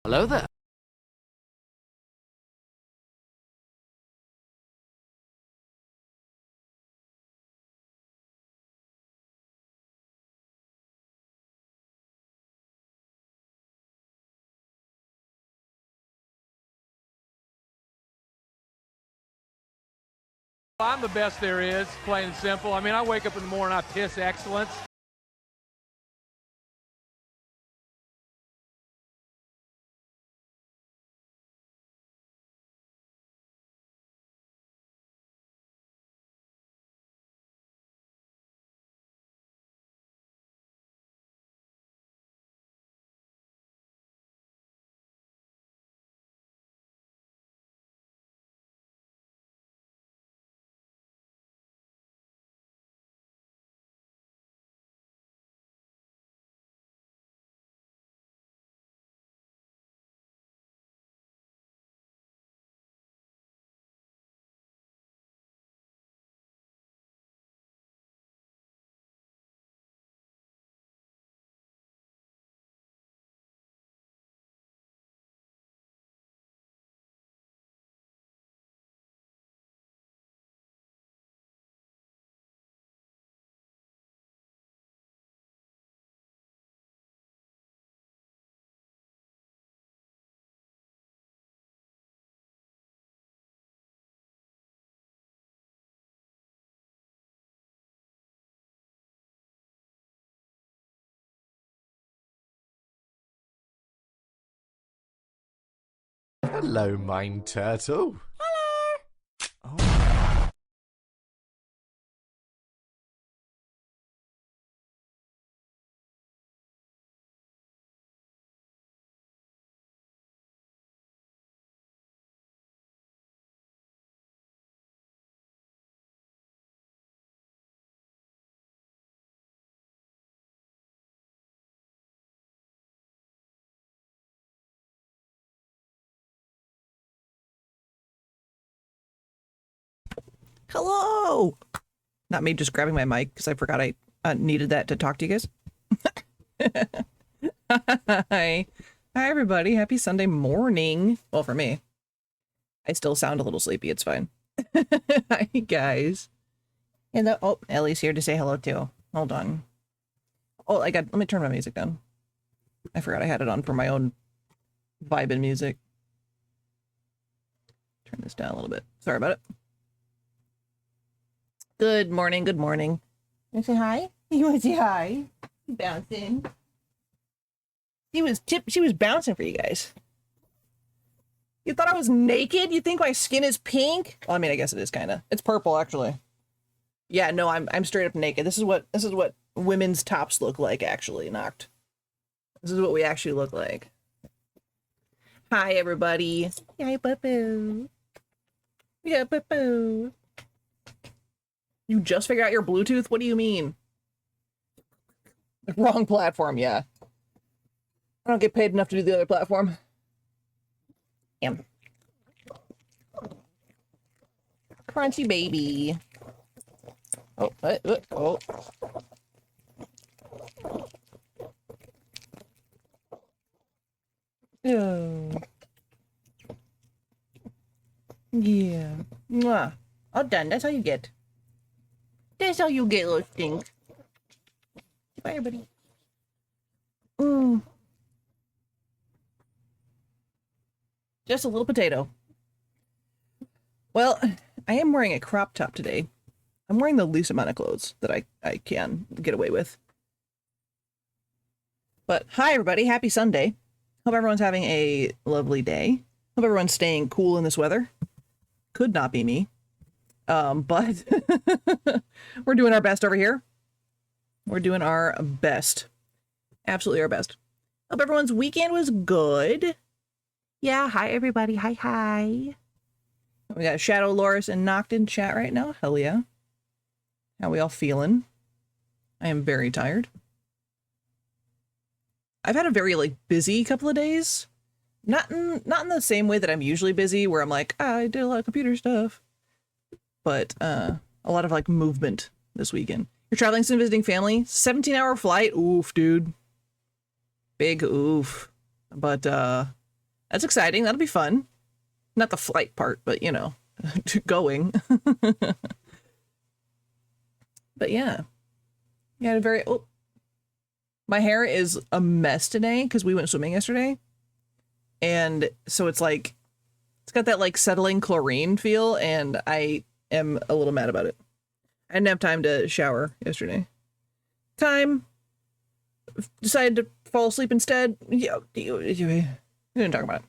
Hello there. I'm the best there is, plain and simple. I mean, I wake up in the morning, I piss excellence. Hello, Mind Turtle. Hello. Oh. Hello! Not me just grabbing my mic because I forgot I needed that to talk to you guys. Hi. Hi, everybody. Happy Sunday morning. Well, for me. I still sound a little sleepy. It's fine. Hi, guys. And oh, Ellie's here to say hello, too. Hold on. Oh, let me turn my music down. I forgot I had it on for my own vibin' music. Turn this down a little bit. Sorry about it. Good morning, good morning. You want to say hi? You want to say hi? Bouncing. She was bouncing for you guys. You thought I was naked? You think my skin is pink? Well, I mean, I guess it is kind of. It's purple, actually. Yeah, no, I'm straight up naked. This is what women's tops look like, actually, Noct. This is what we actually look like. Hi, everybody. Hi, Poo-Poo. Yeah, Poo-Poo. You just figured out your Bluetooth? What do you mean? Wrong platform, yeah. I don't get paid enough to do the other platform. Damn. Crunchy baby. Oh, what? Oh. Oh. Yeah. Mwah. All done. That's all you get. That's all you get, little stink. Bye, everybody. Just a little potato. Well, I am wearing a crop top today. I'm wearing the least amount of clothes that I can get away with. But hi, everybody. Happy Sunday. Hope everyone's having a lovely day. Hope everyone's staying cool in this weather. Could not be me. But we're doing our best over here. We're doing our best. Absolutely our best. Hope everyone's weekend was good. Yeah, hi everybody. Hi. We got Shadow, Loris, and Noct in chat right now. Hell yeah. How we all feeling? I am very tired. I've had a very busy couple of days. Not in the same way that I'm usually busy, where I'm like, I did a lot of computer stuff. But a lot of movement this weekend. You're traveling soon, visiting family. 17-hour flight. Oof, dude. Big oof. But That's exciting. That'll be fun. Not the flight part, but you know, going. But yeah. Yeah, very my hair is a mess today because we went swimming yesterday. And so it's like it's got that like settling chlorine feel, and I am a little mad about it. I didn't have time to shower yesterday. Decided to fall asleep instead. Yeah, we didn't talk about it.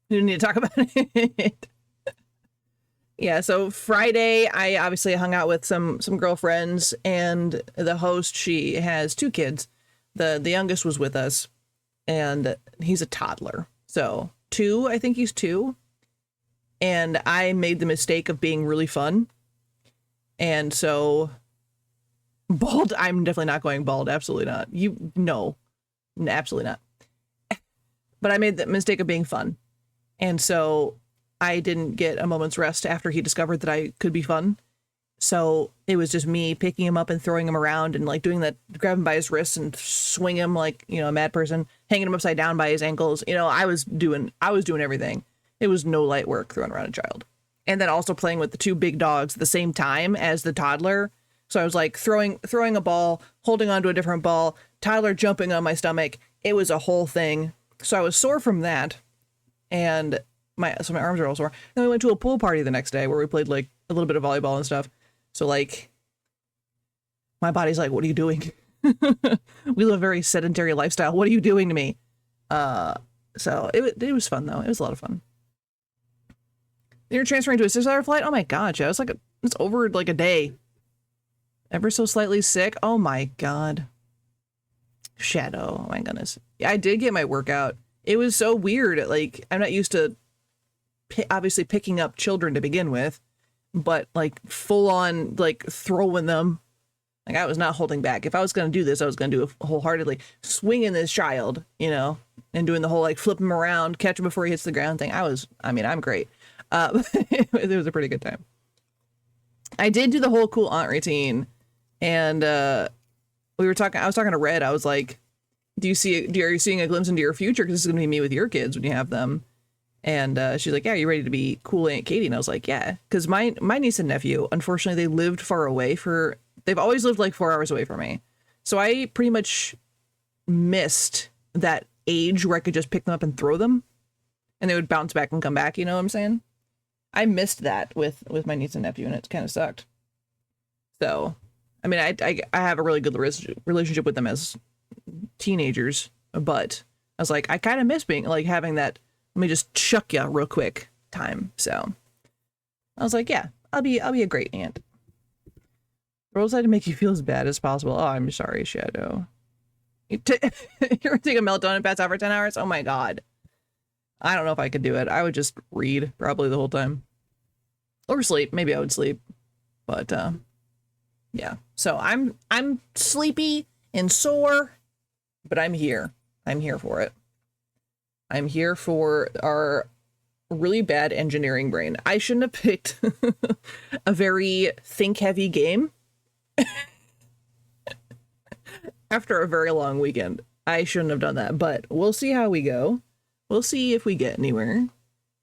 We didn't need to talk about it. Yeah, so Friday, I obviously hung out with some girlfriends, and the host, she has 2 kids. The youngest was with us, and he's a toddler. So 2, I think he's 2. And I made the mistake of being really fun. And so bald, I'm definitely not going bald. Absolutely not. No, absolutely not. But I made the mistake of being fun. And so I didn't get a moment's rest after he discovered that I could be fun. So it was just me picking him up and throwing him around and like doing that, grab him by his wrists and swing him like, you know, a mad person, hanging him upside down by his ankles. You know, I was doing everything. It was no light work throwing around a child. And then also playing with the 2 big dogs at the same time as the toddler. So I was like throwing a ball, holding onto a different ball, toddler jumping on my stomach. It was a whole thing. So I was sore from that. And my arms are all sore. Then we went to a pool party the next day where we played like a little bit of volleyball and stuff. So like my body's like, what are you doing? We live a very sedentary lifestyle. What are you doing to me? So it was fun though. It was a lot of fun. You're transferring to a 6-hour flight? Oh my god, yeah. It's over like a day. Ever so slightly sick. Oh my god. Shadow. Oh my goodness. Yeah, I did get my workout. It was so weird. Like, I'm not used to obviously picking up children to begin with, but like full on like throwing them. Like I was not holding back. If I was going to do this, I was going to do it wholeheartedly. Swinging this child, you know, and doing the whole like flip him around, catch him before he hits the ground thing. I'm great. It was a pretty good time. I did do the whole cool aunt routine, and I was talking to Red. I was like, are you seeing a glimpse into your future? Because this is going to be me with your kids when you have them. And she's like, yeah, you ready to be cool Aunt Katie? And I was like, yeah, because my niece and nephew, unfortunately, they lived far away they've always lived like 4 hours away from me. So I pretty much missed that age where I could just pick them up and throw them and they would bounce back and come back. You know what I'm saying? I missed that with my niece and nephew, and it kind of sucked. So, I mean, I have a really good relationship with them as teenagers, but I was like, I kind of miss being like having that, let me just chuck ya real quick time. So I was like, yeah, I'll be a great aunt. Roles had to make you feel as bad as possible. Oh, I'm sorry, Shadow. You're gonna take a meltdown and pass out for 10 hours? Oh my god. I don't know if I could do it. I would just read probably the whole time. Or sleep. Maybe I would sleep. But yeah. So I'm sleepy and sore, but I'm here. I'm here for it. I'm here for our really bad engineering brain. I shouldn't have picked a very think-heavy game after a very long weekend. I shouldn't have done that, but we'll see how we go. We'll see if we get anywhere.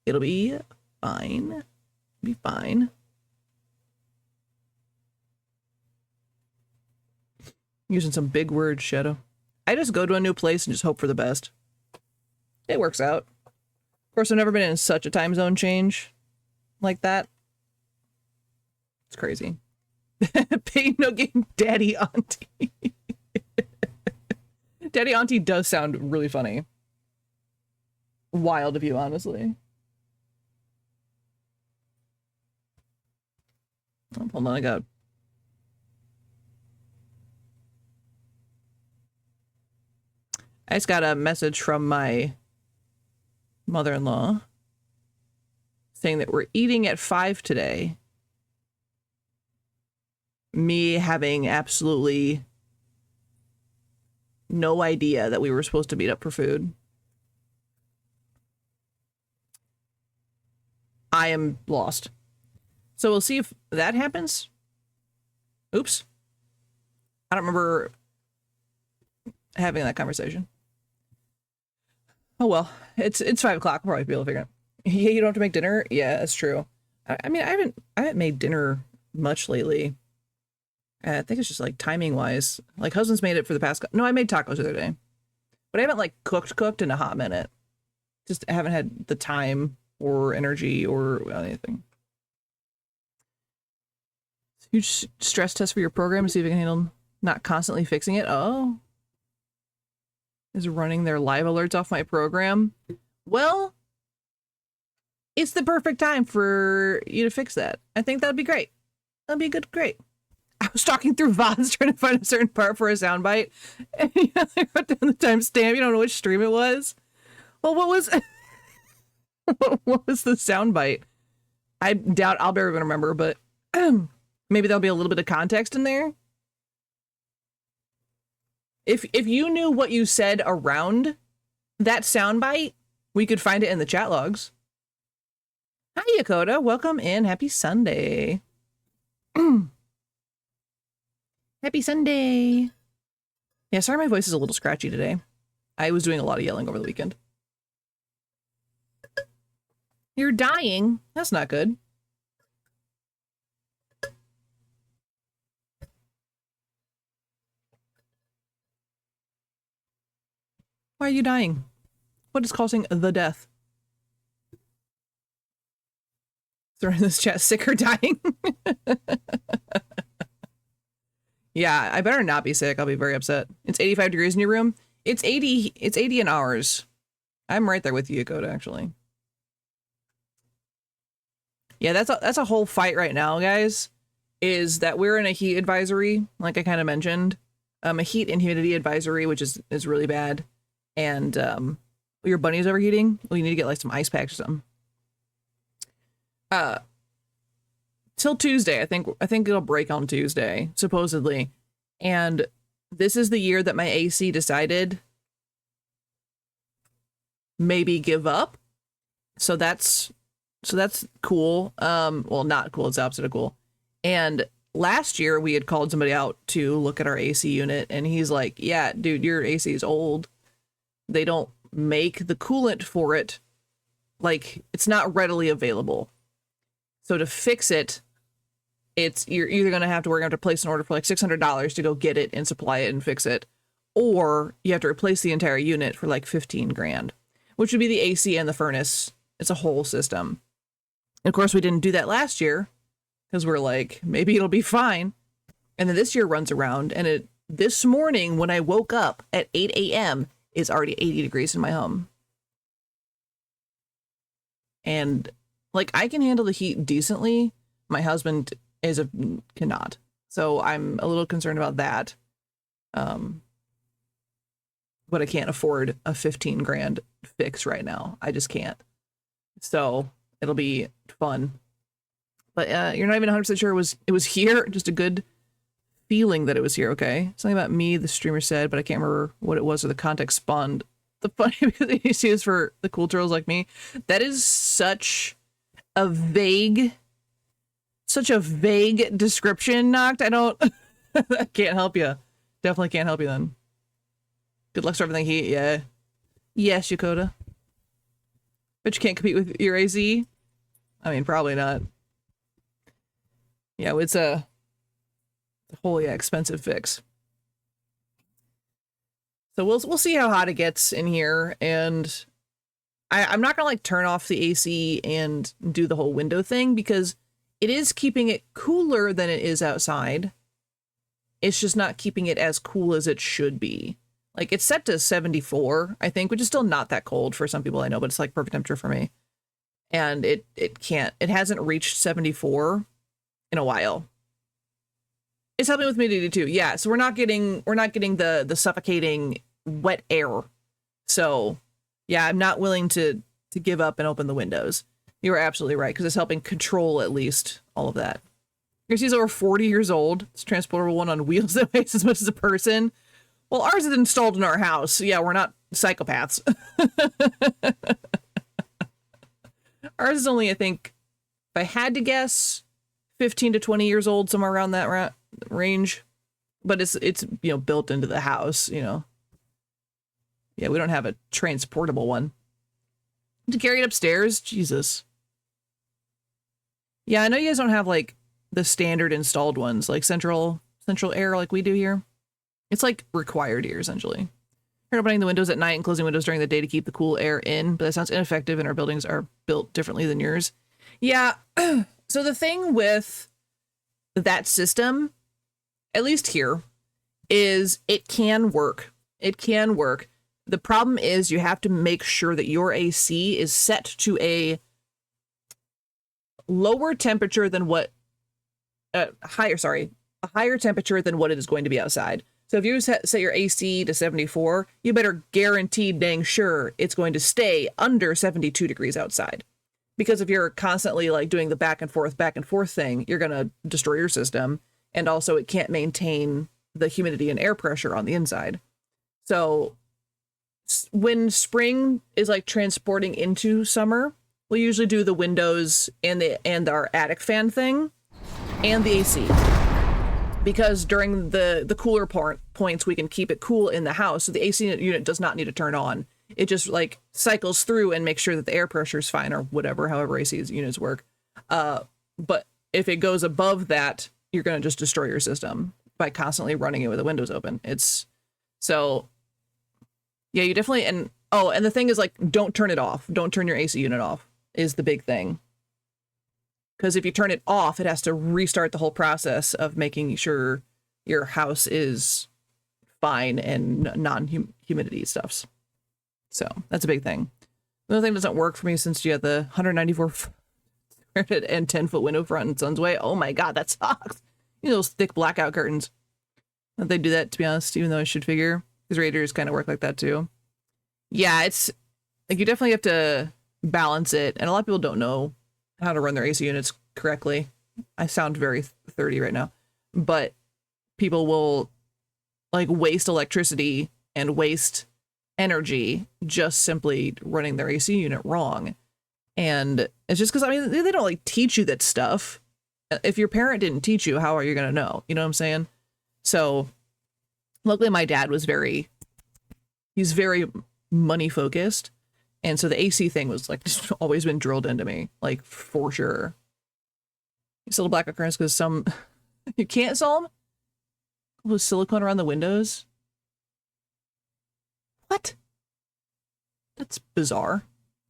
It'll be fine. Be fine. Using some big words, Shadow. I just go to a new place and just hope for the best. It works out. Of course, I've never been in such a time zone change like that. It's crazy. Pay no game, Daddy Auntie. Daddy Auntie does sound really funny. Wild of you, honestly. Oh, hold on, I just got a message from my mother-in-law saying that we're eating at 5 today. Me having absolutely no idea that we were supposed to meet up for food. I am lost. So we'll see if that happens. Oops. I don't remember having that conversation. Oh well, it's 5 o'clock. We'll probably be able to figure it out. Yeah, you don't have to make dinner. Yeah, that's true. I mean, I haven't made dinner much lately. I think it's just like timing wise. Like husband's made it for the past. No, I made tacos the other day, but I haven't like cooked in a hot minute. Just haven't had the time or energy or anything. Huge stress test for your program to see if it can handle not constantly fixing it. Oh, is running their live alerts off my program. Well, it's the perfect time for you to fix that. I think that'd be great. That'd be great. I was talking through VODs trying to find a certain part for a soundbite, and I wrote down the timestamp. You don't know which stream it was. Well, what was what was the soundbite? I doubt I'll be able to remember, but maybe there'll be a little bit of context in there. If you knew what you said around that soundbite, we could find it in the chat logs. Hi, Yakota. Welcome in. Happy Sunday. Happy Sunday. Yeah, sorry my voice is a little scratchy today. I was doing a lot of yelling over the weekend. You're dying. That's not good. Why are you dying? What is causing the death? Throw in this chat, sick or dying? Yeah, I better not be sick. I'll be very upset. It's 85 degrees in your room. It's 80 in ours. I'm right there with you, Yakota, actually. Yeah, that's a whole fight right now, guys. Is that we're in a heat advisory, like I kind of mentioned. A heat and humidity advisory, which is really bad. And your bunny's overheating. Well, you need to get like some ice packs or something. Till Tuesday, I think it'll break on Tuesday, supposedly. And this is the year that my AC decided maybe give up. So that's cool. Well, not cool, it's the opposite of cool. And last year we had called somebody out to look at our AC unit, and he's like, yeah, dude, your AC is old. They don't make the coolant for it. Like, it's not readily available. So to fix it, you're either going to have to place an order for like $600 to go get it and supply it and fix it, or you have to replace the entire unit for like 15 grand, which would be the AC and the furnace. It's a whole system. And of course, we didn't do that last year because we're like, maybe it'll be fine. And then this year runs around, and this morning when I woke up at 8 a.m., it's already 80 degrees in my home. And like, I can handle the heat decently. My husband cannot. So I'm a little concerned about that. But I can't afford a 15 grand fix right now. I just can't. So it'll be fun. But you're not even 100% sure it was here. Just a good feeling that it was here. Okay. Something about me, the streamer said, but I can't remember what it was or the context spawned. The funny, because you see this for the cool trolls like me. That is such a vague description, Noct. I can't help you. Definitely can't help you then. Good luck for everything heat. Yeah. Yes, Yakota. But you can't compete with your AZ? I mean, probably not. Yeah, it's a wholly expensive fix. So we'll see how hot it gets in here, and I'm not gonna like turn off the AC and do the whole window thing because it is keeping it cooler than it is outside. It's just not keeping it as cool as it should be. Like, it's set to 74, I think, which is still not that cold for some people I know, but it's like perfect temperature for me. And it hasn't reached 74 in a while. It's helping with humidity too. Yeah, so we're not getting the suffocating wet air. So yeah, I'm not willing to give up and open the windows. You were absolutely right, because it's helping control at least all of that. He's over 40 years old. It's a transportable one on wheels that weighs as much as a person. Well, ours is installed in our house. Yeah, we're not psychopaths. Ours is only, I think, if I had to guess, 15 to 20 years old, somewhere around that range. But it's built into the house, Yeah, we don't have a transportable one. To carry it upstairs? Jesus. Yeah, I know you guys don't have like the standard installed ones, like central air like we do here. It's like required here, essentially. You're opening the windows at night and closing windows during the day to keep the cool air in, but that sounds ineffective and our buildings are built differently than yours. Yeah, so the thing with that system, at least here, is it can work. It can work. The problem is you have to make sure that your AC is set to a lower temperature than what, a higher temperature than what it is going to be outside. So if you set your AC to 74, you better guarantee dang sure it's going to stay under 72 degrees outside. Because if you're constantly like doing the back and forth thing, you're going to destroy your system. And also it can't maintain the humidity and air pressure on the inside. So when spring is like transporting into summer, we usually do the windows and our attic fan thing and the AC. Because during the cooler points, we can keep it cool in the house. So the AC unit does not need to turn on. It just like cycles through and makes sure that the air pressure is fine or whatever, however AC units work. But if it goes above that, you're going to just destroy your system by constantly running it with the windows open. Yeah, you definitely, and the thing is like, don't turn it off. Don't turn your AC unit off is the big thing. Because if you turn it off, it has to restart the whole process of making sure your house is fine and non-humidity stuffs. So that's a big thing. Another thing that doesn't work for me since you have the 194 and 10-foot window front in Sun's Way. Oh my God, that sucks. You know, those thick blackout curtains. They do that, to be honest, even though I should figure. Because radiators kind of work like that too. Yeah, it's like you definitely have to balance it. And a lot of people don't know how to run their AC units correctly. I sound very 30 right now. But people will like waste electricity and waste energy just simply running their AC unit wrong. And it's just because, I mean, they don't like teach you that stuff. If your parent didn't teach you, how are you going to know? You know what I'm saying? So luckily my dad was he's very money focused. And so the AC thing was like just always been drilled into me, like for sure. You sell the blackout curtains because some, you can't sell them with silicone around the windows. What? That's bizarre.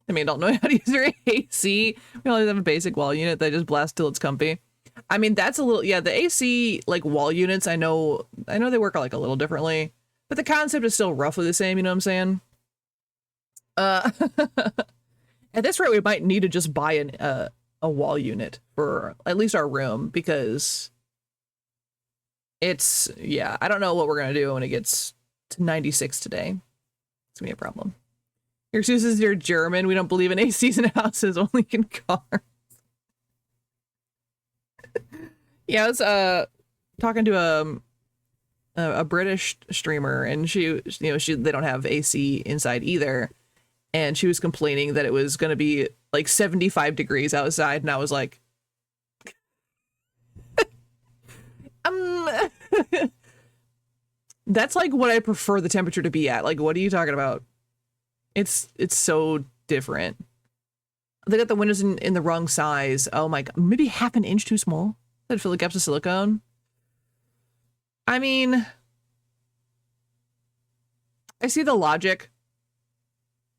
I mean, I don't know how to use their AC. We only have a basic wall unit that just blasts till it's comfy. I mean, that's a little, yeah, the AC, like wall units, I know they work like a little differently, but the concept is still roughly the same, you know what I'm saying? At this rate, we might need to just buy a wall unit for at least our room, because it's, yeah, I don't know what we're going to do when it gets to 96 today. It's going to be a problem. Your excuse is you're German. We don't believe in ACs in houses, only in cars. Yeah, I was talking to a British streamer, and she they don't have AC inside either, and she was complaining that it was going to be like 75 degrees outside, and I was like, that's like what I prefer the temperature to be at. Like, what are you talking about? It's so different. They got the windows in the wrong size. Oh my God, maybe half an inch too small. That'd fill the gaps of silicone. I mean, I see the logic,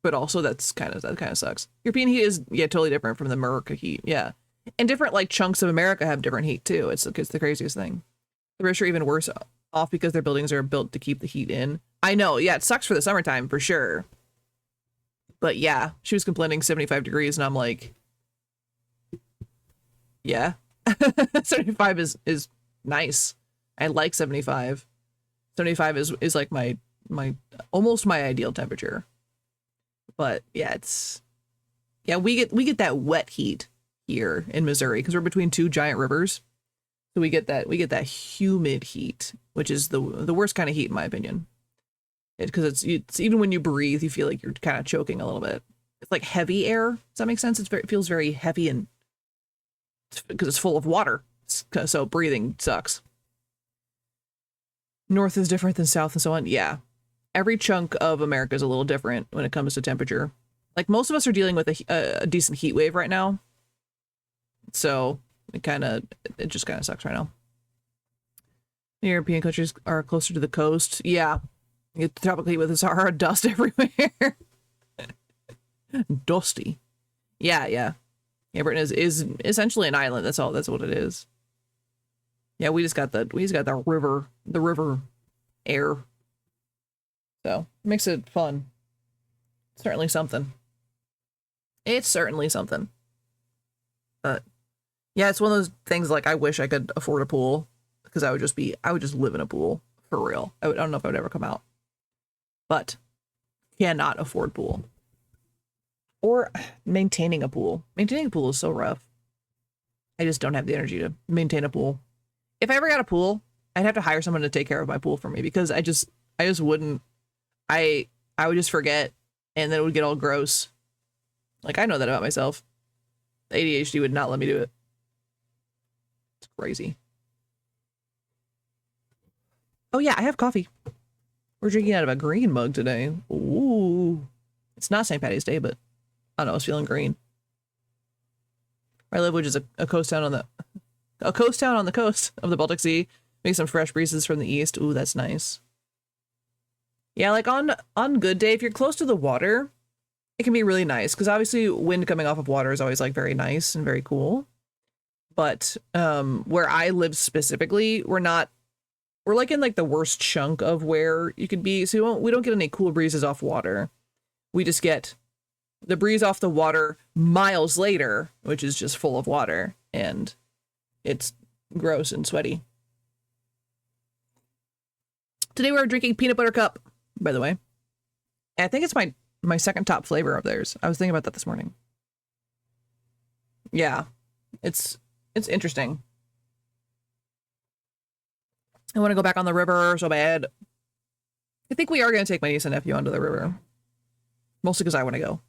but also that kind of sucks. European heat is, yeah, totally different from the America heat. Yeah, and different like chunks of America have different heat too. It's the craziest thing. The British are even worse off because their buildings are built to keep the heat in. I know. Yeah, it sucks for the summertime for sure. But yeah, she was complaining 75 degrees, and I'm like, yeah. 75 is nice. I like 75. 75 is like my almost my ideal temperature. But yeah, we get that wet heat here in Missouri because we're between two giant rivers. So we get that humid heat, which is the worst kind of heat in my opinion. Because it's even when you breathe, you feel like you're kind of choking a little bit. It's like heavy air. Does that make sense? It feels very heavy, and because it's full of water, so breathing sucks. North is different than south and so on. Yeah. every chunk of America is a little different when it comes to temperature. Like most of us are dealing with a decent heat wave right now. So it just kind of sucks right now. The European countries are closer to the coast. Yeah. You get tropically with the Sahara dust everywhere. Dusty. Yeah, yeah. Yeah, Britain is essentially an island. That's what it is. Yeah, we just got the river air. So it makes it fun. Certainly something. It's certainly something. But yeah, it's one of those things like I wish I could afford a pool because I would just live in a pool for real. I don't know if I would ever come out. But cannot afford pool. Or maintaining a pool. Maintaining a pool is so rough. I just don't have the energy to maintain a pool. If I ever got a pool, I'd have to hire someone to take care of my pool for me because I just wouldn't. I would just forget and then it would get all gross. Like I know that about myself. The ADHD would not let me do it. It's crazy. Oh yeah, I have coffee. We're drinking out of a green mug today. Ooh. It's not St. Patty's Day, but I don't know, I was feeling green. Where I live, which is a coast town on the coast of the Baltic Sea. Make some fresh breezes from the east. Ooh, that's nice. Yeah, like on good day, if you're close to the water, it can be really nice because obviously wind coming off of water is always like very nice and very cool. But where I live specifically, we're like in like the worst chunk of where you could be. So we don't get any cool breezes off water. We just get the breeze off the water miles later, which is just full of water and it's gross and sweaty. Today we're drinking peanut butter cup, by the way. And I think it's my second top flavor of theirs. I was thinking about that this morning. Yeah, it's interesting. I want to go back on the river so bad. I think we are going to take my niece and nephew onto the river. Mostly because I want to go.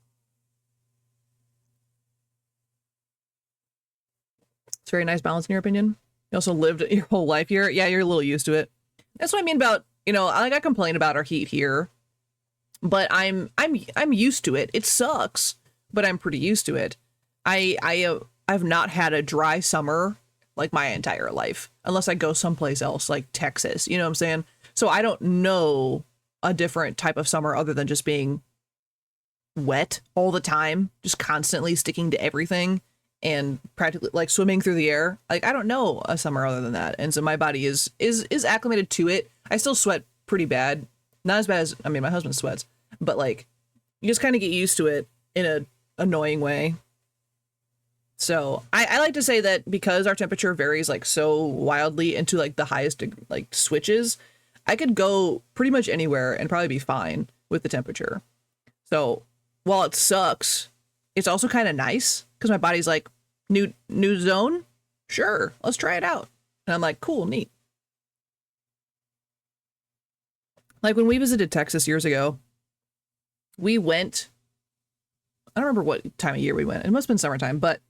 It's a very nice balance in your opinion. You also lived your whole life here. Yeah, you're a little used to it. That's what I mean about, like I complain about our heat here, but I'm used to it. It sucks, but I'm pretty used to it. I've not had a dry summer like my entire life, unless I go someplace else like Texas, you know what I'm saying? So I don't know a different type of summer other than just being wet all the time, just constantly sticking to everything and practically like swimming through the air. Like I don't know a summer other than that. And so my body is acclimated to it. I still sweat pretty bad. Not as bad as, I mean, my husband sweats, but like you just kind of get used to it in a annoying way. So I like to say that because our temperature varies like so wildly into like the highest like switches, I could go pretty much anywhere and probably be fine with the temperature. So while it sucks, it's also kind of nice because my body's like, new zone? Sure, let's try it out. And I'm like, cool, neat. Like when we visited Texas years ago, we went, I don't remember what time of year we went. It must have been summertime, but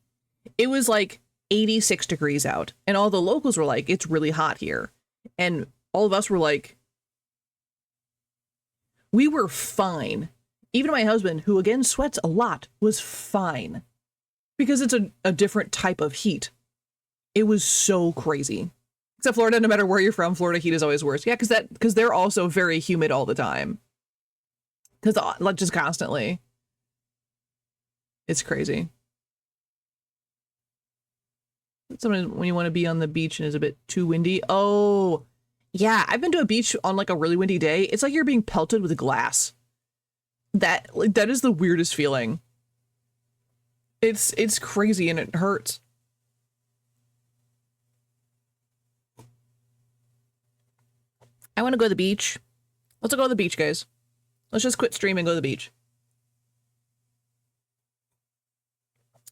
it was like 86 degrees out. And all the locals were like, it's really hot here. And all of us were like, we were fine. Even my husband, who again sweats a lot, was fine. Because it's a different type of heat. It was so crazy. Except Florida, no matter where you're from, Florida heat is always worse. Yeah, because they're also very humid all the time. Because like just constantly. It's crazy. Sometimes when you want to be on the beach and it's a bit too windy. Oh, yeah. I've been to a beach on like a really windy day. It's like you're being pelted with glass. That is the weirdest feeling. It's crazy and it hurts. I want to go to the beach. Let's go to the beach, guys. Let's just quit streaming and go to the beach.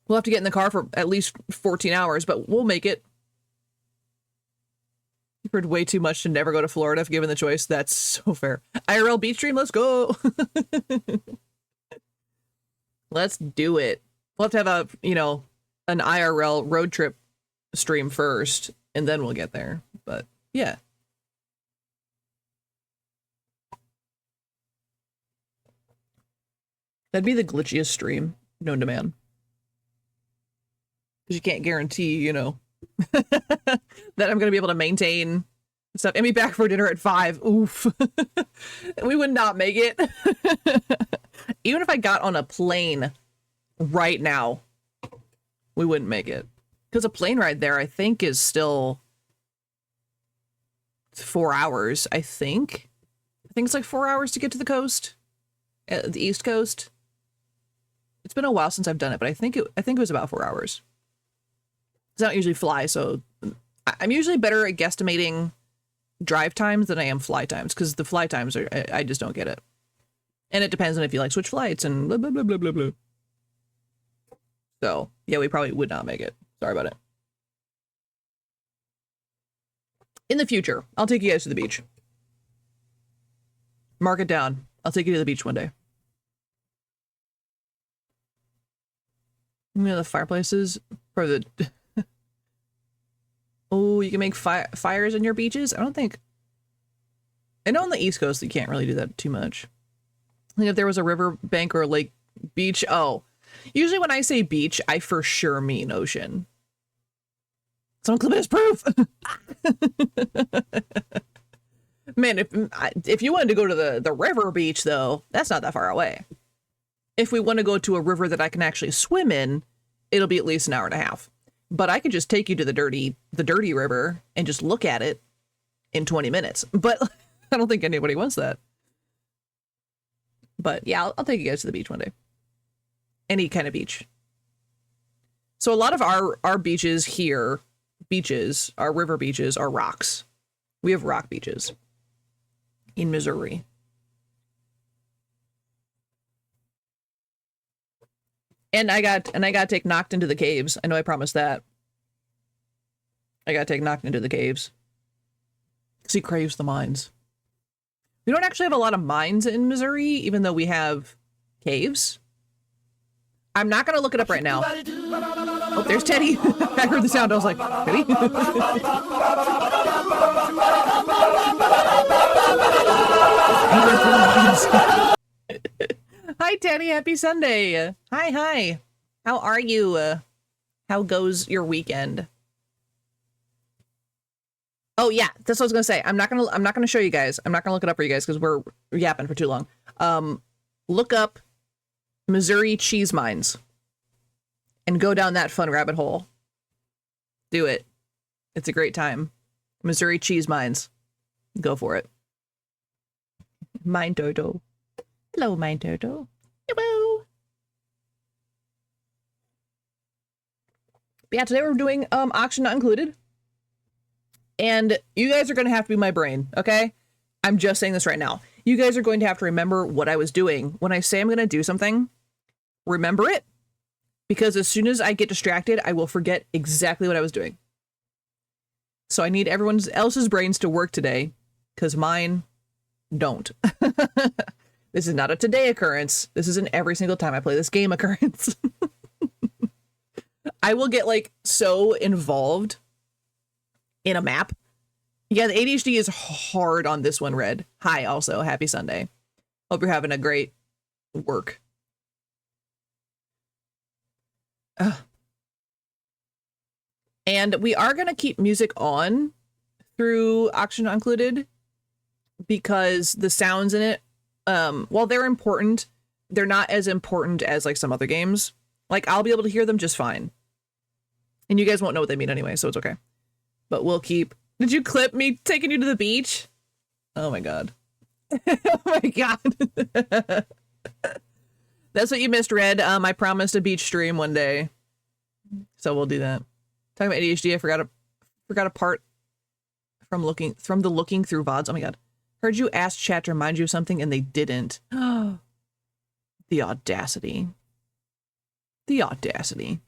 We'll have to get in the car for at least 14 hours, but we'll make it. You've heard way too much to never go to Florida if given the choice. That's so fair. IRL beach stream, let's go. Let's do it. We'll have to have an IRL road trip stream first, and then we'll get there. But yeah. That'd be the glitchiest stream known to man. Because you can't guarantee, you know, that I'm going to be able to maintain stuff. And be back for dinner at 5. Oof. We would not make it. Even if I got on a plane right now, we wouldn't make it. Because a plane ride there, I think, is still 4 hours, I think. I think it's like 4 hours to get to the coast. The East Coast. It's been a while since I've done it, but I think it was about 4 hours. I don't usually fly, so I'm usually better at guesstimating drive times than I am fly times, because the fly times are, I just don't get it. And it depends on if you like switch flights and blah, blah, blah, blah, blah, blah. So, yeah, we probably would not make it. Sorry about it. In the future, I'll take you guys to the beach. Mark it down. I'll take you to the beach one day. You know, the fireplaces for the... Oh, you can make fires in your beaches? I don't think... I know on the East Coast you can't really do that too much. I think if there was a river bank or a lake beach... Oh. Usually when I say beach, I for sure mean ocean. Someone clip it as proof! Man, if you wanted to go to the river beach, though, that's not that far away. If we want to go to a river that I can actually swim in, it'll be at least an hour and a half. But I could just take you to the dirty river and just look at it in 20 minutes. But I don't think anybody wants that. But yeah, I'll take you guys to the beach one day. Any kind of beach. So a lot of our beaches here, our river beaches, are rocks. We have rock beaches in Missouri. And I got to take Knocked into the caves. I know I promised that. I got to take Knocked into the caves. Because he craves the mines. We don't actually have a lot of mines in Missouri, even though we have caves. I'm not going to look it up right now. Oh, there's Teddy. I heard the sound. I was like, Teddy? Hi, Teddy. Happy Sunday. Hi. How are you? How goes your weekend? Oh yeah, that's what I was gonna say. I'm not gonna show you guys. I'm not gonna look it up for you guys because we're yapping for too long. Look up Missouri cheese mines and go down that fun rabbit hole. Do it. It's a great time. Missouri cheese mines. Go for it. Mine Toto. Hello, Mine Toto. Hello. But yeah, today we're doing auction not included. And you guys are going to have to be my brain, okay? I'm just saying this right now. You guys are going to have to remember what I was doing. When I say I'm going to do something, remember it. Because as soon as I get distracted, I will forget exactly what I was doing. So I need everyone else's brains to work today, because mine don't. This is not a today occurrence. This is an every single time I play this game occurrence. I will get like so involved in a map. Yeah, the ADHD is hard on this one, Red. Hi, also. Happy Sunday. Hope you're having a great work. And we are going to keep music on through Auction Not Included because the sounds in it, while they're important, they're not as important as like some other games. Like I'll be able to hear them just fine. And you guys won't know what they mean anyway, so it's okay. But we'll keep... Did you clip me taking you to the beach? Oh my god. Oh my god. That's what you missed, Red. I promised a beach stream one day. So we'll do that. Talking about ADHD, I forgot a part from the looking through VODs. Oh my god. Heard you ask chat to remind you of something and they didn't. The audacity. The audacity.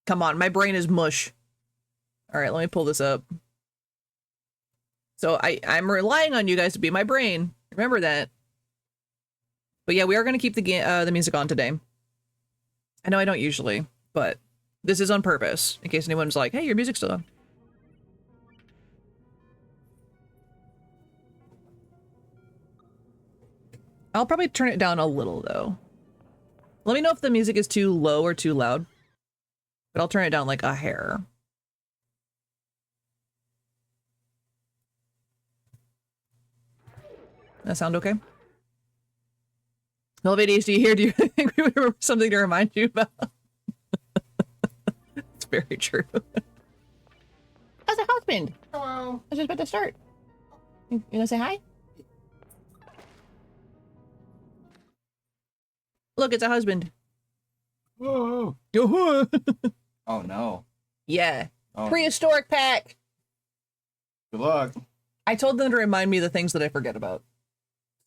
Come on, my brain is mush. All right, let me pull this up. So I'm relying on you guys to be my brain. Remember that. But yeah, we are going to keep the music on today. I know I don't usually, but this is on purpose. In case anyone's like, hey, your music's still on. I'll probably turn it down a little though. Let me know if the music is too low or too loud. But I'll turn it down like a hair. That sound okay? No ADHD here. Do you think we would remember something to remind you about? It's very true. How's the husband? Hello. I was just about to start. You gonna say hi? Look, it's a husband. Whoa. Oh no. Yeah. Oh. Prehistoric pack. Good luck. I told them to remind me of the things that I forget about.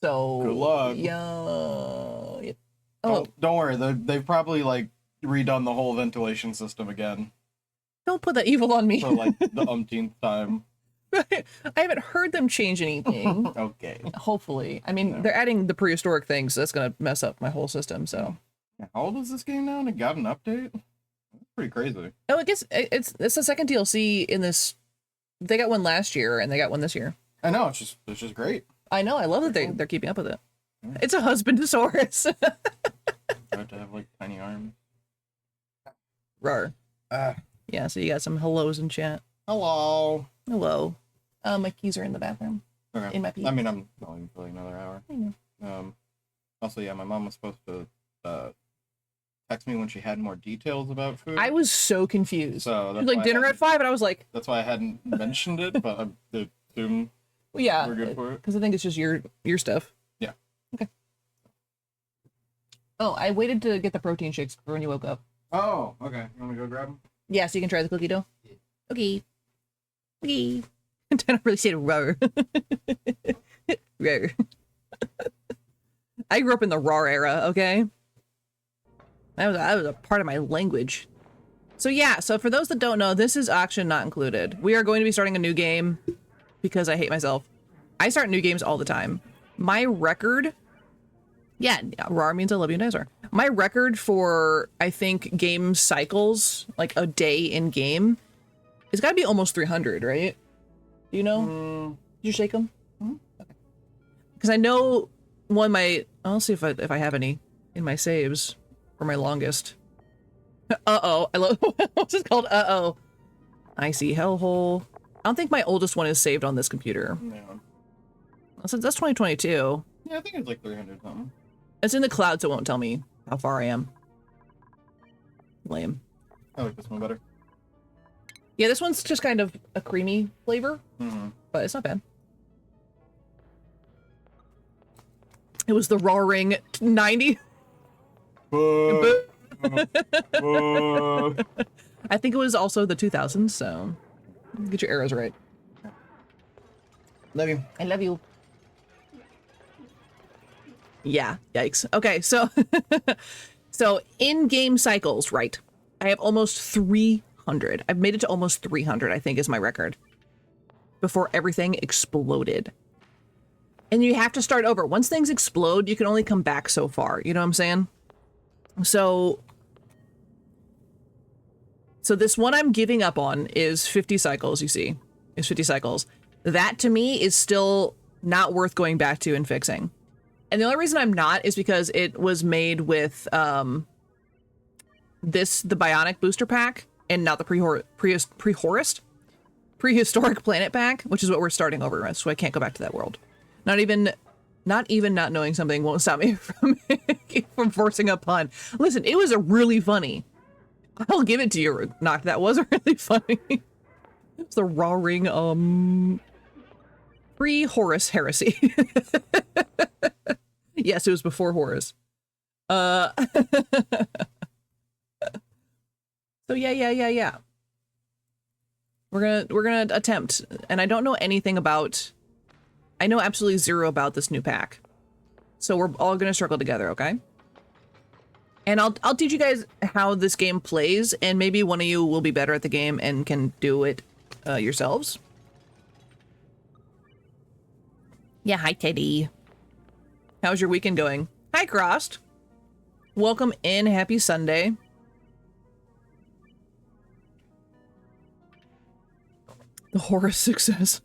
So Good luck. Yeah. Oh, Don't worry. They've probably like redone the whole ventilation system again don't put that evil on me. for like the umpteenth time. I haven't heard them change anything. Okay. Hopefully. I mean, they're adding the prehistoric things, so that's gonna mess up my whole system. So. How old is this game now? And it got an update? That's pretty crazy. Oh, I guess it's the second DLC in this. They got one last year, and they got one this year. I know. It's just great. I know. I love that they're keeping up with it. Yeah. It's a husbandosaurus. I have to have like tiny arms. Rar. Yeah. So you got some hellos in chat. Hello. Hello. My keys are in the bathroom. Okay. In my pee. I mean, I'm going for like another hour. I know. Also, yeah, my mom was supposed to text me when she had more details about food. I was so confused. So that's like dinner at 5, and I was like, that's why I hadn't mentioned it, but I assume yeah, we're good for it. Because I think it's just your stuff. Yeah. Okay. Oh, I waited to get the protein shakes for when you woke up. Oh, okay. You want me to go grab them? Yeah, so you can try the cookie dough. Yeah. Okay. Okay. I don't really say raw. Raw. I grew up in the raw era, okay? That was a part of my language. So yeah, so for those that don't know, this is auction not included. We are going to be starting a new game because I hate myself. I start new games all the time. My record, yeah, raw means I love you, dinosaur. My record for, I think, game cycles, like a day in game, it's got to be almost 300, right? Do you know? Did you shake them? Okay. Because I know I'll see if I have any in my saves for my longest. Uh-oh. I love, what's it called? Uh-oh. I see hellhole. I don't think my oldest one is saved on this computer. Yeah. Since that's 2022. Yeah, I think it's like 300 something. It's in the cloud, so it won't tell me how far I am. Lame. I like this one better. Yeah, this one's just kind of a creamy flavor, but it's not bad. It was the Raw Ring 90. I think it was also the 2000s, so get your arrows right. Love you. I love you. Yeah, yikes. Okay, so so in-game cycles, right? I have almost 300. I've made it to almost 300, I think is my record. Before everything exploded. And you have to start over. Once things explode, you can only come back so far. You know what I'm saying? So this one I'm giving up on is 50 cycles, you see. Is 50 cycles. That to me is still not worth going back to and fixing. And the only reason I'm not is because it was made with the Bionic Booster Pack and not the Prehistoric Planet Pack, which is what we're starting over with, so I can't go back to that world. Not even not knowing something won't stop me from forcing a pun. Listen, it was a really funny. I'll give it to you, Knock. That was really funny. It's the Raw Ring, pre-Horus heresy. Yes, it was before Horus. So yeah. We're gonna attempt, and I don't know anything about. I know absolutely zero about this new pack, so we're all gonna struggle together, okay? And I'll teach you guys how this game plays, and maybe one of you will be better at the game and can do it yourselves. Yeah, hi Teddy. How's your weekend going? Hi Crossed. Welcome in. Happy Sunday. The Horus success.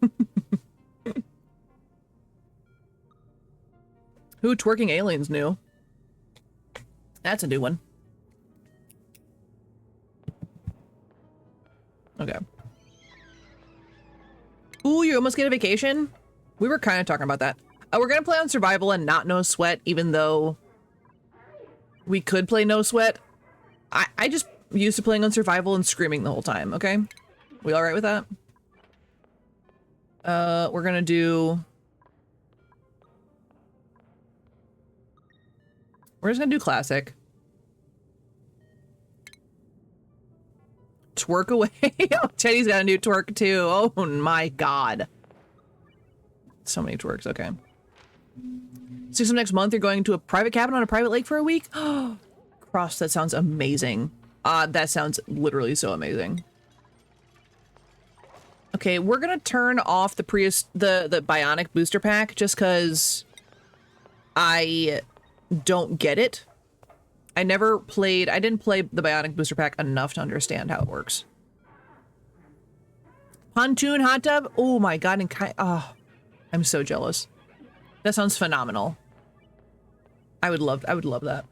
Who twerking aliens new? That's a new one. Okay. Ooh, you almost get a vacation? We were kind of talking about that. We're gonna play on survival and not no sweat, even though we could play no sweat. I just used to playing on survival and screaming the whole time, okay? We all right with that? We're gonna do... We're just gonna do classic. Twerk away. Oh, Teddy's got a new twerk too. Oh my god. So many twerks, okay. 6th of next month, you're going to a private cabin on a private lake for a week? Cross, that sounds amazing. That sounds literally so amazing. Okay, we're gonna turn off the the bionic booster pack just because I don't get it. I didn't play the bionic booster pack enough to understand how it works. Pontoon hot tub? Oh my god, and I'm so jealous. That sounds phenomenal. I would love that.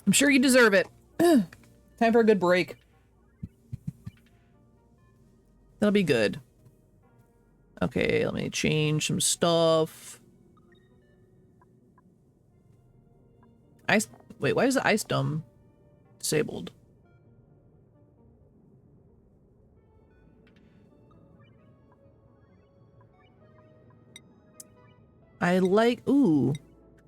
I'm sure you deserve it. Time for a good break. That'll be good. Okay, let me change some stuff. Wait, why is the ice dome disabled? Ooh.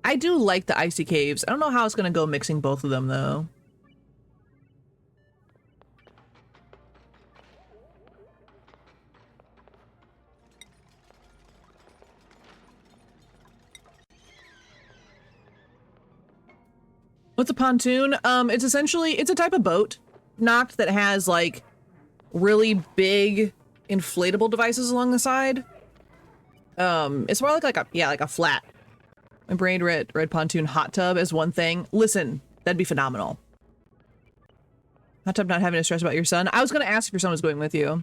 I do like the icy caves. I don't know how it's gonna go mixing both of them though. What's a pontoon? It's essentially, it's a type of boat, Noct, that has like really big inflatable devices along the side. It's more like a flat. My brain read pontoon hot tub as one thing. Listen, that'd be phenomenal. Hot tub not having to stress about your son. I was gonna ask if your son was going with you.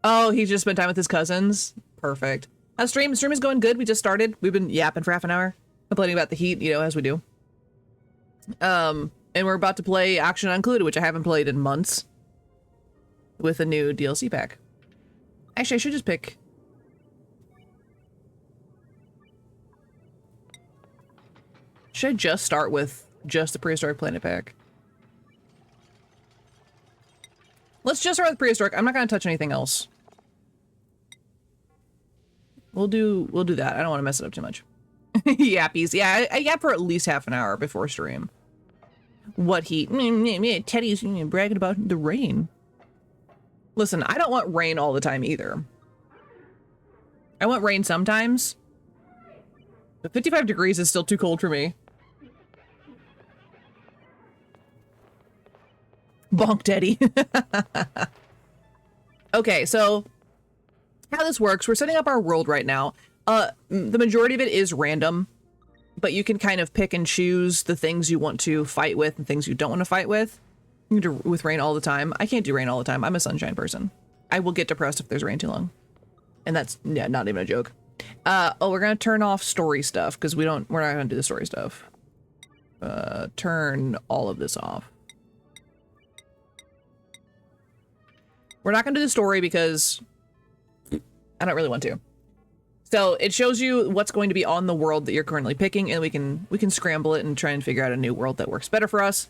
Oh, he just spent time with his cousins. Perfect. Stream is going good. We just started. We've been yapping for half an hour, complaining about the heat, you know, as we do. And we're about to play Action Included, which I haven't played in months, with a new DLC pack. Actually, I should just pick... Should I just start with just the Prehistoric Planet pack? Let's just start with Prehistoric. I'm not going to touch anything else. We'll do that. I don't want to mess it up too much. Yappies. Yeah, I yap for at least half an hour before stream. What heat? Teddy's bragging about the rain. Listen, I don't want rain all the time either. I want rain sometimes. But 55 degrees is still too cold for me. Bonk Teddy. Okay, so how this works, we're setting up our world right now. The majority of it is random, but you can kind of pick and choose the things you want to fight with and things you don't want to fight with. You can do with rain all the time. I can't do rain all the time. I'm a sunshine person. I will get depressed if there's rain too long. And that's, yeah, not even a joke. Oh, we're gonna turn off story stuff because we're not gonna do the story stuff. Turn all of this off. We're not gonna do the story because I don't really want to. So it shows you what's going to be on the world that you're currently picking, and we can scramble it and try and figure out a new world that works better for us.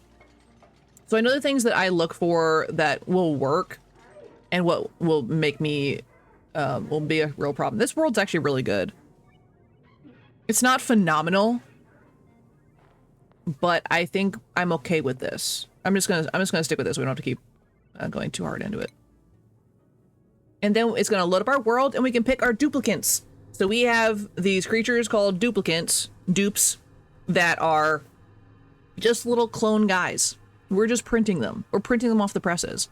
So I know the things that I look for that will work and what will make me will be a real problem. This world's actually really good. It's not phenomenal, but I think I'm okay with this. I'm just gonna stick with this. We don't have to keep going too hard into it. And then it's gonna load up our world, and we can pick our duplicates. So we have these creatures called duplicates, dupes, that are just little clone guys. We're just printing them. We're printing them off the presses.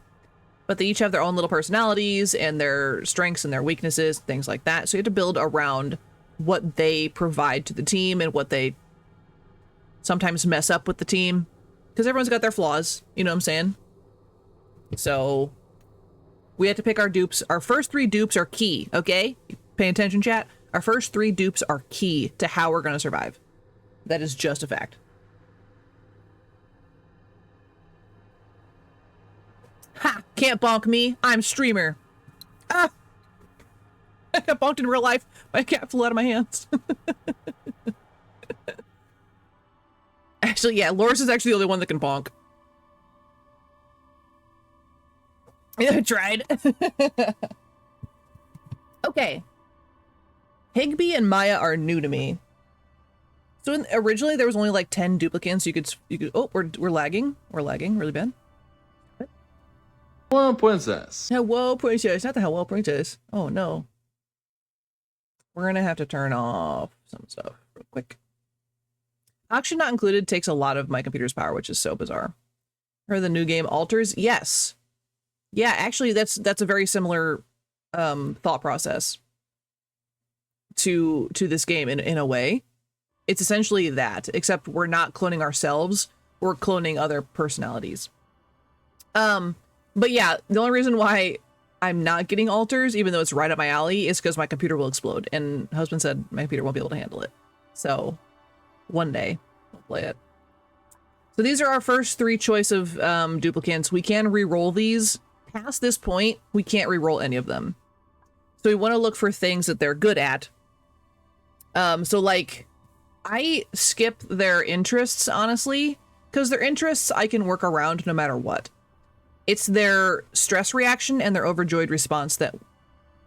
But they each have their own little personalities and their strengths and their weaknesses, things like that. So you have to build around what they provide to the team and what they sometimes mess up with the team. Because everyone's got their flaws, you know what I'm saying? So we have to pick our dupes. Our first 3 dupes are key, okay? Pay attention, chat. Our first 3 dupes are key to how we're going to survive. That is just a fact. Ha! Can't bonk me. I'm streamer. Ah! I got bonked in real life. My cat flew out of my hands. Actually, yeah, Loris is actually the only one that can bonk. Yeah, I tried. Okay. Higby and Maya are new to me. So originally there was only like 10 duplicants. You could. Oh, we're lagging. We're lagging really bad. Hello, princess. Hello, princess. Not the hello, princess. Oh no. We're gonna have to turn off some stuff real quick. Auction not included takes a lot of my computer's power, which is so bizarre. Or the new game alters? Yes. Yeah, actually that's a very similar thought process to this game in a way. It's essentially that, except we're not cloning ourselves, we're cloning other personalities. But yeah, the only reason why I'm not getting alters, even though it's right up my alley, is because my computer will explode. And husband said my computer won't be able to handle it. So one day we'll play it. So these are our first 3 choice of duplicants. We can re-roll these. Past this point, we can't re-roll any of them. So we want to look for things that they're good at. So like, I skip their interests, honestly, because their interests I can work around no matter what. It's their stress reaction and their overjoyed response that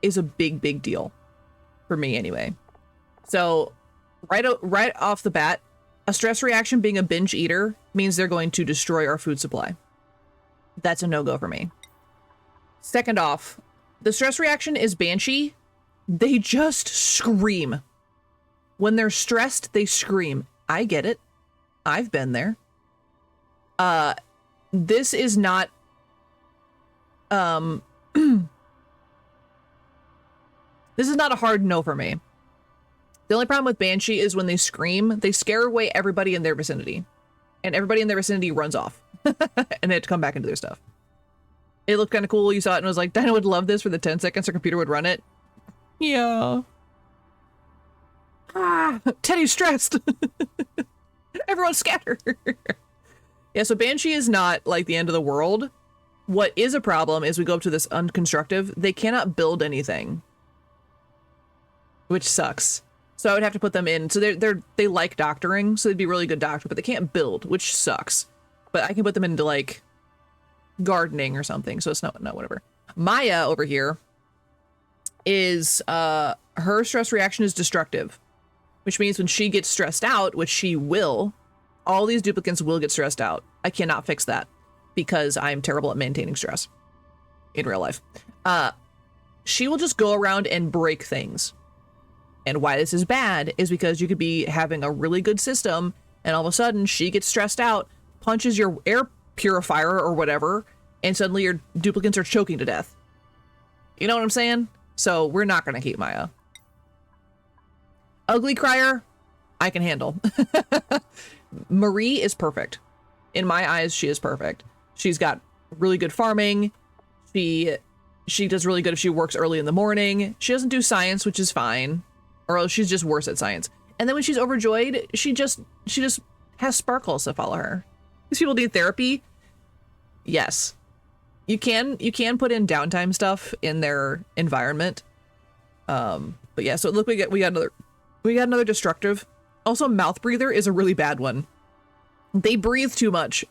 is a big deal for me anyway. So right off the bat, a stress reaction being a binge eater means they're going to destroy our food supply. That's a no-go for me. Second off, the stress reaction is Banshee. They just scream. When they're stressed, they scream. I get it. I've been there. This is not this is not a hard no for me. The only problem with Banshee is when they scream, they scare away everybody in their vicinity. And everybody in their vicinity runs off. And they have to come back into their stuff. It looked kind of cool. You saw it and was like, Dinah would love this for the 10 seconds her computer would run it. Yeah. Ah, Teddy's stressed. Everyone scatter. Yeah, so Banshee is not like the end of the world. What is a problem is we go up to this unconstructive. They cannot build anything, which sucks. So I would have to put them in. So they like doctoring, so they'd be a really good doctor, but they can't build, which sucks. But I can put them into like gardening or something. So it's not whatever. Maya over here is her stress reaction is destructive, which means when she gets stressed out, which she will, all these duplicants will get stressed out. I cannot fix that because I'm terrible at maintaining stress in real life. She will just go around and break things. And why this is bad is because you could be having a really good system and all of a sudden she gets stressed out, punches your air purifier or whatever, and suddenly your duplicants are choking to death. You know what I'm saying? So we're not going to keep Maya. Ugly Crier, I can handle. Marie is perfect. In my eyes, she is perfect. She's got really good farming. She does really good if she works early in the morning. She doesn't do science, which is fine. Or else she's just worse at science. And then when she's overjoyed, she just has sparkles that follow her. These people need therapy. Yes. You can put in downtime stuff in their environment. But yeah, so look, we got another destructive. Also, mouth breather is a really bad one. They breathe too much.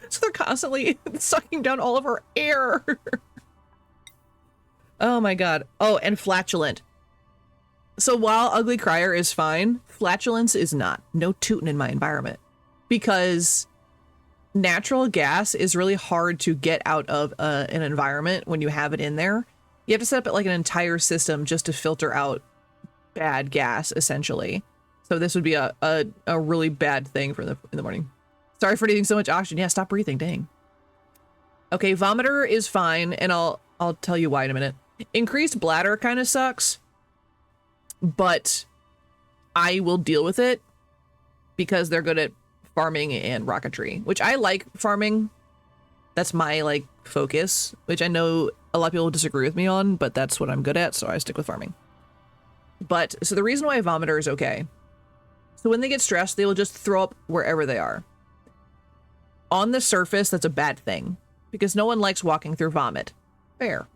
So they're constantly sucking down all of our air. Oh my god. Oh, and flatulent. So while Ugly Crier is fine, flatulence is not. No tootin' in my environment. Because natural gas is really hard to get out of an environment when you have it in there. You have to set up like an entire system just to filter out bad gas, essentially. So this would be a really bad thing for in the morning. Sorry for needing so much oxygen. Yeah, stop breathing, dang. Okay, vomiter is fine, and I'll tell you why in a minute. Increased bladder kind of sucks, but I will deal with it because they're good at farming and rocketry, which I like farming. That's my like focus, which I know a lot of people disagree with me on, but that's what I'm good at, so I stick with farming. But, so the reason why a vomiter is okay. So when they get stressed, they will just throw up wherever they are. On the surface, that's a bad thing, because no one likes walking through vomit. Fair.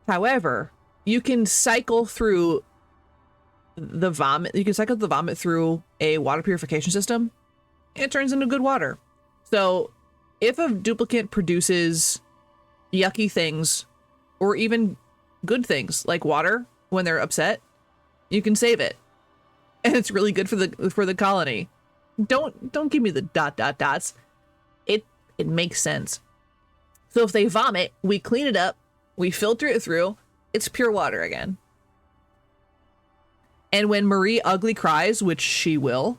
However, you can cycle through the vomit. You can cycle the vomit through a water purification system, and it turns into good water. So if a duplicate produces yucky things, or even good things like water when they're upset, you can save it, and it's really good for the colony. Don't give me the ... It makes sense. So if they vomit, we clean it up, we filter it through, it's pure water again. And when Marie ugly cries, which she will,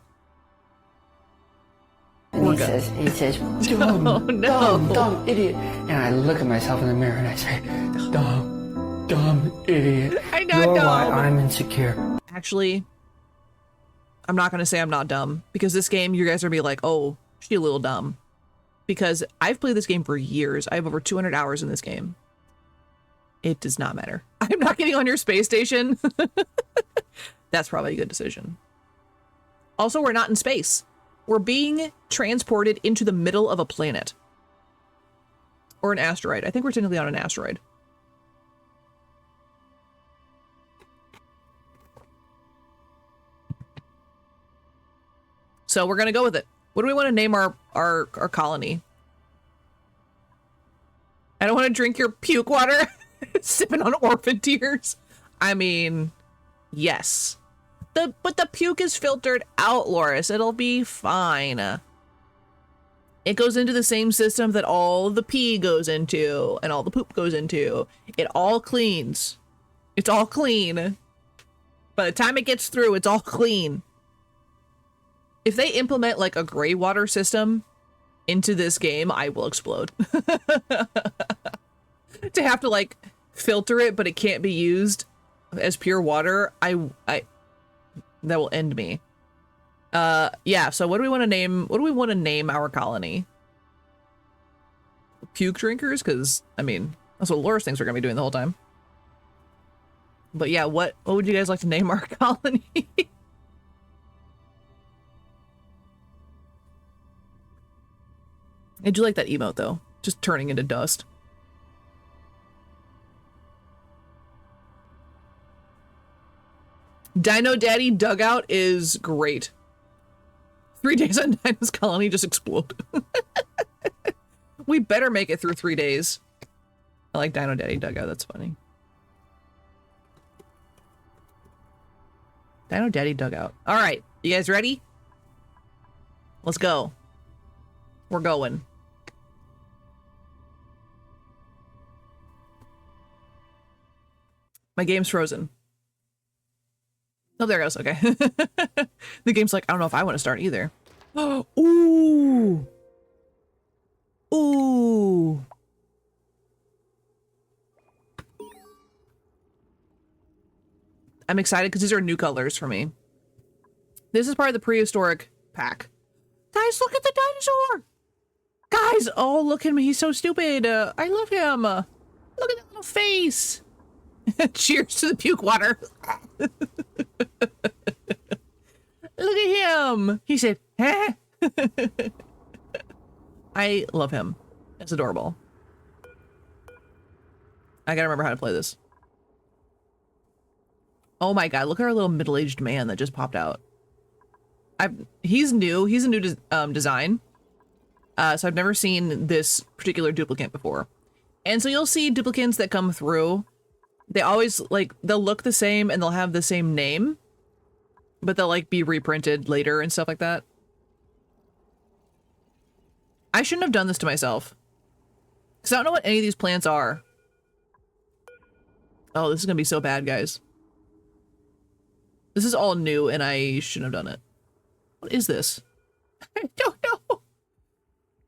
and he says, dumb, oh, no. dumb idiot. And I look at myself in the mirror and I say, dumb idiot. I'm not You're dumb. why I'm insecure. Actually, I'm not going to say I'm not dumb, because this game, you guys are going to be like, oh, she a little dumb. Because I've played this game for years. I have over 200 hours in this game. It does not matter. I'm not getting on your space station. That's probably a good decision. Also, we're not in space. We're being transported into the middle of a planet. Or an asteroid. I think we're technically on an asteroid. So we're going to go with it. What do we want to name our colony? I don't want to drink your puke water. Sipping on orphan tears. I mean, yes. But the puke is filtered out, Loris. It'll be fine. It goes into the same system that all the pee goes into and all the poop goes into. It all cleans. It's all clean. By the time it gets through, it's all clean. If they implement like a gray water system into this game, I will explode. To have to like filter it, but it can't be used as pure water, that will end me. Yeah, so what do we want to name our colony? Puke drinkers? Because, I mean, that's what Loris thinks we're going to be doing the whole time. But yeah, what would you guys like to name our colony? I do like that emote, though. Just turning into dust. Dino Daddy Dugout is great. 3 days on Dino's colony just explode. We better make it through 3 days. I like Dino Daddy Dugout, that's funny. Dino Daddy Dugout. Alright, you guys ready? Let's go. We're going. My game's frozen. Oh, there it goes. Okay. The game's like, I don't know if I want to start either. Ooh. Ooh. I'm excited because these are new colors for me. This is part of the prehistoric pack. Guys, look at the dinosaur. Guys, oh, look at him. He's so stupid. I love him. Look at that little face. Cheers to the puke water. Look at him. He said, huh? I love him. It's adorable. I gotta remember how to play this. Oh my god, look at our little middle-aged man that just popped out. He's new. He's a new design. So I've never seen this particular duplicate before. And so you'll see duplicates that come through. They always, like, they'll look the same and they'll have the same name, but they'll, like, be reprinted later and stuff like that. I shouldn't have done this to myself, because I don't know what any of these plants are. Oh, this is gonna be so bad, guys. This is all new and I shouldn't have done it. What is this? I don't know.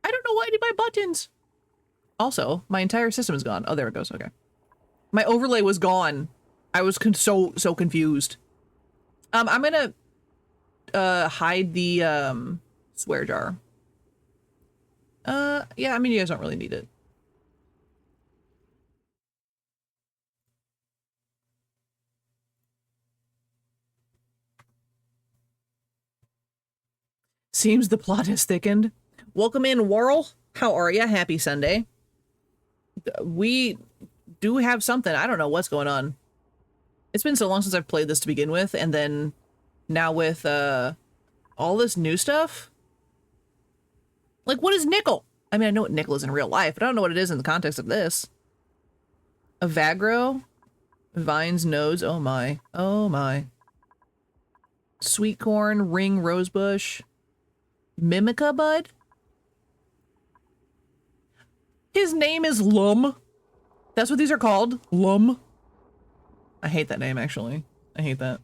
I don't know why I need my buttons. Also, my entire system is gone. Oh, there it goes. Okay. My overlay was gone. I was so confused. I'm gonna hide the swear jar. Yeah, I mean, you guys don't really need it. Seems the plot has thickened. Welcome in, Warl. How are ya? Happy Sunday. We do have something. I don't know what's going on. It's been so long since I've played this to begin with, and then now with all this new stuff. Like, what is nickel? I mean, I know what nickel is in real life, but I don't know what it is in the context of this. Avagro, vines, nodes. Oh my. Oh my. Sweet corn, ring, rosebush, mimica bud. His name is Lum. That's what these are called. Lum. I hate that name, actually. I hate that.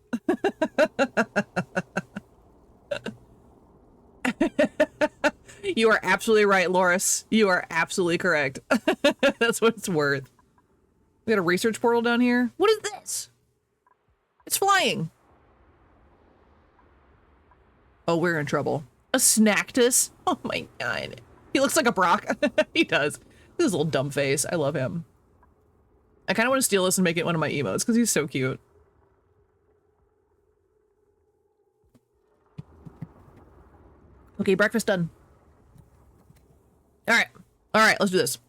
You are absolutely right, Loris. You are absolutely correct. That's what it's worth. We got a research portal down here. What is this? It's flying. Oh, we're in trouble. A Snactus? Oh my god. He looks like a Brock. He does. This little dumb face. I love him. I kind of want to steal this and make it one of my emotes because he's so cute. Okay, breakfast done. All right, let's do this.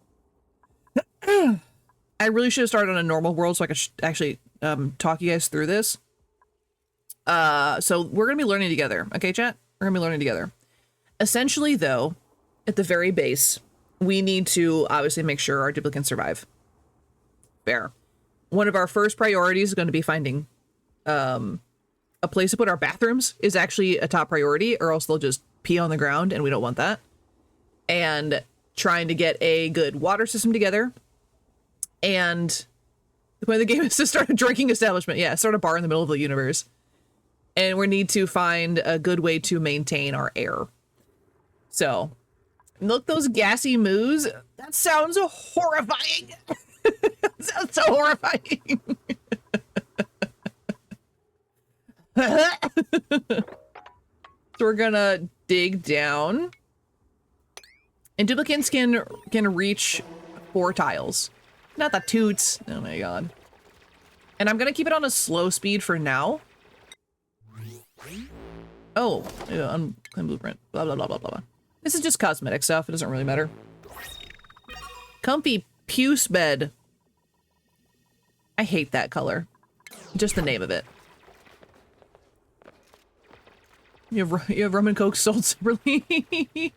I really should have started on a normal world so I could actually talk you guys through this. So we're gonna be learning together, okay, chat? We're gonna be learning together. Essentially, though, at the very base, we need to obviously make sure our duplicants survive. Fair. One of our first priorities is going to be finding a place to put our bathrooms is actually a top priority, or else they'll just pee on the ground, and we don't want that. And trying to get a good water system together. And the point of the game is to start a drinking establishment. Yeah, start a bar in the middle of the universe. And we need to find a good way to maintain our air. So, look, those gassy moos. That sounds horrifying. That sounds so horrifying. So we're gonna dig down. And duplicants can reach 4 tiles. Not the toots. Oh my god. And I'm gonna keep it on a slow speed for now. Oh, yeah, unclaimed blueprint. Blah, blah, blah, blah, blah. This is just cosmetic stuff. It doesn't really matter. Comfy puce bed. I hate that color. Just the name of it. You have rum and coke sold separately.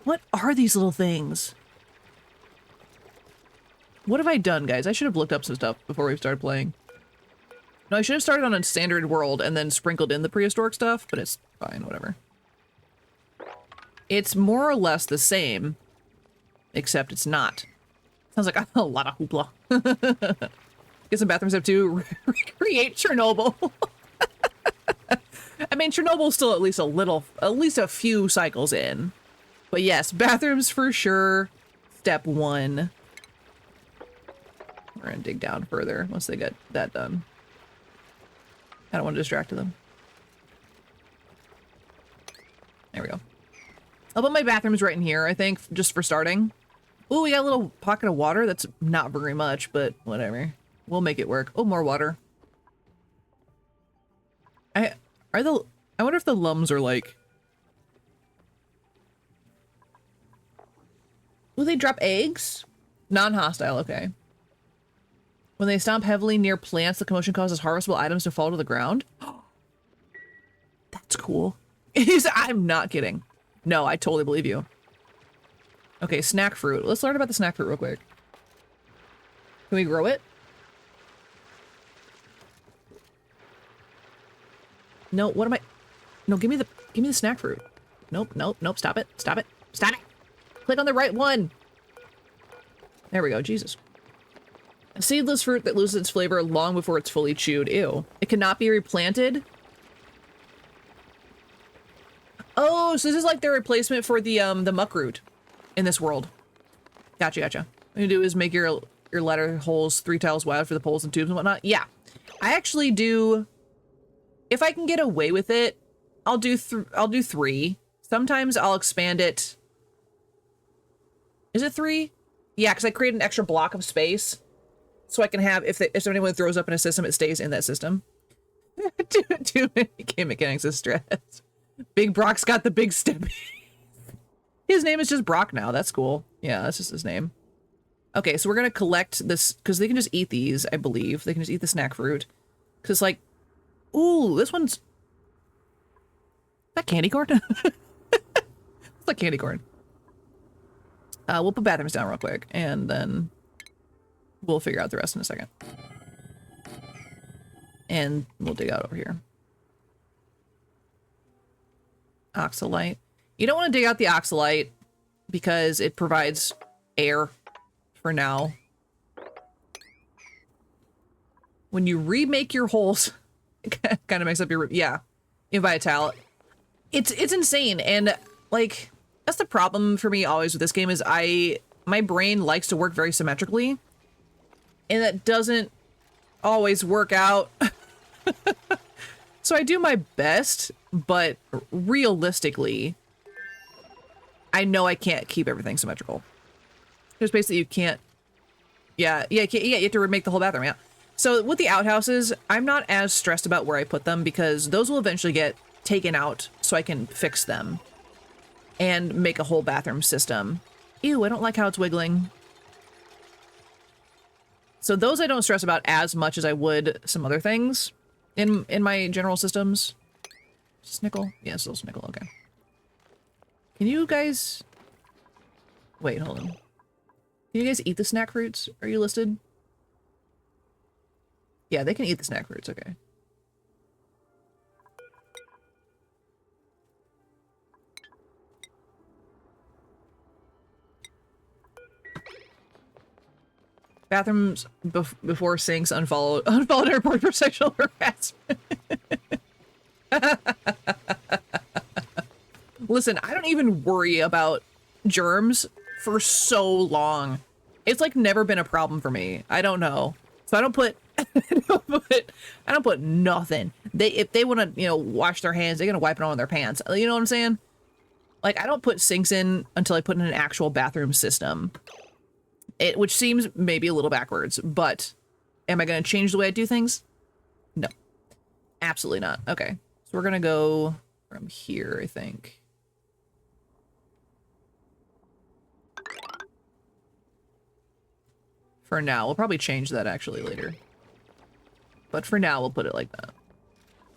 What are these little things? What have I done, guys? I should have looked up some stuff before we started playing. No, I should have started on a standard world and then sprinkled in the prehistoric stuff, but it's fine, whatever. It's more or less the same, except it's not. Sounds like a lot of hoopla. Get some bathrooms up too. Recreate Chernobyl. I mean, Chernobyl's still at least a few cycles in. But yes, bathrooms for sure. Step 1. We're gonna dig down further once they get that done. I don't want to distract them. There we go. I'll put my bathrooms right in here, I think, just for starting. Oh, we got a little pocket of water. That's not very much, but whatever. We'll make it work. Oh, more water. I wonder if the lums are like... Will they drop eggs? Non-hostile, okay. When they stomp heavily near plants, the commotion causes harvestable items to fall to the ground. That's cool. I'm not kidding. No, I totally believe you. Okay, snack fruit. Let's learn about the snack fruit real quick. Can we grow it? No, what am I? No, give me the snack fruit. Nope, nope, nope. Stop it. Stop it. Stop it. Click on the right one. There we go. Jesus. A seedless fruit that loses its flavor long before it's fully chewed. Ew. It cannot be replanted. Oh, so this is like the replacement for the muckroot in this world. Gotcha, gotcha. What you do is make your ladder holes 3 tiles wide for the poles and tubes and whatnot. Yeah. I actually do... If I can get away with it, I'll do 3. Sometimes I'll expand it. Is it 3? Yeah, because I create an extra block of space. So I can have, if anyone throws up in a system, it stays in that system. Too many game mechanics is stress. Big Brock's got the big step. His name is just Brock now. That's cool. Yeah, that's just his name. Okay, so we're gonna collect this because they can just eat these, I believe. They can just eat the snack fruit. Cause like, ooh, this one's that candy corn? It's like candy corn. We'll put bathrooms down real quick, and then we'll figure out the rest in a second. And we'll dig out over here. Oxalite. You don't want to dig out the oxalite because it provides air for now. When you remake your holes, it kind of makes up your, yeah, Invital. It's insane. And like, that's the problem for me always with this game is my brain likes to work very symmetrically, and that doesn't always work out. So I do my best, but realistically, I know I can't keep everything symmetrical. There's basically you can't. Yeah, you have to remake the whole bathroom. Yeah. So with the outhouses, I'm not as stressed about where I put them because those will eventually get taken out, so I can fix them and make a whole bathroom system. Ew, I don't like how it's wiggling. So those I don't stress about as much as I would some other things in my general systems. Snickle? Yeah, still Snickle, okay. Can you guys... Wait, hold on. Can you guys eat the snack fruits? Are you listed? Yeah, they can eat the snack fruits, okay. Bathrooms before sinks unfollowed and report for sexual harassment. Listen, I don't even worry about germs for so long. It's like never been a problem for me. I don't know. So I don't put I don't put nothing. If they want to, you know, wash their hands, they're gonna wipe it on their pants. You know what I'm saying? Like I don't put sinks in until I put in an actual bathroom system. Which seems maybe a little backwards, but am I going to change the way I do things? No, absolutely not. Okay, so we're going to go from here, I think. For now, we'll probably change that actually later. But for now, we'll put it like that.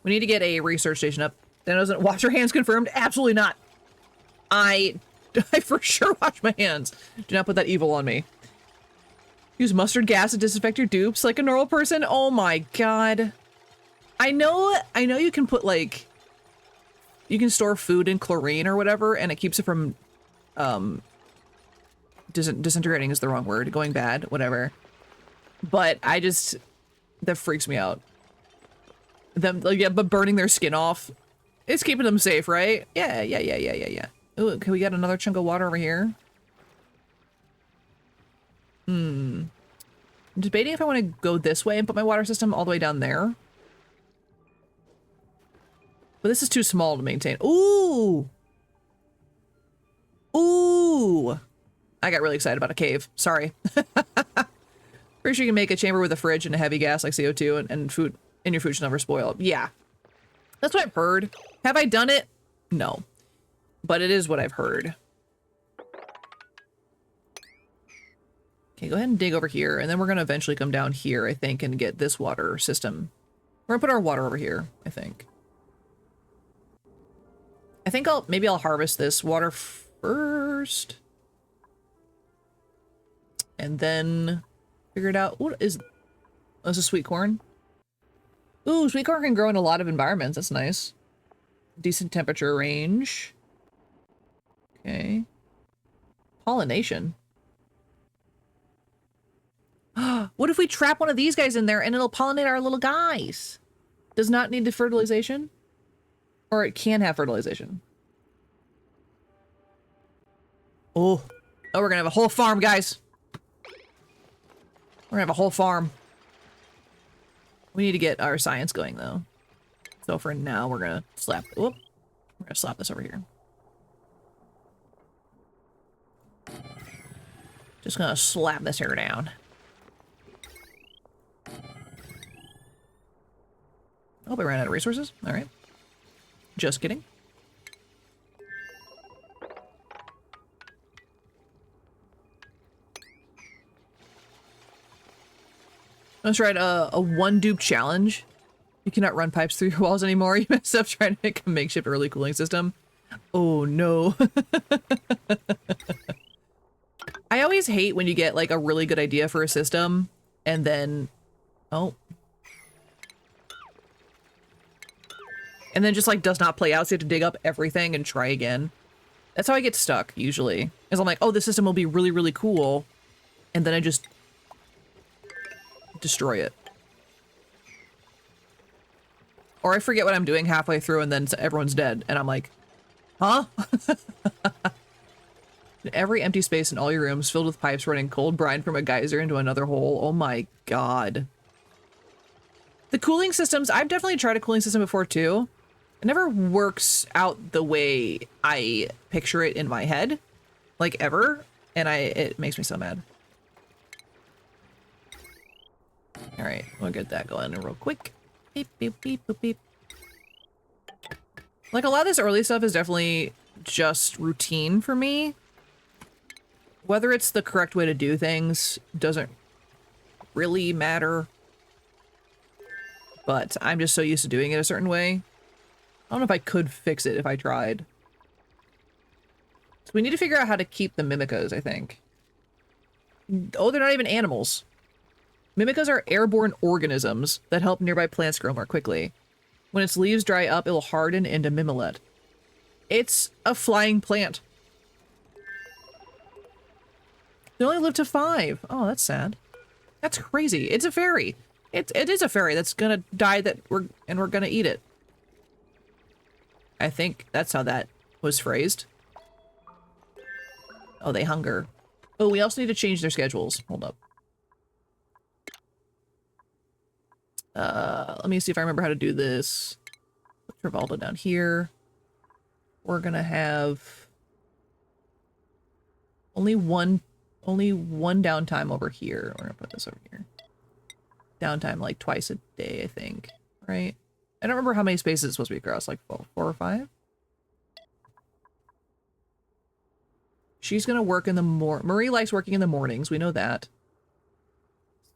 We need to get a research station up. That doesn't wash your hands confirmed? Absolutely not. I for sure wash my hands. Do not put that evil on me. Use mustard gas to disinfect your dupes like a normal person. Oh my god. I know you can put like, you can store food in chlorine or whatever and it keeps it from, disintegrating is the wrong word, going bad, whatever. But that freaks me out. Them, like, yeah, but burning their skin off, it's keeping them safe, right? Yeah. Ooh, can we get another chunk of water over here? I'm debating if I want to go this way and put my water system all the way down there. But this is too small to maintain. Ooh! Ooh! I got really excited about a cave. Sorry. Pretty sure you can make a chamber with a fridge and a heavy gas like CO2 and food, and your food should never spoil. Yeah. That's what I've heard. Have I done it? No. But it is what I've heard. Okay, go ahead and dig over here, and then we're going to eventually come down here, I think, and get this water system. We're going to put our water over here, I think. I think maybe I'll harvest this water first. And then figure it out. What is... Oh, this is sweet corn? Ooh, sweet corn can grow in a lot of environments. That's nice. Decent temperature range. Okay. Pollination. What if we trap one of these guys in there and it'll pollinate our little guys? Does not need the fertilization? Or it can have fertilization. Oh, we're gonna have a whole farm, guys. We're gonna have a whole farm. We need to get our science going, though. So for now, we're gonna slap... Whoop. We're gonna slap this over here. Just gonna slap this here down. Oh, hope I ran out of resources. All right. Just kidding. Let's try a one dupe challenge. You cannot run pipes through your walls anymore. You messed up trying to make a makeshift early cooling system. Oh no. I always hate when you get like a really good idea for a system and then, oh. And then just like does not play out, so you have to dig up everything and try again. That's how I get stuck usually. Is I'm like, oh, this system will be really, really cool. And then I just destroy it. Or I forget what I'm doing halfway through and then everyone's dead. And I'm like, huh? Every empty space in all your rooms filled with pipes running cold brine from a geyser into another hole. Oh my god. The cooling systems, I've definitely tried a cooling system before too. It never works out the way I picture it in my head. Like ever. And it makes me so mad. Alright, we'll get that going real quick. Beep, beep, beep, beep, beep. Like a lot of this early stuff is definitely just routine for me. Whether it's the correct way to do things doesn't really matter. But I'm just so used to doing it a certain way. I don't know if I could fix it if I tried. So we need to figure out how to keep the mimicas, I think. Oh, they're not even animals. Mimicas are airborne organisms that help nearby plants grow more quickly. When its leaves dry up, it will harden into mimolette. It's a flying plant. They only live to 5. Oh, that's sad. That's crazy. It's a fairy. It is a fairy that's gonna die we're gonna eat it. I think that's how that was phrased. Oh, they hunger. Oh, we also need to change their schedules. Hold up. Let me see if I remember how to do this. Put Travalda down here. We're gonna have only one downtime over here. We're gonna put this over here. Downtime like twice a day, I think. Right? I don't remember how many spaces it's supposed to be across, like 4 or 5? She's gonna work in the Marie likes working in the mornings, we know that.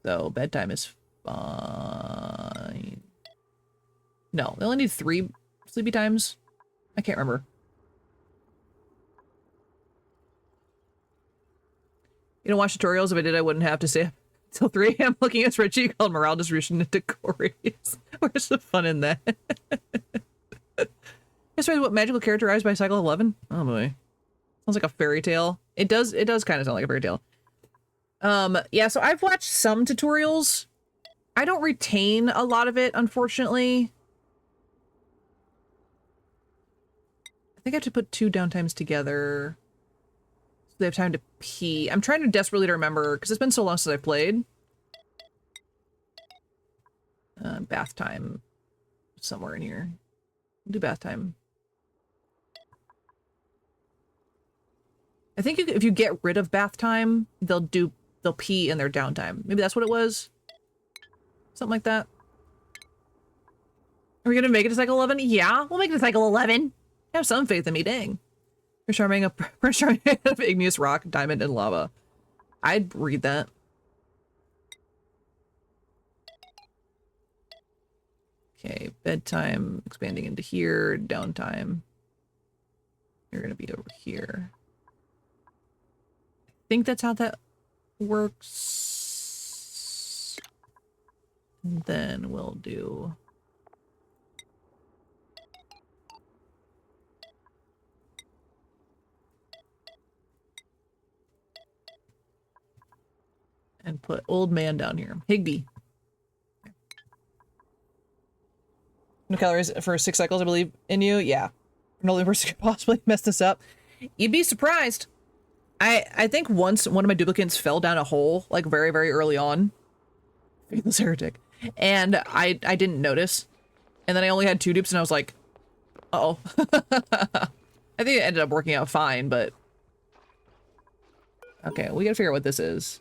So bedtime is fine. No, they only need 3 sleepy times. I can't remember. You don't watch tutorials? If I did, I wouldn't have to stay up till 3 a.m. looking at a spreadsheet called morale distribution into Corey's. Where's the fun in that? Guess what magical characterized by cycle 11? Oh boy. Sounds like a fairy tale. It does kind of sound like a fairy tale. Yeah, so I've watched some tutorials. I don't retain a lot of it, unfortunately. I think I have to put 2 downtimes together. So they have time to pee. I'm trying to desperately to remember, because it's been so long since I played. Bath time. Somewhere in here. We'll do bath time. I think if you get rid of bath time, they'll pee in their downtime. Maybe that's what it was. Something like that. Are we gonna make it to cycle 11? Yeah, we'll make it to cycle 11. Have some faith in me, dang. Prince Charming of igneous rock, diamond, and lava. I'd read that. Okay, bedtime expanding into here, downtime. You're gonna be over here. I think that's how that works. And then we'll do and put old man down here. Higby. No calories for 6 cycles, I believe, in you. Yeah. No only person could possibly mess this up. You'd be surprised. I think once one of my duplicates fell down a hole, like very, very early on. Faithless heretic. And I didn't notice. And then I only had 2 dupes and I was like, uh-oh. I think it ended up working out fine, but... Okay, we gotta figure out what this is.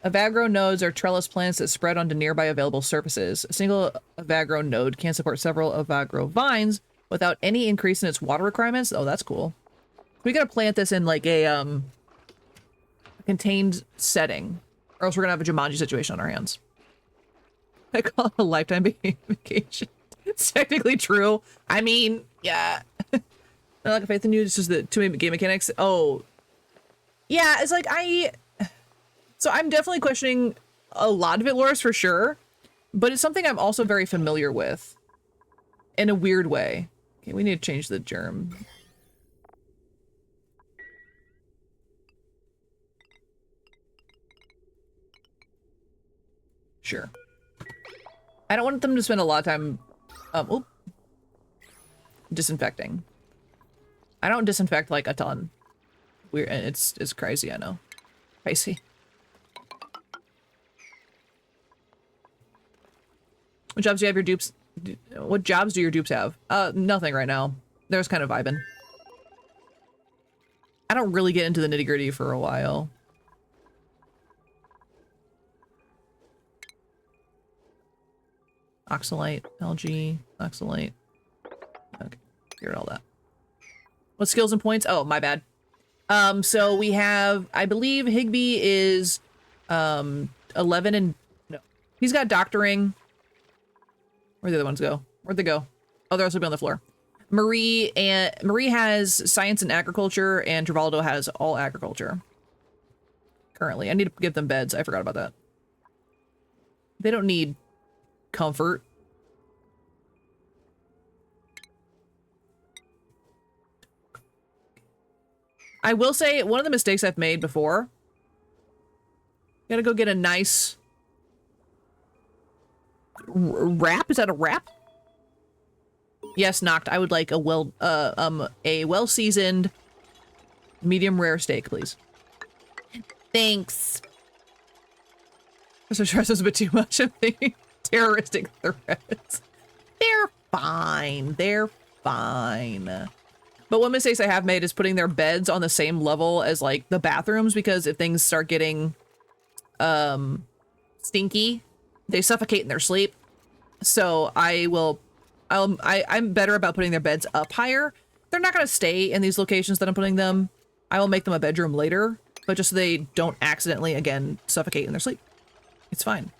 Avagro nodes are trellis plants that spread onto nearby available surfaces. A single Avagro node can support several Avagro vines without any increase in its water requirements. Oh, that's cool. We gotta plant this in like a contained setting, or else we're gonna have a Jumanji situation on our hands. I call it a lifetime vacation. It's technically true. I mean, yeah. I lack of faith in you. It's just the too many game mechanics. Oh, yeah. It's like So I'm definitely questioning a lot of it, Loris, for sure. But it's something I'm also very familiar with in a weird way. Okay, we need to change the germ. Sure. I don't want them to spend a lot of time disinfecting. I don't disinfect like a ton. Weird, and it's crazy, I know. Crazy. What jobs do you have your dupes? What jobs do your dupes have? Nothing right now. They're just kind of vibing. I don't really get into the nitty-gritty for a while. Oxalite, algae, oxalite. Okay, get rid of all that. What skills and points? Oh, my bad. So we have, I believe Higby is 11 and no. He's got doctoring. Where'd the other ones go? Where'd they go? Oh, they're also on the floor. Marie has science and agriculture, and Travaldo has all agriculture. Currently. I need to give them beds. I forgot about that. They don't need comfort. I will say one of the mistakes I've made before. Gotta go get a nice wrap. Is that a wrap? Yes, Noct. I would like a well-seasoned medium rare steak, please. Thanks. So stress is a bit too much. I'm thinking terroristic threats. They're fine. They're fine. But one mistakes I have made is putting their beds on the same level as like the bathrooms, because if things start getting stinky, they suffocate in their sleep. So I'm better about putting their beds up higher. They're not going to stay in these locations that I'm putting them. I will make them a bedroom later, but just so they don't accidentally, again, suffocate in their sleep. It's fine.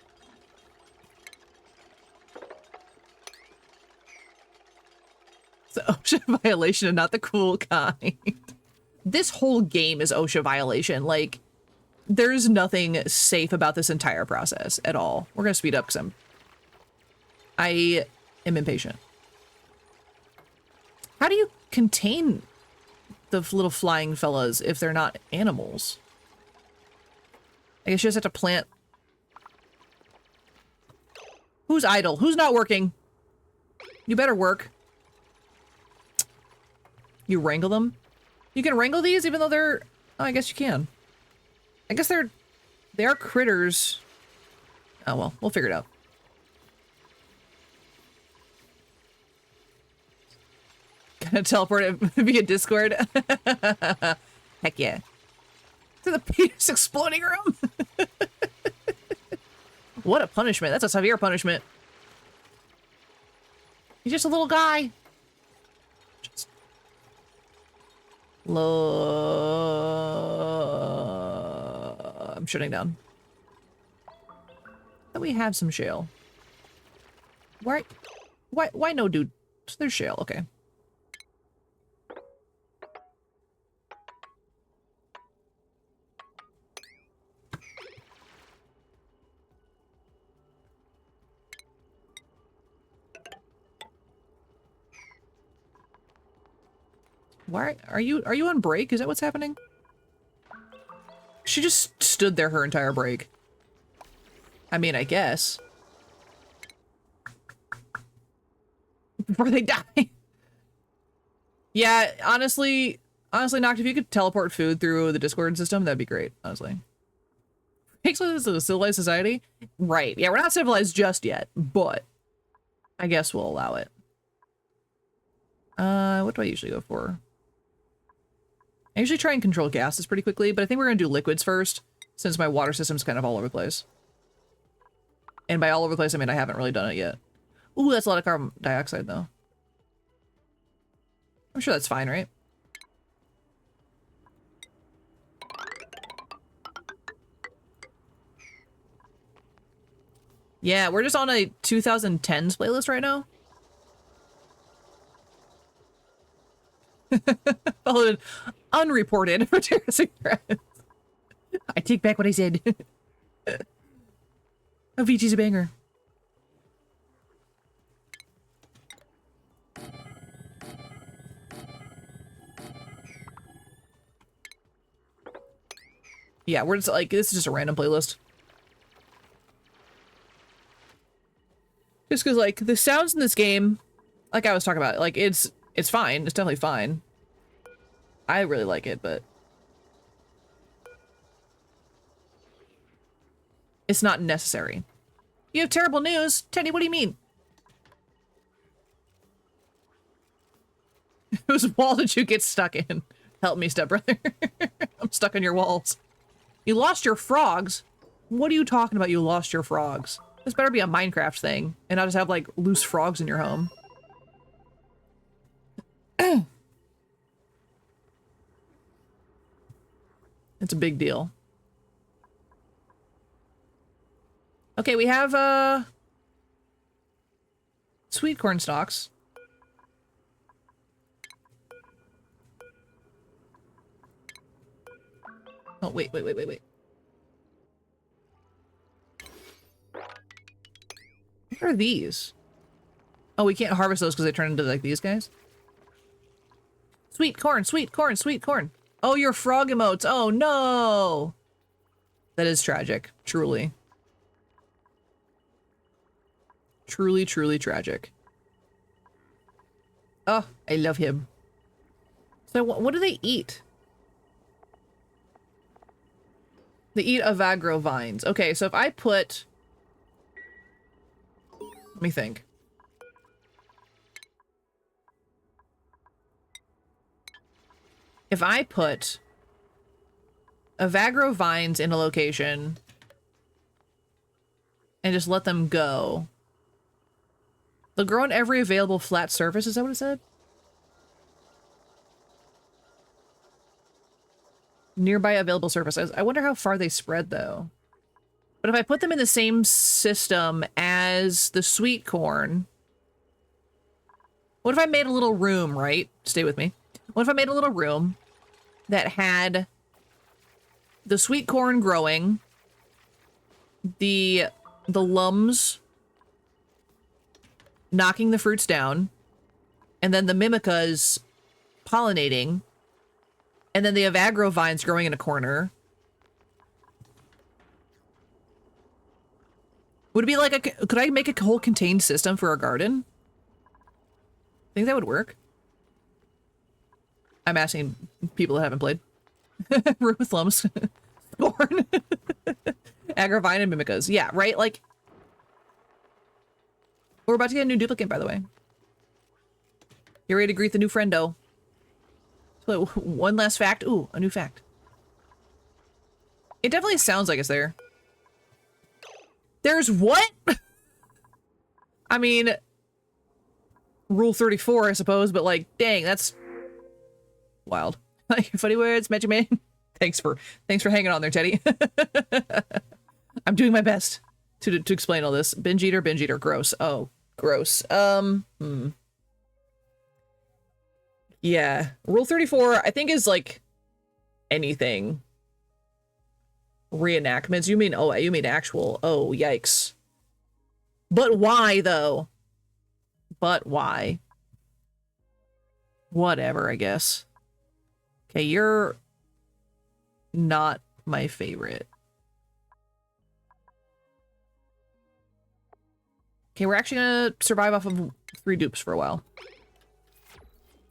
It's an OSHA violation and not the cool kind. This whole game is OSHA violation. Like, there's nothing safe about this entire process at all. We're going to speed up because I am impatient. How do you contain the little flying fellas if they're not animals? I guess you just have to plant. Who's idle? Who's not working? You better work. You wrangle them? You can wrangle these even though they're... Oh, I guess you can. I guess they are critters. Oh, well, we'll figure it out. Gonna teleport it via Discord? Heck yeah. To the penis exploding room? What a punishment. That's a severe punishment. He's just a little guy. Just... I'm shutting down. But we have some shale. Why no, dude? There's shale, okay. Why are you on break? Is that what's happening? She just stood there her entire break. I mean, I guess. Before they die. Yeah, honestly, Noct, if you could teleport food through the Discord system, that'd be great, honestly. Actually, this is a civilized society? Right. Yeah, we're not civilized just yet, but I guess we'll allow it. What do I usually go for? I usually try and control gases pretty quickly, but I think we're gonna do liquids first. since my water system's kind of all over the place. And by all over the place, I mean I haven't really done it yet. Ooh, that's a lot of carbon dioxide, though. I'm sure that's fine, right? Yeah, we're just on a 2010s playlist right now. Followed unreported for terracing threats. I take back what I said. Avicii's a banger. Yeah, we're just like, this is just a random playlist. Just because, like, the sounds in this game, like I was talking about, like, it's fine. It's definitely fine. I really like it, but it's not necessary. You have terrible news? Teddy, what do you mean? Whose wall did you get stuck in? Help me, stepbrother. I'm stuck on your walls. You lost your frogs? What are you talking about, you lost your frogs? This better be a Minecraft thing, and not just have, like, loose frogs in your home. It's a big deal. Okay, we have, sweet corn stalks. Oh, wait. What are these? Oh, we can't harvest those because they turn into, like, these guys? Sweet corn, sweet corn, sweet corn. Oh, your frog emotes. Oh, no. That is tragic. Truly. Truly, truly tragic. Oh, I love him. So what do they eat? They eat Avagro vines. Okay, so if I put... Let me think. If I put Avagro vines in a location and just let them go, they'll grow on every available flat surface. Is that what it said? Nearby available surfaces. I wonder how far they spread, though. But if I put them in the same system as the sweet corn... What if I made a little room, right? Stay with me. What if I made a little room that had the sweet corn growing, the lums knocking the fruits down, and then the mimicas pollinating, and then the Avagro vines growing in a corner? Would it be like a... Could I make a whole contained system for a garden? Think that would work? I'm asking people that haven't played. Ruth Lums. Corn. Agravine and Mimicas. Yeah, right? Like... We're about to get a new duplicate, by the way. You ready to greet the new friendo? So, one last fact. Ooh, a new fact. It definitely sounds like it's there. There's what? I mean, Rule 34, I suppose, but like, dang, that's wild. Like, funny words, Magic Man. Thanks for hanging on there, Teddy. I'm doing my best to explain all this. Binge eater, gross. Oh, gross. Yeah, Rule 34, I think, is like anything. Reenactments? You mean, oh, you mean actual. Oh, yikes. But why, though? But why? Whatever, I guess. Okay, you're not my favorite. Okay, we're actually gonna survive off of 3 dupes for a while.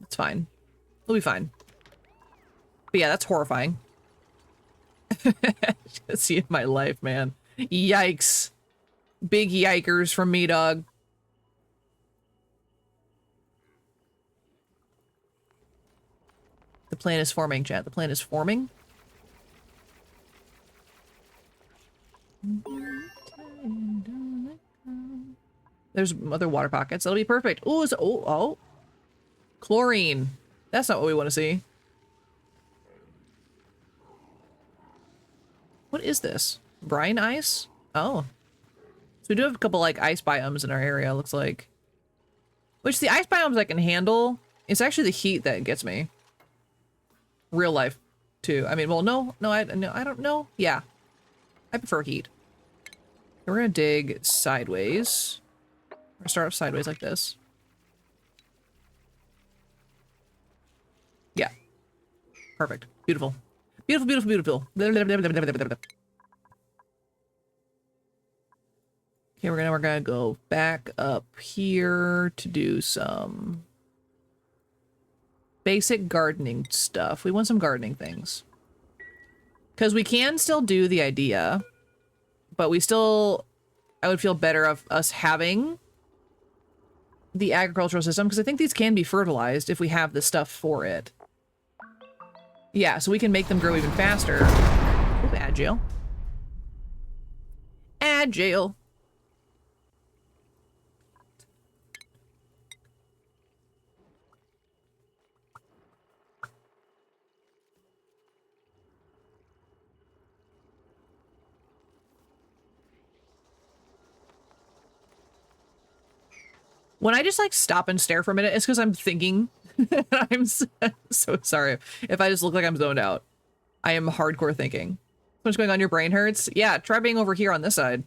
It's fine. We'll be fine. But yeah, that's horrifying. See in my life, man. Yikes. Big yikers from me, dog. The plan is forming, chat. The plan is forming. There's other water pockets. That'll be perfect. Ooh, oh. Chlorine. That's not what we want to see. What is this? Brine ice? Oh. So we do have a couple, like, ice biomes in our area, looks like. Which, the ice biomes I can handle. It's actually the heat that gets me. Real life, too. I mean, well, no, I don't know. Yeah. I prefer heat. We're gonna dig sideways. We're gonna start off sideways like this. Yeah. Perfect. Beautiful. Beautiful, beautiful, beautiful. Okay, we're gonna go back up here to do some basic gardening stuff. We want some gardening things. Because we can still do the idea, but I would feel better of us having the agricultural system, because I think these can be fertilized if we have the stuff for it. Yeah, so we can make them grow even faster. Ooh, agile. Agile. When I just like stop and stare for a minute, it's because I'm thinking. I'm so sorry if I just look like I'm zoned out. I am hardcore thinking. What's going on? Your brain hurts? Yeah, try being over here on this side.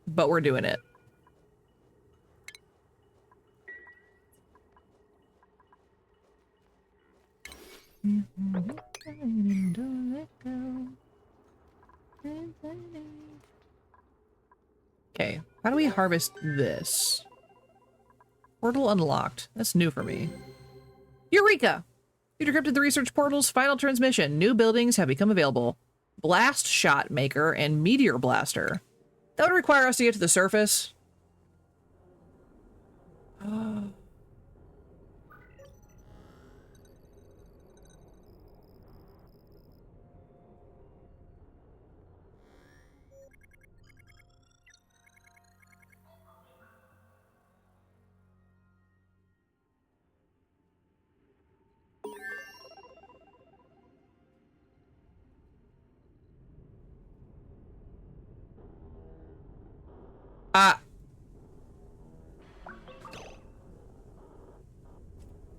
But we're doing it. Okay, how do we harvest this? Portal unlocked. That's new for me. Eureka! You decrypted the research portal's final transmission. New buildings have become available. Blast Shot Maker and Meteor Blaster. That would require us to get to the surface.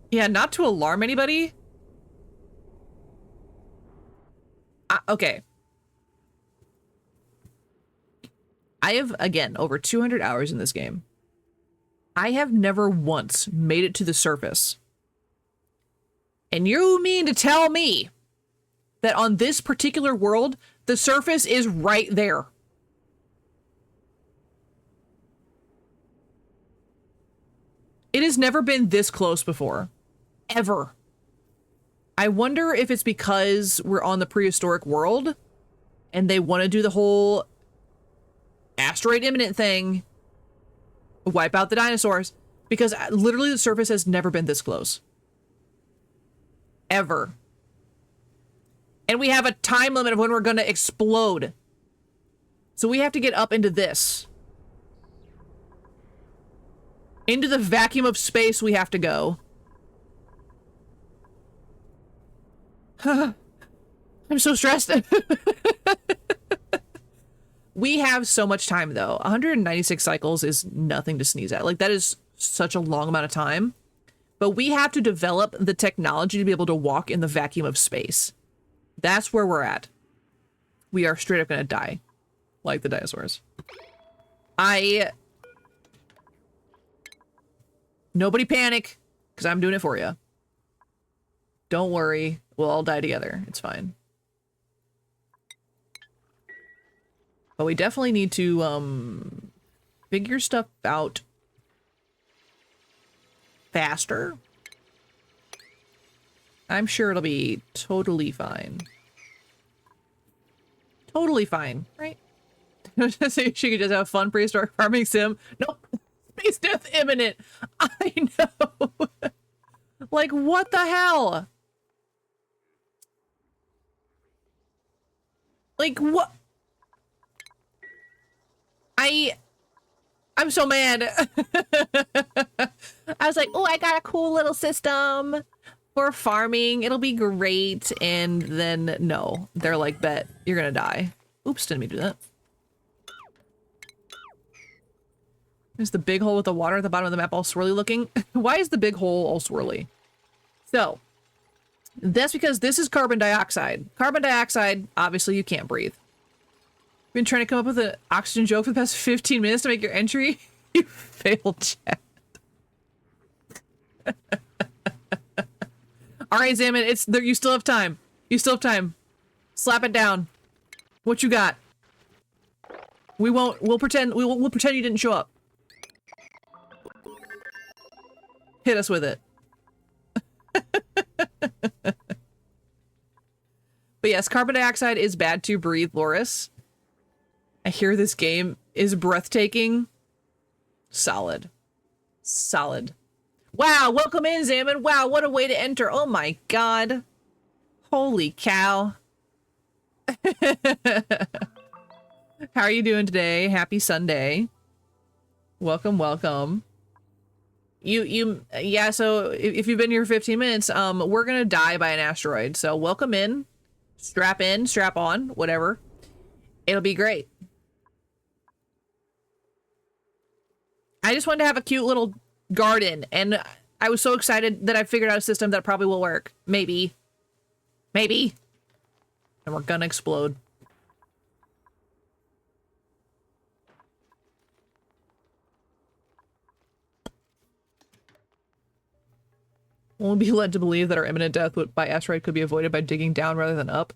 Yeah, not to alarm anybody. Okay. I have, again, over 200 hours in this game. I have never once made it to the surface. And you mean to tell me that on this particular world, the surface is right there? It has never been this close before. Ever. I wonder if it's because we're on the prehistoric world and they want to do the whole asteroid imminent thing, wipe out the dinosaurs, because literally the surface has never been this close. Ever. And we have a time limit of when we're going to explode. So we have to get up into this. Into the vacuum of space we have to go. I'm so stressed. We have so much time, though. 196 cycles is nothing to sneeze at. Like, that is such a long amount of time. But we have to develop the technology to be able to walk in the vacuum of space. That's where we're at. We are straight up gonna die. Like the dinosaurs. Nobody panic, because I'm doing it for you. Don't worry. We'll all die together. It's fine. But we definitely need to, figure stuff out faster. I'm sure it'll be totally fine. Totally fine, right? So she could just have a fun prehistoric farming sim. Nope. Space death imminent. I know. Like, what the hell? Like, what? I'm so mad. I was like, oh, I got a cool little system for farming. It'll be great. And then, no. They're like, bet, you're gonna die. Oops, didn't mean to do that. There's the big hole with the water at the bottom of the map all swirly looking. Why is the big hole all swirly? So, that's because this is carbon dioxide. Carbon dioxide, obviously you can't breathe. Been trying to come up with an oxygen joke for the past 15 minutes to make your entry. You failed, chat. All right, Zaman, it's there. You still have time. You still have time. Slap it down. What you got? We won't. We'll pretend. We'll pretend you didn't show up. Hit us with it. But yes, carbon dioxide is bad to breathe, Loris. I hear this game is breathtaking. Solid. Solid. Wow, welcome in, Zaman. Wow, what a way to enter. Oh my god. Holy cow. How are you doing today? Happy Sunday. Welcome, welcome. Yeah, so if you've been here 15 minutes, we're gonna die by an asteroid. So welcome in, strap on, whatever. It'll be great. I just wanted to have a cute little garden, and I was so excited that I figured out a system that probably will work. Maybe. Maybe. And we're gonna explode. Won't be led to believe that our imminent death by asteroid could be avoided by digging down rather than up.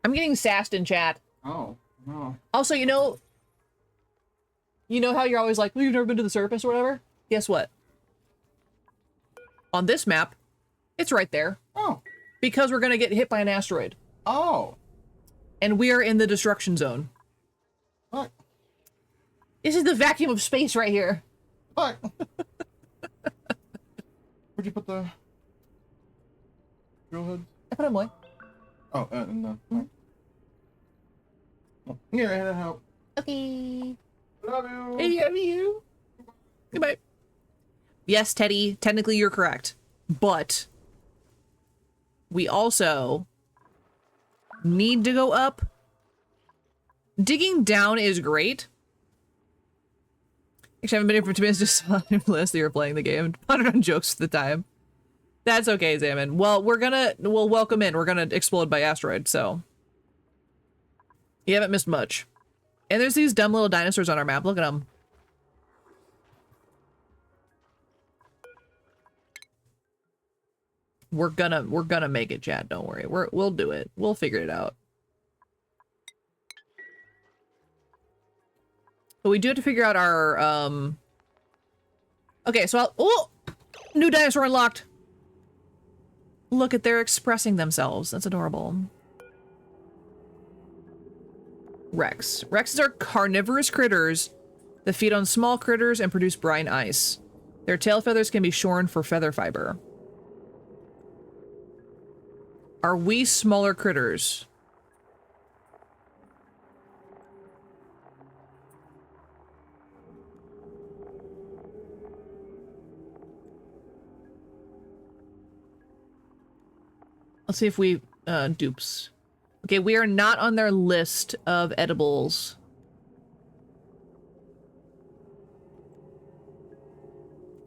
I'm getting sassed in chat. Oh, no. Also, you know how you're always like, well, you've never been to the surface or whatever? Guess what? On this map, it's right there. Oh. Because we're gonna get hit by an asteroid. Oh. And we are in the destruction zone. What? This is the vacuum of space right here. What? Where'd you put the drill heads? I put them away. Oh, in the... Oh, here, I had to help. Okay. Love you. I love you. Goodbye. Yes, Teddy, technically you're correct. But we also need to go up. Digging down is great. Actually, I haven't been here for 2 minutes, just saw him last year playing the game. Pondered on jokes at the time. That's okay, Zaman. Well, we'll welcome in. We're gonna explode by asteroid, so. You haven't missed much. And there's these dumb little dinosaurs on our map. Look at them. We're gonna make it, chat. Don't worry. We'll do it. We'll figure it out. But we do have to figure out our, okay, so oh! New dinosaur unlocked! Look at, they're expressing themselves. That's adorable. Rex. Rexes are carnivorous critters that feed on small critters and produce brine ice. Their tail feathers can be shorn for feather fiber. Are we smaller critters? Let's see if we, dupes. Okay, we are not on their list of edibles.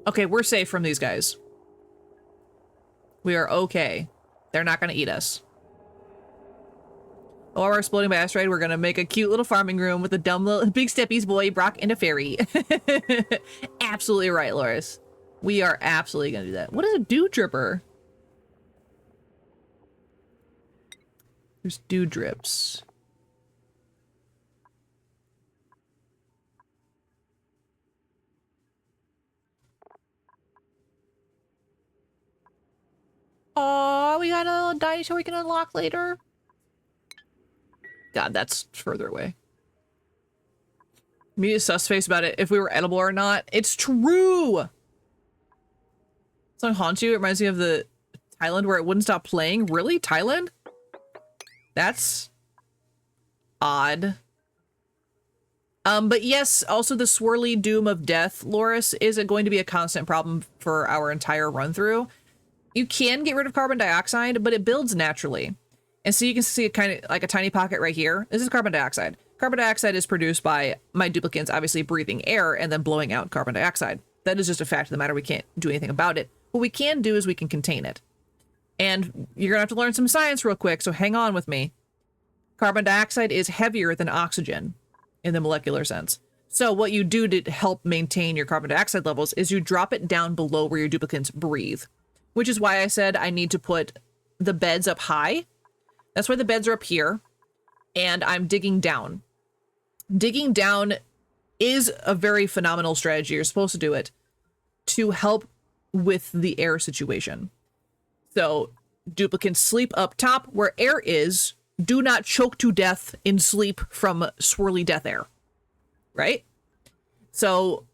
Okay, we're safe from these guys. We are okay. They're not gonna eat us. While we're exploding by asteroid, we're gonna make a cute little farming room with a dumb little big steppies boy, Brock, and a fairy. Absolutely right, Loris. We are absolutely gonna do that. What is a dew dripper? There's dew drips. Oh, we got a little dinosaur we can unlock later. God, that's further away. Me sus face about it, if we were edible or not. It's true! Something haunts you. It reminds me of the Thailand where it wouldn't stop playing. Really? Thailand? That's odd. But yes, also the swirly doom of death, Loris, is it going to be a constant problem for our entire run through. You can get rid of carbon dioxide, but it builds naturally. And so you can see it kind of like a tiny pocket right here. This is carbon dioxide. Carbon dioxide is produced by my duplicants obviously breathing air and then blowing out carbon dioxide. That is just a fact of the matter. We can't do anything about it. What we can do is we can contain it. And you're gonna have to learn some science real quick, so hang on with me. Carbon dioxide is heavier than oxygen in the molecular sense. So what you do to help maintain your carbon dioxide levels is you drop it down below where your duplicants breathe, which is why I said I need to put the beds up high. That's why the beds are up here, and I'm digging down. Digging down is a very phenomenal strategy. You're supposed to do it to help with the air situation. So duplicants sleep up top where air is. Do not choke to death in sleep from swirly death air, right? So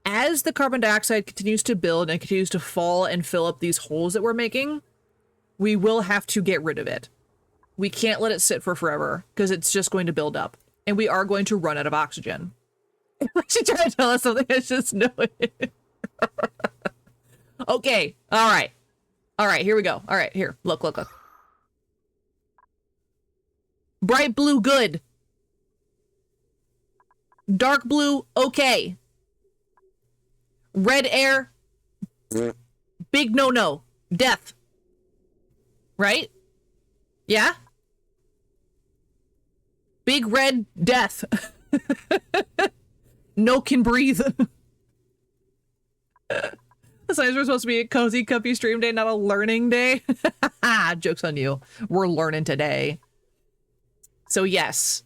as the carbon dioxide continues to build and continues to fall and fill up these holes that we're making, we will have to get rid of it. We can't let it sit for forever because it's just going to build up and we are going to run out of oxygen. She tried to tell us something. I just know it. Okay. All right. All right. Here we go. All right. Here. Look, look, look. Bright blue, good. Dark blue, okay. Red air, big no-no. Death. Right? Yeah? Big red, death. No can breathe. The signs were supposed to be a cozy, comfy stream day, not a learning day. Joke's on you. We're learning today. So yes.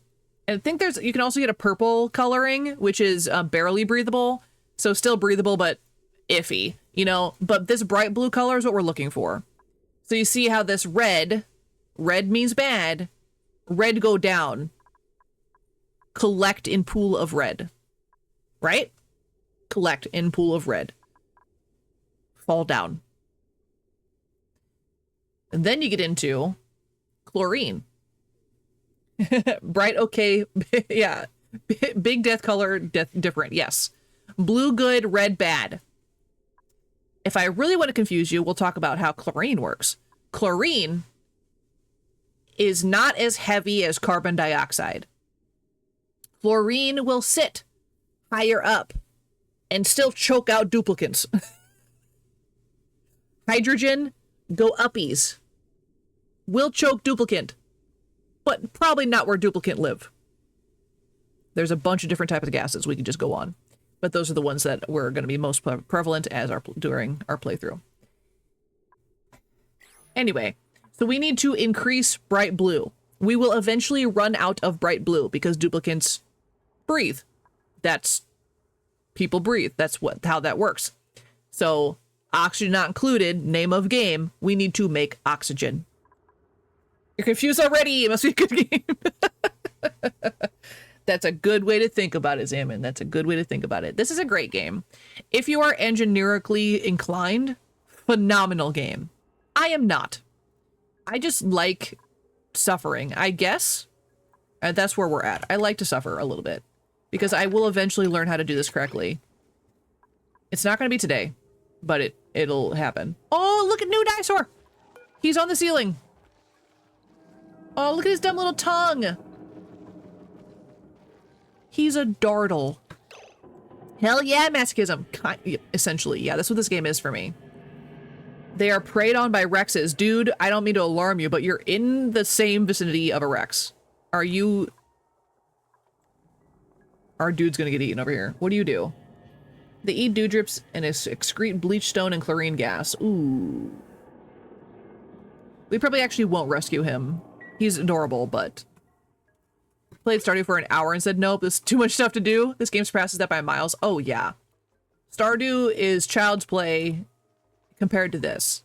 And I think you can also get a purple coloring, which is barely breathable. So still breathable, but iffy, you know, but this bright blue color is what we're looking for. So you see how this red means bad, red go down, collect in pool of red, right? Collect in pool of red, fall down. And then you get into chlorine. Bright, okay. Yeah. Big death color, death different. Yes. Blue, good, red, bad. If I really want to confuse you, we'll talk about how chlorine works. Chlorine is not as heavy as carbon dioxide. Chlorine will sit higher up and still choke out duplicants. Hydrogen, go uppies. Will choke duplicant, but probably not where duplicant live. There's a bunch of different types of gases we can just go on, but those are the ones that were going to be most prevalent during our playthrough. Anyway, so we need to increase bright blue. We will eventually run out of bright blue because duplicants breathe. People breathe. That's how that works. So oxygen not included, name of game, we need to make oxygen. You're confused already. It must be a good game. That's a good way to think about it, Zaman. That's a good way to think about it. This is a great game. If you are engineerically inclined, phenomenal game. I am not. I just like suffering, I guess. And that's where we're at. I like to suffer a little bit because I will eventually learn how to do this correctly. It's not going to be today, but it'll happen. Oh, look at new dinosaur. He's on the ceiling. Oh, look at his dumb little tongue. He's a dartle. Hell yeah, masochism. Essentially, yeah, that's what this game is for me. They are preyed on by Rexes. Dude, I don't mean to alarm you, but you're in the same vicinity of a Rex. Are you... Our dude's gonna get eaten over here. What do you do? They eat dewdrips and excrete bleach stone and chlorine gas. Ooh. We probably actually won't rescue him. He's adorable, but... Played Stardew for an hour and said, nope, there's too much stuff to do. This game surpasses that by miles. Oh, yeah. Stardew is child's play compared to this.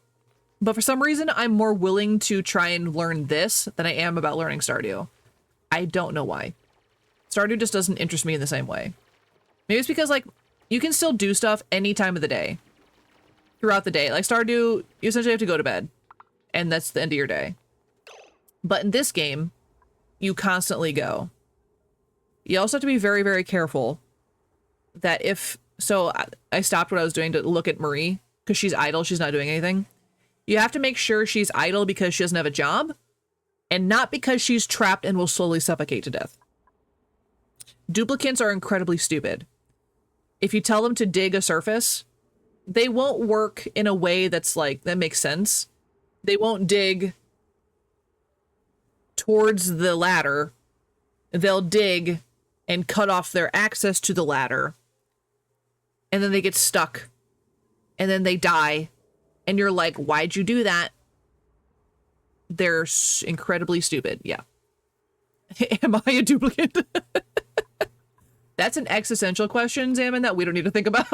But for some reason, I'm more willing to try and learn this than I am about learning Stardew. I don't know why. Stardew just doesn't interest me in the same way. Maybe it's because, like, you can still do stuff any time of the day. throughout the day. Like Stardew, you essentially have to go to bed, and that's the end of your day. But in this game, you constantly go. You also have to be very, very careful that if... So I stopped what I was doing to look at Marie, because she's idle, she's not doing anything. You have to make sure she's idle because she doesn't have a job, and not because she's trapped and will slowly suffocate to death. Duplicants are incredibly stupid. If you tell them to dig a surface, they won't work in a way that's like, that makes sense. They won't dig towards the ladder. They'll dig and cut off their access to the ladder. And then they get stuck. And then they die. And you're like, why'd you do that? They're incredibly stupid. Yeah. Am I a duplicate? That's an existential question, Zaman, that we don't need to think about.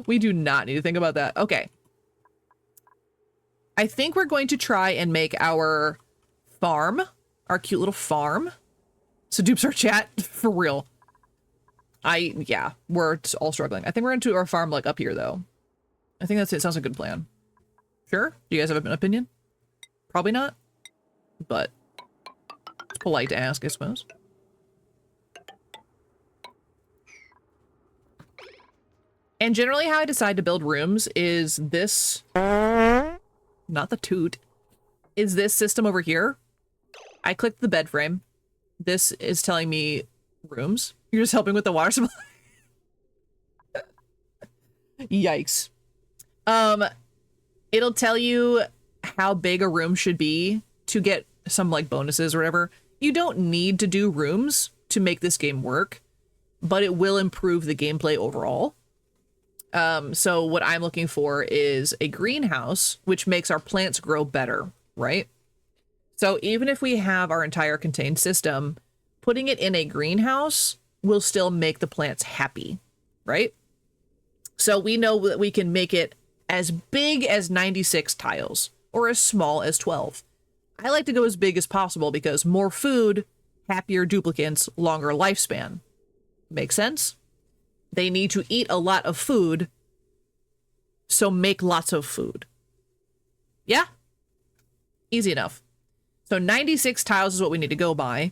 We do not need to think about that. Okay. I think we're going to try and make our farm, our cute little farm. So dupes our chat for real. Yeah, we're all struggling. I think we're into our farm like up here though. I think that's it. Sounds like a good plan. Sure? Do you guys have an opinion? Probably not, but it's polite to ask, I suppose. And generally how I decide to build rooms is this, not the toot, is this system over here. I clicked the bed frame. This is telling me rooms. You're just helping with the water supply. Yikes. It'll tell you how big a room should be to get some like bonuses or whatever. You don't need to do rooms to make this game work, but it will improve the gameplay overall. So what I'm looking for is a greenhouse, which makes our plants grow better, right? So even if we have our entire contained system, putting it in a greenhouse will still make the plants happy, right? So we know that we can make it as big as 96 tiles or as small as 12. I like to go as big as possible because more food, happier duplicants, longer lifespan. Make sense? They need to eat a lot of food, so make lots of food. Yeah? Easy enough. So 96 tiles is what we need to go by.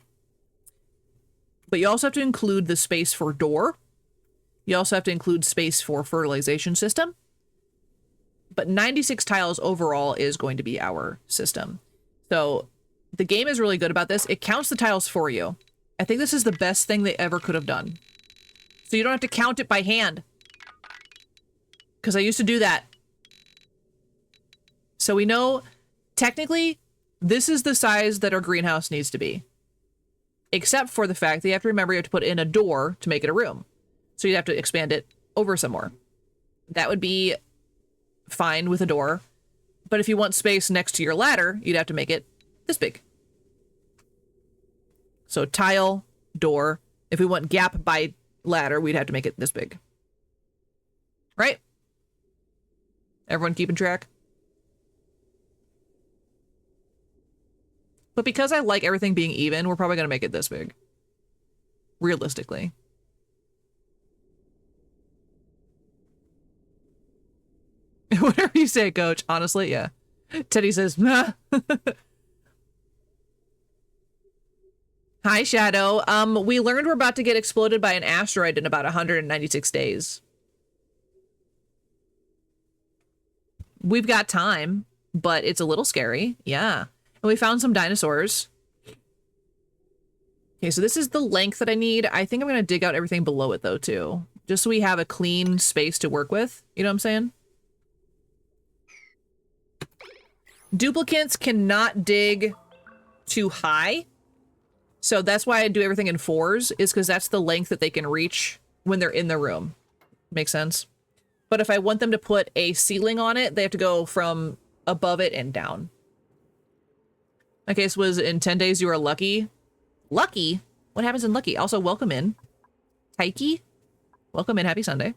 But you also have to include the space for door. You also have to include space for fertilization system. But 96 tiles overall is going to be our system. So the game is really good about this. It counts the tiles for you. I think this is the best thing they ever could have done. So you don't have to count it by hand. Because I used to do that. So we know, technically, this is the size that our greenhouse needs to be. Except for the fact that you have to remember you have to put in a door to make it a room. So you'd have to expand it over some more. That would be fine with a door. But if you want space next to your ladder, you'd have to make it this big. So tile, door. If we want gap by ladder, we'd have to make it this big. Right? Everyone keeping track? But because I like everything being even, we're probably going to make it this big. Realistically. Whatever you say, coach. Honestly, yeah. Teddy says, nah. Hi, Shadow. We learned we're about to get exploded by an asteroid in about 196 days. We've got time, but it's a little scary. Yeah. And we found some dinosaurs. Okay, so this is the length that I need. I think I'm going to dig out everything below it, though, too. Just so we have a clean space to work with. You know what I'm saying? Duplicants cannot dig too high. So that's why I do everything in 4s, is because that's the length that they can reach when they're in the room. Makes sense? But if I want them to put a ceiling on it, they have to go from above it and down. Okay, so was in 10 days you are lucky. Lucky? What happens in lucky? Also, welcome in. Taiki? Welcome in. Happy Sunday.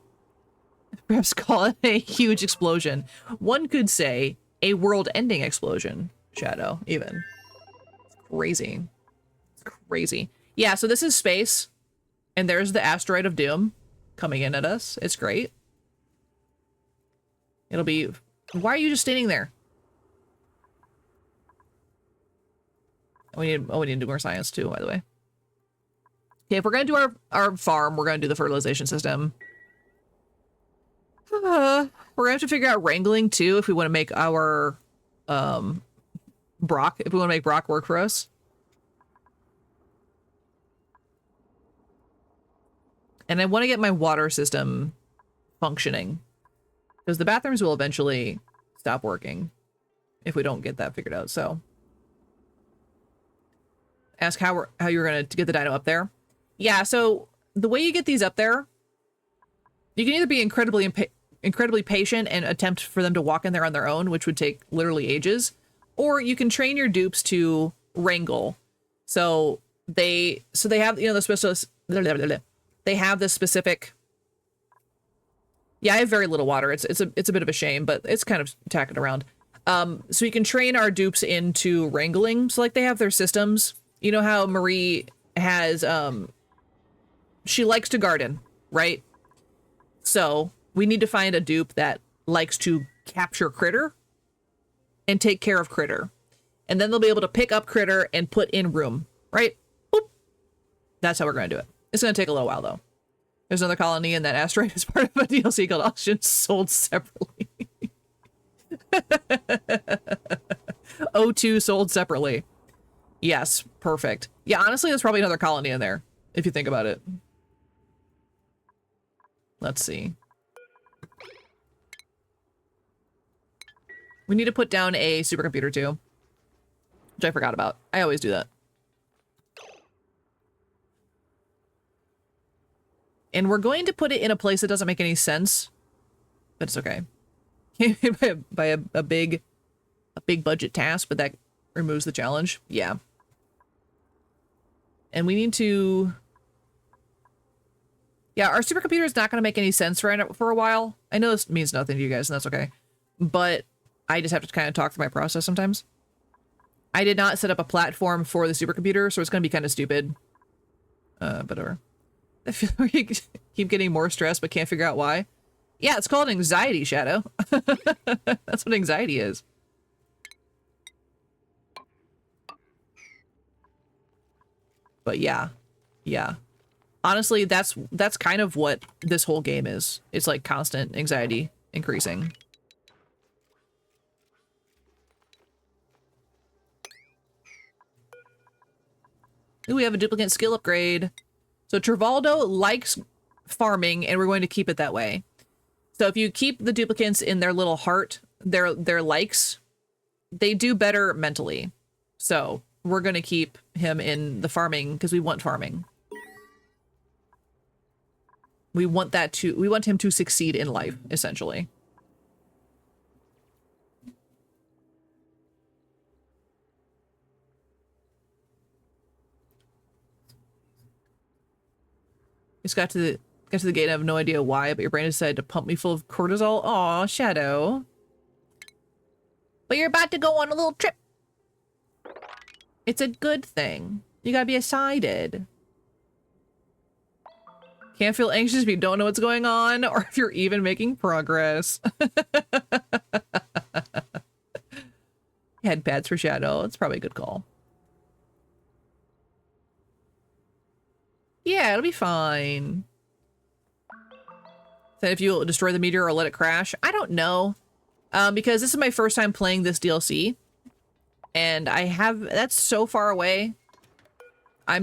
Perhaps call it a huge explosion. One could say a world-ending explosion. Shadow, even. It's crazy. It's crazy. Yeah, so this is space. And there's the asteroid of doom coming in at us. It's great. It'll be... Why are you just standing there? We need to do more science too, by the way. Okay, if we're gonna do our farm, we're gonna do the fertilization system. We're gonna have to figure out wrangling too if we want to make our Brock, if we want to make Brock work for us. And I want to get my water system functioning, because the bathrooms will eventually stop working if we don't get that figured out. So ask how you're going to get the dino up there. Yeah, so the way you get these up there, you can either be incredibly patient and attempt for them to walk in there on their own, which would take literally ages, or you can train your dupes to wrangle. So they have, you know, the specialist. They have this specific... Yeah, I have very little water. It's a bit of a shame, but it's kind of tacking around. So you can train our dupes into wrangling. So like they have their systems. You know how Marie has, she likes to garden, right? So we need to find a dupe that likes to capture critter and take care of critter. And then they'll be able to pick up critter and put in room, right? Boop. That's how we're going to do it. It's going to take a little while, though. There's another colony in that asteroid as part of a DLC called Oxygen, sold separately. O2 sold separately. Yes, perfect. Yeah, honestly, there's probably another colony in there, if you think about it. Let's see. We need to put down a supercomputer, too. Which I forgot about. I always do that. And we're going to put it in a place that doesn't make any sense, but it's okay. by a big budget task, but that removes the challenge. Yeah. And we need to... Yeah, our supercomputer is not going to make any sense for a while. I know this means nothing to you guys, and that's okay. But I just have to kind of talk through my process sometimes. I did not set up a platform for the supercomputer, so it's going to be kind of stupid. But whatever. I feel like you keep getting more stressed, but can't figure out why. Yeah, it's called anxiety, Shadow. That's what anxiety is. But yeah. Honestly, that's kind of what this whole game is. It's like constant anxiety increasing. Ooh, we have a duplicate skill upgrade. So Travaldo likes farming, and we're going to keep it that way. So if you keep the duplicates in their little heart, their likes, they do better mentally. So we're going to keep him in the farming because we want farming. We want him to succeed in life, essentially. Just got to the gate. I have no idea why, but your brain decided to pump me full of cortisol. Aw, Shadow. But you're about to go on a little trip. It's a good thing. You gotta be excited. Can't feel anxious if you don't know what's going on or if you're even making progress. Head pads for Shadow. It's probably a good call. Yeah, it'll be fine. Then if you destroy the meteor or let it crash, I don't know. Because this is my first time playing this DLC. And that's so far away. I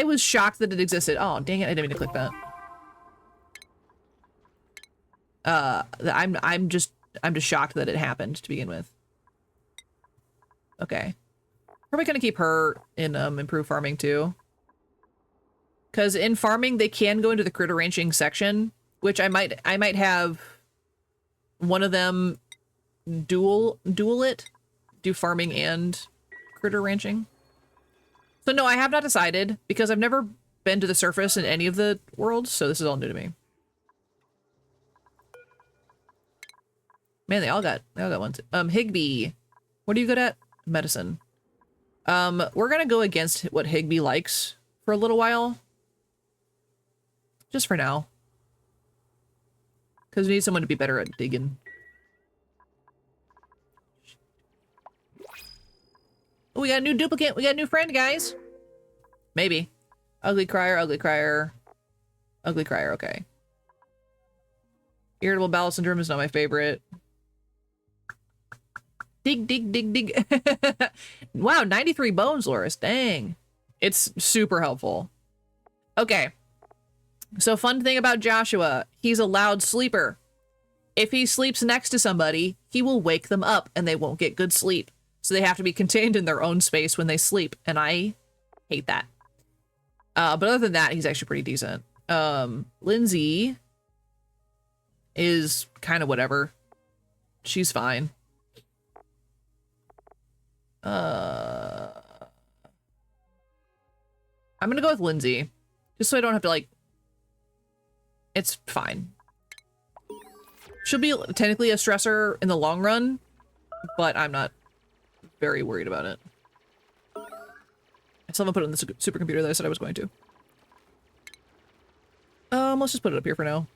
was shocked that it existed. Oh, dang it, I didn't mean to click that. I'm just shocked that it happened to begin with. Okay. Probably gonna keep her in improved farming too. Cause in farming they can go into the critter ranching section, which I might have one of them dual it, do farming and critter ranching. So no, I have not decided because I've never been to the surface in any of the worlds, so this is all new to me. Man, they all got one. Higby, what are you good at? Medicine. We're gonna go against what Higby likes for a little while. Just for now. Because we need someone to be better at digging. Oh, we got a new duplicate. We got a new friend, guys. Maybe. Ugly crier, ugly crier. Ugly crier, okay. Irritable bowel syndrome is not my favorite. Dig, dig, dig, dig. Wow, 93 bones, Loris. Dang. It's super helpful. Okay. So fun thing about Joshua, he's a loud sleeper. If he sleeps next to somebody, he will wake them up and they won't get good sleep. So they have to be contained in their own space when they sleep. And I hate that. But other than that, he's actually pretty decent. Lindsay is kind of whatever. She's fine. I'm gonna go with Lindsay. Just so I don't have to, like... It's fine. She'll be technically a stressor in the long run, but I'm not very worried about it. I still haven't put it in the supercomputer that I said I was going to. Let's just put it up here for now.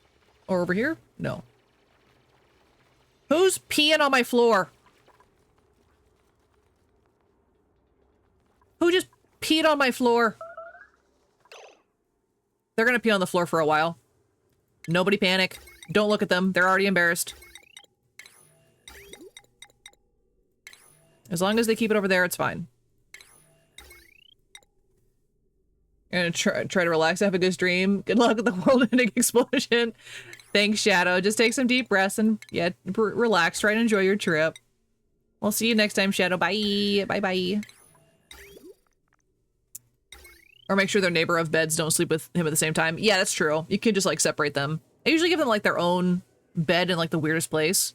Or over here? No. Who's peeing on my floor? Who just peed on my floor? They're gonna pee on the floor for a while. Nobody panic. Don't look at them. They're already embarrassed. As long as they keep it over there, it's fine. I'm gonna try to relax, have a good dream. Good luck with the world-ending explosion. Thanks, Shadow. Just take some deep breaths and, yeah, relax. Try to enjoy your trip. We'll see you next time, Shadow. Bye. Bye-bye. Or make sure their neighbor of beds don't sleep with him at the same time. Yeah, that's true. You can just, like, separate them. I usually give them, like, their own bed in, like, the weirdest place.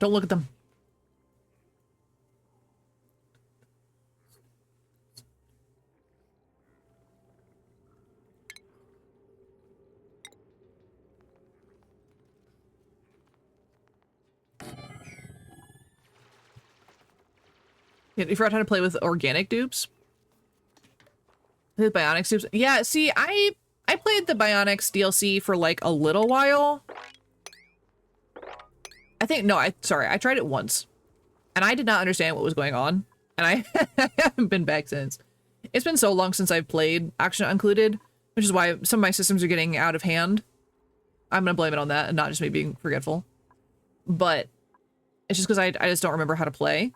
Don't look at them. Yeah, you forgot how to play with organic dupes? The Bionics dupes? Yeah, see, I played the Bionics DLC for like a little while. I think, no, I tried it once. And I did not understand what was going on. And I haven't been back since. It's been so long since I've played Action Included, which is why some of my systems are getting out of hand. I'm gonna blame it on that and not just me being forgetful. But it's just because I just don't remember how to play.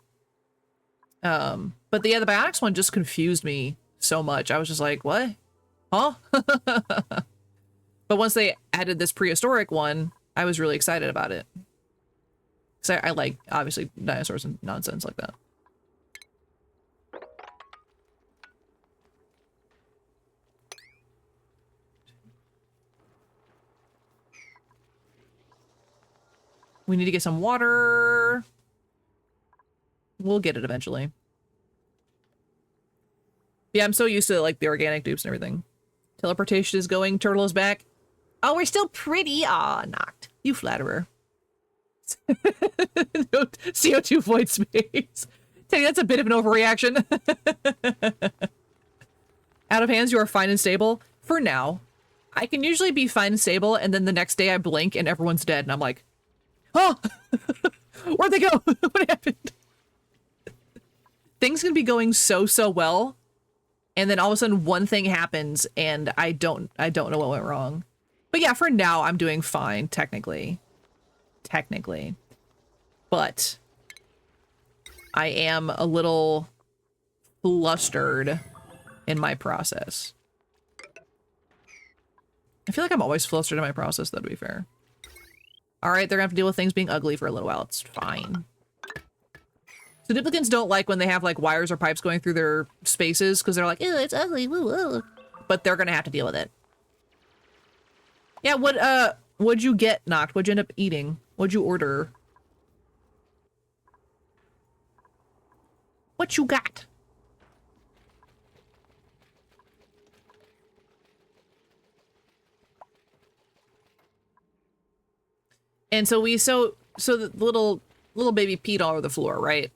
But yeah, the Bionics one just confused me so much. I was just like, what? Huh? But once they added this Prehistoric one, I was really excited about it. Because I like, obviously, dinosaurs and nonsense like that. We need to get some water. We'll get it eventually. Yeah, I'm so used to, like, the organic dupes and everything. Teleportation is going. Turtle is back. Oh, we're still pretty. Aw, knocked. You flatterer. CO2 void space. Tell you, that's a bit of an overreaction. Out of hands, you are fine and stable. For now. I can usually be fine and stable, and then the next day I blink and everyone's dead, and I'm like, oh! Where'd they go? What happened? Things can be going so well, and then all of a sudden one thing happens, and I don't know what went wrong. But yeah, for now, I'm doing fine, technically. But I am a little flustered in my process. I feel like I'm always flustered in my process, though, to be fair. Alright, they're gonna have to deal with things being ugly for a little while. It's fine. So duplicants don't like when they have, like, wires or pipes going through their spaces, because they're like, ew, it's ugly, woo, woo. But they're gonna have to deal with it. Yeah, what'd you get, Noct? What'd you end up eating? What'd you order? What you got? And so so the little baby peed all over the floor, right?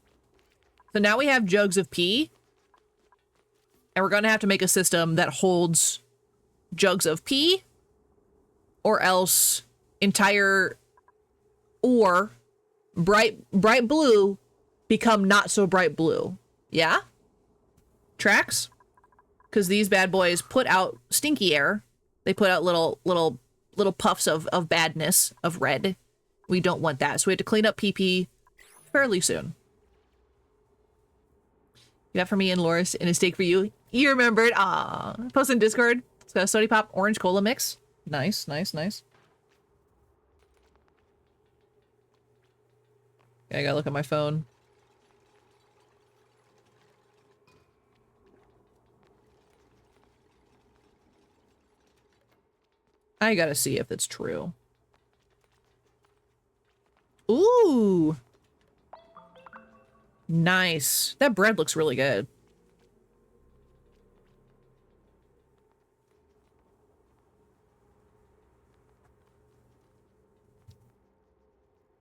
So now we have jugs of pee. And we're gonna have to make a system that holds jugs of pee, or else entire or bright blue become not so bright blue. Yeah? Tracks? Because these bad boys put out stinky air. They put out little puffs of badness, of red. We don't want that. So we have to clean up pee fairly soon. You got for me and Loris and a steak for you. You remembered. Ah, post in Discord. It's got a Sody Pop orange cola mix. Nice, nice, nice. Okay, I gotta look at my phone. I gotta see if it's true. Ooh. Nice. That bread looks really good.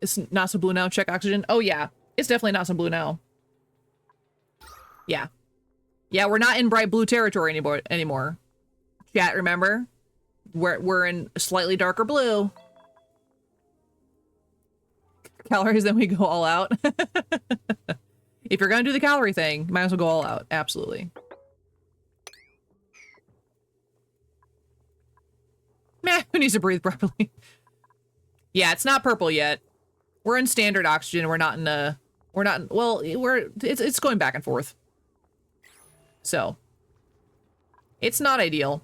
It's not so blue now. Check oxygen. Oh yeah. It's definitely not so blue now. Yeah. Yeah, we're not in bright blue territory anymore. Chat, remember? We're in slightly darker blue. Calories, then we go all out. If you're gonna do the calorie thing, might as well go all out. Absolutely. Meh, who needs to breathe properly? Yeah, it's not purple yet. We're in standard oxygen. We're not in well, it's going back and forth. So, it's not ideal.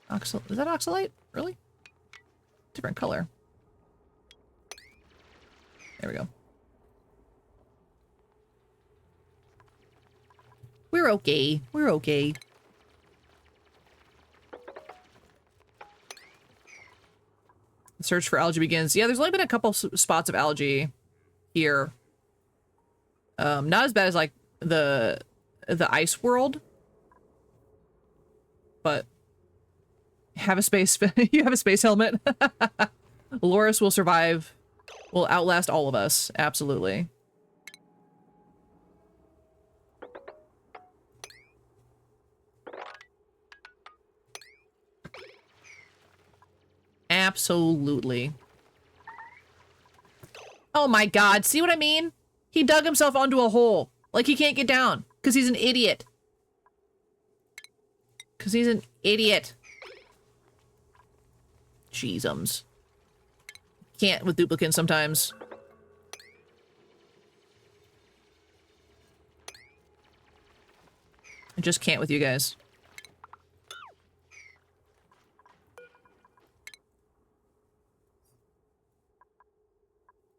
Is that oxalate? Really? Different color. There we go. We're okay. We're okay. The search for algae begins. Yeah, there's only been a couple spots of algae here. Not as bad as like the ice world, but have a space. You have a space helmet. Loris will survive. Will outlast all of us. Absolutely. Absolutely. Oh my god, see what I mean? He dug himself onto a hole. Like he can't get down. Because he's an idiot. Because he's an idiot. Jeezums. Can't with duplicants sometimes. I just can't with you guys.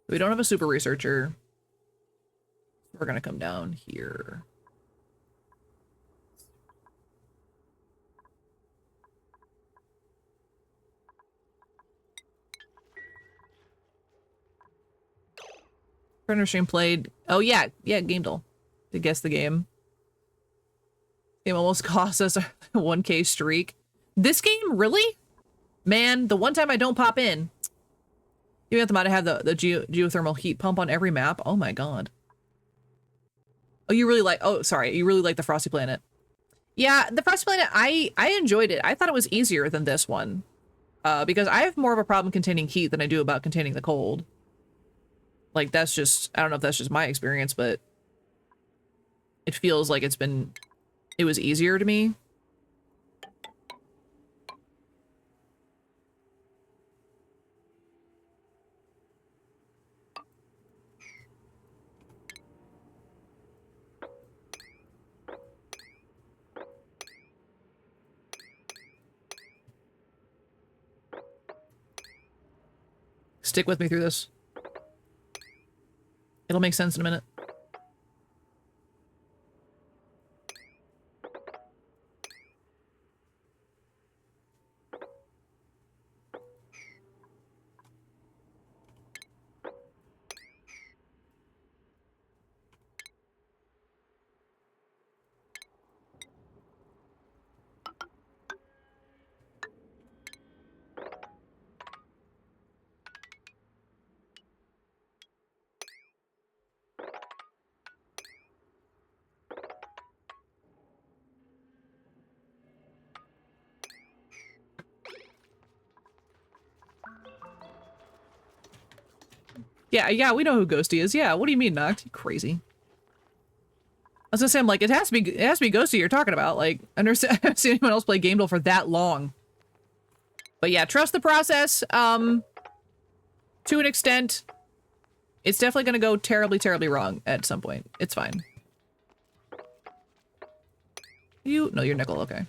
We don't have a super researcher. We're gonna come down here. Printer stream played. Oh yeah, Gamedle. To guess the game. Game almost cost us a 1K streak. This game, really? Man, the one time I don't pop in. You have to have the geothermal heat pump on every map. Oh my god. Oh, you really like, oh, sorry. You really like the Frosty Planet. Yeah, the Frosty Planet, I enjoyed it. I thought it was easier than this one. Because I have more of a problem containing heat than I do about containing the cold. Like, that's just, I don't know if that's just my experience, but it feels like it was easier to me. Stick with me through this. It'll make sense in a minute. Yeah, we know who Ghosty is. Yeah, what do you mean, Noct? You crazy. I was gonna say, I'm like, it has to be Ghosty you're talking about. Like, I never seen anyone else play Game Duel for that long. But yeah, trust the process. To an extent, it's definitely gonna go terribly, terribly wrong at some point. It's fine. No, you're nickel, okay.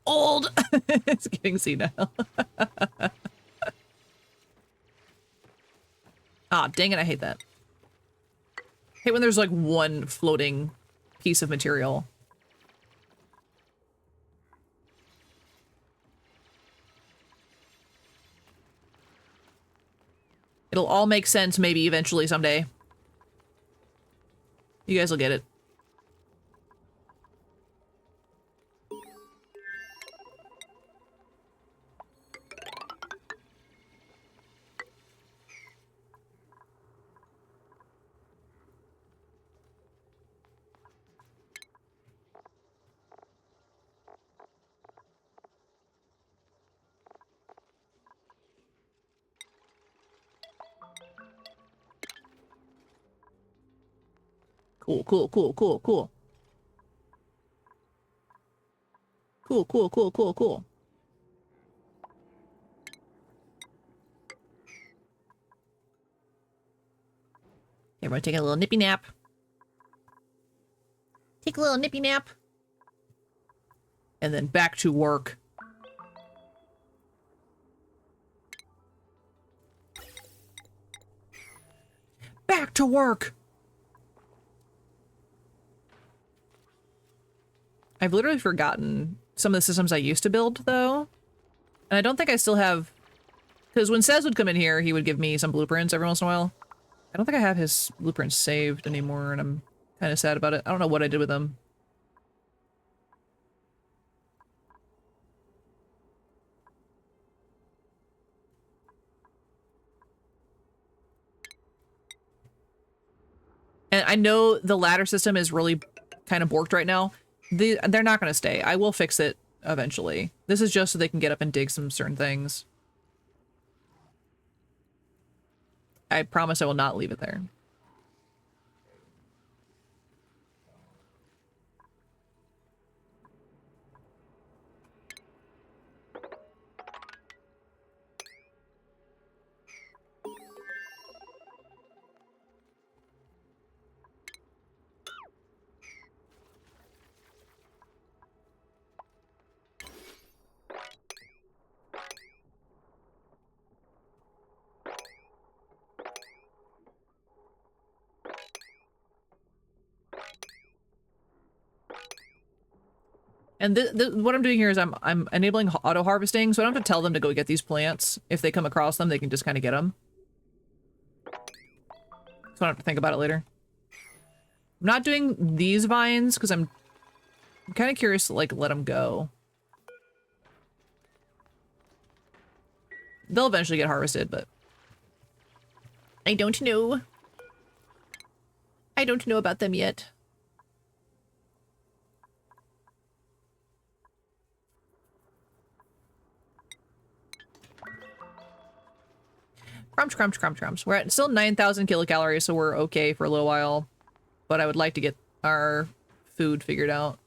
Old! It's getting senile. Ah, dang it, I hate that. Hate when there's like one floating piece of material. It'll all make sense maybe eventually someday. You guys will get it. Cool. Cool. Everyone take a little nippy nap. Take a little nippy nap. And then back to work. Back to work! I've literally forgotten some of the systems I used to build, though. And I don't think I still have... Because when Sez would come in here, he would give me some blueprints every once in a while. I don't think I have his blueprints saved anymore, and I'm kind of sad about it. I don't know what I did with them. And I know the ladder system is really kind of borked right now. They're not going to stay. I will fix it eventually. This is just so they can get up and dig some certain things. I promise I will not leave it there. And what I'm doing here is I'm enabling auto harvesting, so I don't have to tell them to go get these plants. If they come across them, they can just kind of get them. So I don't have to think about it later. I'm not doing these vines because I'm kind of curious to like let them go. They'll eventually get harvested, but I don't know. I don't know about them yet. Crumps. We're at still 9,000 kilocalories, so we're okay for a little while. But I would like to get our food figured out.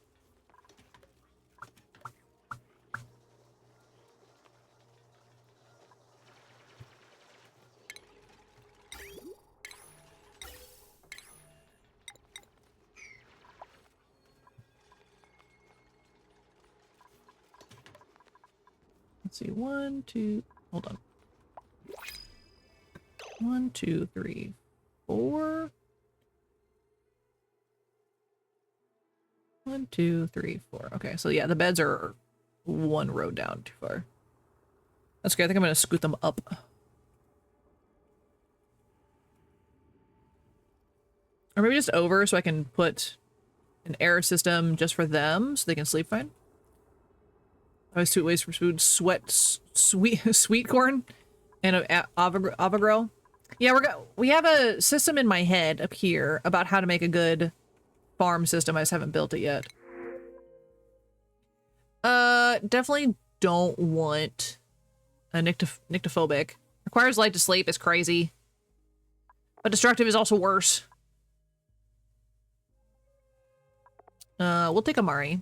Let's see, 1, 2, hold on. 1, 2, 3, 4. 1, 2, 3, 4. Okay, so yeah, the beds are one row down too far. That's good. I think I'm gonna scoot them up. Or maybe just over so I can put an air system just for them so they can sleep fine. Always 2 ways for food: sweet corn and avogro. Yeah, we have a system in my head up here about how to make a good farm system. I just haven't built it yet. Definitely don't want a nyctophobic. Requires light to sleep is crazy. But destructive is also worse. We'll take Amari.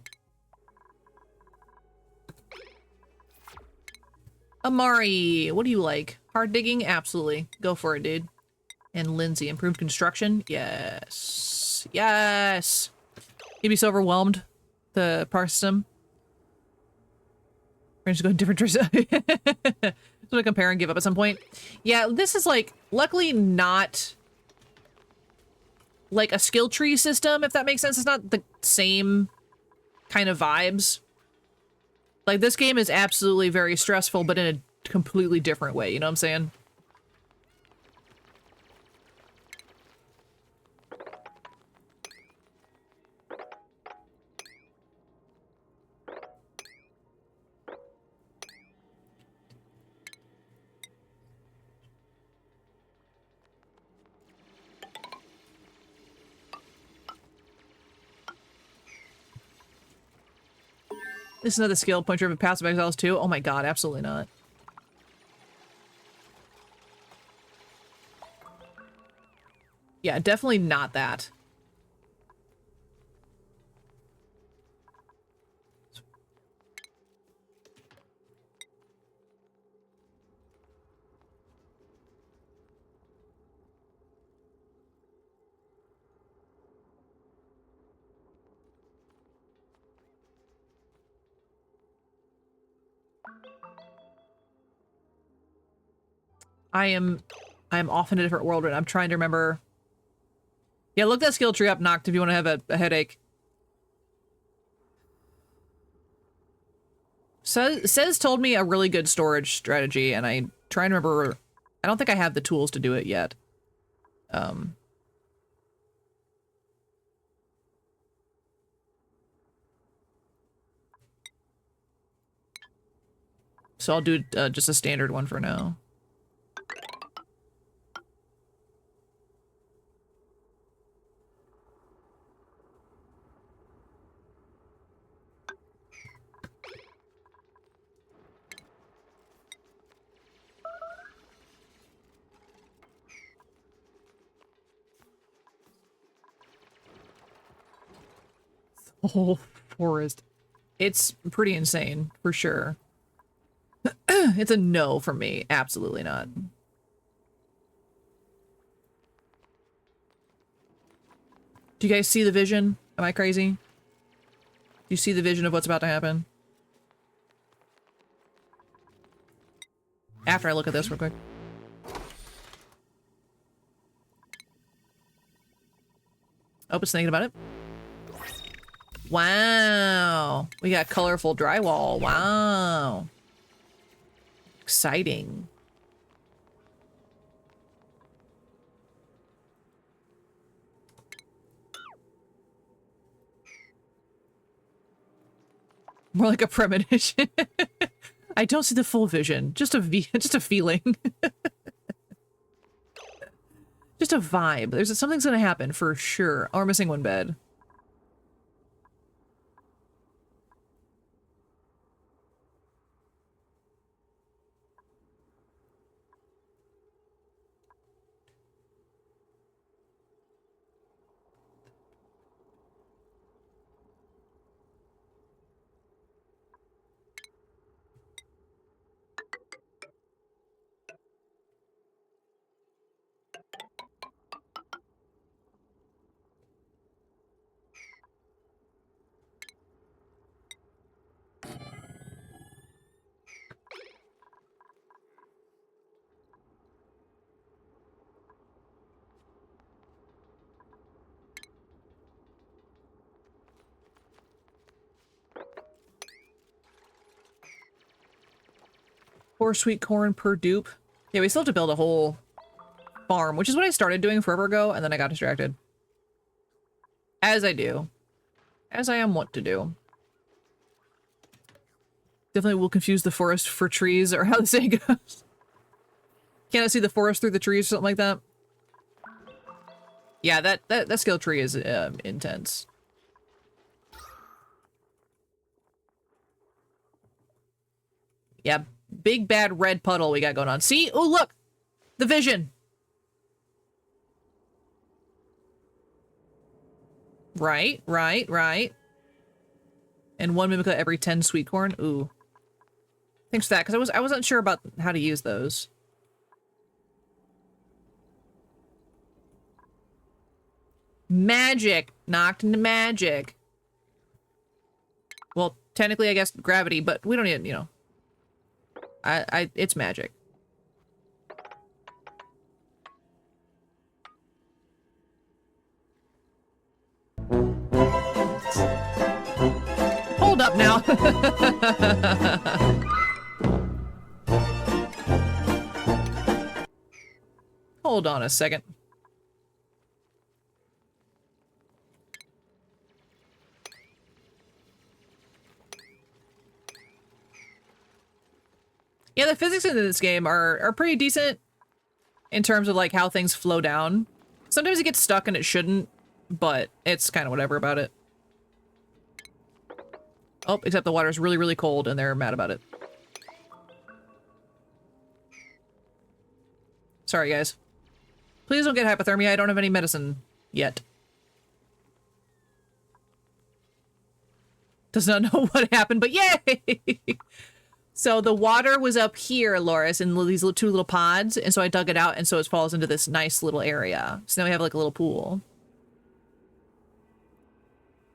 Amari, what do you like? Hard digging? Absolutely. Go for it, dude. And Lindsay, improved construction? Yes. Yes! You'd be so overwhelmed. The park system. We're just going different choices. So we compare and give up at some point. Yeah, this is like, luckily not like a skill tree system, if that makes sense. It's not the same kind of vibes. Like, this game is absolutely very stressful, but in a completely different way, you know what I'm saying? This is another skill point driven passive exiles too. Oh my god, absolutely not. Yeah, definitely not that. I am off in a different world and I'm trying to remember. Yeah, look that skill tree up, Noct, if you want to have a headache. Says told me a really good storage strategy, and I try to remember. I don't think I have the tools to do it yet. So I'll do just a standard one for now. The whole forest. It's pretty insane, for sure. It's a no for me. Absolutely not. Do you guys see the vision? Am I crazy? Do you see the vision of what's about to happen? After I look at this real quick. Oh, it's thinking about it. Wow. We got colorful drywall. Wow. Exciting. More like a premonition. I don't see the full vision. Just a feeling. Just a vibe. Something's gonna happen for sure. Oh, we're missing one bed. Four sweet corn per dupe. Yeah, we still have to build a whole farm, which is what I started doing forever ago, and then I got distracted. As I do. As I am wont to do. Definitely will confuse the forest for trees, or how the saying goes. Can't I see the forest through the trees or something like that? Yeah, that skill tree is intense. Yeah, big bad red puddle we got going on. See? Oh, look! The vision! Right. And 1 Mimica every 10 sweet corn. Ooh. Thanks for that, because I wasn't sure about how to use those. Magic! Knocked into magic. Well, technically, I guess gravity, but we don't need, you know. It's magic. Hold up now. Hold on a second. Yeah, the physics in this game are pretty decent in terms of like how things flow down. Sometimes it gets stuck and it shouldn't, but it's kind of whatever about it. Oh, except the water's really, really cold and they're mad about it. Sorry, guys. Please don't get hypothermia. I don't have any medicine yet. Does not know what happened, but yay! So the water was up here, Loris, in these two little pods, and so I dug it out, and so it falls into this nice little area. So now we have like a little pool.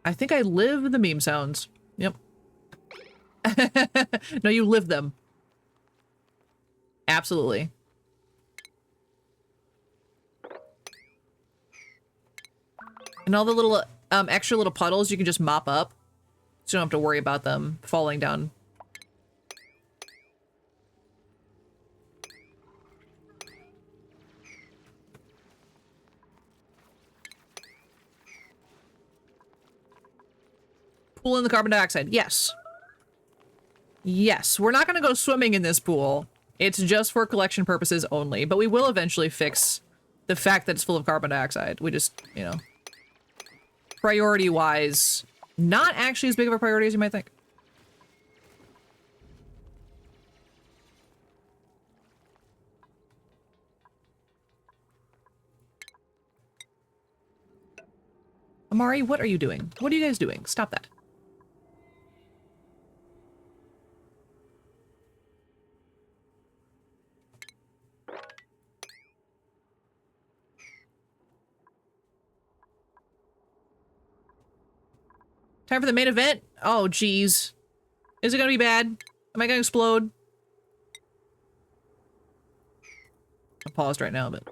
I think I live the meme sounds. Yep. No, you live them. Absolutely. And all the little extra little puddles you can just mop up. So you don't have to worry about them falling down. Pool in the carbon dioxide. Yes. Yes. We're not going to go swimming in this pool. It's just for collection purposes only. But we will eventually fix the fact that it's full of carbon dioxide. We just, you know, priority-wise, not actually as big of a priority as you might think. Amari, what are you doing? What are you guys doing? Stop that. Time for the main event? Oh, geez. Is it gonna be bad? Am I gonna explode? I'm paused right now, but...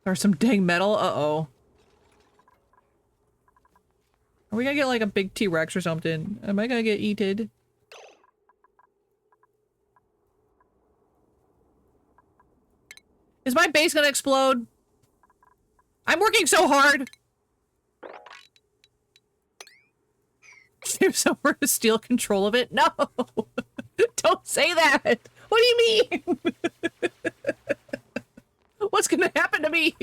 There's some dang metal? Uh-oh. Are we gonna get like a big T-Rex or something? Am I gonna get eaten? Is my base gonna explode? I'm working so hard! There's somewhere to steal control of it? No! Don't say that! What do you mean? What's gonna happen to me?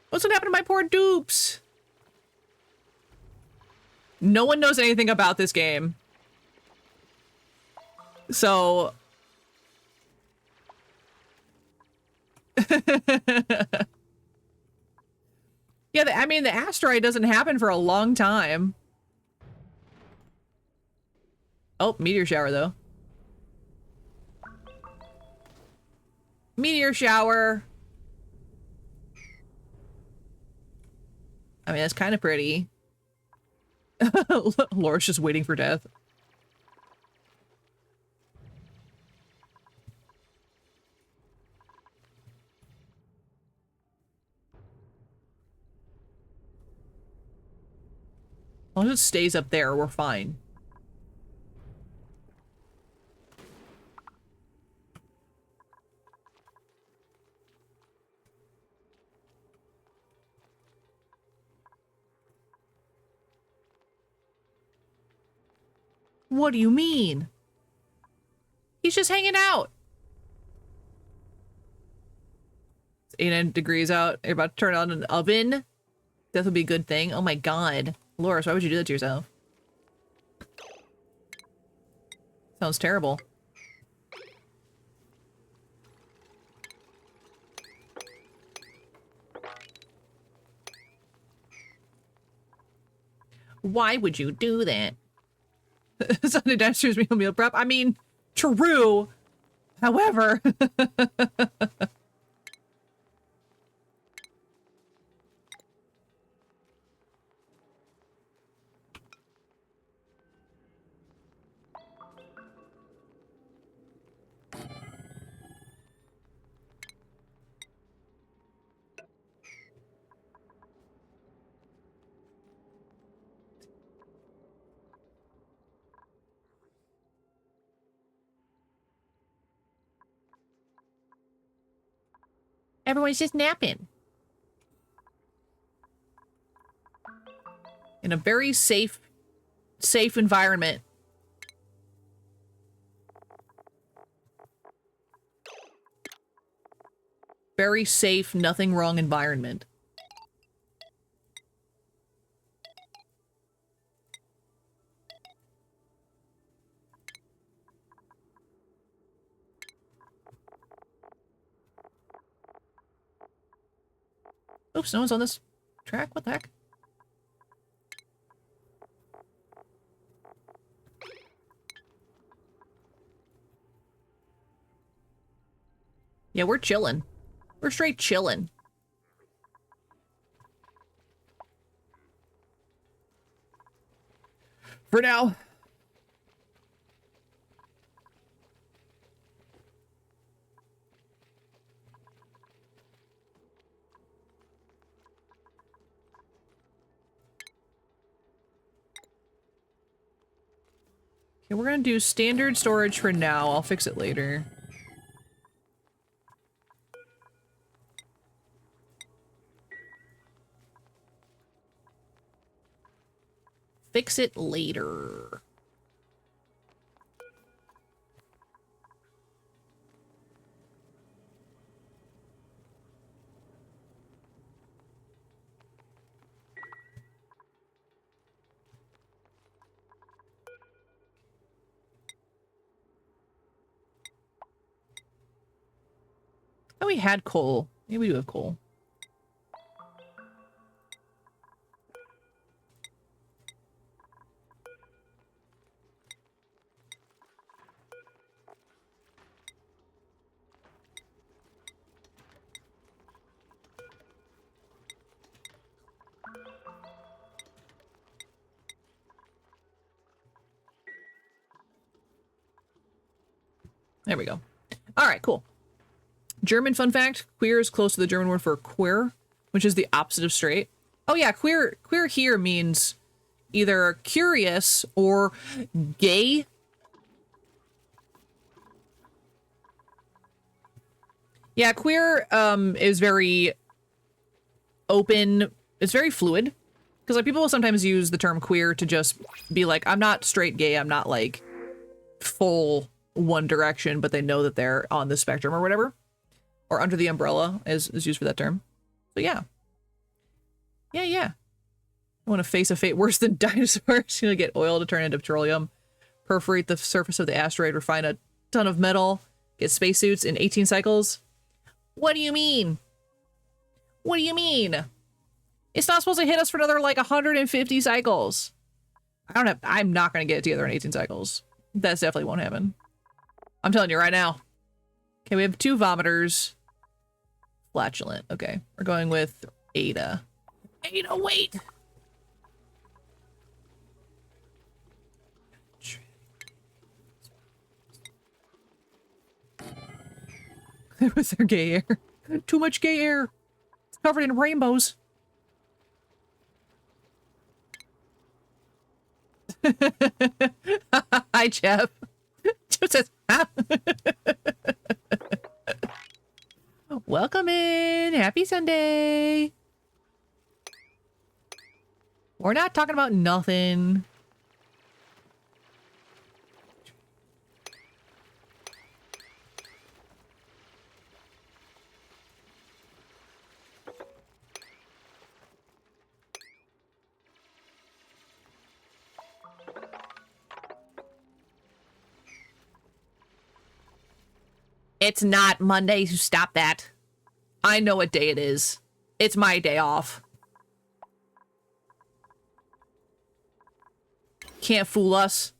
What's gonna happen to my poor dupes? No one knows anything about this game. So... Yeah, I mean, the asteroid doesn't happen for a long time. Oh, meteor shower, though. Meteor shower. I mean, that's kind of pretty. Laura's just waiting for death. As long as it stays up there, we're fine. What do you mean? He's just hanging out. It's 89 degrees out. You're about to turn on an oven. That would be a good thing. Oh my god. Loris, why would you do that to yourself? Sounds terrible. Why would you do that? Sunday downstairs meal prep. I mean, true. However, everyone's just napping. In a very safe environment. Very safe, nothing wrong environment. Oops, no one's on this track? What the heck? Yeah, we're chilling. We're straight chilling. For now. Okay, we're gonna do standard storage for now. I'll fix it later. Fix it later. Oh, we had coal. Maybe we do have coal. There we go. All right, cool. German fun fact, queer is close to the German word for queer, which is the opposite of straight. Oh yeah, queer here means either curious or gay. Yeah, queer is very open. It's very fluid. Because like people will sometimes use the term queer to just be like, I'm not straight gay, I'm not like full one direction, but they know that they're on the spectrum or whatever. Or under the umbrella is used for that term. So yeah. Yeah. I want to face a fate worse than dinosaurs. You know, get oil to turn into petroleum. Perforate the surface of the asteroid, refine a ton of metal, get spacesuits in 18 cycles. What do you mean? What do you mean? It's not supposed to hit us for another like 150 cycles. I'm not going to get it together in 18 cycles. That definitely won't happen. I'm telling you right now. Okay, we have 2 vomiters. Flatulent. Okay, we're going with Ada. Ada, wait! It was their gay air. Too much gay air. It's covered in rainbows. Hi, Jeff. Jeff says, huh? Welcome in. Happy Sunday. We're not talking about nothing. It's not Monday. Stop that. I know what day it is. It's my day off. Can't fool us.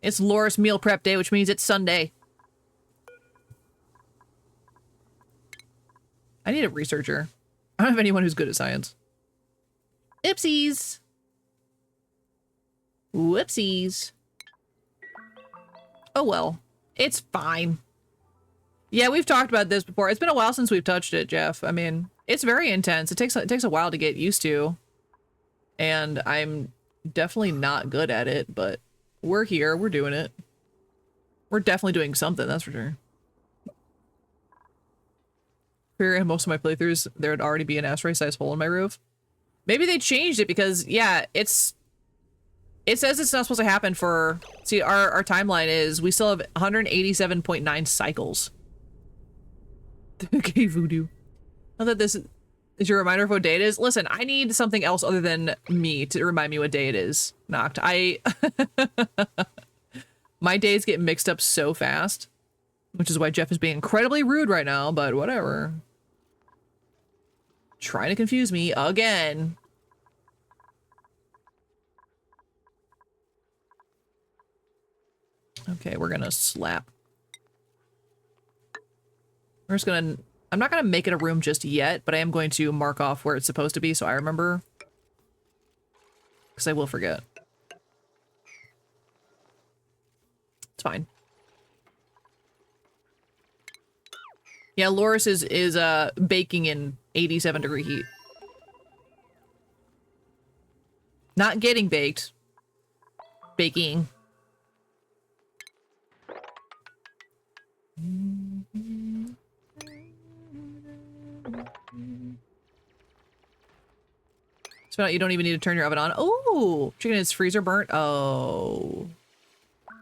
It's Loris meal prep day, which means it's Sunday. I need a researcher. I don't have anyone who's good at science. Oopsies. Whoopsies. Oh well. It's fine. Yeah, we've talked about this before. It's been a while since we've touched it, Jeff. I mean, it's very intense. It takes a while to get used to. And I'm definitely not good at it, but we're here. We're doing it. We're definitely doing something, that's for sure. Here in most of my playthroughs, there would already be an asteroid-sized hole in my roof. Maybe they changed it because, yeah, it says it's not supposed to happen for... See, our timeline is we still have 187.9 cycles. Okay, voodoo. Now that this is your reminder of what day it is. Listen, I need something else other than me to remind me what day it is. Knocked. My days get mixed up so fast, which is why Jeff is being incredibly rude right now, but whatever. Trying to confuse me again. Okay, we're gonna slap. We're just gonna... I'm not gonna make it a room just yet, but I am going to mark off where it's supposed to be so I remember. Because I will forget. It's fine. Yeah, Loris is baking in 87-degree heat. Not getting baked. Baking. So you don't even need to turn your oven on. Oh, chicken is freezer burnt. Oh.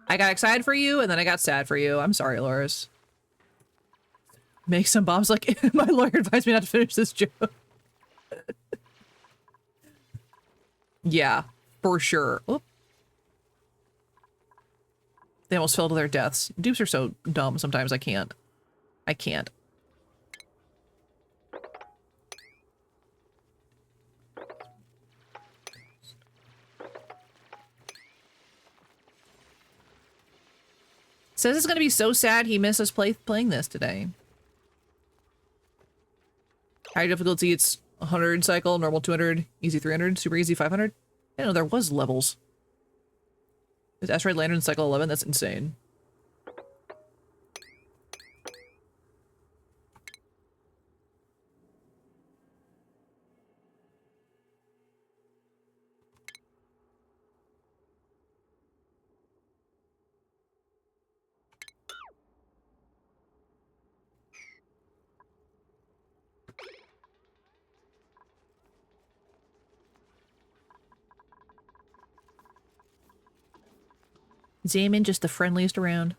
I got excited for you, and then I got sad for you. I'm sorry, Loris. Make some bombs like my lawyer advised me not to finish this joke. Yeah, for sure. Oop. They almost fell to their deaths. Dupes are so dumb sometimes I can't. I can't. Says it's gonna be so sad he missed us playing this today. High difficulty, it's 100 cycle, normal 200, easy 300, super easy 500. I didn't know there was levels. Is asteroid lantern cycle 11? That's insane. Zaman just the friendliest around.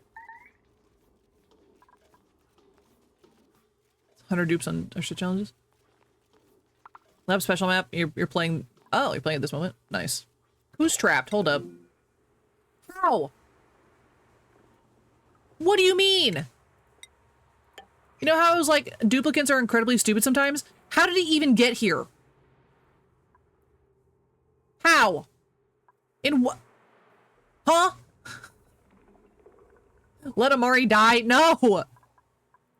100 dupes on shit challenges. Lab special map. You're playing. Oh, you're playing at this moment. Nice. Who's trapped? Hold up. How? What do you mean? You know how I was like, duplicants are incredibly stupid sometimes? How did he even get here? How? In what? Huh? Let Amari die? No!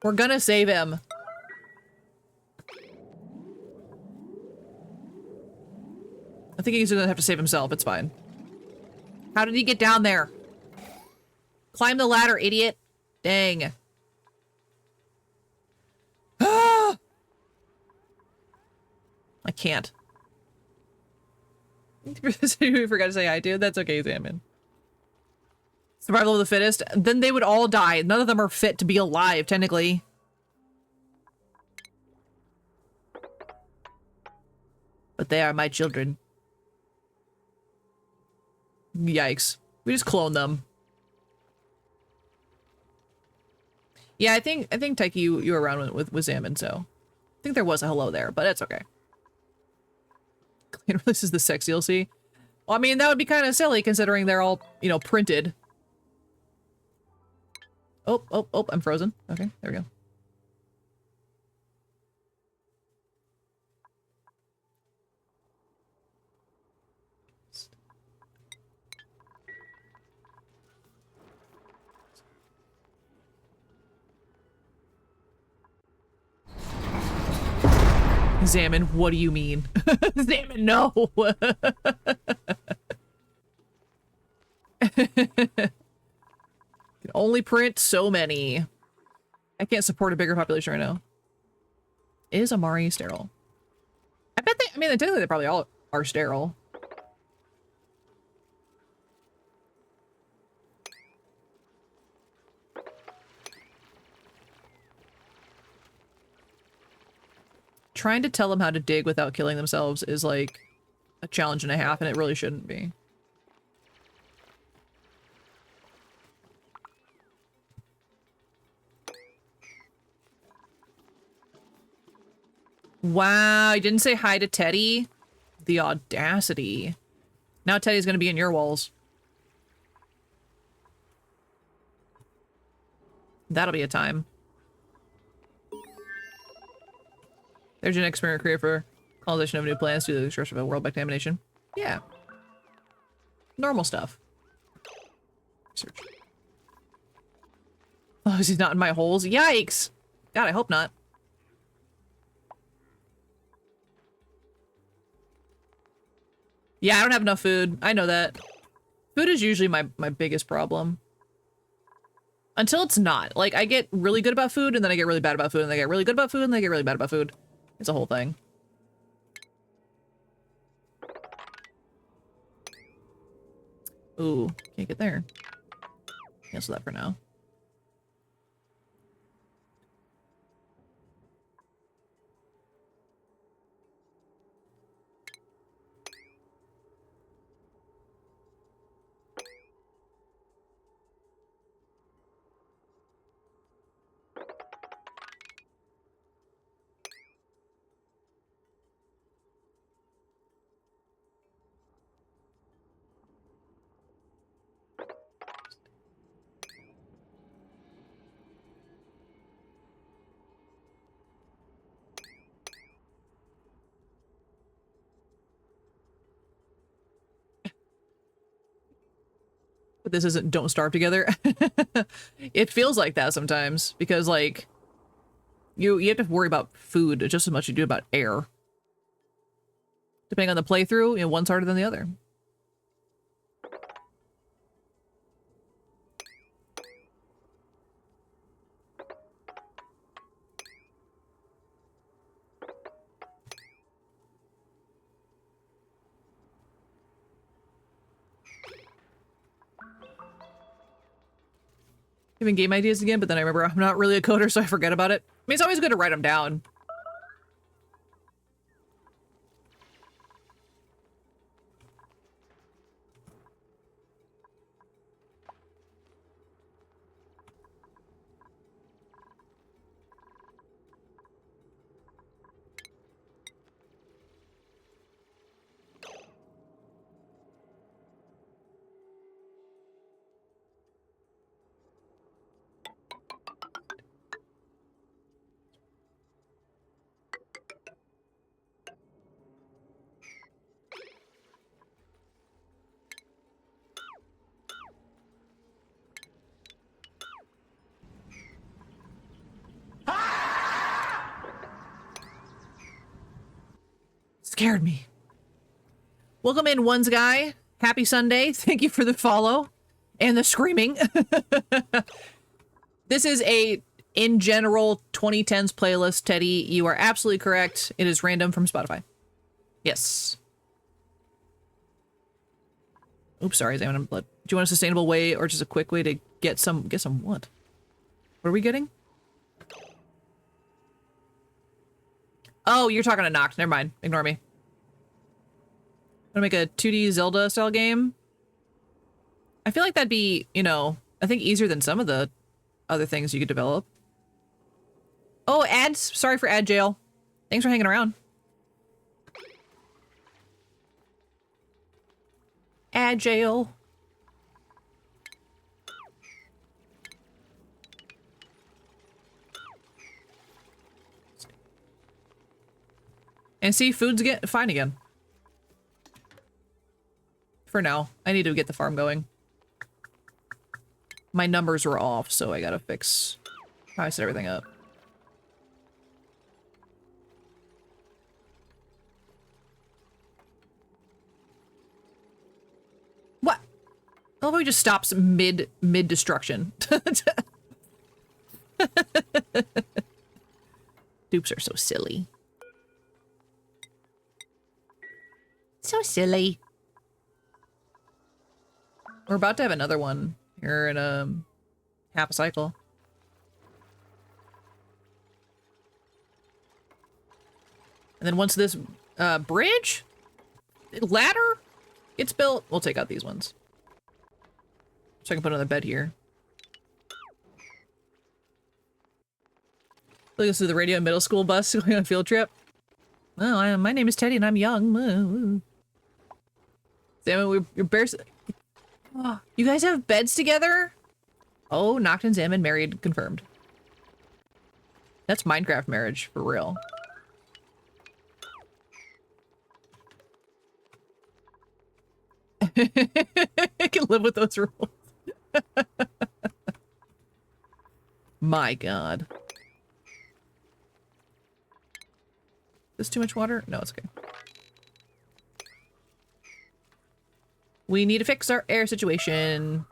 We're gonna save him. I think he's gonna have to save himself. It's fine. How did he get down there? Climb the ladder, idiot. Dang. I can't. We forgot to say hi, dude. That's okay, Zaman. Survival of the fittest. Then they would all die. None of them are fit to be alive, technically. But they are my children. Yikes. We just cloned them. Yeah, I think Taiki, you were around with Zaman, so I think there was a hello there, but it's okay. Clan releases the sex DLC. Well, I mean, that would be kind of silly considering they're all, you know, printed. Oh, oh, oh, I'm frozen. Okay, there we go. Examine, what do you mean? Examine, no! Can only print so many. I can't support a bigger population right now. Is Amari sterile? I bet they, I mean, technically they probably all are sterile. Trying to tell them how to dig without killing themselves is like a challenge and a half, and it really shouldn't be. Wow, you didn't say hi to Teddy? The audacity. Now Teddy's gonna be in your walls. That'll be a time. Their genetic experiment created for colonization of new plants due to the destruction of world by contamination. Yeah. Normal stuff. Search. Oh, is he not in my holes? Yikes! God, I hope not. Yeah, I don't have enough food. I know that. Food is usually my biggest problem. Until it's not. Like, I get really good about food, and then I get really bad about food, and then I get really good about food, and then I get really bad about food. It's a whole thing. Ooh, can't get there. Cancel that for now. But this isn't Don't Starve Together. It feels like that sometimes because like you have to worry about food just as much as you do about air. Depending on the playthrough, you know, one's harder than the other. Giving game ideas again, but then I remember I'm not really a coder, so I forget about it. I mean, it's always good to write them down. Scared me. Welcome in, Ones Guy. Happy Sunday. Thank you for the follow and the screaming. This is a, in general, 2010s playlist, Teddy. You are absolutely correct. It is random from Spotify. Yes. Oops, sorry, Xamine Blood. Do you want a sustainable way or just a quick way to get some what? What are we getting? Oh, you're talking to Noct. Never mind. Ignore me. Want to make a 2D Zelda style game? I feel like that'd be, you know, I think easier than some of the other things you could develop. Oh, ads. Sorry for ad jail. Thanks for hanging around. Ad jail. And see, food's fine again. For now. I need to get the farm going. My numbers were off, so I gotta fix how I set everything up. What? I love how he just stops mid-destruction. Dupes are so silly. So silly. We're about to have another one here in half a cycle. And then once this ladder gets built, we'll take out these ones. So I can put another bed here. Look, this is the radio middle school bus going on a field trip. Oh, my name is Teddy and I'm young. Salmon, you're bears. Oh, you guys have beds together? Oh, Noctin Salmon married, confirmed. That's Minecraft marriage, for real. I can live with those rules. My god. Is too much water? No, it's okay. We need to fix our air situation.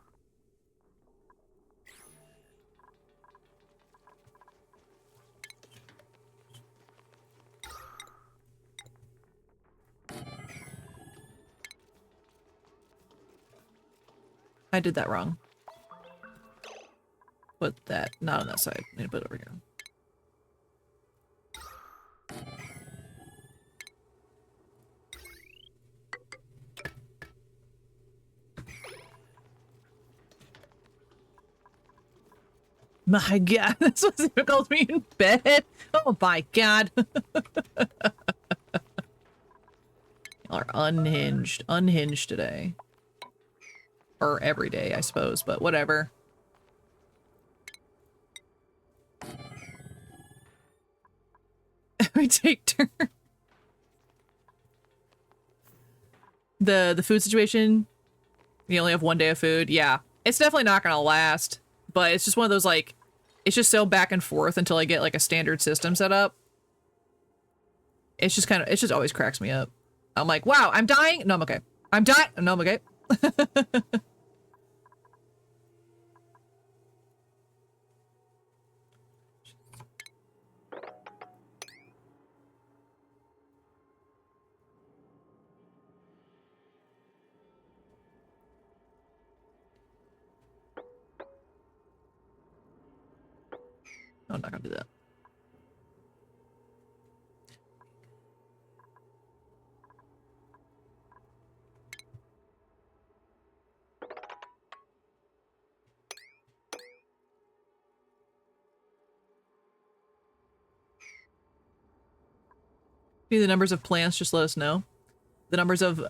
I did that wrong. Put that not on that side. I need to put it over here. My god, this was difficult me in bed. Oh my god. Are unhinged. Unhinged today. Or every day, I suppose, but whatever. We take turns. The food situation, you only have 1 day of food. Yeah, it's definitely not gonna last. But it's just one of those, like, it's just so back and forth until I get, like, a standard system set up. It's just kind of, it just always cracks me up. I'm like, wow, I'm dying? No, I'm okay. I'm dying? No, I'm okay. I'm not gonna do that. See the numbers of plants, just let us know. The numbers of...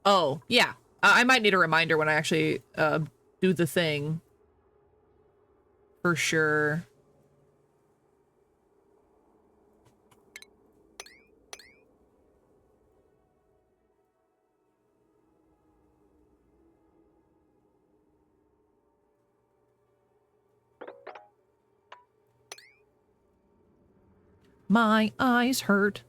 Oh, yeah. I might need a reminder when I actually do the thing. For sure. My eyes hurt.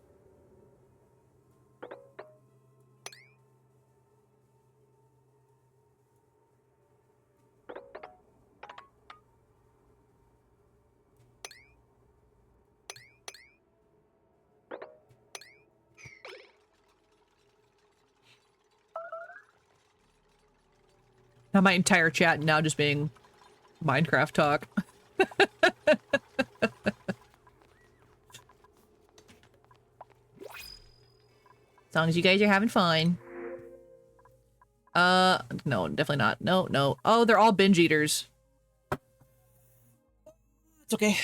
Now my entire chat now just being Minecraft talk. As long as you guys are having fun. No, definitely not. No, no. Oh, they're all binge eaters. It's okay.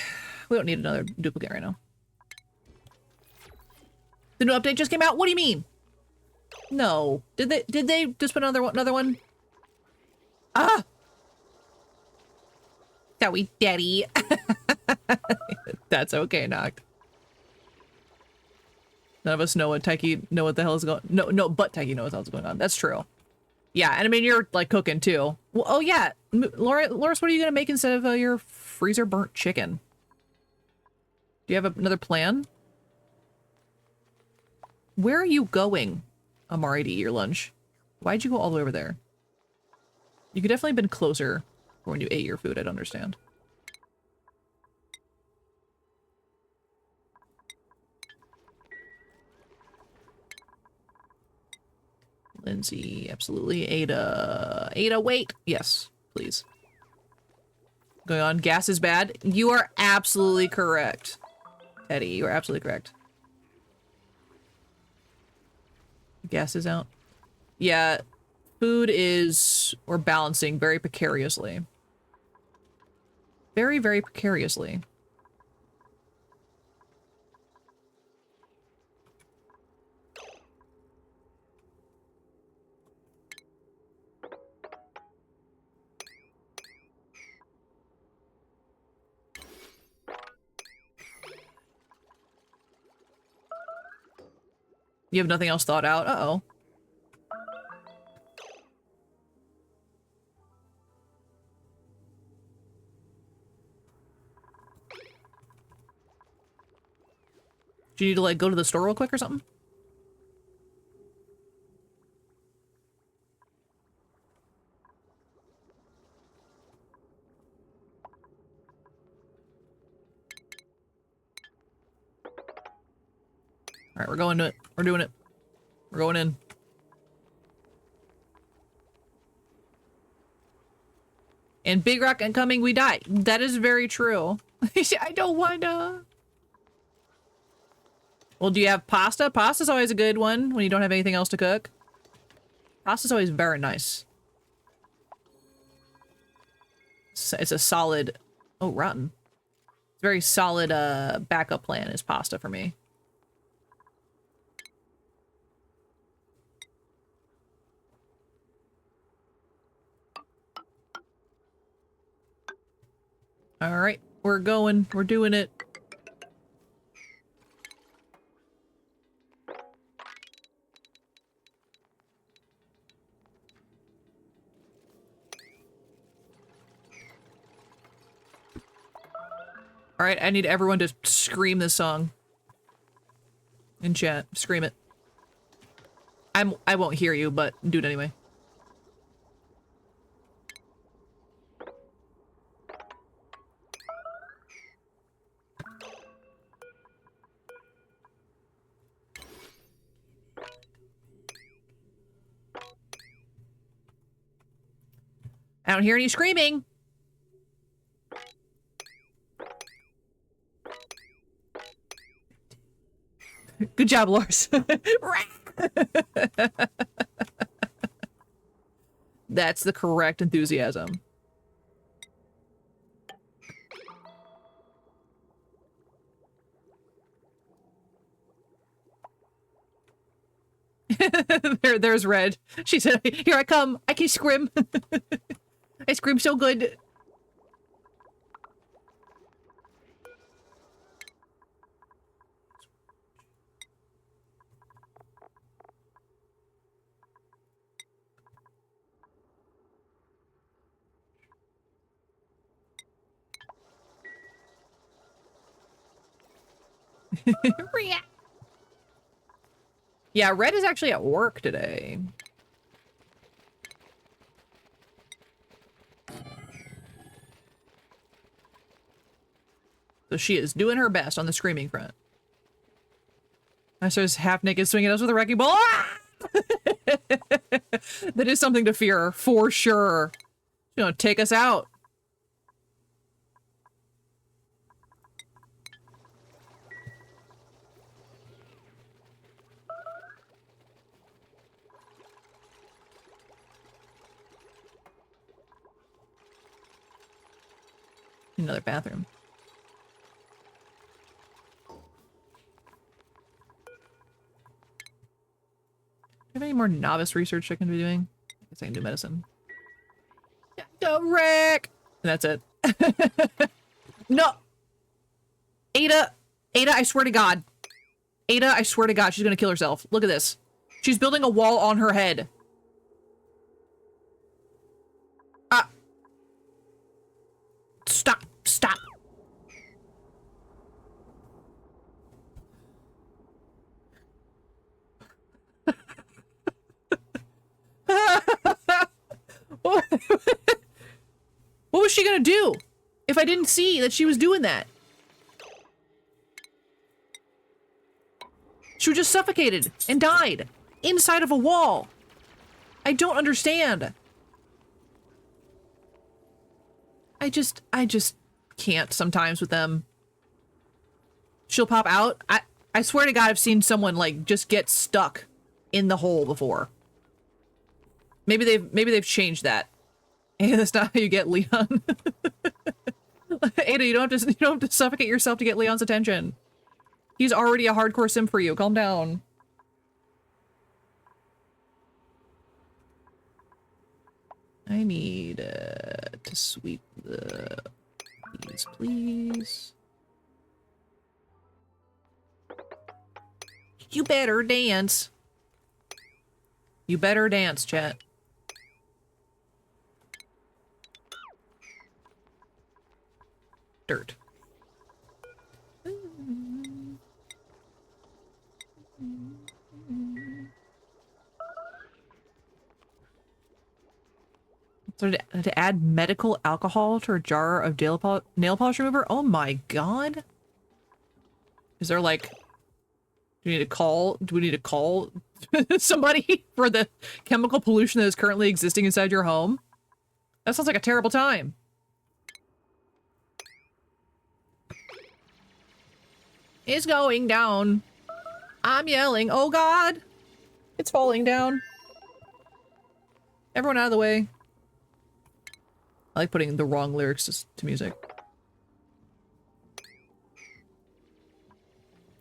We don't need another duplicate right now. The new update just came out? What do you mean? No. Did they just put another one? Ah! Sorry, daddy. That's okay, Noct. None of us know what the hell is going. No, but Taiki knows what the hell's going on. That's true. Yeah, and I mean you're like cooking too. Well, oh yeah, Loris, what are you gonna make instead of your freezer burnt chicken? Do you have another plan? Where are you going, Amari, to eat your lunch? Why'd you go all the way over there? You could definitely have been closer for when you ate your food. I don't understand. Lindsay, absolutely. Ada. Ada, wait! Yes, please. Going on. Gas is bad. You are absolutely correct. Eddie, you are absolutely correct. Gas is out. Yeah, food is... we're balancing very precariously. Very, very precariously. You have nothing else thought out? Uh-oh. Do you need to, like, go to the store real quick or something? Alright, we're going to it. We're doing it. We're going in. And Big Rock incoming, we die. That is very true. I don't wanna. Well, do you have pasta? Pasta's always a good one when you don't have anything else to cook. Pasta's always very nice. It's a solid... oh, rotten. It's a very solid backup plan is pasta for me. All right, we're going. We're doing it. All right, I need everyone to scream this song in chat. Scream it. I won't hear you, but do it anyway. I don't hear any screaming. Good job, Lars. That's the correct enthusiasm. There's Red. She said, "Here I come. I can scream. I scream so good." Yeah, Red is actually at work today. So she is doing her best on the screaming front. I saw half naked swinging us with a wrecking ball. Ah! That is something to fear, for sure. You know, take us out. Another bathroom. Do you have any more novice research I can be doing? I guess I can do medicine. Rick! And that's it. No! Ada! Ada, I swear to God. Ada, I swear to God, she's gonna kill herself. Look at this. She's building a wall on her head. Stop. Stop. What was she gonna do if I didn't see that she was doing that? She was just suffocated and died inside of a wall. I don't understand. I just can't sometimes with them. She'll pop out. I swear to God, I've seen someone like just get stuck in the hole before. Maybe they've changed that. Hey, that's not how you get Leon. Ada, you don't have to suffocate yourself to get Leon's attention. He's already a hardcore sim for you. Calm down. I need to sweep the please. You better dance. You better dance, chat. Dirt. So to add medical alcohol to a jar of nail polish remover? Oh my God. Is there like, do we need to call somebody for the chemical pollution that is currently existing inside your home? That sounds like a terrible time. It's going down. I'm yelling, oh God. It's falling down. Everyone out of the way. I like putting the wrong lyrics to music.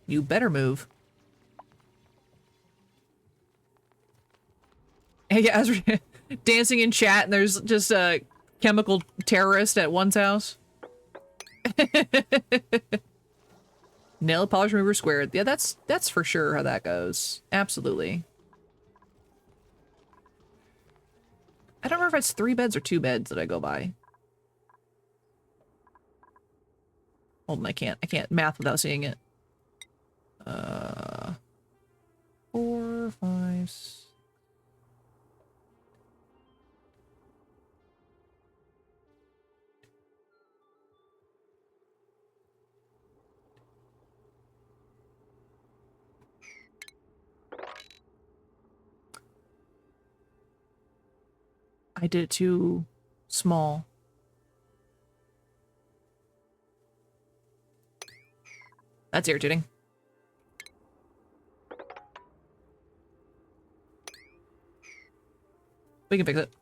You better move. Hey, yeah, I was dancing in chat and there's just a chemical terrorist at one's house. Nail polish remover squared. Yeah, that's for sure how that goes. Absolutely. I don't remember if it's 3 beds or 2 beds that I go by. Hold on, I can't math without seeing it. 4, 5, 6. I did it too small. That's irritating. We can fix it.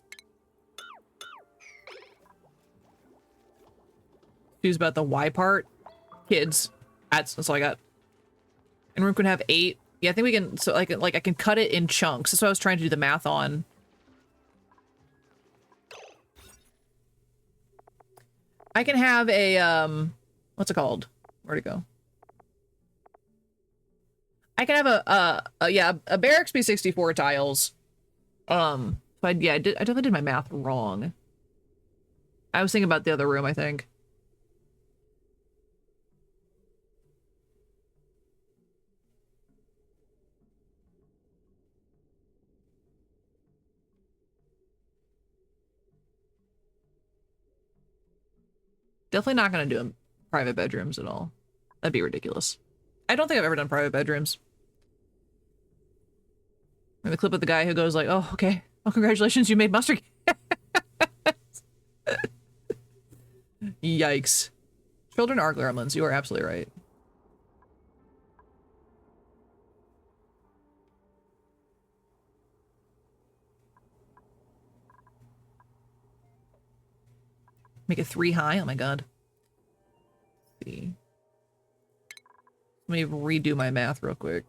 Confused about the Y part. Kids. That's all I got. And room can have 8. Yeah, I think we can, so I can cut it in chunks. That's what I was trying to do the math on. I can have a, what's it called? Where'd it go? I can have a barracks be 64 tiles. But yeah, I definitely did my math wrong. I was thinking about the other room, I think. Definitely not gonna do private bedrooms at all. That'd be ridiculous. I don't think I've ever done private bedrooms. And the clip of the guy who goes like, oh, okay. Oh, congratulations, you made mustard. Yikes. Children are gremlins. You are absolutely right. Make it 3 high? Oh my God. Let's see. Let me redo my math real quick.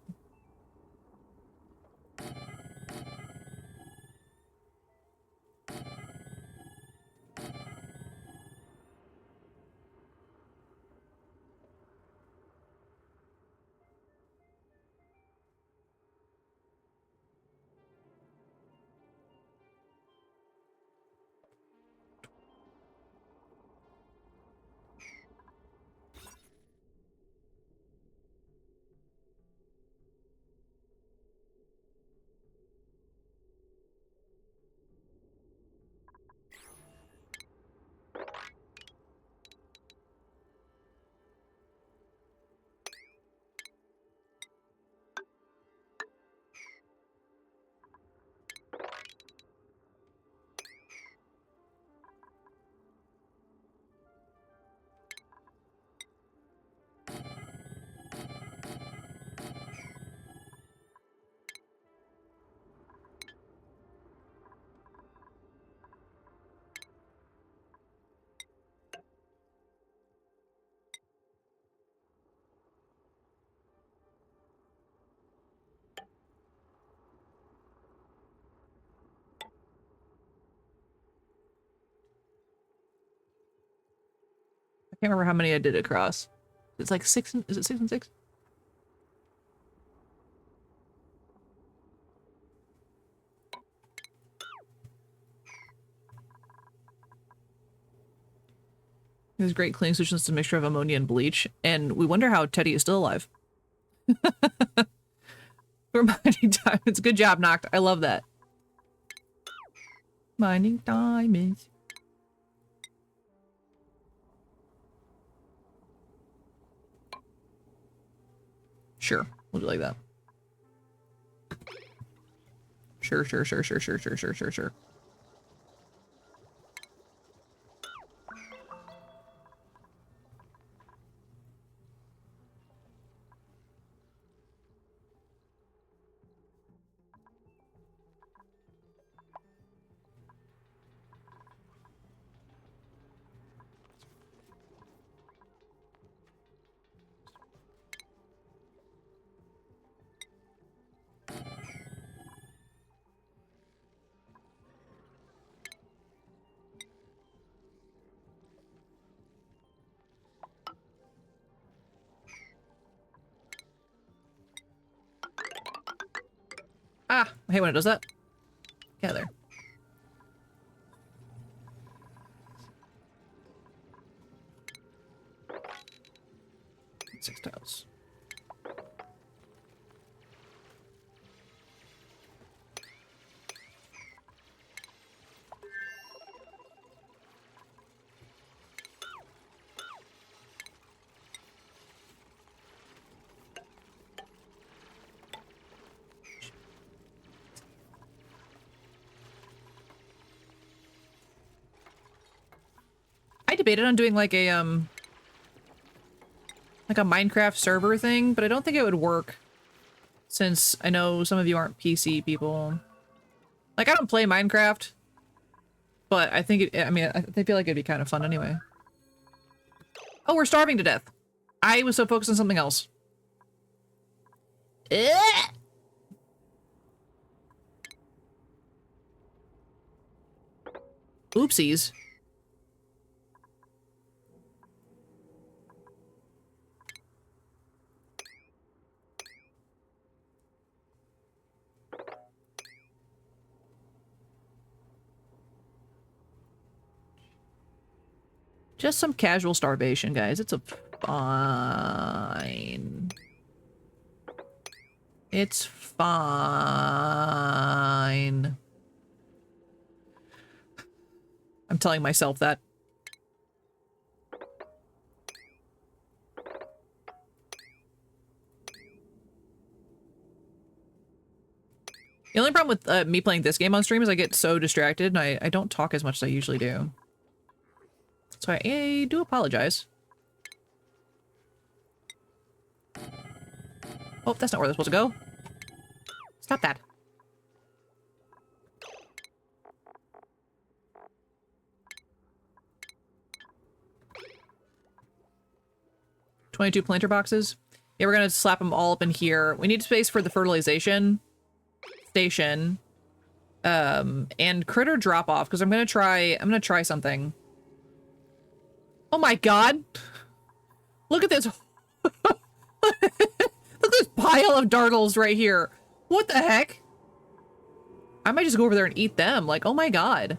can't remember how many I did across. It's like 6 and, is it 6 and 6? There's great cleaning solutions to a mixture of ammonia and bleach, and we wonder how Teddy is still alive. For mining diamonds. Good job, Noct. I love that. Mining diamonds. Sure. We'll do like that. Sure. Ah, I hate when it does that. Get there. Six tiles. I debated on doing like a Minecraft server thing, but I don't think it would work since I know some of you aren't PC people. Like, I don't play Minecraft, but I think I feel like it'd be kind of fun anyway. Oh, we're starving to death. I was so focused on something else. Oopsies. Just some casual starvation, guys. It's a fine. It's fine. I'm telling myself that. The only problem with me playing this game on stream is I get so distracted and I don't talk as much as I usually do. So I do apologize. Oh, that's not where they're supposed to go. Stop that. $22 planter boxes. Yeah, we're gonna slap them all up in here. We need space for the fertilization station. And critter drop off, because I'm gonna try something. Oh my god! Look at this! Look at this pile of dartles right here! What the heck? I might just go over there and eat them, like, oh my god.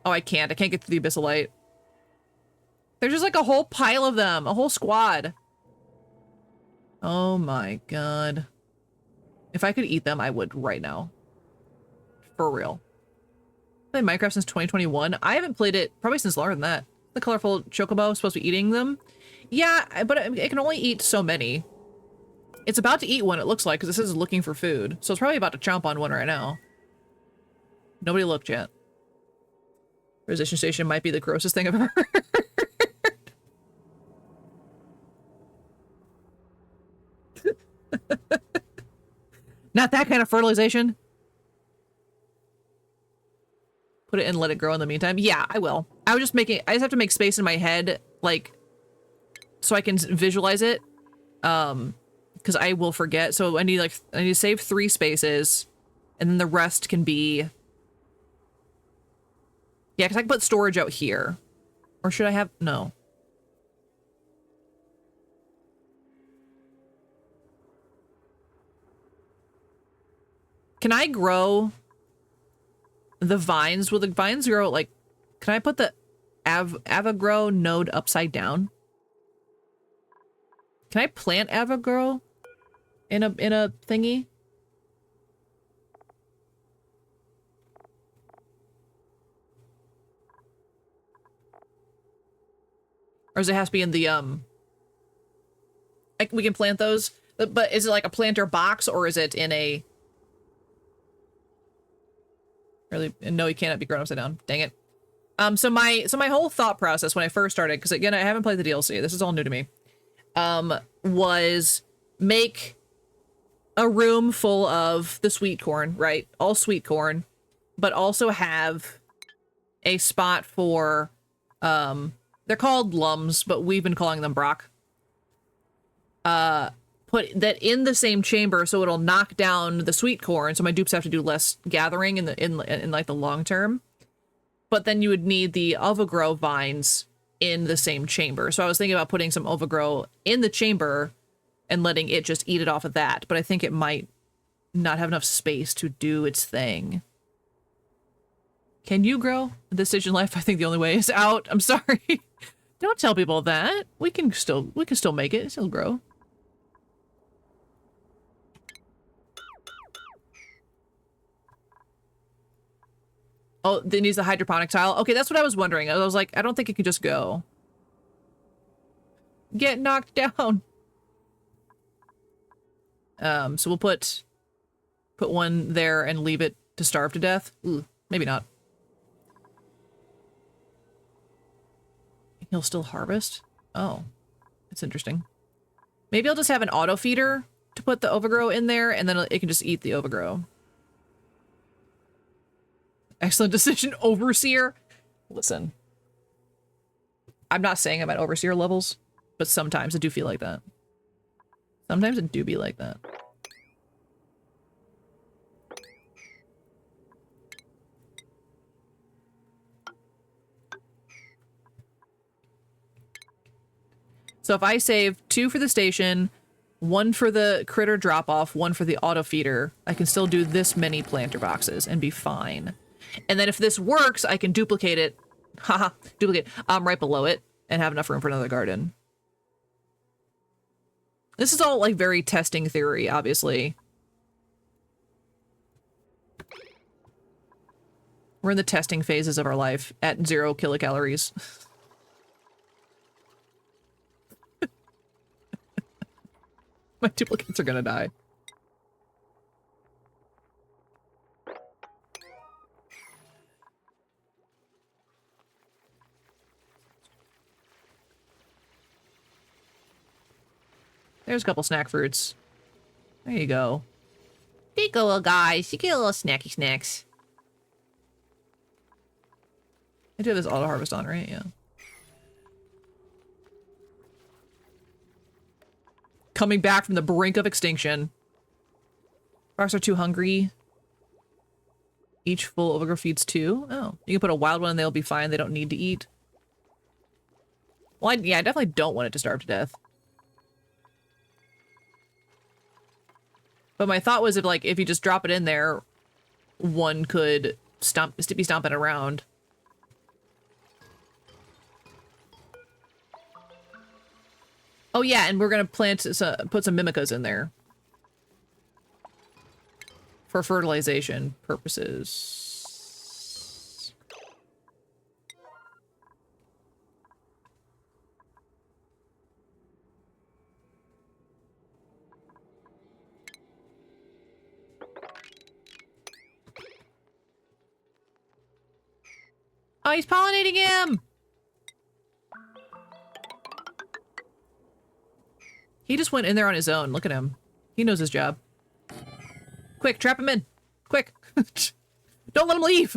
Oh, I can't get to the abyssalite. There's just like a whole pile of them, a whole squad. Oh my god. If I could eat them, I would right now. For real. I've played Minecraft since 2021. I haven't played it probably since longer than that. The colorful chocobo is supposed to be eating them. Yeah, but it can only eat so many. It's about to eat one, it looks like, because it says it's looking for food. So it's probably about to chomp on one right now. Nobody looked yet. Resistance station might be the grossest thing I've ever heard. Not that kind of fertilization. Put it in, let it grow in the meantime. Yeah, I will. I just have to make space in my head, like, so I can visualize it. Because I will forget. So I need to save 3 spaces, and then the rest can be. Yeah, because I can put storage out here. Or should I have, no. Can I grow the vines? Will the vines grow, like, can I put the Avogrow node upside down? Can I plant Avogrow in a thingy? Or does it have to be in the, like, we can plant those, but is it like a planter box, or is it in a... Really? No, you cannot be grown upside down. Dang it. So my whole thought process when I first started, because again, I haven't played the DLC, this is all new to me, was make a room full of the sweet corn, right? All sweet corn, but also have a spot for, they're called lums, but we've been calling them Brock. Put that in the same chamber so it'll knock down the sweet corn, so my dupes have to do less gathering in like the long term. But then you would need the Overgrow vines in the same chamber. So I was thinking about putting some Overgrow in the chamber and letting it just eat it off of that. But I think it might not have enough space to do its thing. Can you grow this stage in life? I think the only way is out. I'm sorry. Don't tell people that. We can still make it. Still grow. Oh, it needs the hydroponic tile. Okay, that's what I was wondering. I was like, I don't think it could just go. Get knocked down. So we'll put one there and leave it to starve to death. Ooh, maybe not. He'll still harvest? Oh, that's interesting. Maybe I'll just have an auto feeder to put the Overgrow in there, and then it can just eat the Overgrow. Excellent decision, Overseer. Listen, I'm not saying I'm at Overseer levels, but sometimes I do feel like that. Sometimes it do be like that. So if I save 2 for the station, 1 for the critter drop-off, 1 for the auto feeder, I can still do this many planter boxes and be fine. And then if this works, I can duplicate it, haha, duplicate, right below it and have enough room for another garden. This is all like very testing theory, obviously. We're in the testing phases of our life at 0 kilocalories. My duplicates are gonna die. There's a couple snack fruits. There you go. There you go, little guys. You get a little snacky snacks. I do have this auto harvest on, right? Yeah. Coming back from the brink of extinction. Rocks are too hungry. Each full Overgrow feeds 2. Oh, you can put a wild one and they'll be fine. They don't need to eat. Well, yeah, I definitely don't want it to starve to death. But my thought was if you just drop it in there, one could be stomping around. Oh yeah, and we're gonna put some mimicas in there for fertilization purposes. Oh, he's pollinating him! He just went in there on his own. Look at him. He knows his job. Quick, trap him in. Quick. Don't let him leave.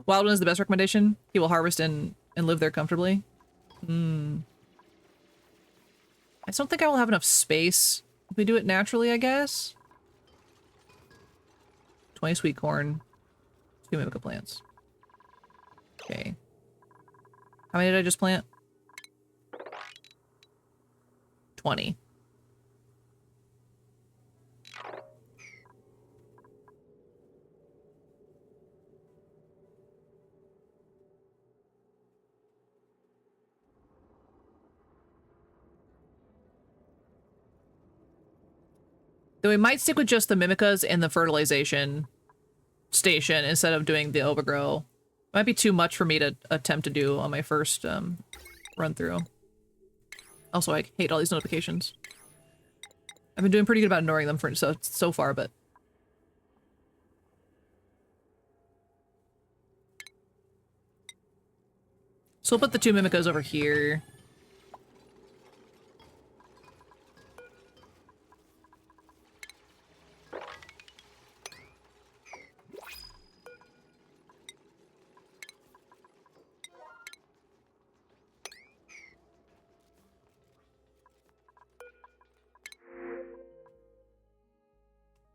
Wild one is the best recommendation. He will harvest and live there comfortably. I just don't think I will have enough space if we do it naturally, I guess. 20 sweet corn. 2 mimica plants. Okay. How many did I just plant? 20. Then we might stick with just the Mimicas and the fertilization station instead of doing the overgrow. Might be too much for me to attempt to do on my first run through. Also, I hate all these notifications. I've been doing pretty good about ignoring them for so far, but so we'll put the 2 Mimicas over here.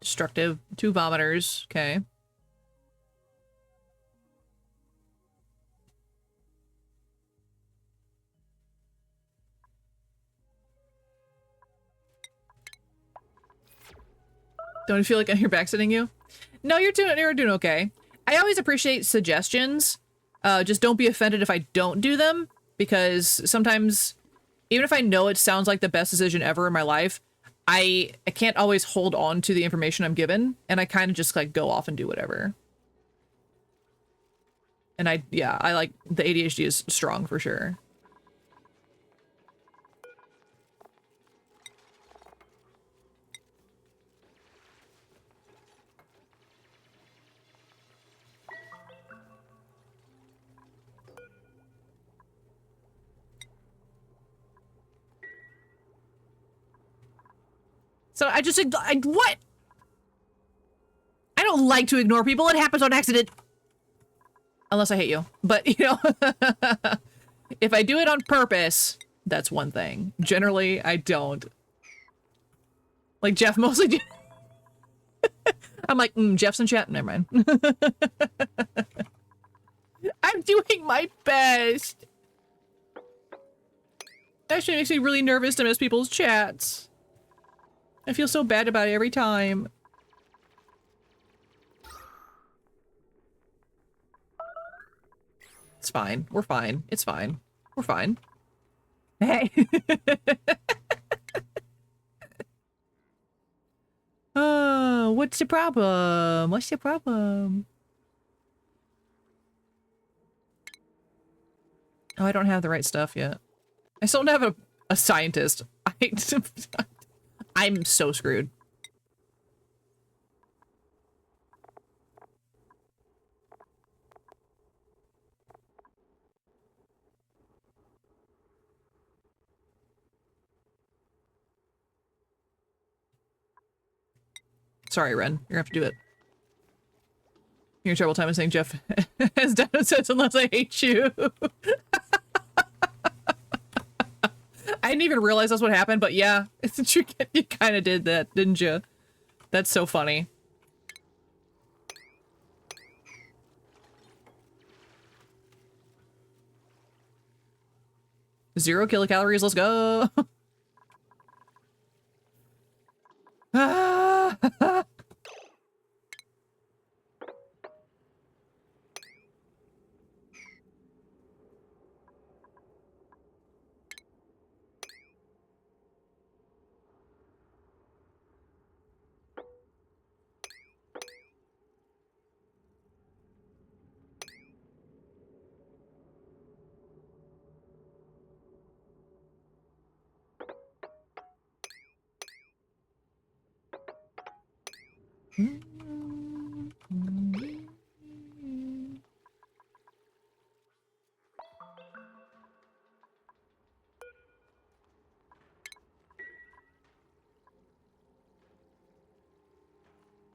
Destructive, 2 vomiters, okay. Don't you feel like you're backsetting you? No, you're doing okay. I always appreciate suggestions. Just don't be offended if I don't do them, because sometimes, even if I know it sounds like the best decision ever in my life, I can't always hold on to the information I'm given, and I kind of just like go off and do whatever. And I like the ADHD is strong for sure. So I just, what? I don't like to ignore people. It happens on accident. Unless I hate you. But, you know, if I do it on purpose, that's one thing. Generally, I don't. Like Jeff mostly do. I'm like, Jeff's in chat. Never mind. I'm doing my best. Actually, it makes me really nervous to miss people's chats. I feel so bad about it every time. It's fine. We're fine. It's fine. We're fine. Hey. Oh, what's the problem? What's the problem? Oh, I don't have the right stuff yet. I still don't have a scientist. I'm so screwed. Sorry, Ren. You're gonna have to do it. You're in terrible time of saying Jeff has done sense unless I hate you. I didn't even realize that's what happened, but yeah, you kind of did that, didn't you? That's so funny. Zero kilocalories, let's go.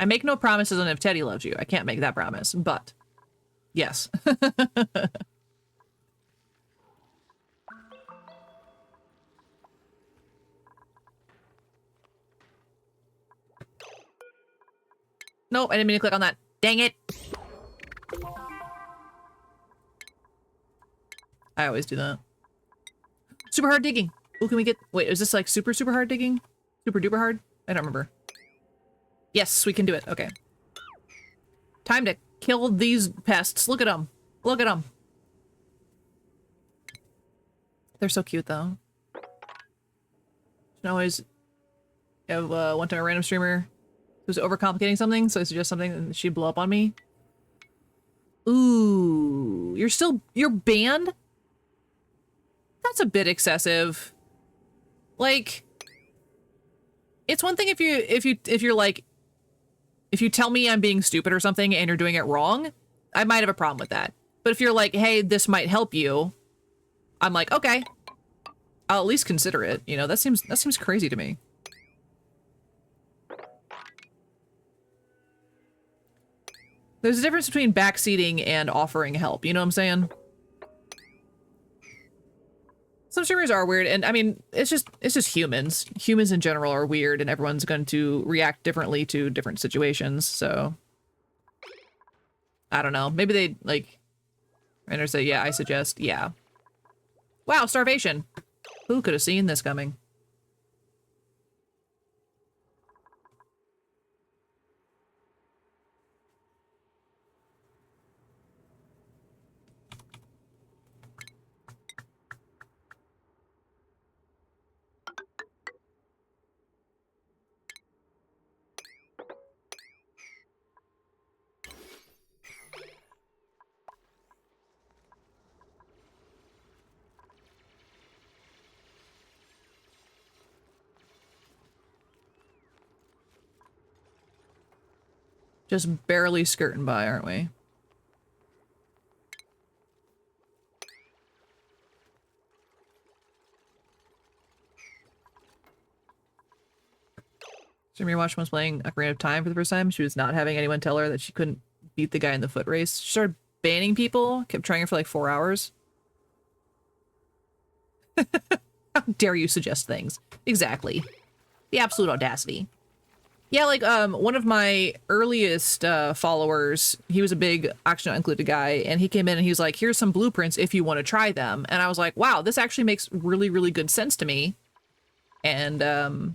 I make no promises on if Teddy loves you. I can't make that promise, but yes. Nope, I didn't mean to click on that. Dang it. I always do that. Super hard digging. Oh, can we get... Wait, is this like super hard digging? Super duper hard? I don't remember. Yes, we can do it. Okay. Time to kill these pests. Look at them. Look at them. They're so cute, though. You can always One time a random streamer who's overcomplicating something, so I suggest something and she'd blow up on me. Ooh, you're banned? That's a bit excessive. Like, it's one thing if you tell me I'm being stupid or something and you're doing it wrong, I might have a problem with that. But if you're like, hey, this might help you, I'm like, okay, I'll at least consider it. You know, that seems crazy to me. There's a difference between backseating and offering help, you know what I'm saying? Some streamers are weird, and I mean, it's just humans. Humans in general are weird, and everyone's going to react differently to different situations, so... I don't know. Maybe they, like... Randers say, yeah, I suggest, yeah. Wow, starvation! Who could have seen this coming? Just barely skirting by, aren't we? Streamer watched was playing Ocarina of Time for the first time. She was not having anyone tell her that she couldn't beat the guy in the foot race. She started banning people, kept trying it for like 4 hours. How dare you suggest things? Exactly. The absolute audacity. Yeah, like, one of my earliest followers, he was a big Oxygen Not Included guy, and he came in and he was like, here's some blueprints if you want to try them. And I was like, wow, this actually makes really, really good sense to me. And,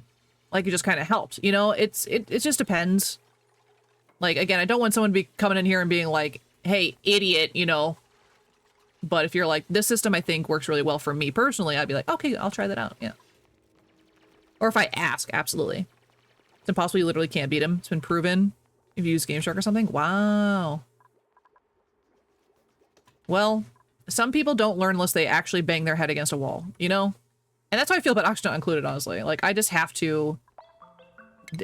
like, it just kind of helped, you know? It just depends. Like, again, I don't want someone to be coming in here and being like, hey, idiot, you know? But if you're like, this system I think works really well for me personally, I'd be like, okay, I'll try that out, yeah. Or if I ask, absolutely. It's impossible, you literally can't beat him. It's been proven. If you use Game Shark or something. Wow. Well, some people don't learn unless they actually bang their head against a wall, you know? And that's how I feel about Oxygen Not Included, honestly. Like, I just have to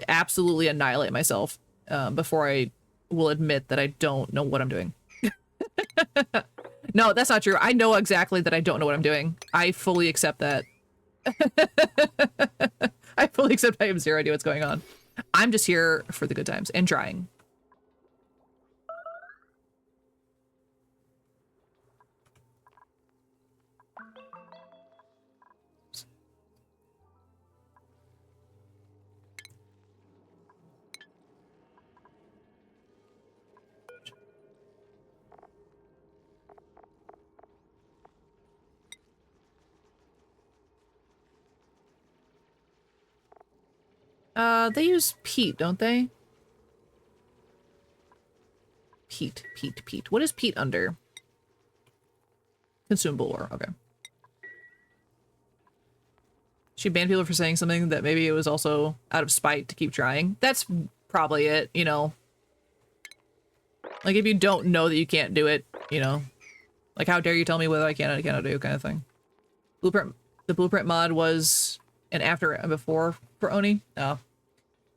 absolutely annihilate myself before I will admit that I don't know what I'm doing. No, that's not true. I know exactly that I don't know what I'm doing. I fully accept that. I fully accept I have zero idea what's going on. I'm just here for the good times and trying. They use peat, don't they? Peat. What is peat under? Consumable ore, okay. She banned people for saying something that maybe it was also out of spite to keep trying. That's probably it, you know. Like, if you don't know that you can't do it, you know. Like, how dare you tell me whether I can or cannot do, kind of thing. The blueprint mod was an after and before for Oni? Oh.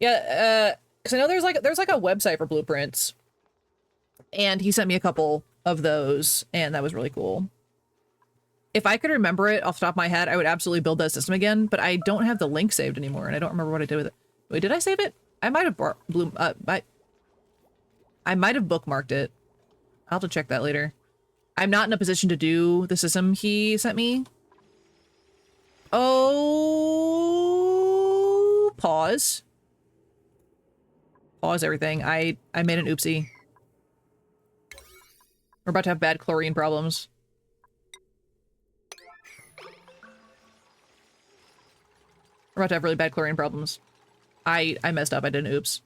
Yeah, because I know there's like a website for blueprints. And he sent me a couple of those, and that was really cool. If I could remember it off the top of my head, I would absolutely build that system again, but I don't have the link saved anymore, and I don't remember what I did with it. Wait, did I save it? I might have I might have bookmarked it. I'll have to check that later. I'm not in a position to do the system he sent me. Oh, pause. Pause everything. I made an oopsie. We're about to have bad chlorine problems. We're about to have really bad chlorine problems. I messed up. I did an oops.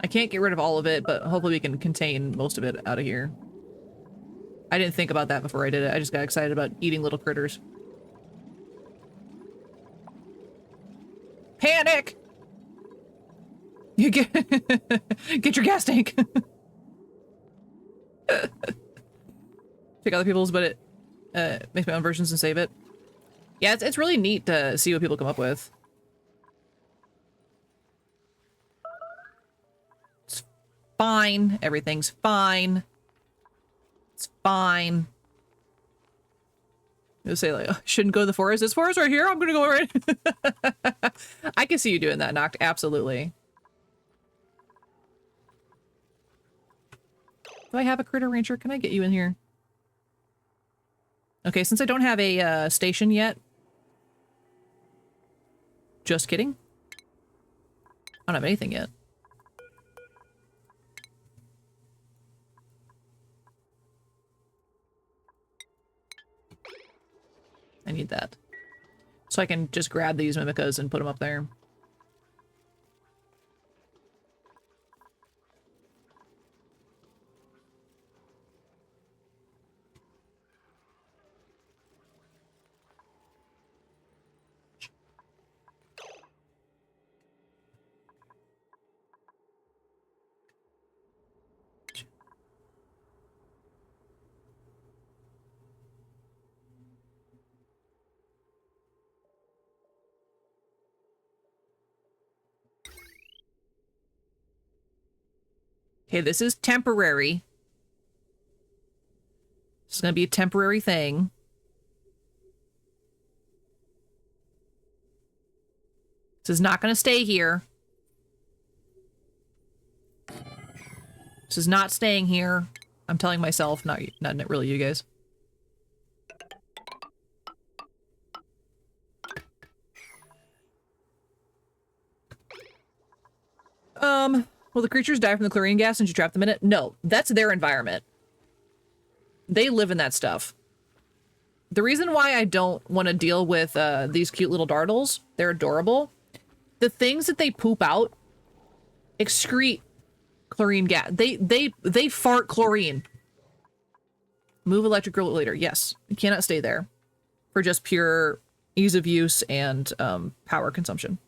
can't get rid of all of it, but hopefully we can contain most of it out of here. I didn't think about that before I did it. I just got excited about eating little critters. Panic! You get get your gas tank. Check other people's, but it makes my own versions and save it. Yeah, it's really neat to see what people come up with. It's fine. Everything's fine. It's fine. You'll say like, oh, I shouldn't go to the forest. This forest right here. I'm gonna go right. I can see you doing that, Noct. Absolutely. Do I have a critter rancher? Can I get you in here? Okay, since I don't have a station yet. Just kidding. I don't have anything yet. I need that. So I can just grab these mimicas and put them up there. Okay, this is temporary. This is gonna be a temporary thing. This is not gonna stay here. This is not staying here. I'm telling myself, not really you guys. Will the creatures die from the chlorine gas since you trap them in it? No, that's their environment. They live in that stuff. The reason why I don't want to deal with these cute little dartles, they're adorable. The things that they poop out excrete chlorine gas. They fart chlorine. Move electric grill later. Yes, you cannot stay there for just pure ease of use and power consumption.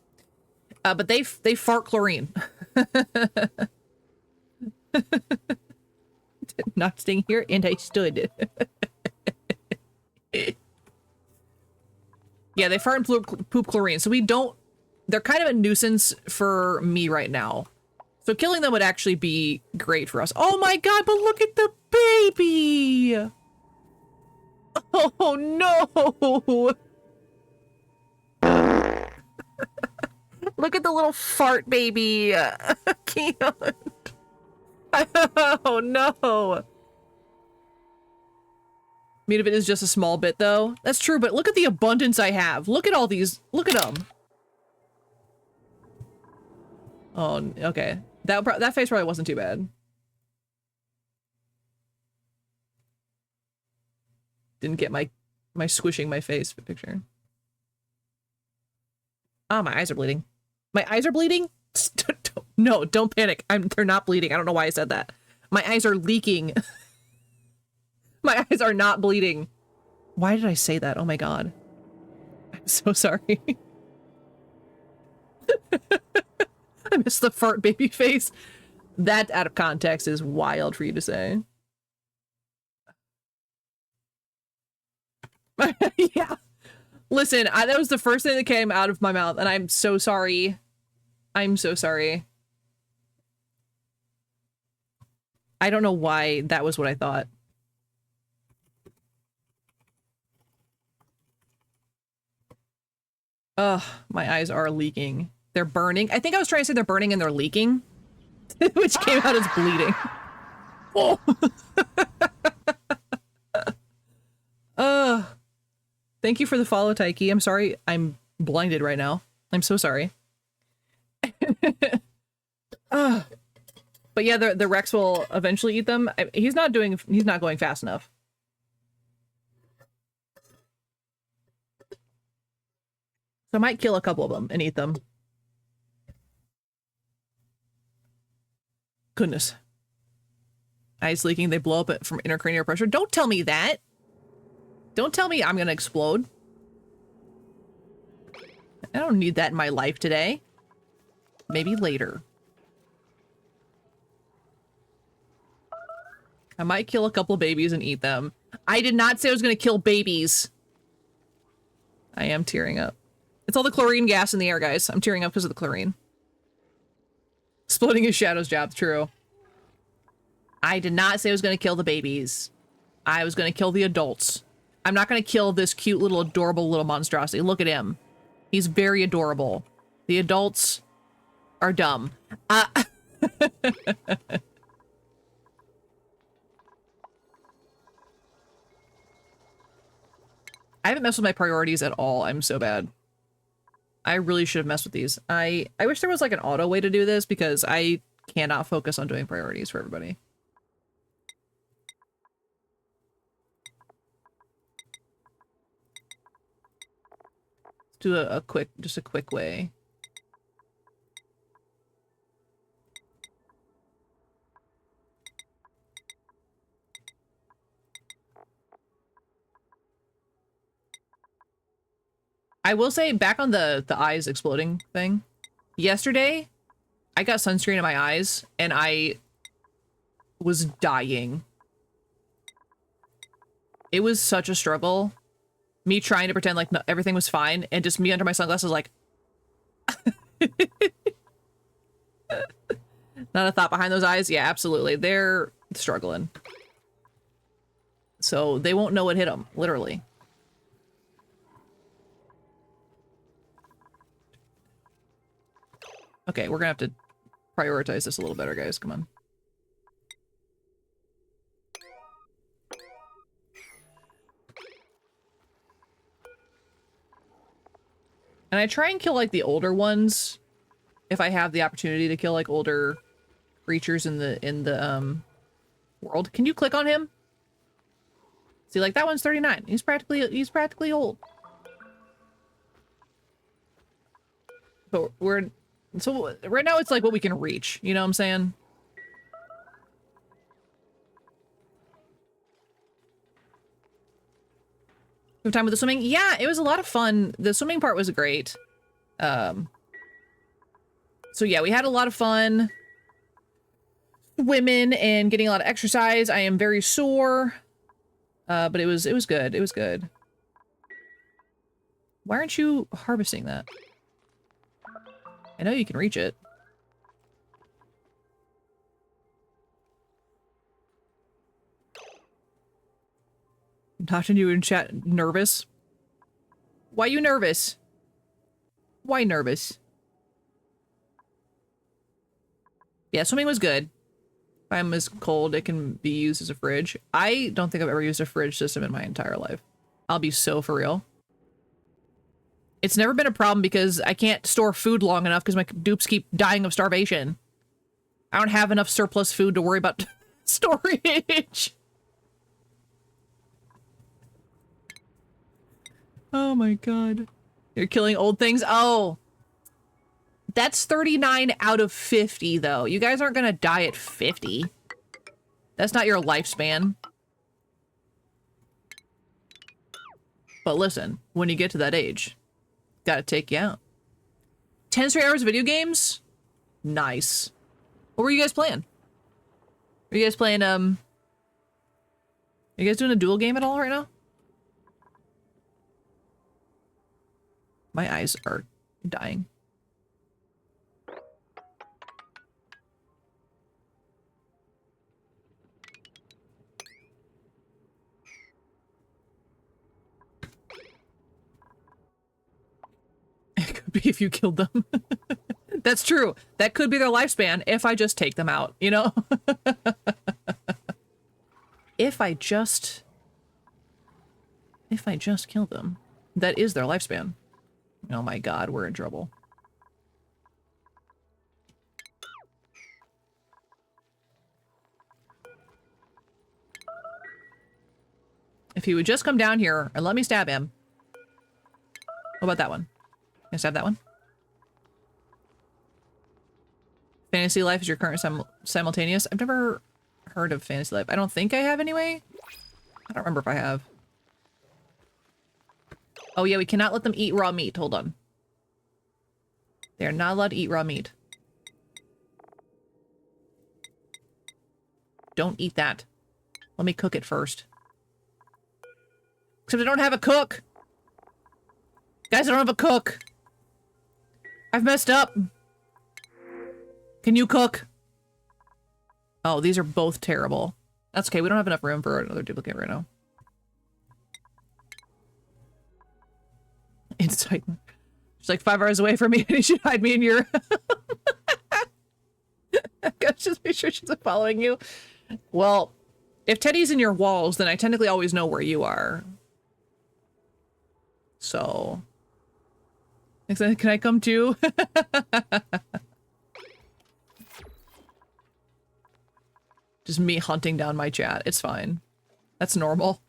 But they fart chlorine. Not staying here, and I stood. Yeah, they fart and poop chlorine, so we don't... They're kind of a nuisance for me right now. So killing them would actually be great for us. Oh my god, but look at the baby! Oh no! Look at the little fart baby. Keon. Oh no. I mean, if it is just a small bit though. That's true, but look at the abundance I have. Look at all these. Look at them. Oh, okay. That face probably wasn't too bad. Didn't get my squishing my face picture. Oh, my eyes are bleeding. My eyes are bleeding? No, don't panic. They're not bleeding. I don't know why I said that. My eyes are leaking. My eyes are not bleeding. Why did I say that? Oh my god. I'm so sorry. I missed the fart baby face. That out of context is wild for you to say. Yeah. Listen, that was the first thing that came out of my mouth, and I'm so sorry. I'm so sorry. I don't know why that was what I thought. Ugh, my eyes are leaking. They're burning. I think I was trying to say they're burning and they're leaking, which came out as bleeding. Oh. Thank you for the follow, Taiki. I'm sorry. I'm blinded right now. I'm so sorry. But yeah, the Rex will eventually eat them. He's not going fast enough. So I might kill a couple of them and eat them. goodness. Ice leaking, they blow up from intracranial pressure. Don't tell me that. Don't tell me I'm gonna explode. I don't need that in my life today. Maybe later. I might kill a couple of babies and eat them. I did not say I was gonna kill babies. I am tearing up. It's all the chlorine gas in the air, guys. I'm tearing up because of the chlorine. Exploding is Shadow's job, true. I did not say I was going to kill the babies. I was going to kill the adults. I'm not going to kill this cute little adorable little monstrosity. Look at him. He's very adorable. The adults are dumb. I haven't messed with my priorities at all. I'm so bad. I really should have messed with these. I wish there was like an auto way to do this because I cannot focus on doing priorities for everybody. Do a quick, just a quick way. I will say, back on the eyes exploding thing, yesterday I got sunscreen in my eyes and I was dying. It was such a struggle. Me trying to pretend like no, everything was fine, and just me under my sunglasses like... Not a thought behind those eyes? Yeah, absolutely. They're struggling. So they won't know what hit them, literally. Okay, we're gonna have to prioritize this a little better, guys. Come on. And I try and kill, like, the older ones if I have the opportunity to kill, like, older creatures in the world. Can you click on him? See, like, that one's 39. He's practically old. But so right now it's like what we can reach, you know what I'm saying? Good time with the swimming? Yeah, it was a lot of fun. The swimming part was great. So yeah, we had a lot of fun swimming and getting a lot of exercise. I am very sore. But it was good. It was good. Why aren't you harvesting that? I know you can reach it. I'm talking to you in chat. Nervous? Why you nervous? Why nervous? Yeah, swimming was good. If I'm as cold, it can be used as a fridge. I don't think I've ever used a fridge system in my entire life. I'll be so for real. It's never been a problem because I can't store food long enough because my dupes keep dying of starvation. I don't have enough surplus food to worry about storage. Oh my god. You're killing old things? Oh. That's 39 out of 50, though. You guys aren't gonna die at 50. That's not your lifespan. But listen, when you get to that age, gotta take you out. 10 straight hours of video games? Nice. What were you guys playing? Are you guys playing, are you guys doing a dual game at all right now? My eyes are dying. It could be if you killed them. That's true. That could be their lifespan if I just take them out, you know? If I just kill them, that is their lifespan. Oh my god, we're in trouble. If he would just come down here and let me stab him. What about that one? Can I stab that one? Fantasy Life is your current simultaneous. I've never heard of Fantasy Life. I don't think I have anyway. I don't remember if I have. Oh yeah, we cannot let them eat raw meat. Hold on. They are not allowed to eat raw meat. Don't eat that. Let me cook it first. Except I don't have a cook. Guys, I don't have a cook. I've messed up. Can you cook? Oh, these are both terrible. That's okay. We don't have enough room for another duplicate right now. It's Titan. She's like 5 hours away from me and you should hide me in your... Gotta just make sure she's not following you. Well, if Teddy's in your walls, then I technically always know where you are. So... Can I come too? Just me hunting down my chat. It's fine. That's normal.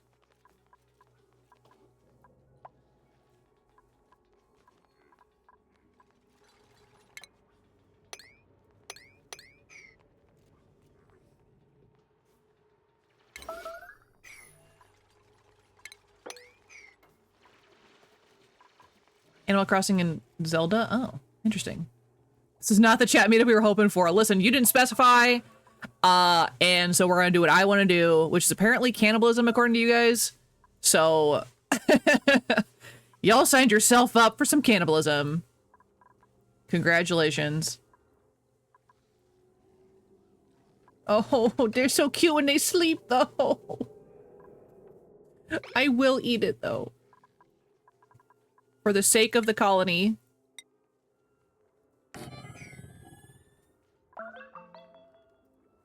Animal Crossing and Zelda? Oh, interesting. This is not the chat meetup we were hoping for. Listen, you didn't specify, and so we're gonna do what I want to do, which is apparently cannibalism according to you guys. So, y'all signed yourself up for some cannibalism. Congratulations. Oh, they're so cute when they sleep, though. I will eat it, though. For the sake of the colony.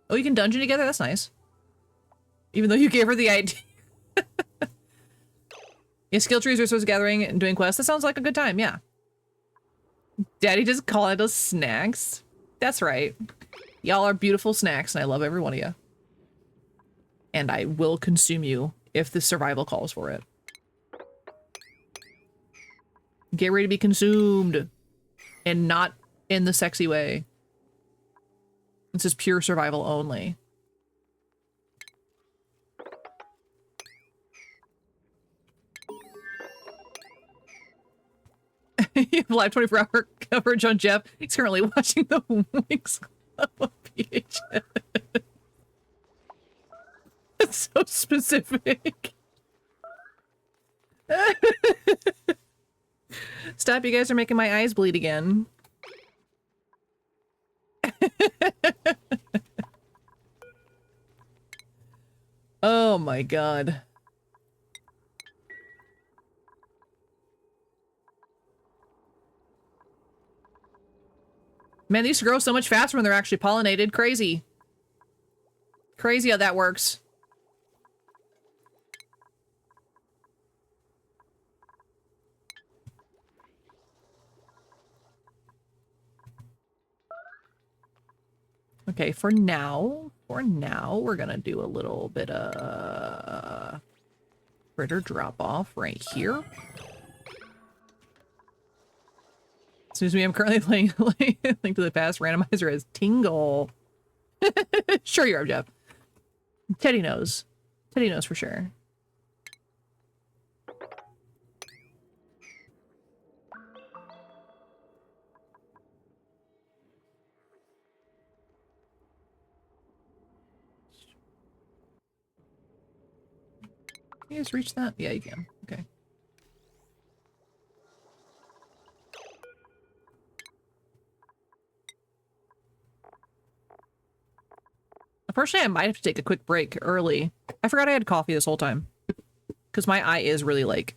Oh, you can dungeon together? That's nice. Even though you gave her the idea. Yeah, skill trees, resource gathering, and doing quests. That sounds like a good time, yeah. Daddy just calling us snacks. That's right. Y'all are beautiful snacks, and I love every one of you. And I will consume you if the survival calls for it. Get ready to be consumed. And not in the sexy way. This is pure survival only. You have live 24-hour coverage on Jeff. He's currently watching the Winx Club on VHS. That's so specific. Stop, you guys are making my eyes bleed again. Oh my god. Man, these grow so much faster when they're actually pollinated. Crazy. Crazy how that works. Okay, for now, we're gonna do a little bit of critter drop off right here. Excuse me, I'm currently playing Link to the Past randomizer as Tingle. Sure you are, Jeff. Teddy knows. Teddy knows for sure. Can you just reach that? Yeah, you can. Okay. Unfortunately, I might have to take a quick break early. I forgot I had coffee this whole time. Because my eye is really, like,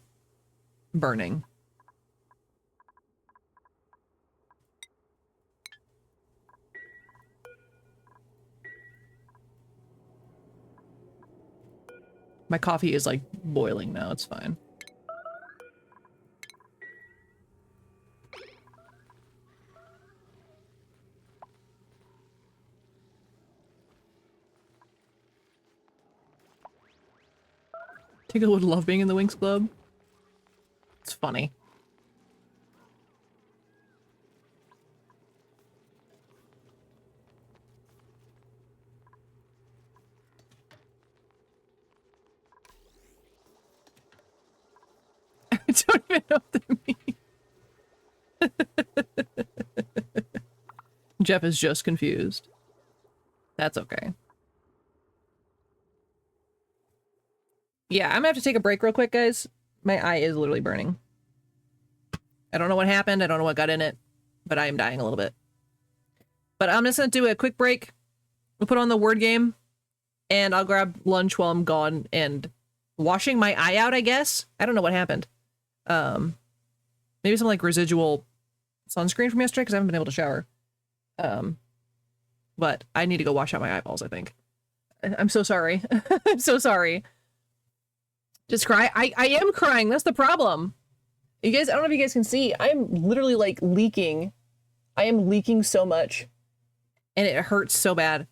burning. My coffee is, like, boiling now. It's fine. Tingle would love being in the Winx Club. It's funny. don't even know what that means. Jeff is just confused. That's okay. Yeah, I'm gonna have to take a break real quick, guys. My eye is literally burning. I don't know what happened. I don't know what got in it, but I am dying a little bit. But I'm just gonna do a quick break. We'll put on the word game, and I'll grab lunch while I'm gone and washing my eye out, I guess. I don't know what happened. Maybe some like residual sunscreen from yesterday because I haven't been able to shower. But I need to go wash out my eyeballs, I think. I'm so sorry. I'm so sorry. Just cry. I am crying. That's the problem. You guys, I don't know if you guys can see. I'm literally like leaking. I am leaking so much. And it hurts so bad.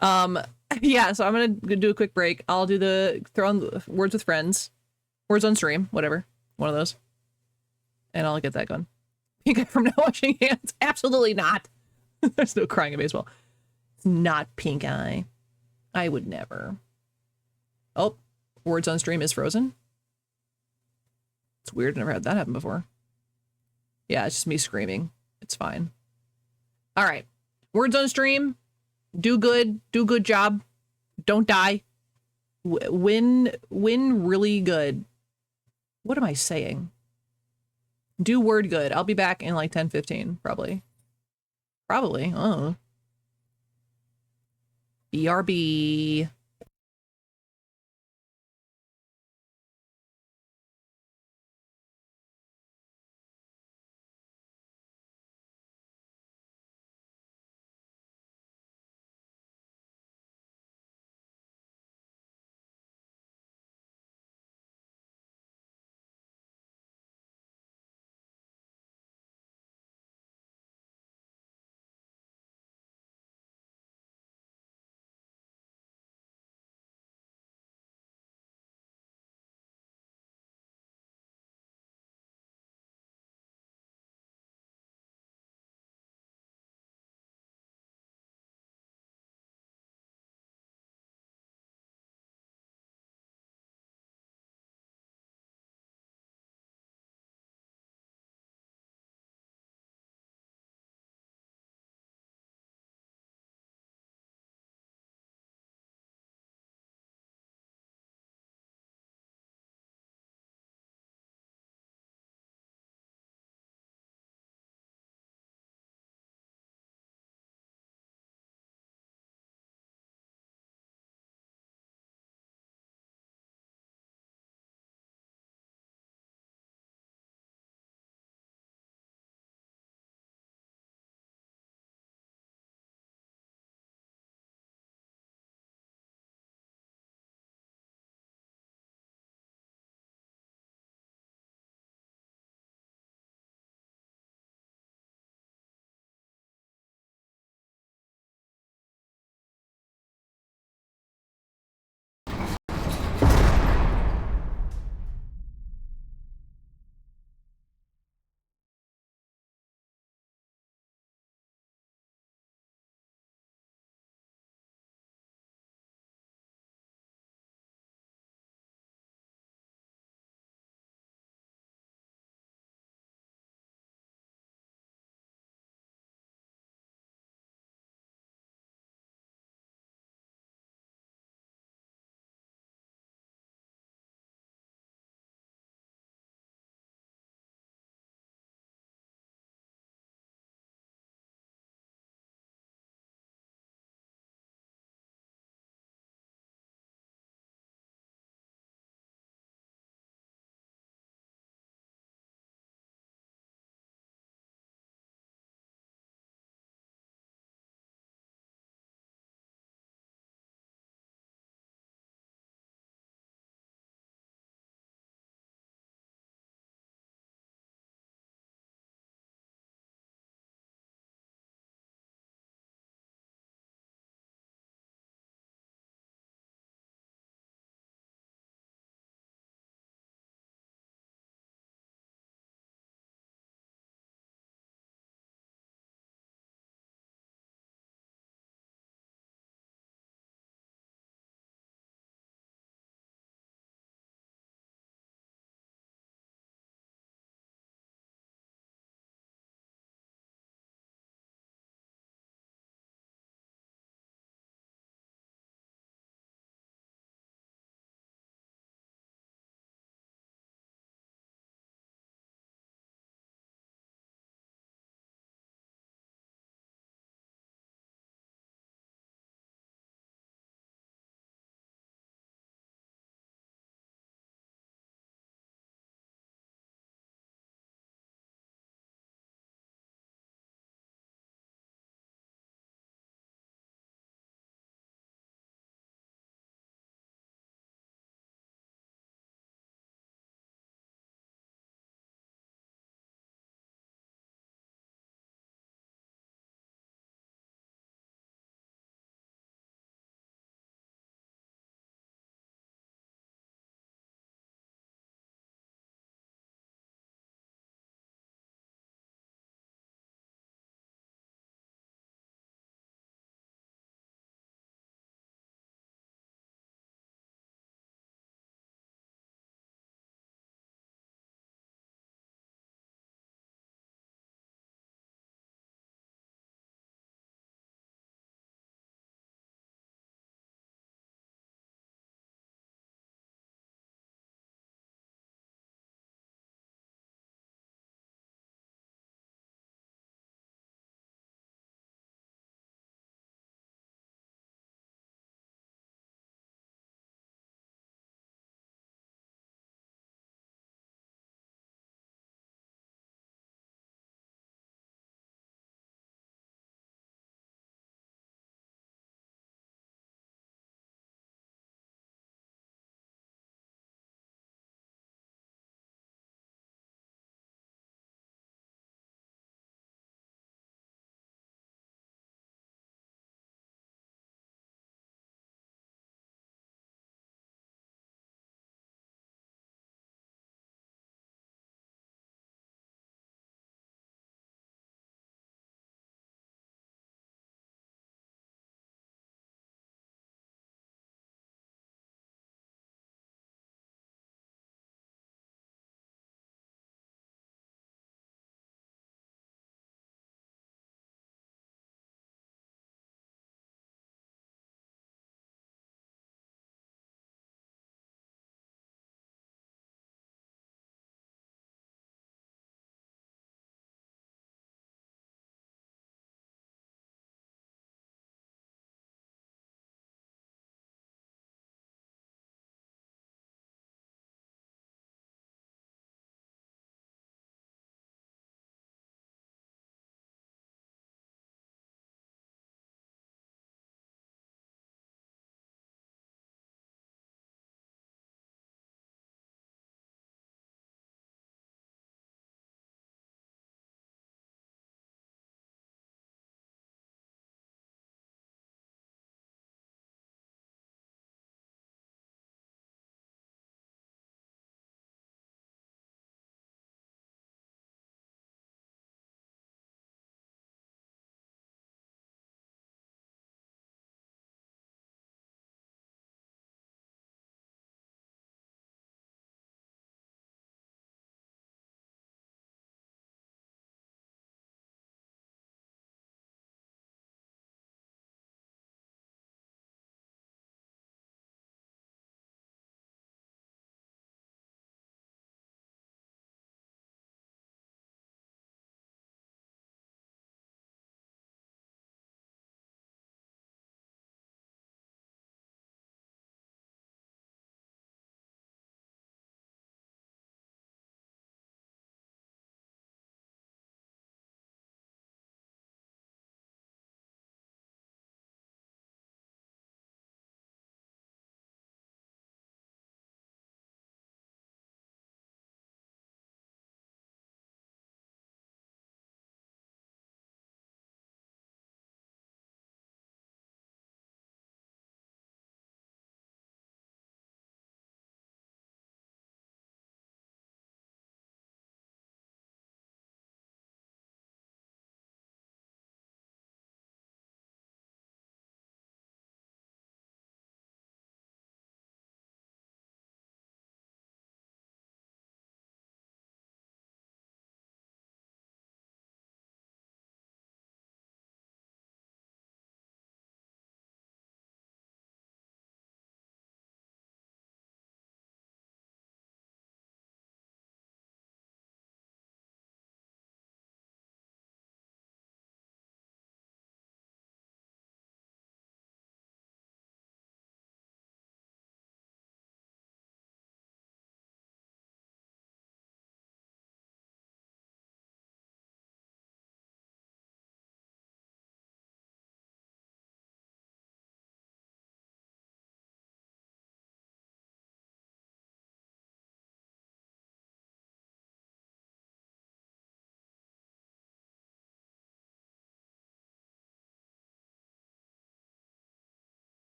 Yeah, so I'm gonna do a quick break. I'll do the throw on the words with friends. Words on stream, whatever. One of those. And I'll get that going. Pink eye from not washing hands. Absolutely not. There's no crying in baseball. It's not pink eye. I would never. Oh, words on stream is frozen. It's weird. Never had that happen before. Yeah, it's just me screaming. It's fine. All right. Words on stream. Do good. Do good job. Don't die. Win really good. What am I saying? Do word good. I'll be back in like 10-15, probably. Probably. Oh. BRB.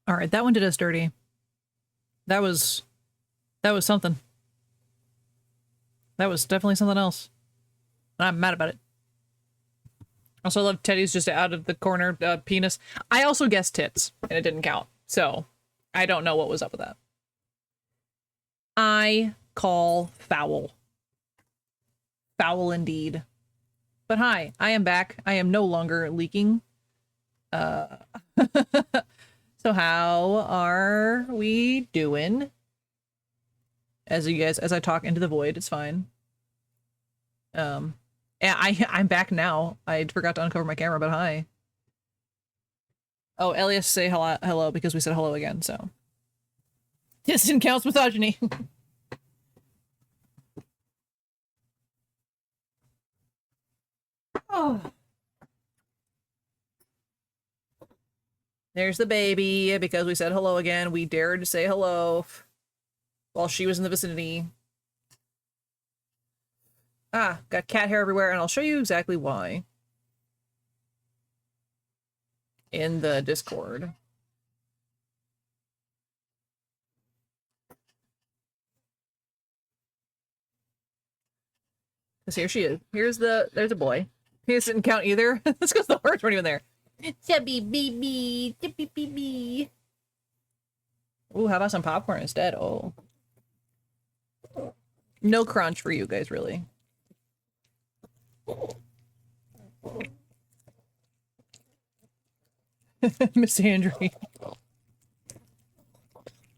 All right, that one did us dirty. That was something. That was definitely something else. And I'm mad about it. Also, I love Teddy's just out of the corner penis. I also guessed tits, and it didn't count. So, I don't know what was up with that. I call foul. Foul indeed. But hi, I am back. I am no longer leaking. So how are we doing? As I talk into the void, it's fine. Yeah, I'm back now. I forgot to uncover my camera, but hi. Oh, Elias, say hello because we said hello again, so. This didn't count as misogyny. Oh. There's the baby. Because we said hello again, we dared to say hello while she was in the vicinity. Ah, got cat hair everywhere, and I'll show you exactly why. In the Discord. Because here she is. There's a boy. He didn't count either. That's because the words weren't even there. Chubby baby, chubby baby. Ooh, how about some popcorn instead? Oh. No crunch for you guys, really. Miss Andre. But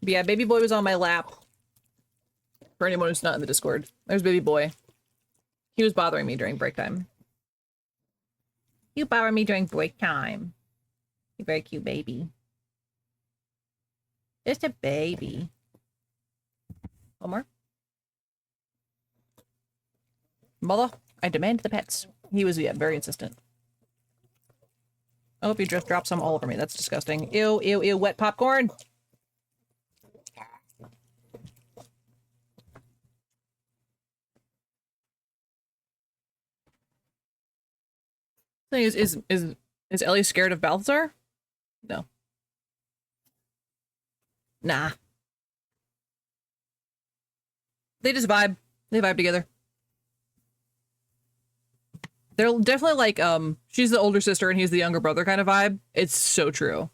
yeah, baby boy was on my lap. For anyone who's not in the Discord. There's baby boy. He was bothering me during break time. You bother me during break time. You're a very cute baby. Just a baby. One more. Mother, I demand the pets. He was, yeah, very insistent. I hope you just dropped some all over me. That's disgusting. Ew, ew, ew, wet popcorn. Thing is Ellie scared of Balthazar? No. Nah. They just vibe. They vibe together. They're definitely like, she's the older sister and he's the younger brother kind of vibe. It's so true.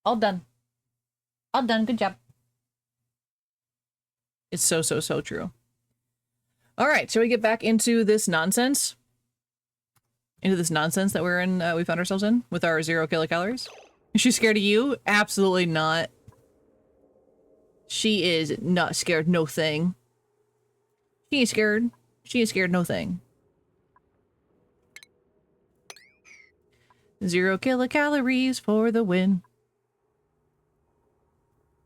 All done. All done. Good job. It's so true. All right, shall we get back into this nonsense? Into this nonsense that we're in, we found ourselves in with our 0 kilocalories? Is she scared of you? Absolutely not. She is not scared, no thing. She ain't scared. She ain't scared, no thing. 0 kilocalories for the win.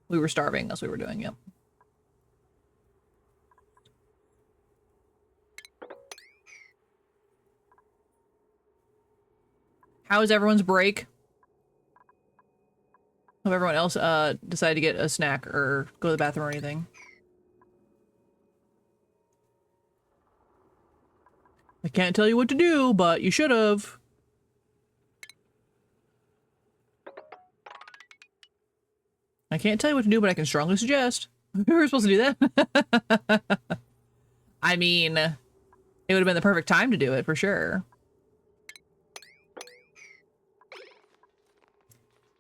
We were starving, that's what we were doing, yep. How was everyone's break? Hope everyone else decided to get a snack or go to the bathroom or anything. I can't tell you what to do, but you should have. I can't tell you what to do, but I can strongly suggest. We were supposed to do that. I mean, it would have been the perfect time to do it, for sure.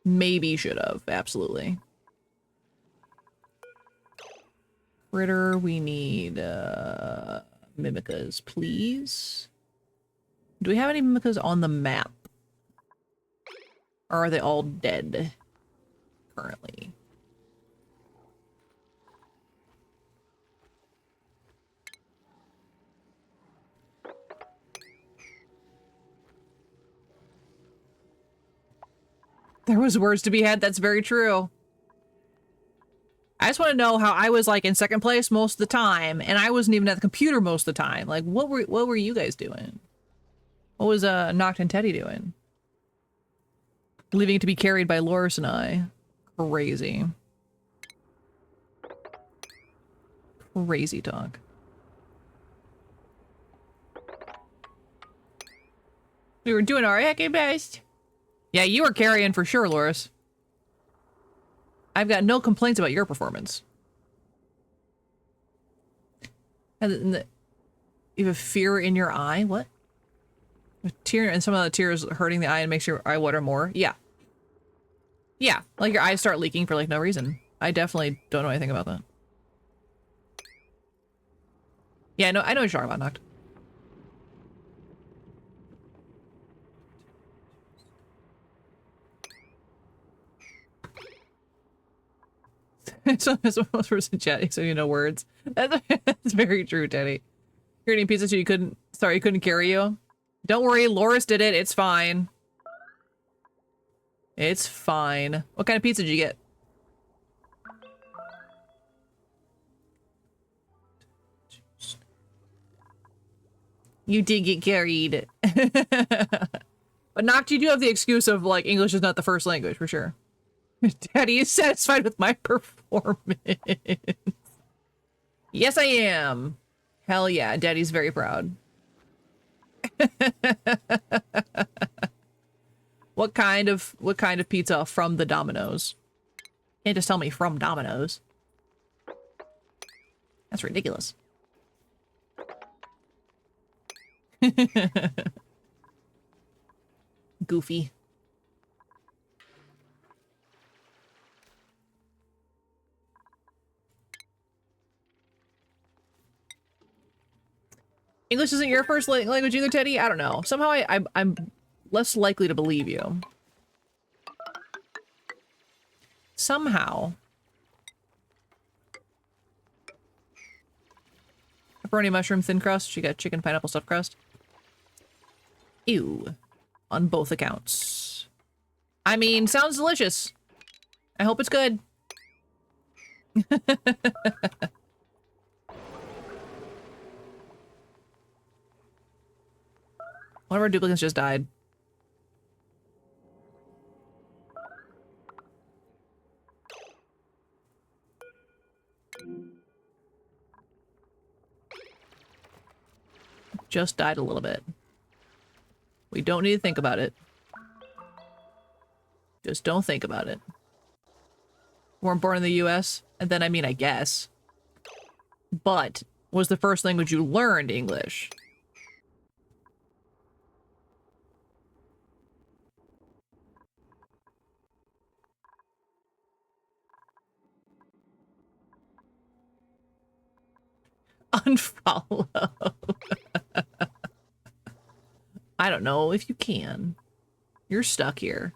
Maybe should have, absolutely. Critter, we need, Mimicas, please. Do we have any Mimicas on the map? Or are they all dead currently? There was words to be had, that's very true. I just want to know how I was like in second place most of the time, and I wasn't even at the computer most of the time. Like, what were you guys doing? What was Noct and Teddy doing? Leaving it to be carried by Loris and I. Crazy. Crazy talk. We were doing our heckin' best. Yeah, you were carrying for sure, Loris. I've got no complaints about your performance. And you have a fear in your eye? What? A tear, and some of the tears hurting the eye and makes your eye water more? Yeah. Yeah, like your eyes start leaking for like no reason. I definitely don't know anything about that. Yeah, no, I know what you're talking about, Noct. Sometimes most person chatting, so you know words. That's very true, Teddy. You're eating pizza, so you couldn't carry you. Don't worry, Loris did it. It's fine. It's fine. What kind of pizza did you get? You did get carried. But Noct, you do have the excuse of, like, English is not the first language, for sure. Daddy is satisfied with my performance. Yes, I am. Hell yeah, Daddy's very proud. What kind of pizza from the Domino's? Can't just tell me from Domino's. That's ridiculous. Goofy. English isn't your first language either, Teddy? I don't know. Somehow I'm less likely to believe you. Somehow. Pepperoni mushroom thin crust. She got chicken pineapple stuffed crust. Ew. On both accounts. I mean, sounds delicious. I hope it's good. One of our duplicates just died. Just died a little bit. We don't need to think about it. Just don't think about it. Weren't born in the US, and then I mean, I guess. But was the first language you learned English? Unfollow. I don't know if you can. You're stuck here.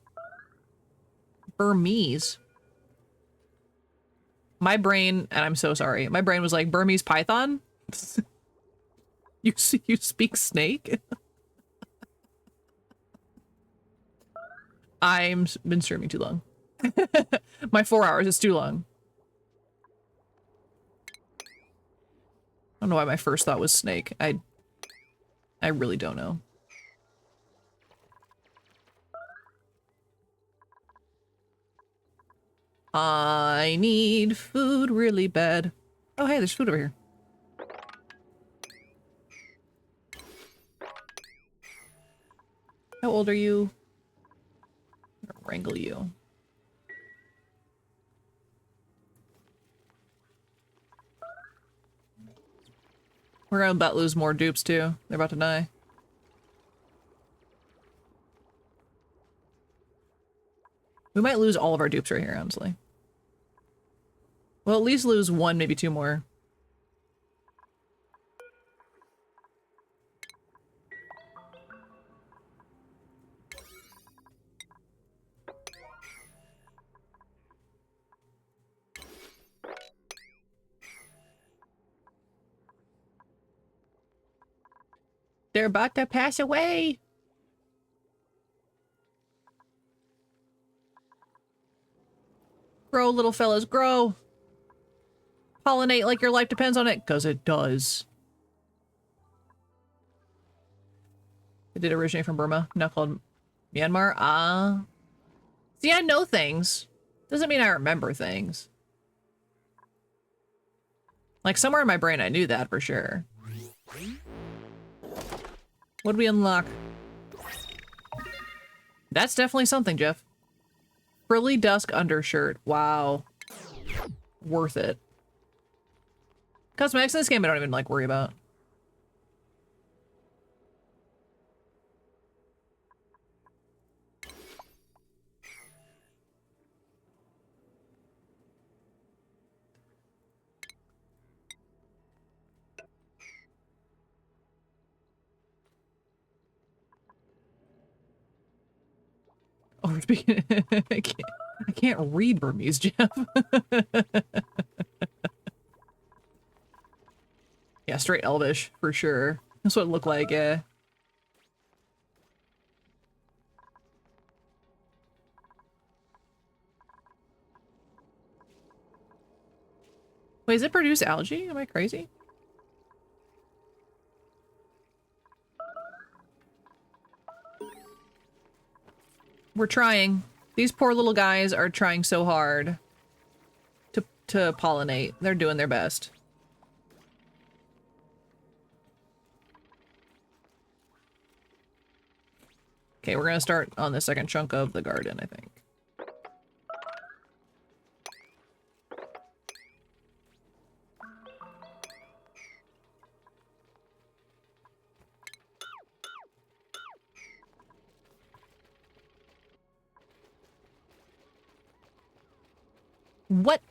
Burmese. My brain, and I'm so sorry, my brain was like, Burmese python? You speak snake? I'm been streaming too long. My 4 hours is too long. I don't know why my first thought was snake. I really don't know. I need food really bad. Oh, hey, there's food over here. How old are you? I'm gonna wrangle you. We're gonna about lose more dupes too. They're about to die. We might lose all of our dupes right here, honestly. We'll at least lose one, maybe two more. They're about to pass away. Grow, little fellas, grow. Pollinate like your life depends on it, because it does. It did originate from Burma, now called Myanmar. Ah. See, I know things. Doesn't mean I remember things. Like, somewhere in my brain I knew that for sure. What'd we unlock? That's definitely something, Jeff. Frilly dusk undershirt. Wow. Worth it. Cosmetics in this game I don't even like worry about. Oh, speaking I can't read Burmese, Jeff. Yeah, straight Elvish, for sure. That's what it looked like, yeah. Wait, does it produce algae? Am I crazy? We're trying. These poor little guys are trying so hard to pollinate. They're doing their best. Okay, we're gonna start on the second chunk of the garden, I think. What?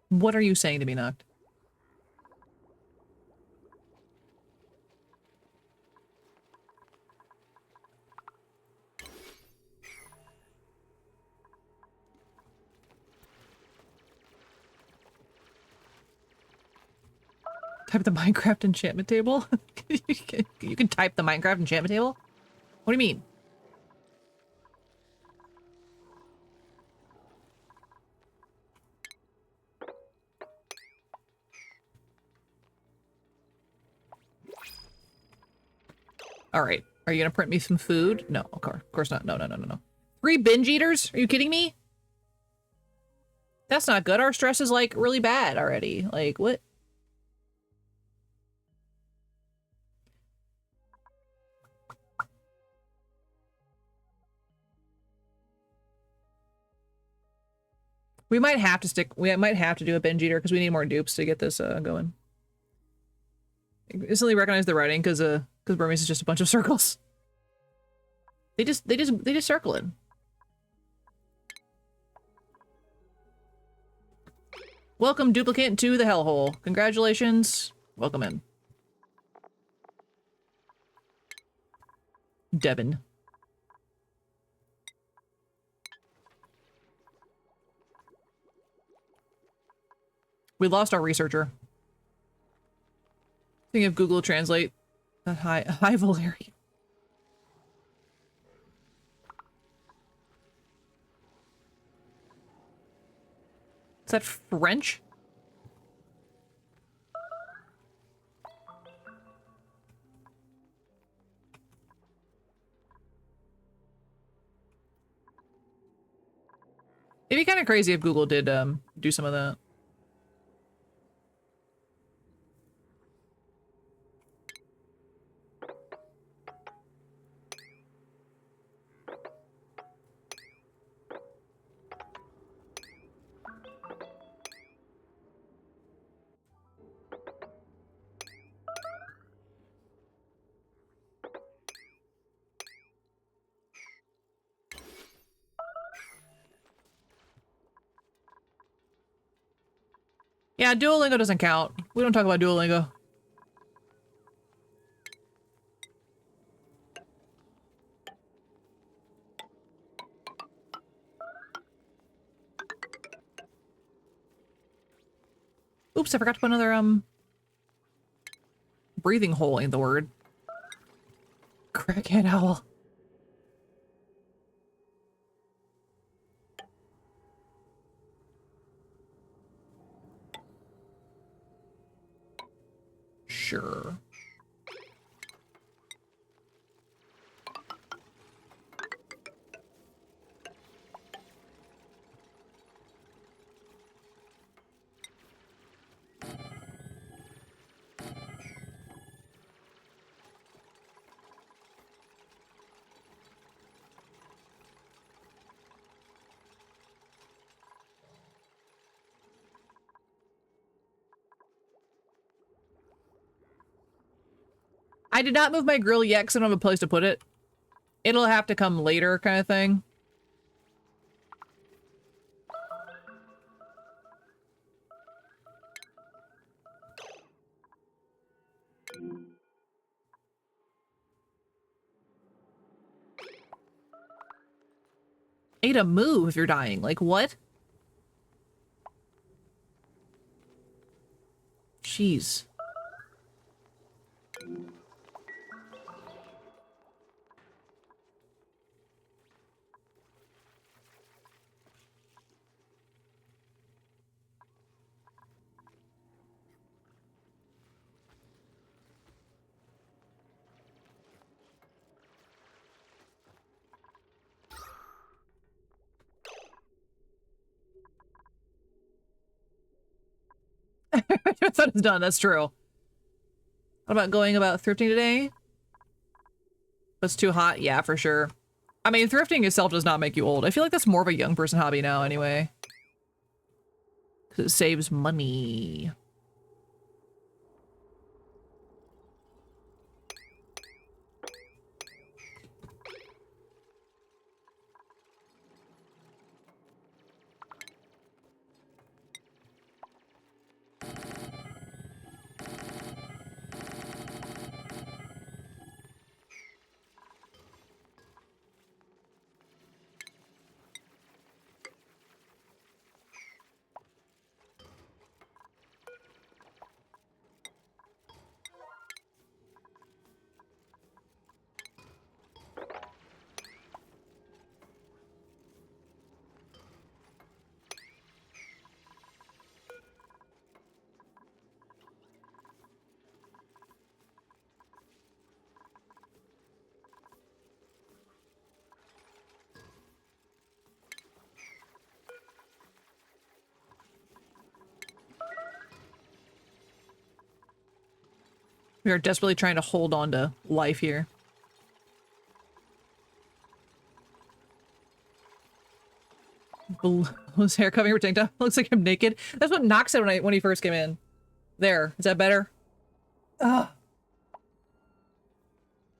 What are you saying to me, Noct? Type the Minecraft enchantment table? You can type the Minecraft enchantment table? What do you mean? Alright. Are you gonna print me some food? No, of course not. No, no, no, no, no. 3 binge eaters? Are you kidding me? That's not good. Our stress is, like, really bad already. Like, what? We might have to do a binge eater because we need more dupes to get this going. Instantly recognize the writing because Burmese is just a bunch of circles. They just circle it. Welcome, duplicate, to the hellhole. Congratulations. Welcome in. Devin. We lost our researcher. Think of Google Translate. That high Valerian. Is that French? It'd be kind of crazy if Google did do some of that. Yeah, Duolingo doesn't count. We don't talk about Duolingo. Oops, I forgot to put another, breathing hole in the word. Crackhead owl. Sure. I did not move my grill yet because I don't have a place to put it. It'll have to come later kind of thing. Ada, move if you're dying. Like, what? Jeez. I thought it's done. That's true. What about going about thrifting today? It's too hot? Yeah, for sure. I mean, thrifting itself does not make you old. I feel like that's more of a young person hobby now anyway. 'Cause it saves money. We are desperately trying to hold on to life here. Blow's hair covering her tank top. Looks like I'm naked. That's what Knox said when he first came in. There. Is that better? Ugh.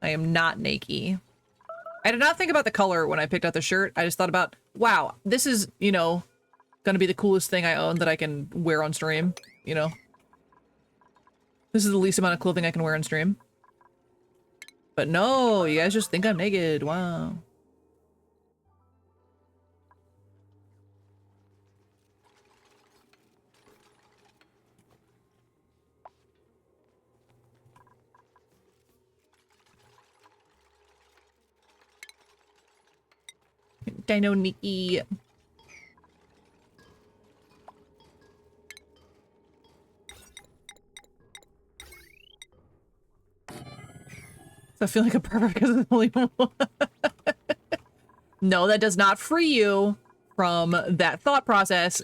I am not naked. I did not think about the color when I picked out the shirt. I just thought about, wow, this is, you know, gonna be the coolest thing I own that I can wear on stream, you know? This is the least amount of clothing I can wear on stream. But no, you guys just think I'm naked. Wow. Dino Nikki. So I feel like a pervert because it's only one. No, that does not free you from that thought process.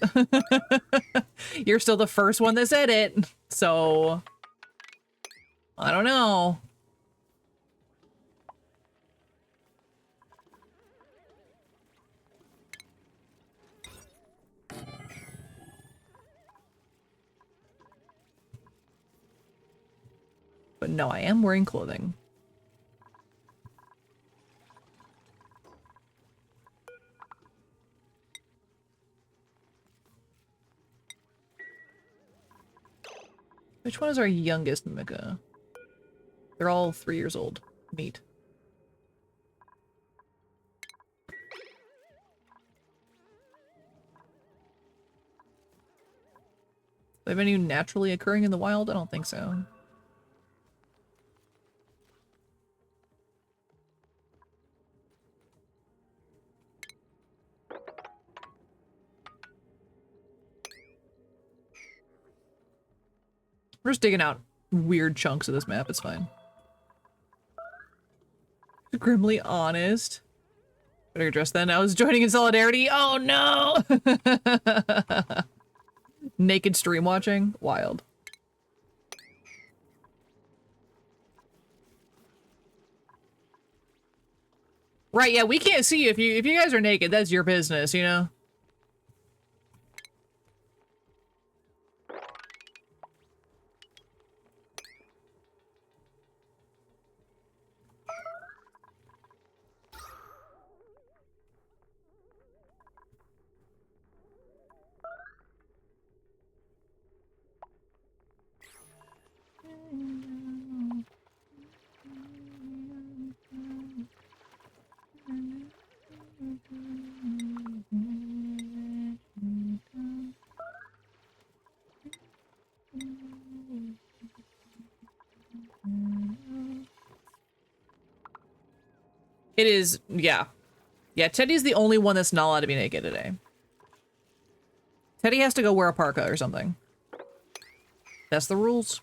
You're still the first one that said it, so I don't know. But no, I am wearing clothing. Which one is our youngest Mika? They're all 3 years old. Neat. Do they have any naturally occurring in the wild? I don't think so. We're just digging out weird chunks of this map, it's fine. Grimly honest. Better address then. I was joining in solidarity. Oh no! Naked stream watching? Wild. Right, yeah, we can't see you. If you guys are naked, that's your business, you know? It is, yeah. Yeah, Teddy's the only one that's not allowed to be naked today. Teddy has to go wear a parka or something. That's the rules.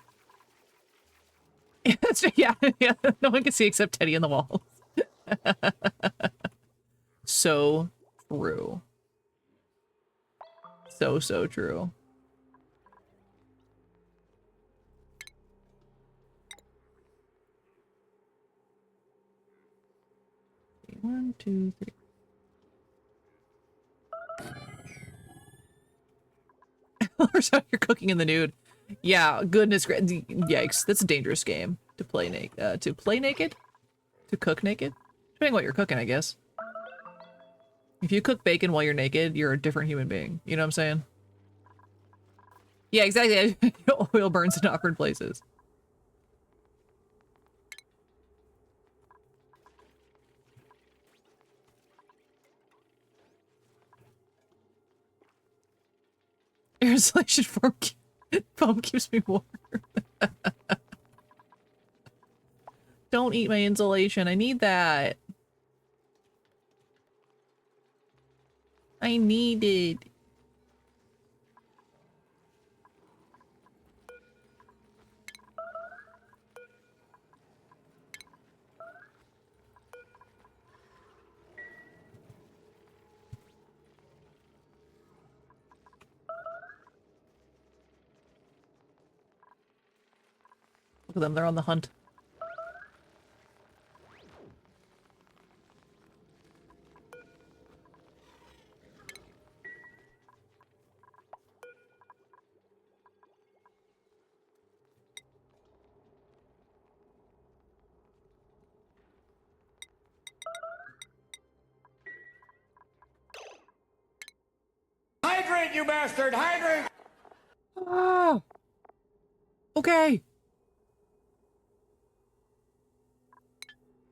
Yeah, yeah, no one can see except Teddy in the walls. So true. So true. One, two, three. You're cooking in the nude. Yeah, goodness, yikes! That's a dangerous game to play naked. To play naked, to cook naked, depending on what you're cooking, I guess. If you cook bacon while you're naked, you're a different human being. You know what I'm saying? Yeah, exactly. Oil burns in awkward places. Air insulation foam keeps me warm. Don't eat my insulation. I need that. I need it. Look at them, they're on the hunt. Hydrate, you bastard! Hydrate! Ah! Okay.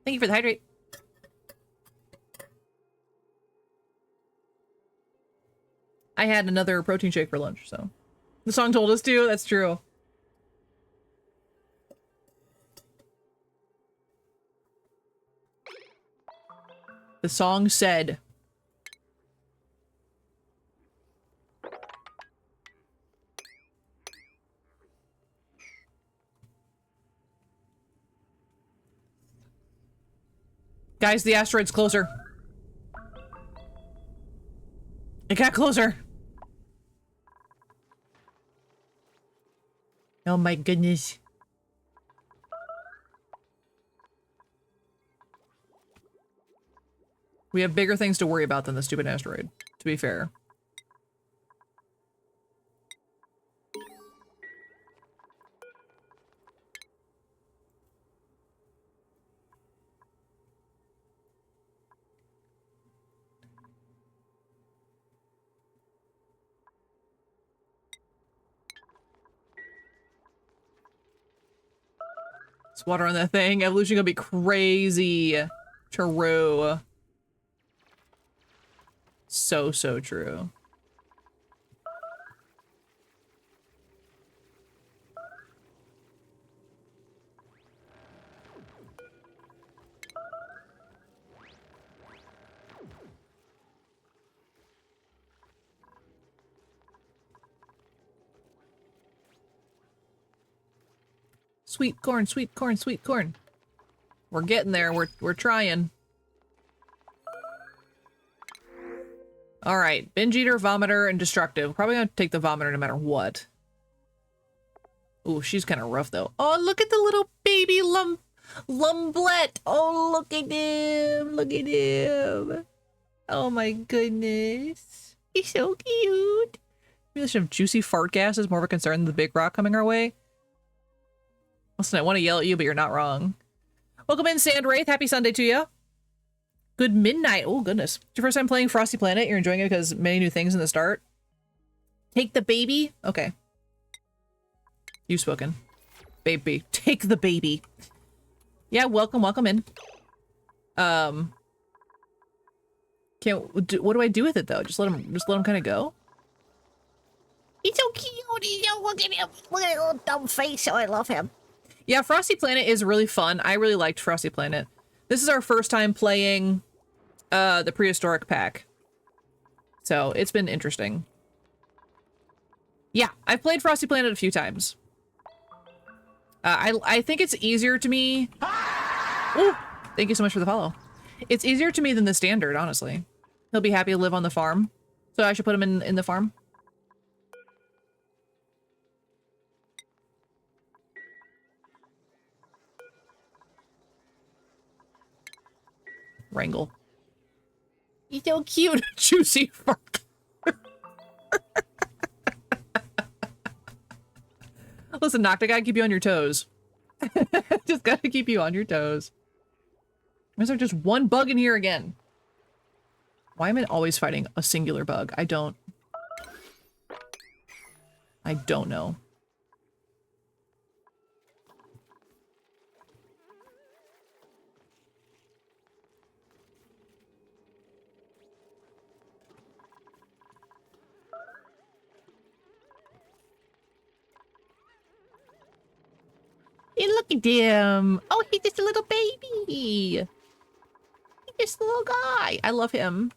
Thank you for the hydrate. I had another protein shake for lunch, so. The song told us to, that's true. The song said. Guys, the asteroid's closer. It got closer. Oh my goodness. We have bigger things to worry about than the stupid asteroid, to be fair. It's water on that thing. Evolution gonna be crazy. True. So true. Sweet corn, sweet corn, sweet corn. We're getting there. We're trying. All right, binge eater, vomiter, and destructive. Probably gonna take the vomiter no matter what. Ooh, she's kind of rough though. Oh, look at the little baby lumblet. Oh, look at him. Look at him. Oh my goodness. He's so cute. Maybe the of juicy fart gas is more of a concern than the big rock coming our way. Listen, I want to yell at you, but you're not wrong. Welcome in, Sand Wraith. Happy Sunday to you. Good midnight. Oh, goodness. It's your first time playing Frosty Planet. You're enjoying it because many new things in the start. Take the baby. Okay. You've spoken. Baby. Take the baby. Yeah, welcome in. What do I do with it though? Just let him kind of go. He's so cute. Look at him. Look at his little dumb face. Oh, I love him. Yeah, Frosty Planet is really fun. I really liked Frosty Planet. This is our first time playing the Prehistoric pack. So it's been interesting. Yeah, I've played Frosty Planet a few times. I think it's easier to me. Ooh, thank you so much for the follow. It's easier to me than the standard, honestly. He'll be happy to live on the farm. So I should put him in the farm. Wrangle. He's so cute. Juicy fuck. Listen, Nocta, I gotta keep you on your toes. Just gotta keep you on your toes. Is there just one bug in here again? Why am I always fighting a singular bug? I don't know. Hey, look at him. Oh, he's just a little baby. He's just a little guy. I love him.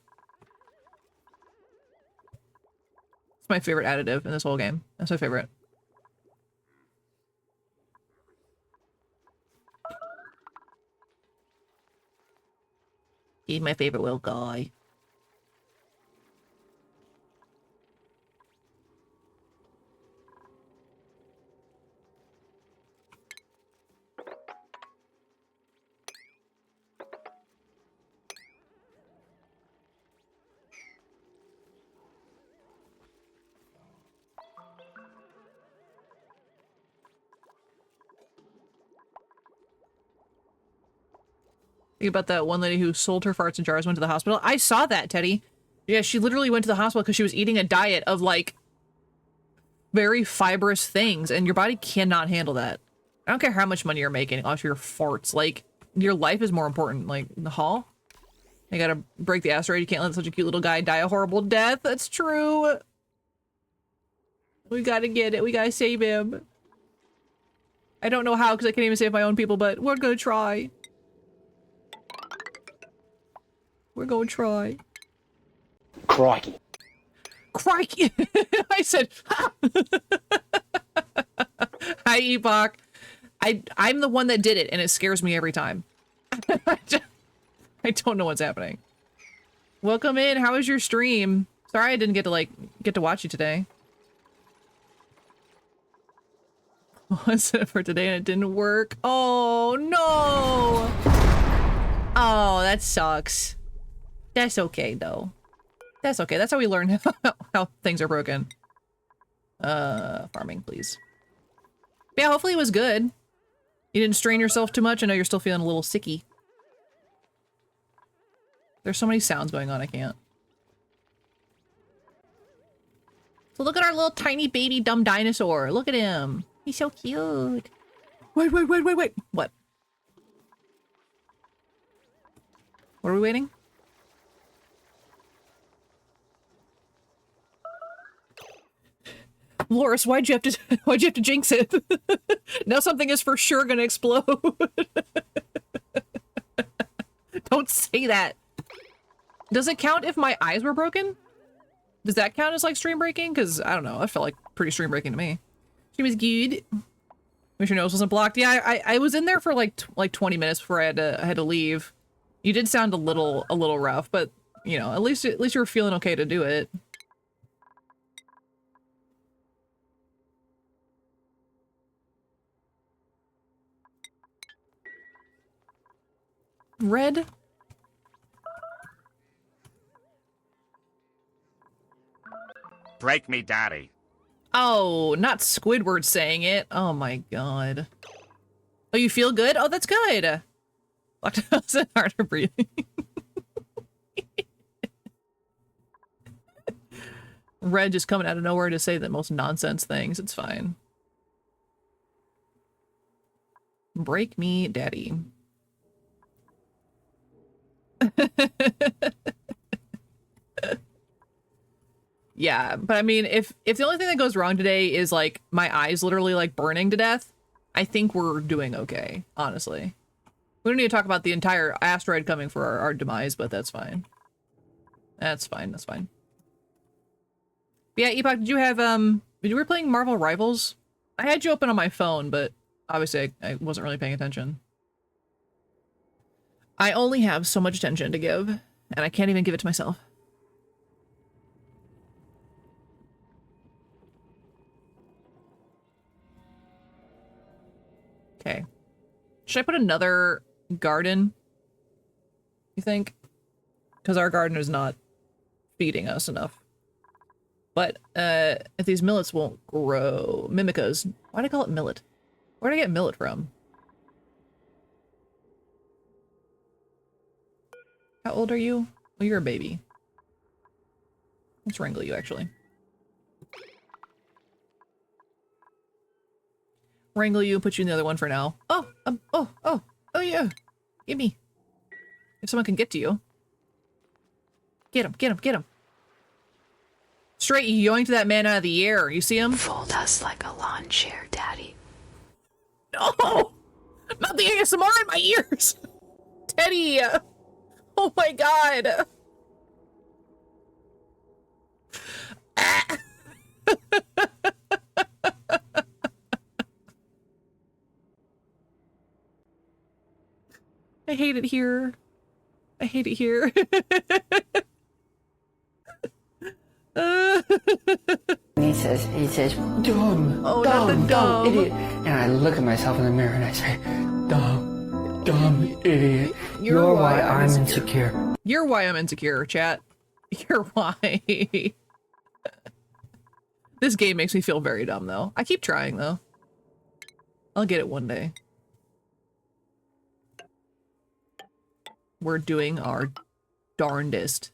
It's my favorite additive in this whole game. That's my favorite. He's my favorite little guy. Think about that one lady who sold her farts in jars, went to the hospital. I saw that, Teddy. Yeah, she literally went to the hospital because she was eating a diet of, like, very fibrous things, and your body cannot handle that. I don't care how much money you're making off your farts. Like, your life is more important. Like, the haul? You gotta break the asteroid. You can't let such a cute little guy die a horrible death. That's true. We gotta get it. We gotta save him. I don't know how, because I can't even save my own people, but we're gonna try. We're gonna try. Crikey. Crikey! I said, hi, Epoch. I'm the one that did it, and it scares me every time. I don't know what's happening. Welcome in. How was your stream? Sorry I didn't get to watch you today. Was it for today and it didn't work? Oh no! Oh, that sucks. That's okay though. That's okay. That's how we learn how things are broken. Farming, please. Yeah, hopefully it was good. You didn't strain yourself too much. I know you're still feeling a little sicky. There's so many sounds going on, I can't. So look at our little tiny baby dumb dinosaur. Look at him. He's so cute. Wait. What? What are we waiting? Loris, why'd you have to jinx it? Now something is for sure gonna explode. Don't say that. Does it count if my eyes were broken? Does that count as like stream breaking? Because I don't know. That felt like pretty stream breaking to me. She was good. Wish your nose wasn't blocked. Yeah, I was in there for like 20 minutes before I had to leave. You did sound a little rough, but you know, at least you were feeling okay to do it. Red. Break me, daddy. Oh, not Squidward saying it. Oh my god. Oh, you feel good? Oh, that's good. Lactose and harder breathing. Red just coming out of nowhere to say the most nonsense things. It's fine. Break me, daddy. Yeah, but I mean, if the only thing that goes wrong today is like my eyes literally like burning to death, I think we're doing okay, honestly. We don't need to talk about the entire asteroid coming for our demise, but that's fine. That's fine, that's fine. But yeah, Epoch, did you have, you were playing Marvel Rivals? I had you open on my phone, but obviously I wasn't really paying attention. I only have so much attention to give, and I can't even give it to myself. Okay. Should I put another garden? You think? Because our garden is not feeding us enough. But, if these millets won't grow... Mimicas. Why'd I call it millet? Where'd I get millet from? How old are you? Oh, you're a baby. Let's wrangle you, actually. Wrangle you and put you in the other one for now. Oh, oh yeah. Gimme. If someone can get to you. Get him, get him, get him. Straight yoinked that man out of the air. You see him? Fold us like a lawn chair, Daddy. No! Not the ASMR in my ears! Teddy! Oh my god! Ah. I hate it here. I hate it here. He says, dumb, Oh, not the dumb. idiot. And I look at myself in the mirror and I say, dumb, idiot. You're why I'm insecure. You're why I'm insecure, chat. You're why. This game makes me feel very dumb, though. I keep trying, though. I'll get it one day. We're doing our darndest.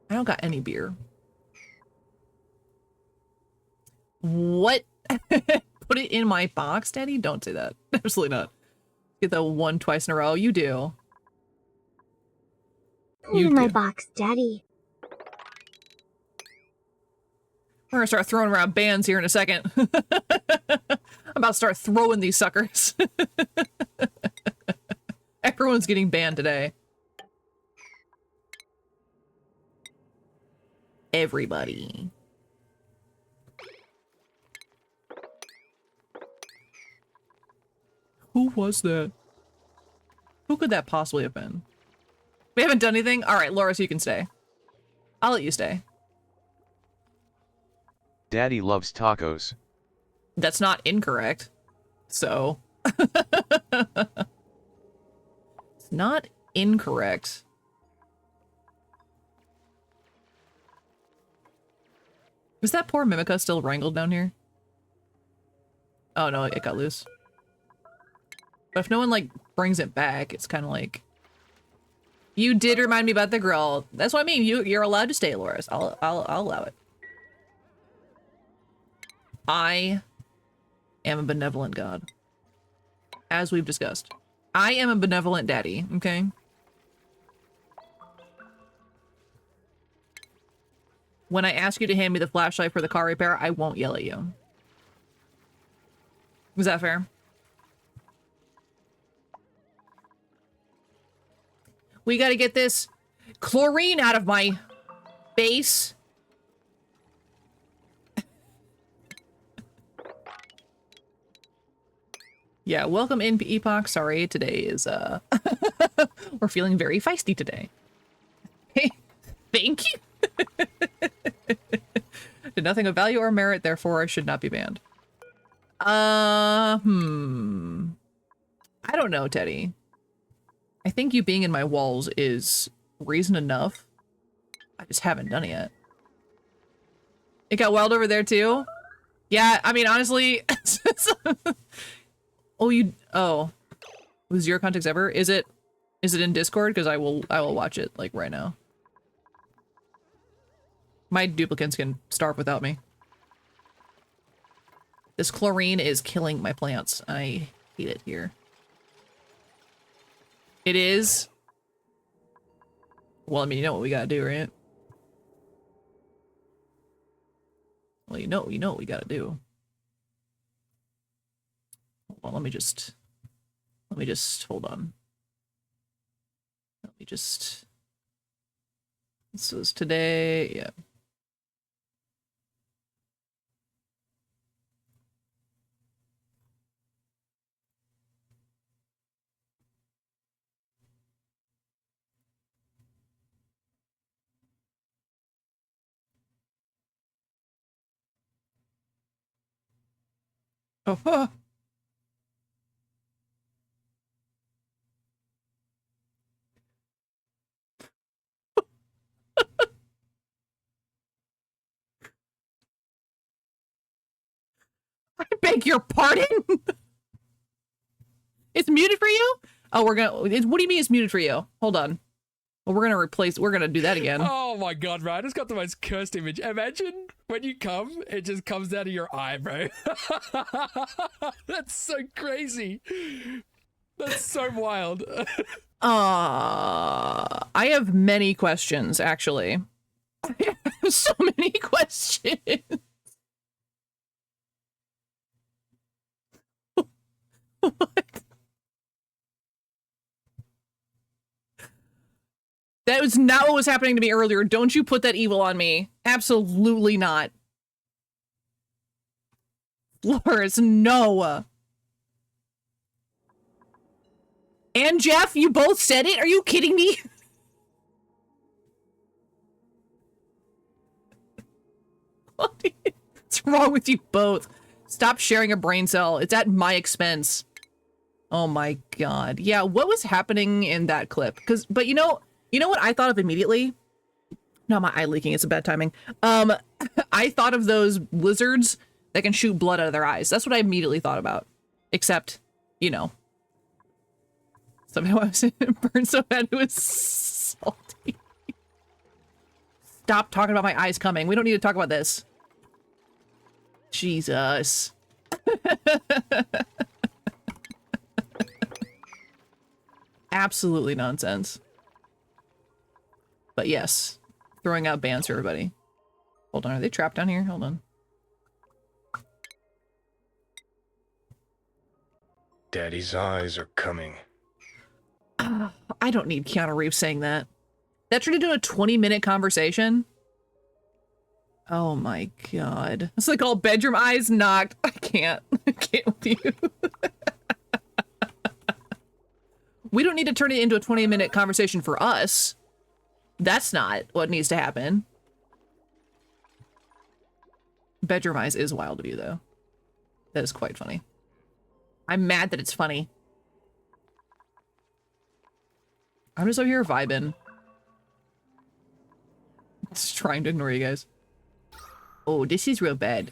I don't got any beer. What? Put it in my box, Daddy? Don't say that. Absolutely not. Get that one twice in a row. You do. Put it in my box, Daddy. We're gonna start throwing around bans here in a second. I'm about to start throwing these suckers. Everyone's getting banned today. Everybody. Who was that? Who could that possibly have been? We haven't done anything? Alright, Loris, you can stay. I'll let you stay. Daddy loves tacos. That's not incorrect. So. It's not incorrect. Is that poor Mimica still wrangled down here? Oh no, it got loose. But if no one like brings it back, it's kind of like, you did remind me about the grill. That's what I mean. You're allowed to stay, Loris. I'll allow it. I am a benevolent god, as we've discussed. I am a benevolent daddy. Okay. When I ask you to hand me the flashlight for the car repair, I won't yell at you. Is that fair? We gotta get this chlorine out of my face. Yeah, welcome in, Epoch. Sorry, today is, we're feeling very feisty today. Hey, thank you. Did nothing of value or merit, therefore I should not be banned. I don't know, Teddy. I think you being in my walls is reason enough. I just haven't done it yet. It got wild over there too? Yeah, I mean, honestly... Oh. Was Zero Context ever? Is it in Discord? Because I will watch it, like, right now. My duplicates can starve without me. This chlorine is killing my plants. I hate it here. It is. Well, I mean, you know what we gotta do, right? Well, you know what we gotta do. Hold on, let me just hold on. Let me just. This was today, yeah. Oh, huh. I beg your pardon? It's muted for you? Oh, what do you mean it's muted for you? Hold on. Well, we're gonna do that again. Oh my god, bro, I just got the most cursed image. Imagine when you come, it just comes out of your eye, bro. That's so crazy. That's so wild. I have many questions, actually. I have so many questions. What? That was not what was happening to me earlier. Don't you put that evil on me. Absolutely not. Flores, no. And Jeff, you both said it? Are you kidding me? What's wrong with you both? Stop sharing a brain cell. It's at my expense. Oh my god. Yeah, what was happening in that clip? But you know what I thought of immediately? No, my eye leaking. It's a bad timing. I thought of those lizards that can shoot blood out of their eyes. That's what I immediately thought about. Except, you know. Somehow I was burned so bad it was salty. Stop talking about my eyes coming. We don't need to talk about this. Jesus. Absolutely nonsense. But yes, throwing out bans for everybody. Hold on, are they trapped down here? Hold on. Daddy's eyes are coming. I don't need Keanu Reeves saying that. That turned into a 20-minute conversation? Oh my god. It's like all bedroom eyes knocked. I can't with you. We don't need to turn it into a 20-minute conversation for us. That's not what needs to happen. Bedroom eyes is wild of you, though. That is quite funny. I'm mad that it's funny. I'm just over here vibing. Just trying to ignore you guys. Oh, this is real bad.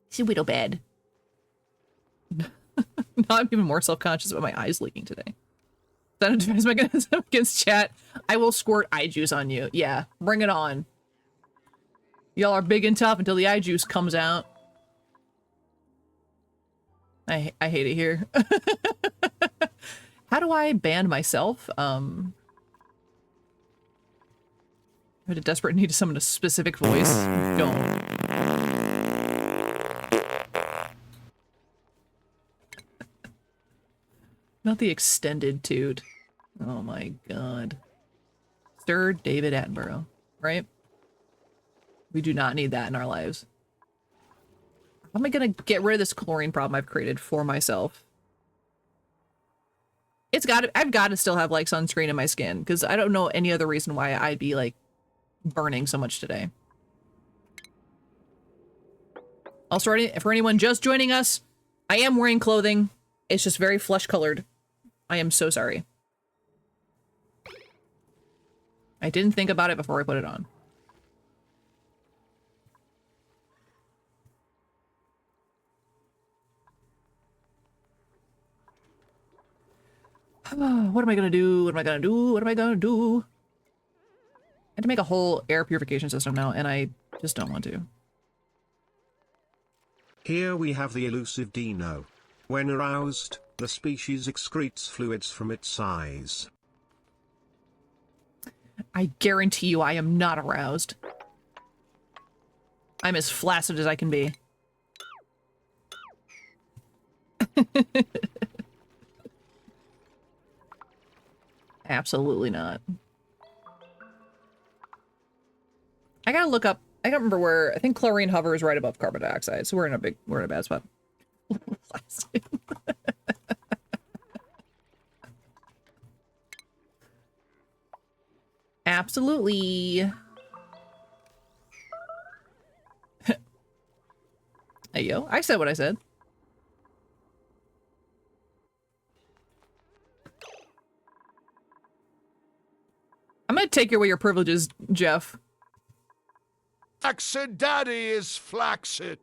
This is real bad. Now I'm even more self-conscious about my eyes leaking today. That a defense mechanism against chat. I will squirt eye juice on you. Yeah, bring it on. Y'all are big and tough until the eye juice comes out. I hate it here. How do I ban myself? I had a desperate need to summon a specific voice. Don't. Not the extended toot. Oh my god. Sir David Attenborough, right? We do not need that in our lives. How am I gonna get rid of this chlorine problem I've created for myself? I've got to still have like sunscreen in my skin because I don't know any other reason why I'd be like burning so much today. Also, for anyone just joining us, I am wearing clothing. It's just very flesh colored. I am so sorry. I didn't think about it before I put it on. What am I gonna do? What am I gonna do? What am I gonna do? I had to make a whole air purification system now, and I just don't want to. Here we have the elusive Dino. When aroused, the species excretes fluids from its eyes. I guarantee you I am not aroused. I'm as flaccid as I can be. Absolutely not. I gotta look up. I don't remember where. I think chlorine hovers right above carbon dioxide, so we're in a bad spot. Absolutely. Hey yo, I said what I said. I'm gonna take away your privileges, Jeff. Flaccid Daddy is flaccid.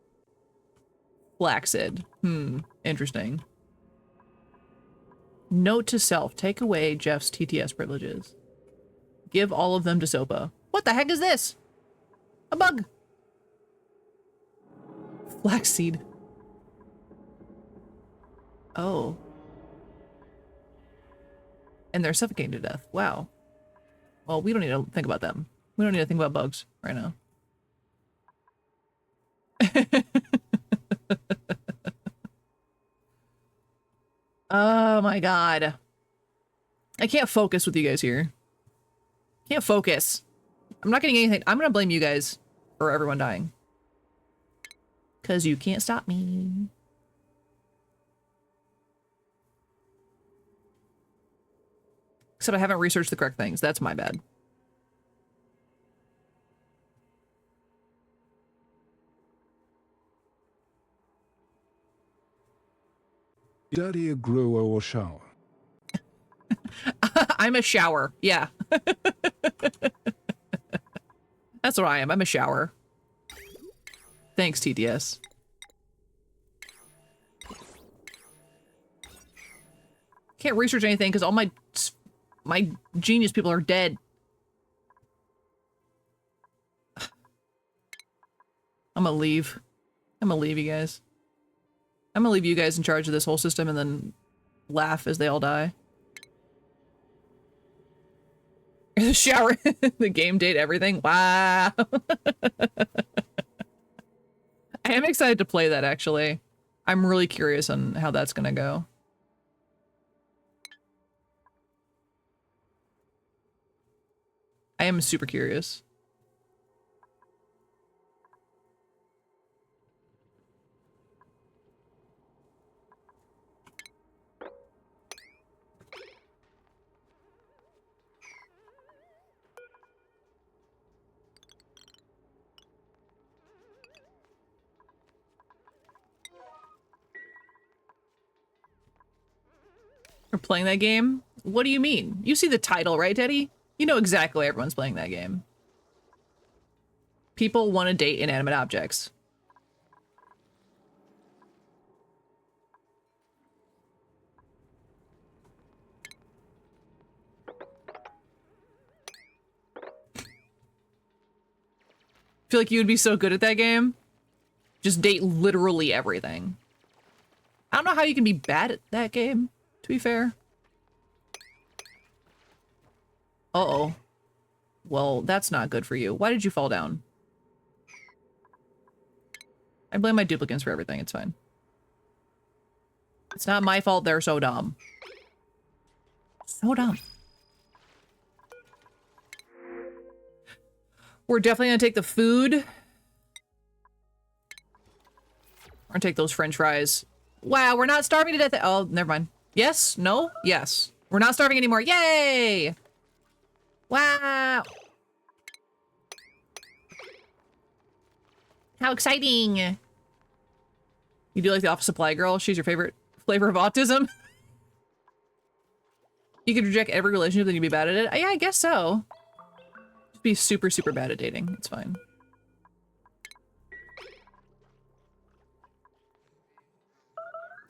Flaccid. Interesting. Note to self, take away Jeff's TTS privileges. Give all of them to Sopa. What the heck is this? A bug. Flaxseed. Oh. And they're suffocating to death. Wow. Well, we don't need to think about them. We don't need to think about bugs right now. Oh my god. I can't focus with you guys here. Can't focus. I'm not getting anything. I'm gonna blame you guys for everyone dying. Cause you can't stop me. Except I haven't researched the correct things. That's my bad. Daddy a grower or shower? I'm a shower. Yeah. That's what I am. I'm a shower. Thanks, TTS. Can't research anything because all my genius people are dead. I'm gonna leave. I'm gonna leave you guys. I'm gonna leave you guys in charge of this whole system and then laugh as they all die. The shower, the game date, everything. Wow. I am excited to play that, actually. I'm really curious on how that's gonna go. I am super curious. We're playing that game? What do you mean? You see the title, right, Teddy? You know exactly why everyone's playing that game. People want to date inanimate objects. Feel like you would be so good at that game. Just date literally everything. I don't know how you can be bad at that game, to be fair. Uh-oh. Well, that's not good for you. Why did you fall down? I blame my duplicates for everything. It's fine. It's not my fault they're so dumb. So dumb. We're definitely gonna take the food. We're gonna take those french fries. Wow, we're not starving to death. Oh, never mind. Yes? No? Yes. We're not starving anymore. Yay! Wow! How exciting! You do like the office supply girl? She's your favorite flavor of autism? You could reject every relationship, then you'd be bad at it? Yeah, I guess so. Just be super, super bad at dating. It's fine.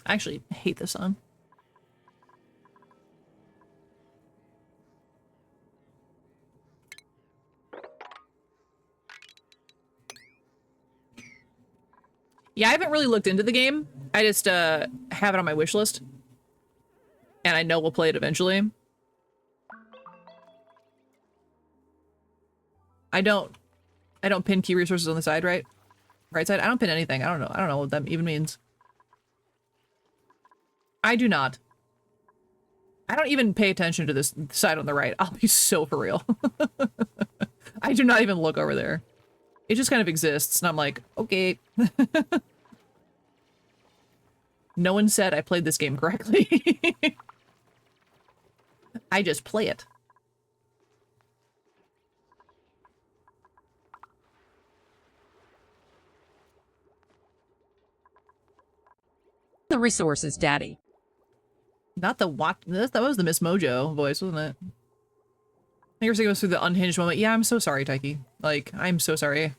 I actually hate this song. Yeah, I haven't really looked into the game. I just have it on my wish list. And I know we'll play it eventually. I don't pin key resources on the side, right? Right side? I don't pin anything. I don't know. I don't know what that even means. I do not. I don't even pay attention to this side on the right. I'll be so for real. I do not even look over there. It just kind of exists, and I'm like, okay. No one said I played this game correctly. I just play it. The resources, Daddy. Not the what? That was the Miss Mojo voice, wasn't it? I think you're goes through the unhinged moment. Yeah, I'm so sorry, Taiki. Like, I'm so sorry.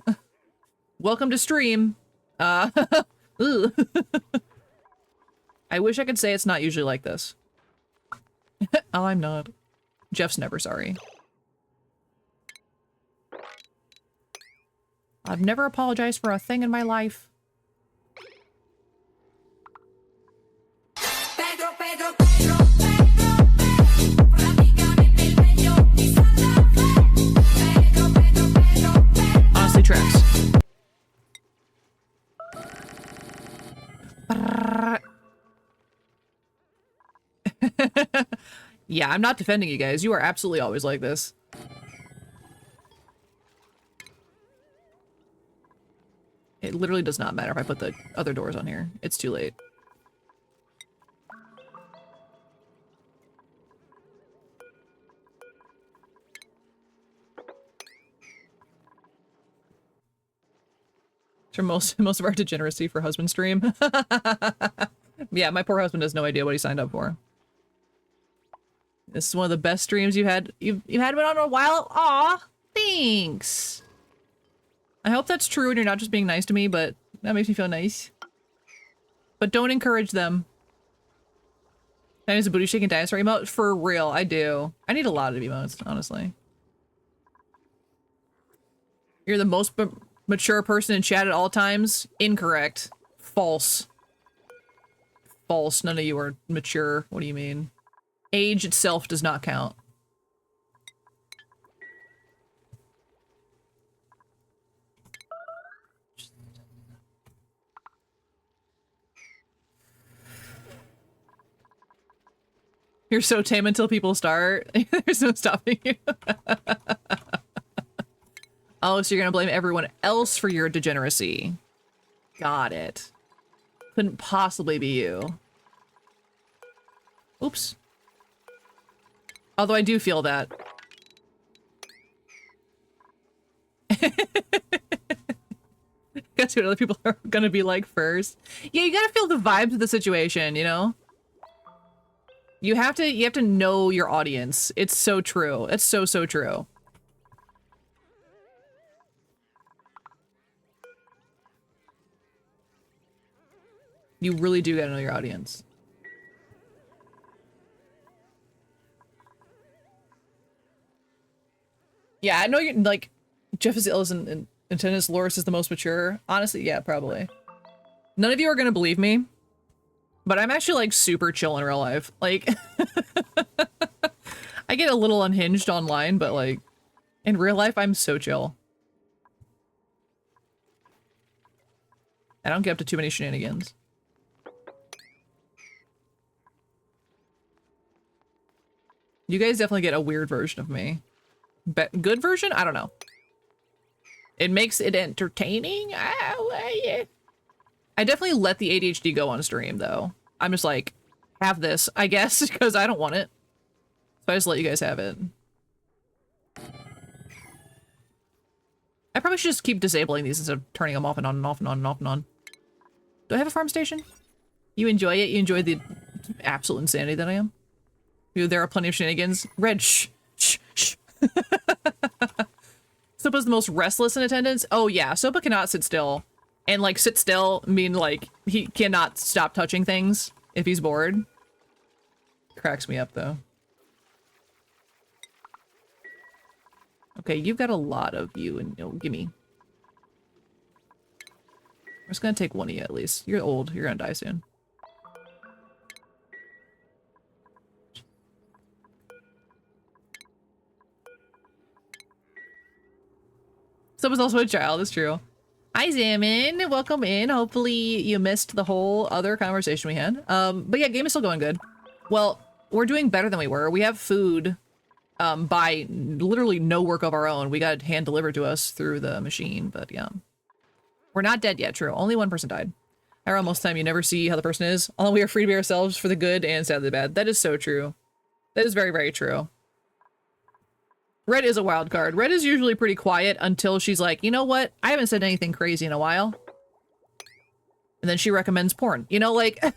Welcome to stream. Ooh. I wish I could say it's not usually like this. Oh, I'm not. Jeff's never sorry. I've never apologized for a thing in my life. Honestly, tracks. Yeah, I'm not defending you guys. You are absolutely always like this. It literally does not matter if I put the other doors on here. It's too late. For most of our degeneracy for husband stream. Yeah, my poor husband has no idea what he signed up for. This is one of the best streams you've had been on a while. Aw, thanks. I hope that's true and you're not just being nice to me, but that makes me feel nice. But don't encourage them. That is a booty shaking dinosaur emote? For real, I do. I need a lot of emotes, honestly. You're the most mature person in chat at all times? Incorrect. False. False. None of you are mature. What do you mean? Age itself does not count. You're so tame until people start. There's no stopping you. Oh, so you're gonna blame everyone else for your degeneracy. Got it. Couldn't possibly be you. Oops. Although I do feel that. Guess what other people are gonna be like first. Yeah, you gotta feel the vibes of the situation, you know? You have to know your audience. It's so true. It's so true. You really do gotta know your audience. Yeah, I know you're like Jeff is ill and Tennis Loris is the most mature. Honestly, yeah, probably. None of you are gonna believe me, but I'm actually like super chill in real life. Like I get a little unhinged online, but like in real life I'm so chill. I don't get up to too many shenanigans. You guys definitely get a weird version of me. Good version? I don't know. It makes it entertaining. I definitely let the ADHD go on stream, though. I'm just like, have this, I guess, because I don't want it. So I just let you guys have it. I probably should just keep disabling these instead of turning them off and on and off and on and off and on. Do I have a farm station? You enjoy it? You enjoy the absolute insanity that I am? There are plenty of shenanigans. Red, shh. Sopa's the most restless in attendance? Oh yeah, Sopa cannot sit still. And like sit still mean like he cannot stop touching things if he's bored. Cracks me up though. Okay, you've got a lot of you and gimme. I'm just gonna take one of you at least. You're old, you're gonna die soon. Someone's also a child, it's true. Hi, Zamin. Welcome in. Hopefully you missed the whole other conversation we had. But yeah, game is still going good. Well, we're doing better than we were. We have food by literally no work of our own. We got it hand delivered to us through the machine, but yeah. We're not dead yet, true. Only one person died. Around most of the time, you never see how the person is. Although we are free to be ourselves for the good and sadly the bad. That is so true. That is very, very true. Red is a wild card. Red is usually pretty quiet until she's like, you know what? I haven't said anything crazy in a while. And then she recommends porn. You know, like... And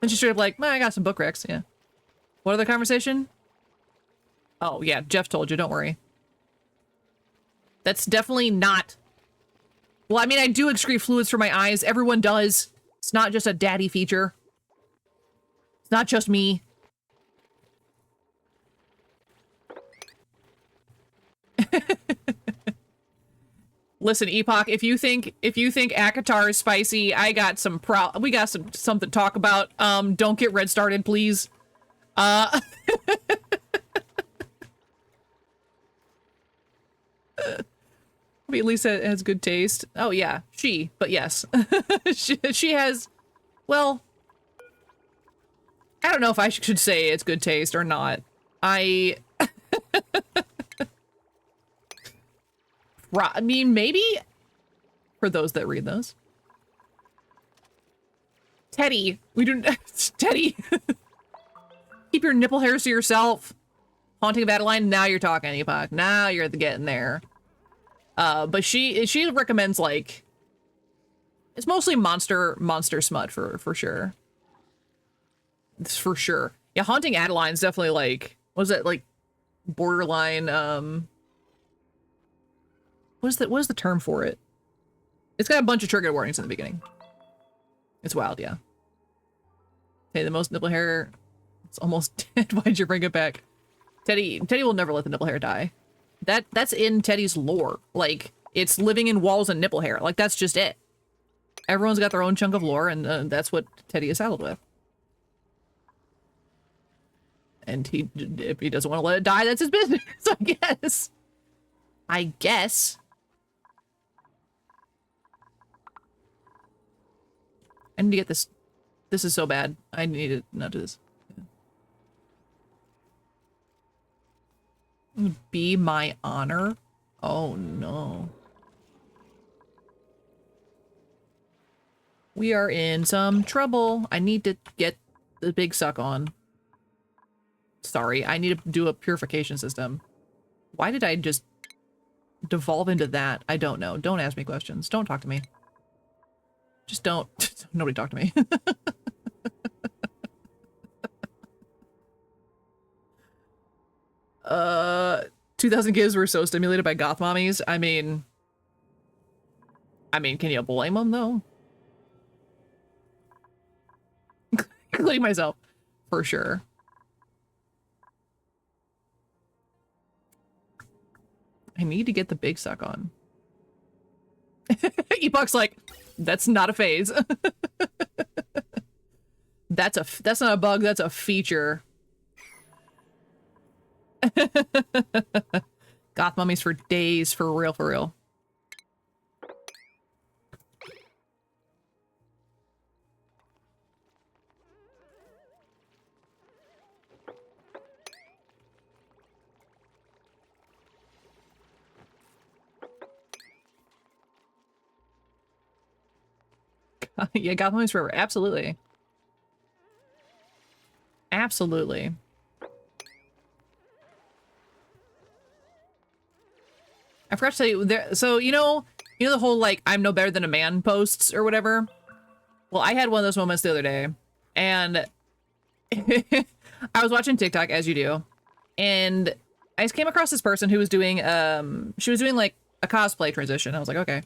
she's straight up like, I got some book recs, yeah. What other conversation? Oh, yeah, Jeff told you, don't worry. That's definitely not... Well, I mean, I do excrete fluids from my eyes. Everyone does. It's not just a daddy feature. It's not just me. Listen, Epoch, if you think Akatar is spicy, I got some we got something to talk about. Don't get Red started, please. I mean, at least it has good taste. Oh yeah, but yes. she has, well, I don't know if I should say it's good taste or not. I mean, maybe for those that read those. Teddy, we don't, Teddy. Keep your nipple hairs to yourself. Haunting of Adeline, now you're talking, Epoch. Now you're getting there. But she recommends, like, it's mostly monster smut for sure. It's for sure. Yeah, Haunting Adeline's definitely like, what is that, like, borderline, what is the term for it? It's got a bunch of trigger warnings in the beginning. It's wild, yeah. Okay, the most nipple hair, it's almost dead. Why'd you bring it back? Teddy will never let the nipple hair die. That's in Teddy's lore. Like, it's living in walls and nipple hair. Like, that's just it. Everyone's got their own chunk of lore, and that's what Teddy is saddled with. And if he doesn't want to let it die, that's his business, I guess. I need to get this. This is so bad. I need to not do this. Be my honor? Oh no. We are in some trouble. I need to get the big suck on. Sorry, I need to do a purification system. Why did I just devolve into that? I don't know. Don't ask me questions. Don't talk to me. Just don't. Nobody talk to me. 2000 kids were so stimulated by goth mommies. I mean, can you blame them though? Including myself, for sure. I need to get the big suck on. Epoch's like, that's not a phase. That's not a bug, that's a feature. Goth mummies for days, for real, for real. Yeah, goth mummies forever. Absolutely. Absolutely. I forgot to tell you there. So you know the whole like I'm no better than a man posts or whatever. Well, I had one of those moments the other day, and I was watching TikTok as you do, and I just came across this person who was doing she was doing like a cosplay transition. I was like, okay,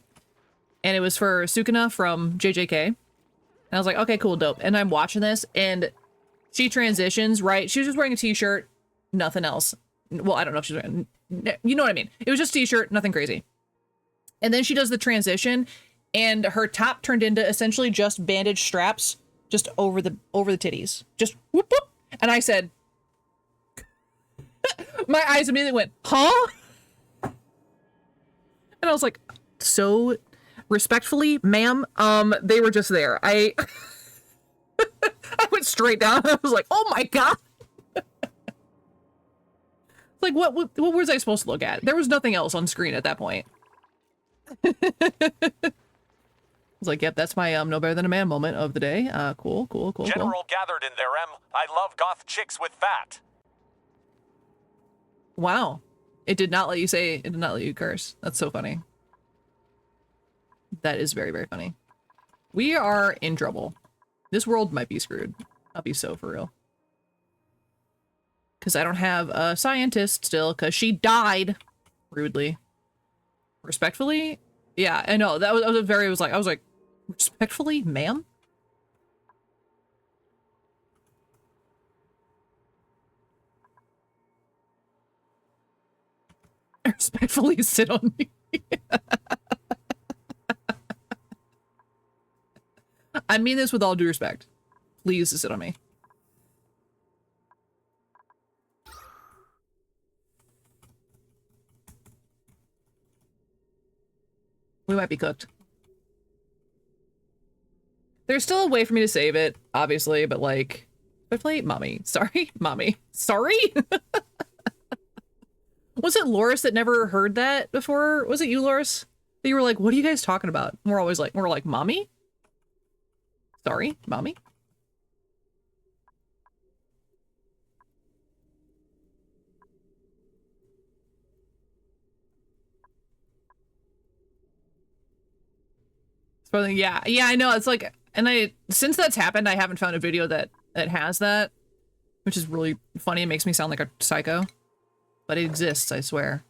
and it was for Sukuna from JJK, and I was like, okay, cool, dope. And I'm watching this, and she transitions right. She was just wearing a t-shirt, nothing else. Well, I don't know if she's wearing, you know what I mean. It was just a t-shirt, nothing crazy. And then she does the transition, and her top turned into essentially just bandage straps, just over the titties, just whoop whoop. And I said, My eyes immediately went, huh? And I was like, so respectfully, ma'am, they were just there. I went straight down. I was like, oh my God. Like, what was I supposed to look at? There was nothing else on screen at that point. I was like, yep, that's my no better than a man moment of the day. Cool. General gathered in there, Em. I love goth chicks with fat. Wow. It did not let you curse. That's so funny. That is very, very funny. We are in trouble. This world might be screwed. I'll be so for real. Because I don't have a scientist still, because she died rudely. Respectfully? Yeah, I know. I was like, respectfully, ma'am? Respectfully sit on me. I mean this with all due respect. Please sit on me. We might be cooked. There's still a way for me to save it, obviously, but like, hopefully, mommy. Sorry, mommy. Sorry? Was it Loris that never heard that before? Was it you, Loris? That you were like, what are you guys talking about? And we're like, mommy? Sorry, mommy? Yeah, I know. It's like, and since that's happened, I haven't found a video that has that, which is really funny. It makes me sound like a psycho, but it exists, I swear.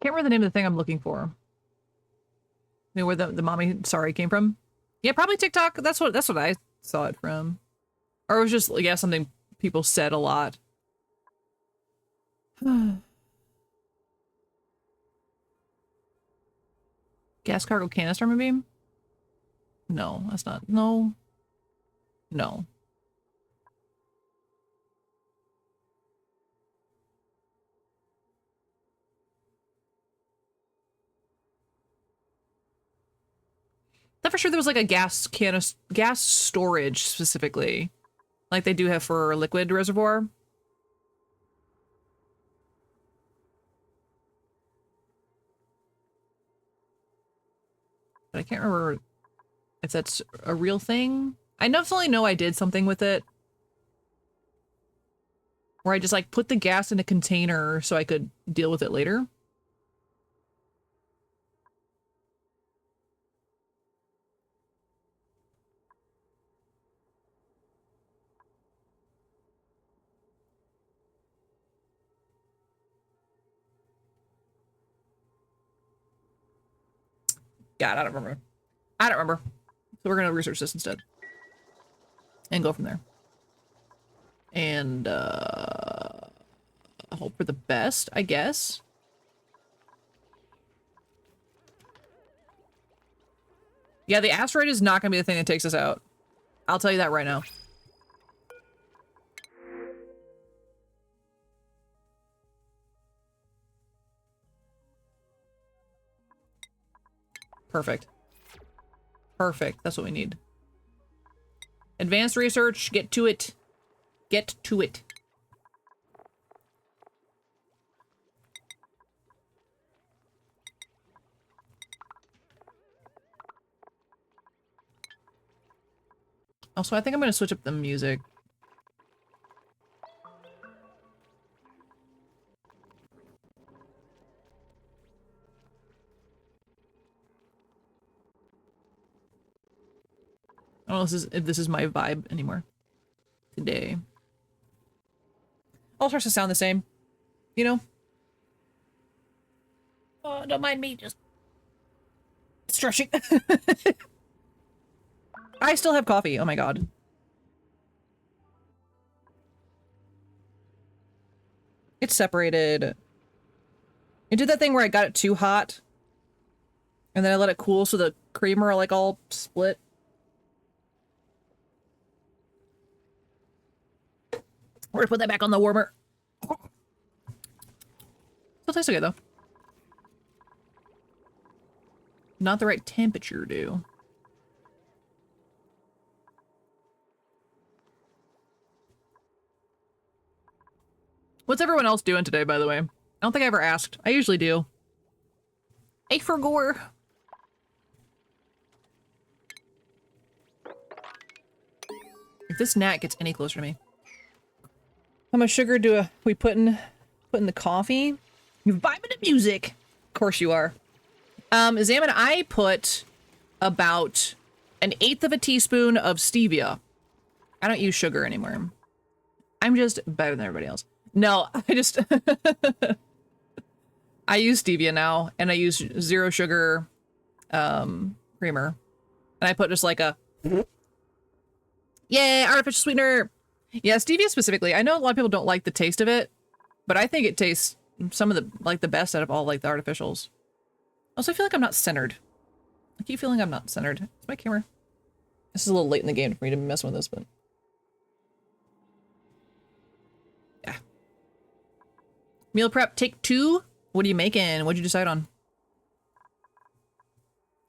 Can't remember the name of the thing I'm looking for. You know, where the mommy sorry came from? Yeah, probably TikTok. That's what I saw it from. Or it was just, yeah, something people said a lot. Gas cargo canister beam? No, that's not. No. No. Thought for sure there was like a gas storage specifically, like they do have for a liquid reservoir. But I can't remember if that's a real thing. I definitely know I did something with it, where I just like put the gas in a container so I could deal with it later. God, I don't remember. So we're gonna research this instead. And go from there. And hope for the best, I guess. Yeah, the asteroid is not gonna be the thing that takes us out. I'll tell you that right now. Perfect. Perfect. That's what we need. Advanced research. Get to it. Get to it. Also, I think I'm gonna switch up the music. I don't know if this is my vibe anymore today. All starts to sound the same, you know? Oh, don't mind me just stretching. I still have coffee. Oh my god. It's separated. It did that thing where I got it too hot. And then I let it cool so the creamer like all split. We're gonna put that back on the warmer. Still tastes okay though. Not the right temperature, do. What's everyone else doing today, by the way? I don't think I ever asked. I usually do. A for gore. If this gnat gets any closer to me. How much sugar do we put in the coffee? You're vibing to music. Of course you are. Examine, I put about 1/8 of a teaspoon of stevia. I don't use sugar anymore. I'm just better than everybody else. No, I just... I use stevia now, and I use 0 sugar creamer. And I put just like a... Yay, artificial sweetener! Yeah, stevia specifically. I know a lot of people don't like the taste of it, but I think it tastes some of the best out of all like the artificials. Also, I feel like I'm not centered. I keep feeling I'm not centered. Is my camera? This is a little late in the game for me to be messing with this, but... Yeah. Meal prep, take 2? What are you making? What'd you decide on?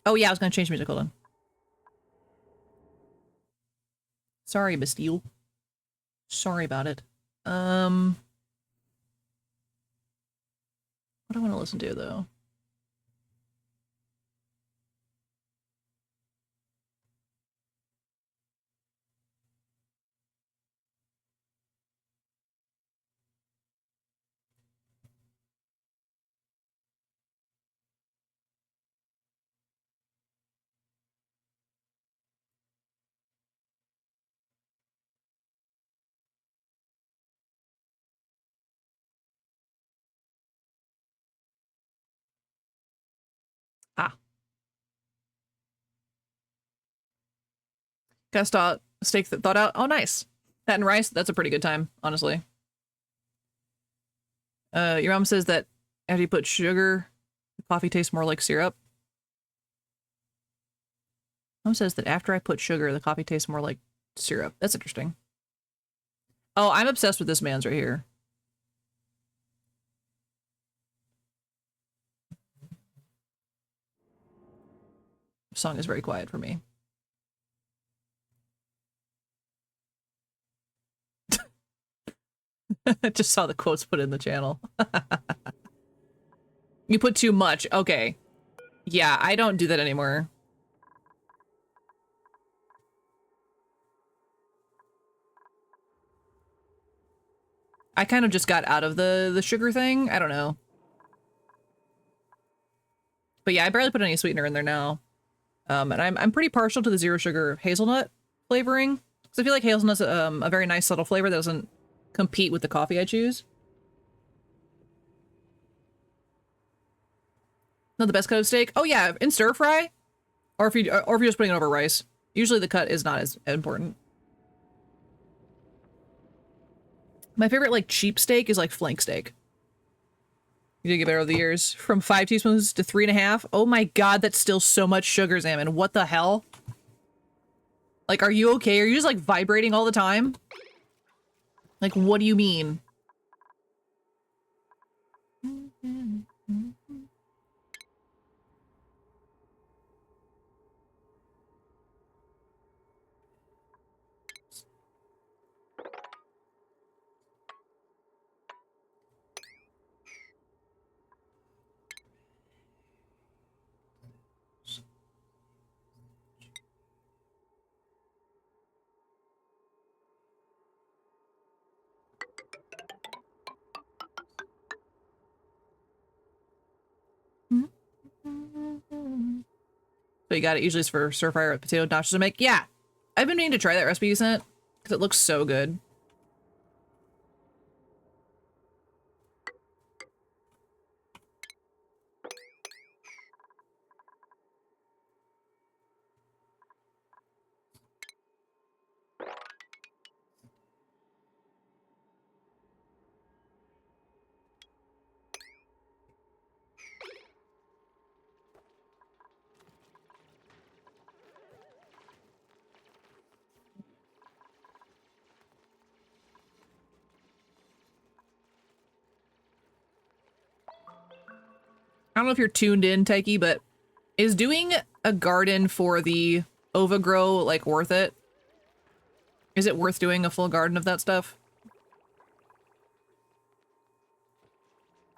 Oh yeah, I was gonna change music, hold on. Sorry, Bastille. Sorry about it. What do I want to listen to, though? Ah. Got a steak that thawed out. Oh, nice. That and rice, that's a pretty good time, honestly. Your mom says that after you put sugar, the coffee tastes more like syrup. Mom says that after I put sugar, the coffee tastes more like syrup. That's interesting. Oh, I'm obsessed with this man's right here. The song is very quiet for me. Just saw the quotes put in the channel. You put too much. Okay. Yeah, I don't do that anymore. I kind of just got out of the sugar thing. I don't know. But yeah, I barely put any sweetener in there now. And I'm pretty partial to the 0 sugar hazelnut flavoring. Because I feel like hazelnut's a very nice subtle flavor that doesn't compete with the coffee I choose. Not the best cut of steak. Oh yeah, in stir fry, or if you're just putting it over rice. Usually the cut is not as important. My favorite like cheap steak is like flank steak. You did get better over the years. From 5 teaspoons to 3.5. Oh my god, that's still so much sugar, Salmon. What the hell? Like, are you okay? Are you just like vibrating all the time? Like, what do you mean? So you got it usually it's for stir fry with potato nachos to make. Yeah, I've been meaning to try that recipe you sent because it looks so good. I don't know if you're tuned in, Taiki, but is doing a garden for the overgrow like worth it? Is it worth doing a full garden of that stuff?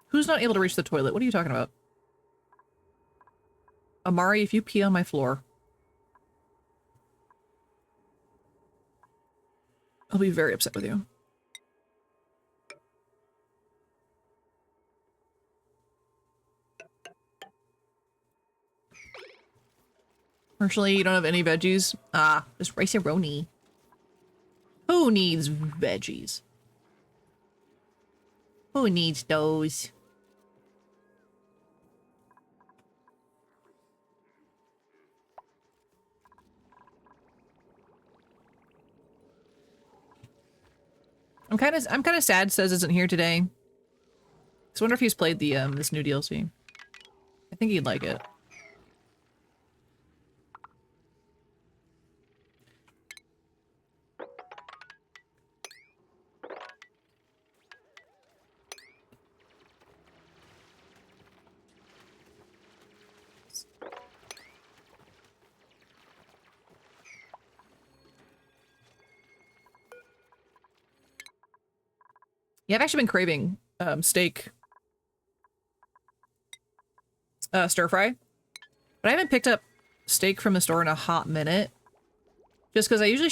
Who's not able to reach the toilet? What are you talking about? Amari, if you pee on my floor, I'll be very upset with you. Unfortunately, you don't have any veggies. Ah, just rice-a-roni. Who needs veggies? Who needs those? I'm kind of sad Says isn't here today. I wonder if he's played the this new DLC. I think he'd like it. Yeah, I've actually been craving steak stir fry, but I haven't picked up steak from the store in a hot minute. Just because I usually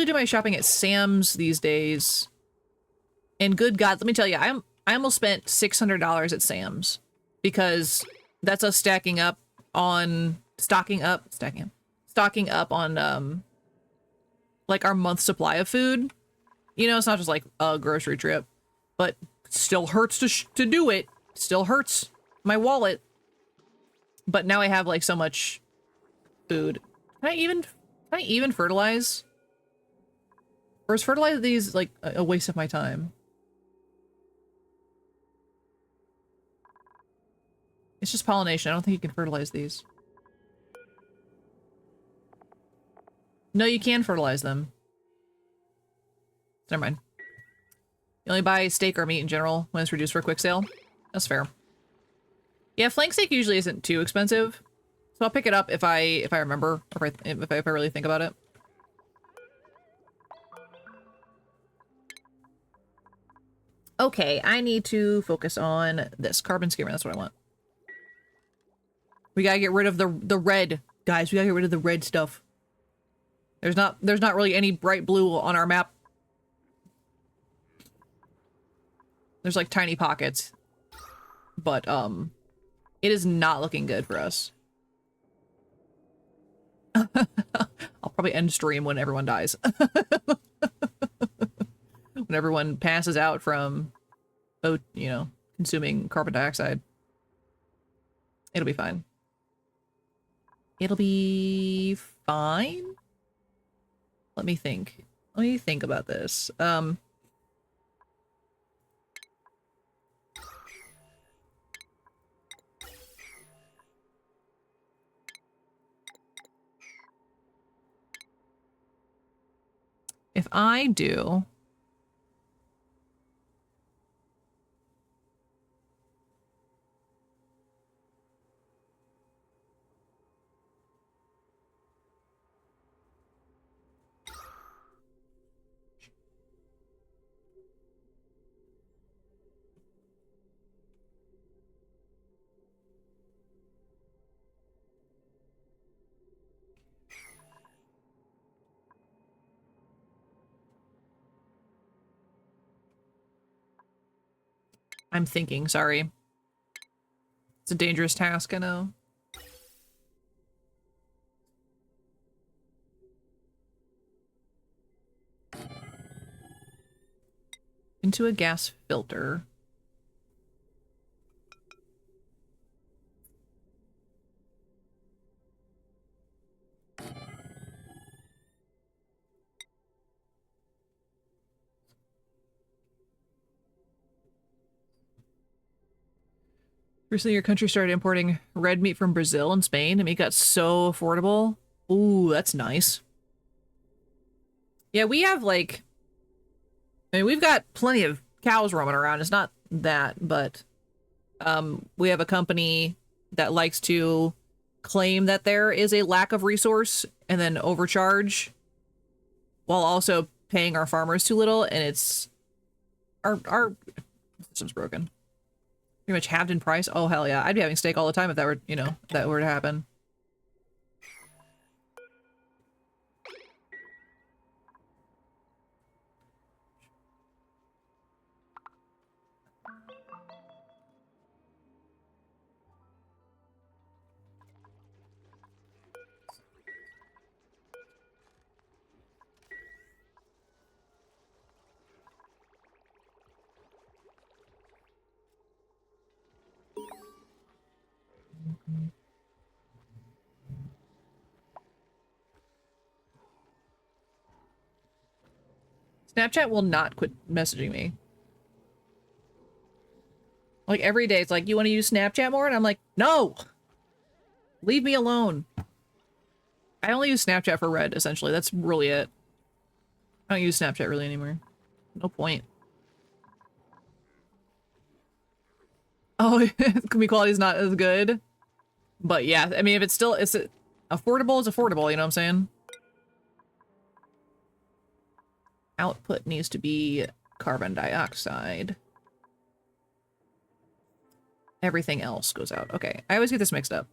do my shopping at Sam's these days. And good God, let me tell you, I almost spent $600 at Sam's because that's us stocking up on like our month supply of food. You know, it's not just like a grocery trip, but still hurts to do it. Still hurts my wallet. But now I have like so much food. Can I even fertilize? Or is fertilize these like a waste of my time? It's just pollination. I don't think you can fertilize these. No, you can fertilize them. Never mind. You only buy steak or meat in general when it's reduced for a quick sale. That's fair. Yeah, flank steak usually isn't too expensive, so I'll pick it up if I remember, or if I really think about it. Okay, I need to focus on this carbon skimmer. That's what I want. We gotta get rid of the red, guys. We gotta get rid of the red stuff. There's not really any bright blue on our map. There's like tiny pockets, but it is not looking good for us. I'll probably end stream when everyone dies. When everyone passes out from, you know, consuming carbon dioxide. It'll be fine. It'll be fine? Let me think. Let me think about this. If I do... I'm thinking, sorry. It's a dangerous task, I know. Into a gas filter. Recently, your country started importing red meat from Brazil and Spain. I mean, it got so affordable. Ooh, that's nice. Yeah, we have, like... I mean, we've got plenty of cows roaming around. It's not that, but... we have a company that likes to claim that there is a lack of resource and then overcharge while also paying our farmers too little, and it's... Our system's broken. Pretty much halved in price. Oh, hell yeah. I'd be having steak all the time if that were, you know, if that were to happen. Snapchat will not quit messaging me. Like, every day, it's like, you want to use Snapchat more? And I'm like, no! Leave me alone. I only use Snapchat for Red, essentially. That's really it. I don't use Snapchat really anymore. No point. Oh, community quality is not as good. But yeah, I mean, if it's still, it's affordable, it's affordable, you know what I'm saying? Output needs to be carbon dioxide. Everything else goes out. Okay, I always get this mixed up.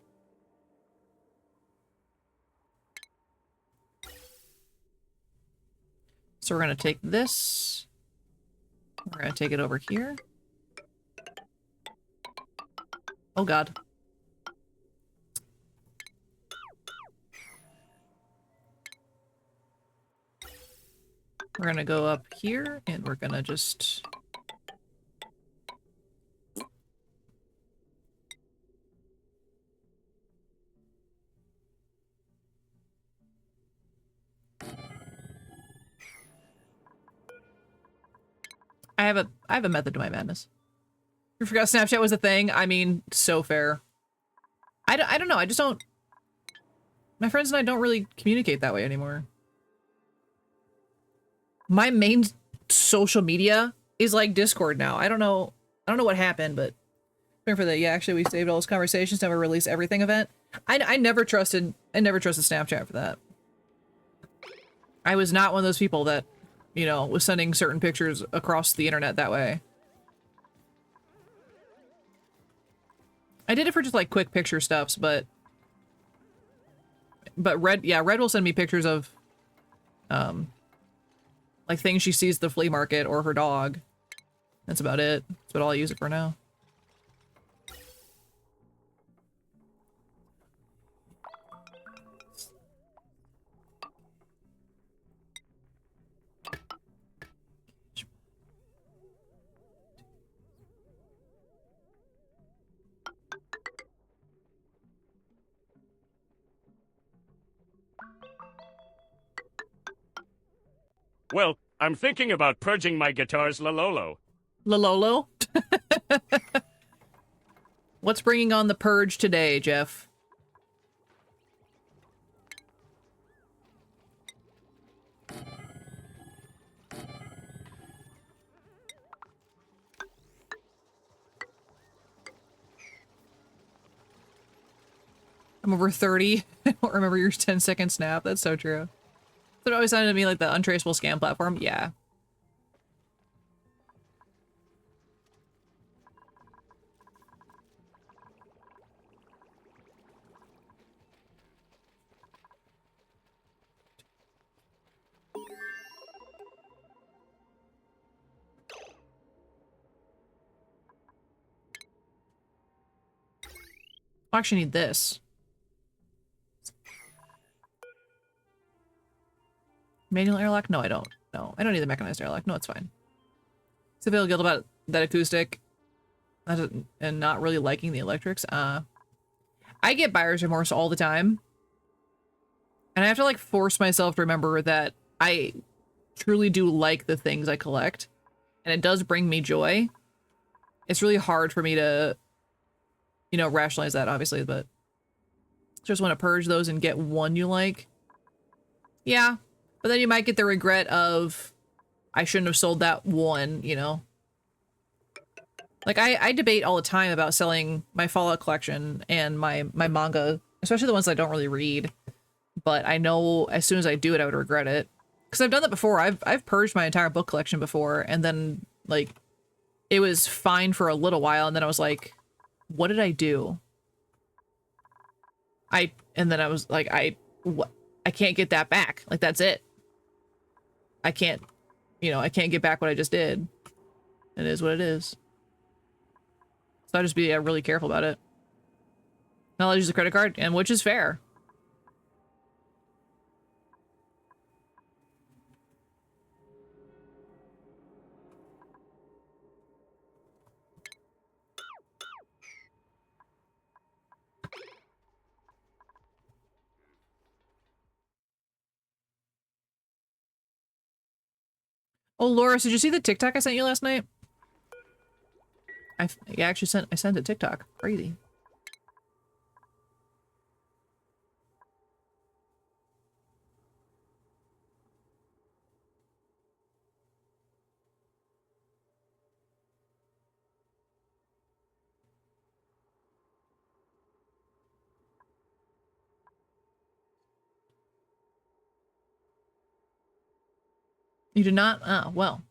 So we're gonna take this. We're gonna take it over here. Oh god. We're gonna go up here, and we're gonna just... I have a method to my madness. You forgot Snapchat was a thing? I mean, so fair. I don't know, I just don't... My friends and I don't really communicate that way anymore. My main social media is like Discord now. I don't know what happened, but for the, yeah, actually we saved all those conversations, never release everything event. I never trusted Snapchat for that. I was not one of those people that, you know, was sending certain pictures across the internet that way. I did it for just like quick picture stuffs, but Red will send me pictures of like things she sees at the flea market or her dog. That's about it. That's what I'll use it for now. Well, I'm thinking about purging my guitar's Lalolo. Lalolo? What's bringing on the purge today, Jeff? I'm over 30. I don't remember your 10-second snap. That's so true. It always sounded to me like the untraceable scam platform. Yeah. I actually need this. Manual airlock? No, I don't. No, I don't need the mechanized airlock. No, it's fine. So I feel guilt about that acoustic and not really liking the electrics. I get buyer's remorse all the time. And I have to like force myself to remember that I truly do like the things I collect. And it does bring me joy. It's really hard for me to, you know, rationalize that, obviously, but just want to purge those and get one you like. Yeah. But then you might get the regret of, I shouldn't have sold that one, you know? Like, I debate all the time about selling my Fallout collection and my manga, especially the ones I don't really read. But I know as soon as I do it, I would regret it. Because I've done that before. I've purged my entire book collection before, and then, like, it was fine for a little while, and then I was like, what did I do? And then I was like, I can't get that back. Like, that's it. I can't, you know, I can't get back what I just did. It is what it is. So I just be really careful about it. And I'll use a credit card, and which is fair. Oh, Laura, did you see the TikTok I sent you last night? I sent a TikTok. Crazy. You did not? Oh, well.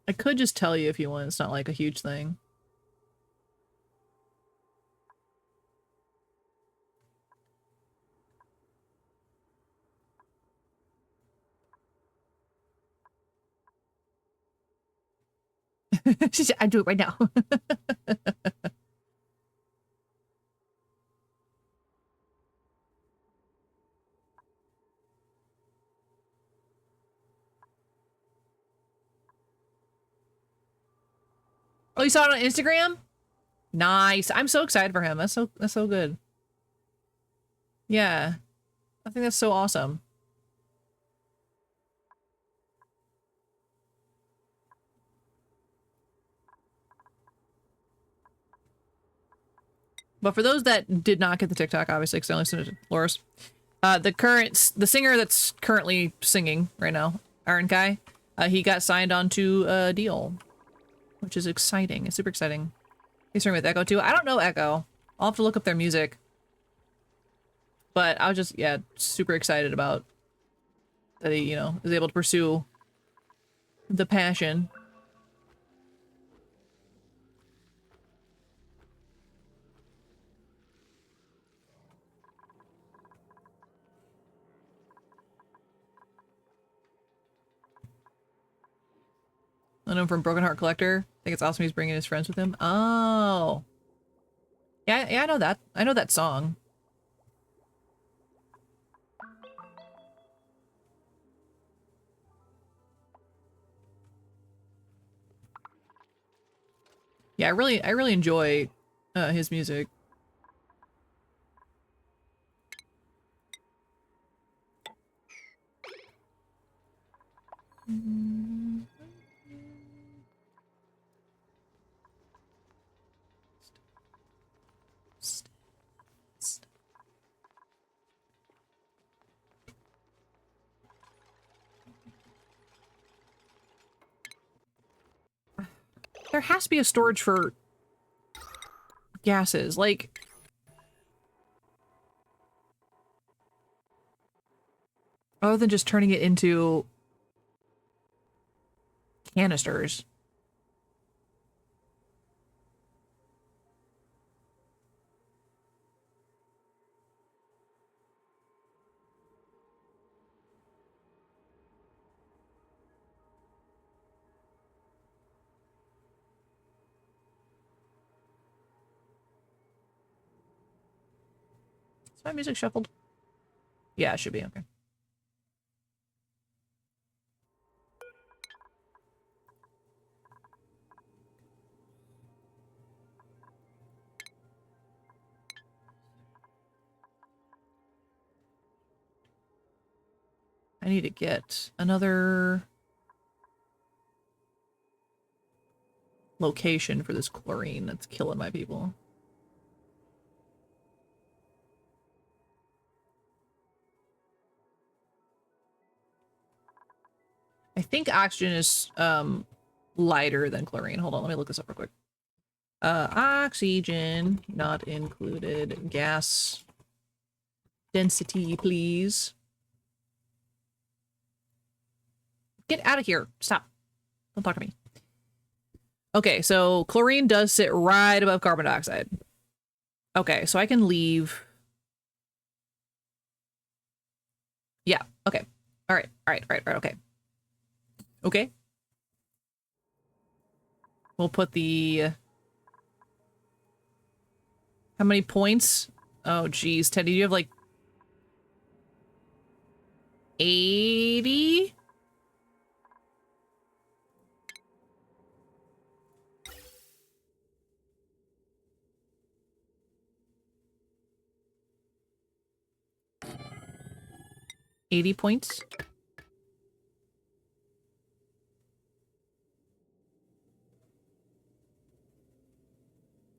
I could just tell you if you want. It's not like a huge thing. She said, I'd do it right now. Oh, you saw it on Instagram? Nice. I'm so excited for him. That's so good. Yeah. I think that's so awesome. But for those that did not get the TikTok, obviously, because I only sent it to Loris, the singer that's currently singing right now, Aaron Kai, he got signed onto a deal, which is exciting. It's super exciting. He's touring with Echo too. I don't know Echo. I'll have to look up their music. But I was just, yeah, super excited about that he, you know, is able to pursue the passion. I know him from Broken Heart Collector. I think it's awesome he's bringing his friends with him. Oh. Yeah, I know that. I know that song. Yeah, I really enjoy his music. There has to be a storage for gases, like... Other than just turning it into canisters. Is my music shuffled? Yeah, it should be okay. I need to get another location for this chlorine that's killing my people. I think oxygen is lighter than chlorine. Hold on, let me look this up real quick. Oxygen not included. Gas density, please. Get out of here. Stop. Don't talk to me. Okay, so chlorine does sit right above carbon dioxide. Okay, so I can leave. Yeah, okay. All right, okay. Okay. We'll put the... How many points? Oh, geez. Teddy, do you have, like... 80? $80 points?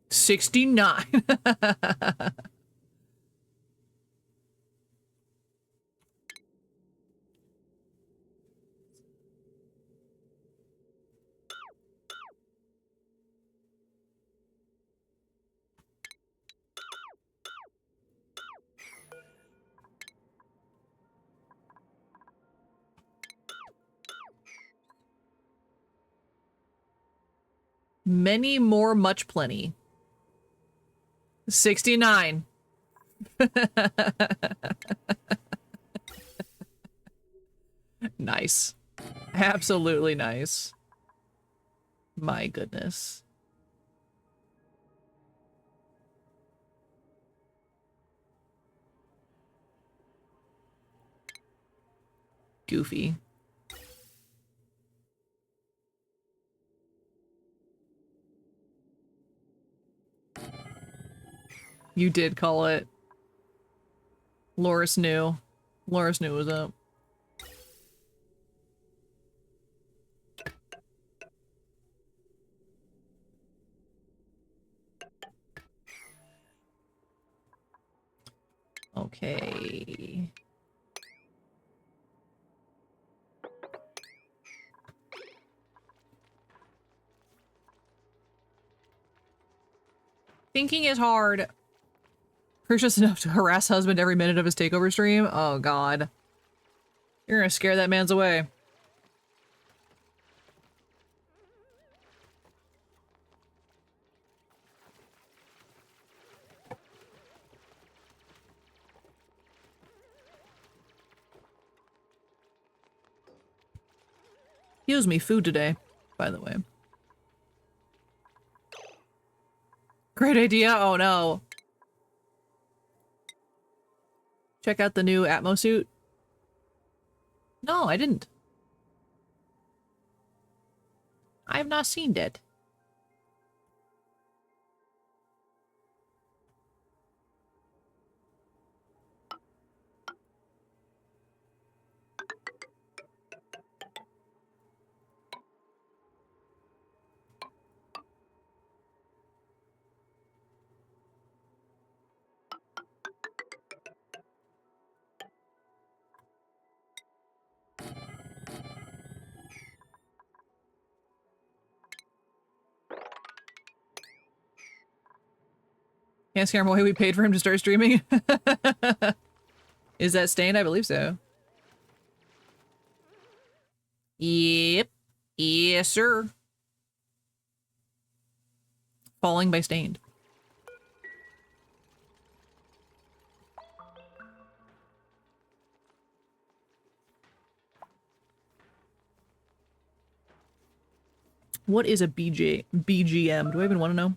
$69. Many more, much plenty. 69. Nice. Absolutely nice. My goodness. Goofy. You did call it. Loris knew. Loris knew it was up. Okay. Thinking is hard. Precious enough to harass husband every minute of his takeover stream? Oh god. You're gonna scare that man's away. He owes me food today, by the way. Great idea. Oh no. Check out the new Atmo suit. No, I didn't. I have not seen it. Can't scare him away. We paid for him to start streaming. Is that Stained? I believe so. Yep. Yes, sir. Falling by Stained. What is a BGM? Do I even want to know?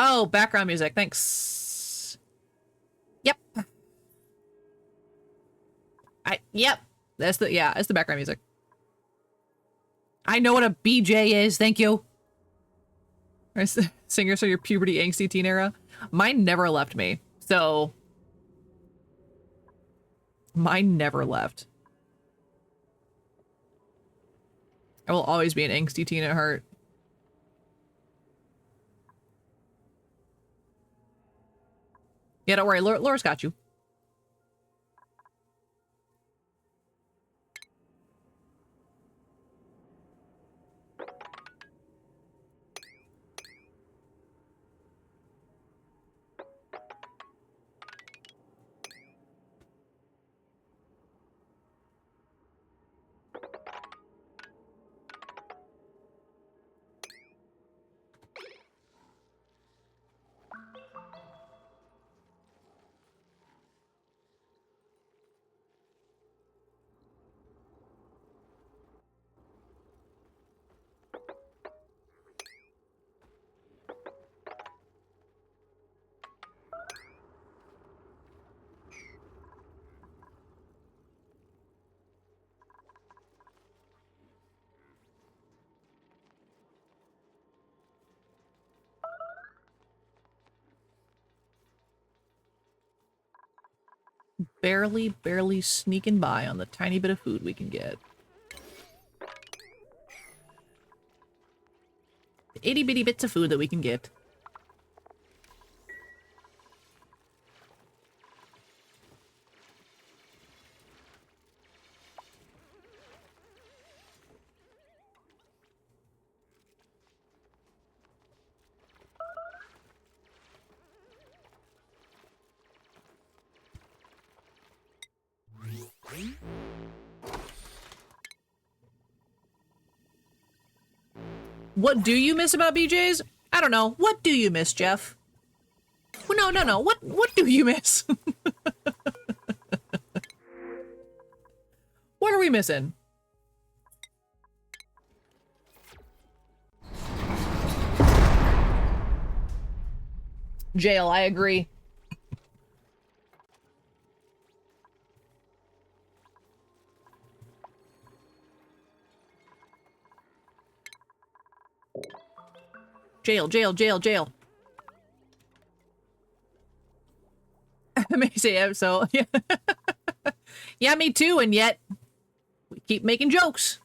Oh, background music. Thanks. Yep. Yep. That's the background music. I know what a BJ is, thank you. Singer, so your puberty angsty teen era? Mine never left me, so... Mine never left. I will always be an angsty teen at heart. Yeah, don't worry, Laura's got you. Barely sneaking by on the tiny bit of food we can get. The itty bitty bits of food that we can get. What do you miss about BJ's? I don't know. What do you miss, Jeff? Well, no. What do you miss? What are we missing? Jail, I agree. Jail. Amazing. So, yeah. Yeah, me too, and yet we keep making jokes.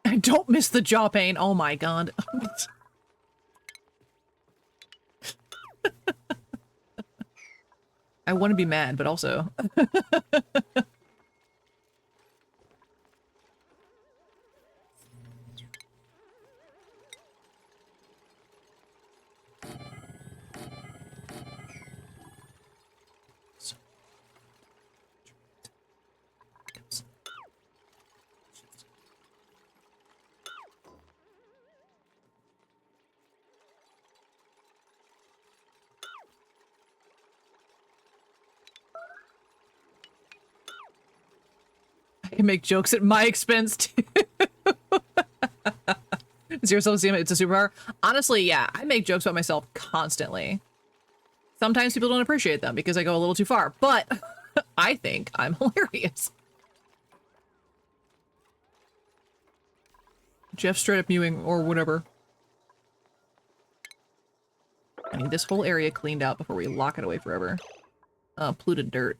I don't miss the jaw pain. Oh my god. I want to be mad, but also... I can make jokes at my expense too. Zero self-esteem, it's a superpower. Honestly, yeah, I make jokes about myself constantly. Sometimes people don't appreciate them because I go a little too far, but I think I'm hilarious. Jeff straight up mewing or whatever. I need this whole area cleaned out before we lock it away forever. Polluted dirt.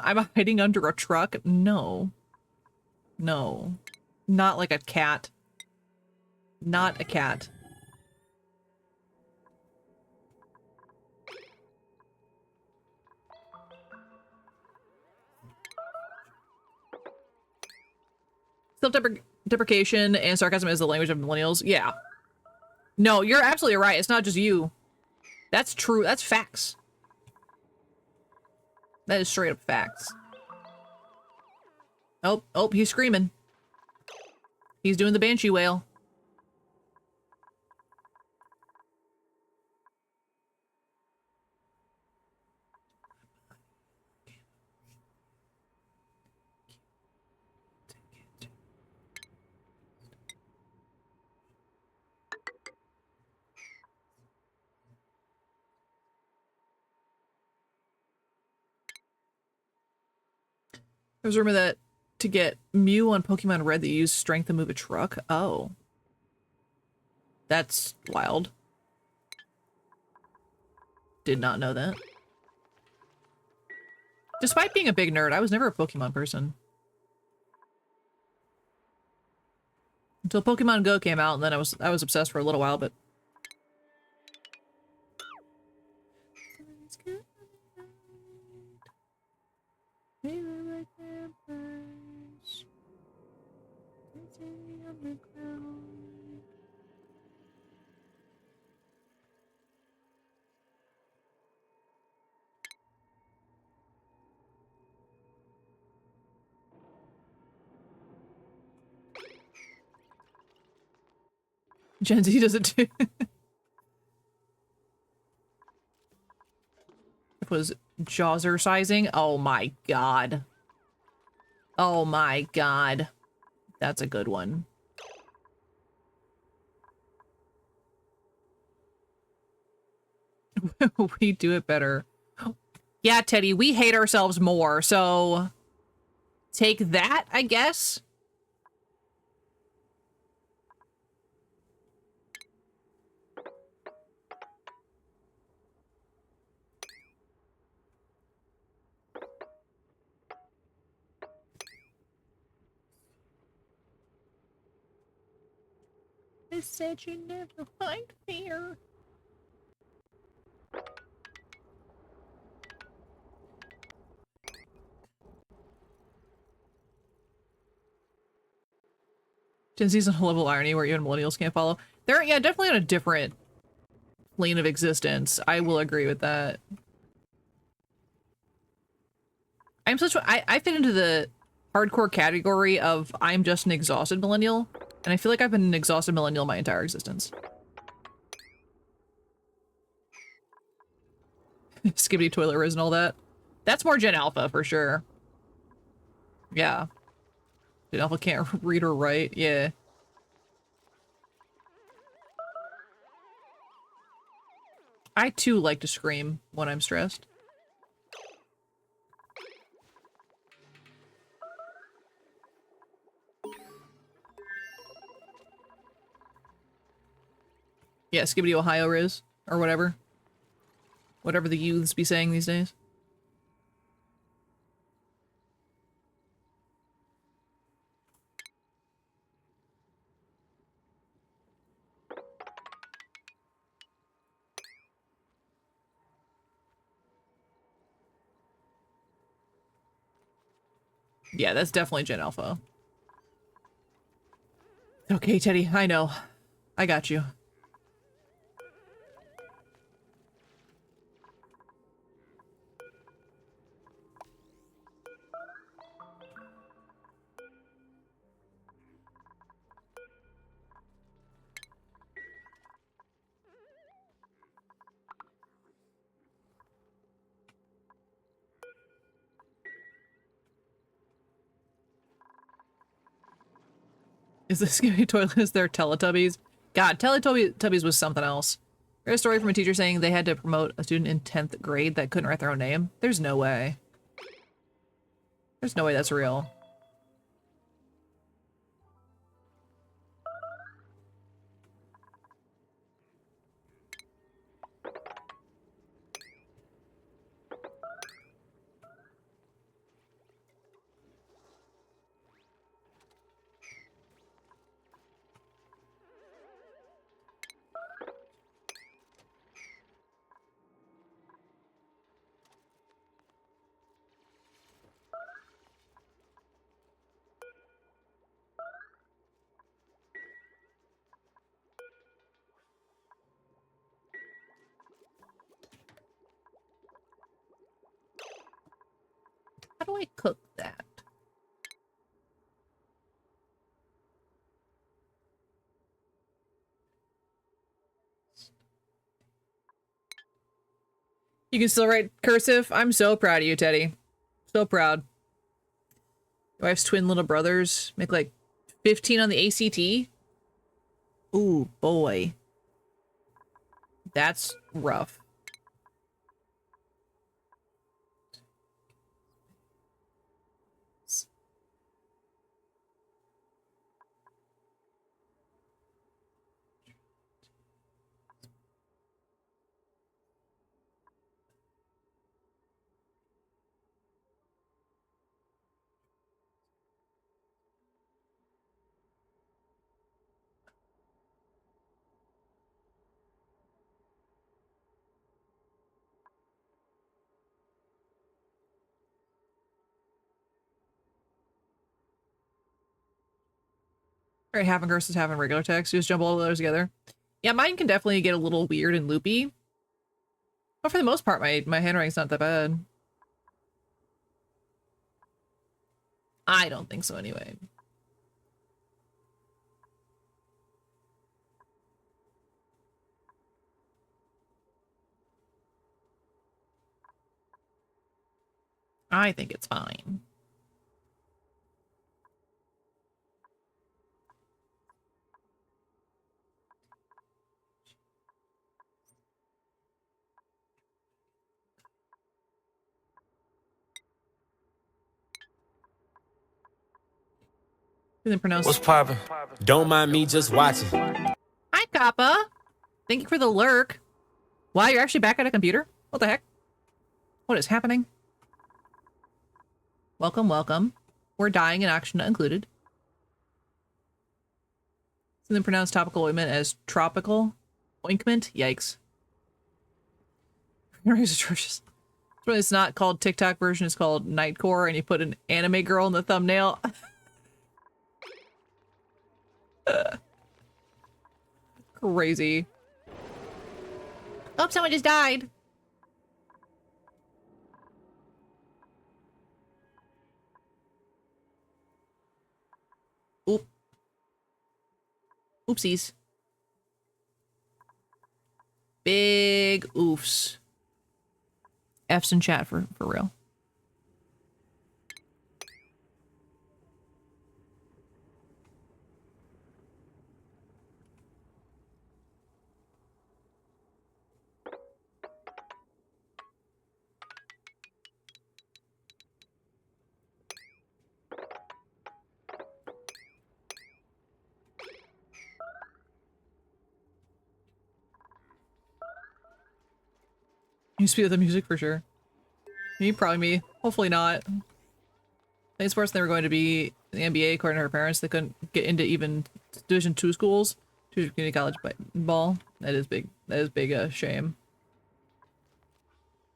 I'm hiding under a truck? No. No. Not like a cat. Not a cat. Self-deprecation and sarcasm is the language of millennials. Yeah. No, you're absolutely right. It's not just you. That's true. That's facts. That is straight up facts. Oh, oh, he's screaming. He's doing the banshee wail. There's a rumor that to get Mew on Pokemon Red that you use strength to move a truck. Oh. That's wild. Did not know that. Despite being a big nerd, I was never a Pokemon person. Until Pokemon Go came out, and then I was obsessed for a little while, but Gen Z does it too. It was Jawzercising. Oh my god. Oh my god. That's a good one. We do it better. Yeah, Teddy, we hate ourselves more, so take that, I guess. I said you never find fear. Gen Z's on a level of irony where even millennials can't follow. They're, yeah, definitely on a different plane of existence. I will agree with that. I'm such I fit into the hardcore category of I'm just an exhausted millennial, and I feel like I've been an exhausted millennial my entire existence. Skibbity toilet riz and all that. That's more Gen Alpha for sure. Yeah. Gen Alpha can't read or write. Yeah. I too like to scream when I'm stressed. Yeah, Skibbity Ohio Riz, or whatever. Whatever the youths be saying these days. Yeah, that's definitely Gen Alpha. Okay, Teddy, I know. I got you. Is the Skibbity toilet is their Teletubbies? God, Teletubbies was something else. I read a story from a teacher saying they had to promote a student in 10th grade that couldn't write their own name. There's no way. There's no way that's real. do I cook that? You can still write cursive? I'm so proud of you, Teddy. So proud. Your wife's twin little brothers make like 15 on the ACT? Ooh, boy. That's rough. Alright, having versus having regular text. You just jump all of those together. Yeah, mine can definitely get a little weird and loopy. But for the most part, my handwriting's not that bad. I don't think so anyway. I think it's fine. What's poppin'? Don't mind me just watching. Hi, Kappa. Thank you for the lurk. Wow, you're actually back at a computer? What the heck? What is happening? Welcome, welcome. We're dying in action not included. Something pronounced topical ointment as tropical ointment? Yikes. It's atrocious. It's not called TikTok version, it's called Nightcore, and you put an anime girl in the thumbnail. Crazy. Oh, someone just died. Oop. Oopsies. Big oofs. F's in chat for real. You speed up the music for sure. Me, probably me. Hopefully not. I think it's worse than they were going to be in the NBA, according to her parents. They couldn't get into even Division II schools. To community college ball. That is big. That is big shame.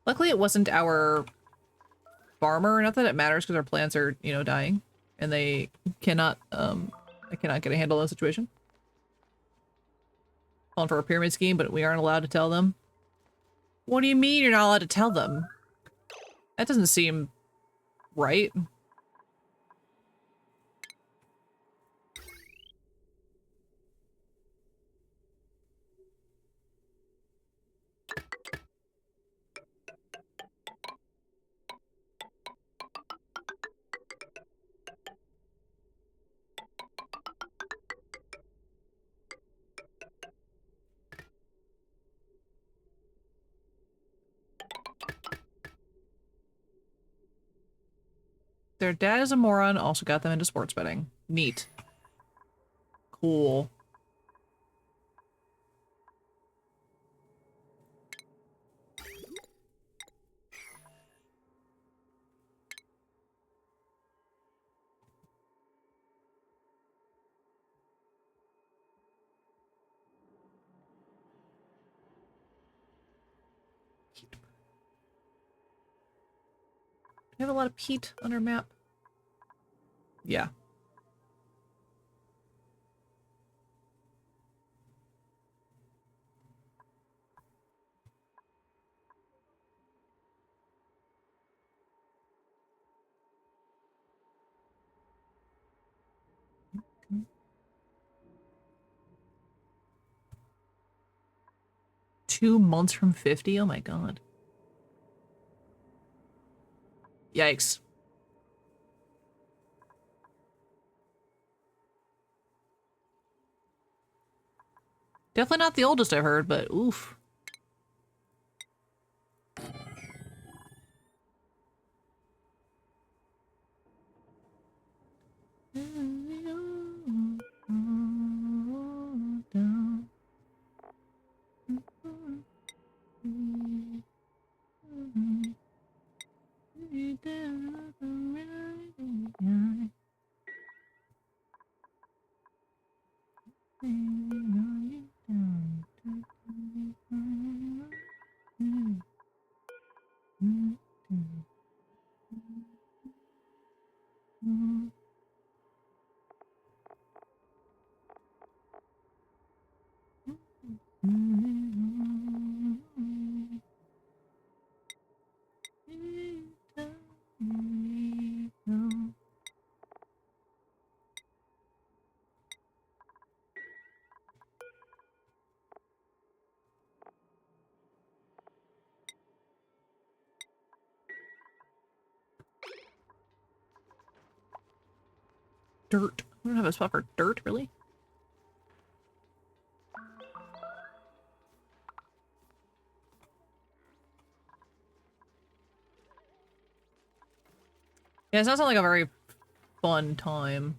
Luckily, it wasn't our farmer. Not that it matters because our plants are, you know, dying, and they cannot. I cannot get a handle on the situation. Calling for a pyramid scheme, but we aren't allowed to tell them. What do you mean you're not allowed to tell them? That doesn't seem right. Their dad is a moron, also got them into sports betting. Neat. Cool. We have a lot of peat on our map. Yeah. 2 months from 50? Oh my god. Yikes. Definitely not the oldest I've heard, but oof. Dirt. I don't have a spot for dirt, really? Yeah, it sounds like a very fun time.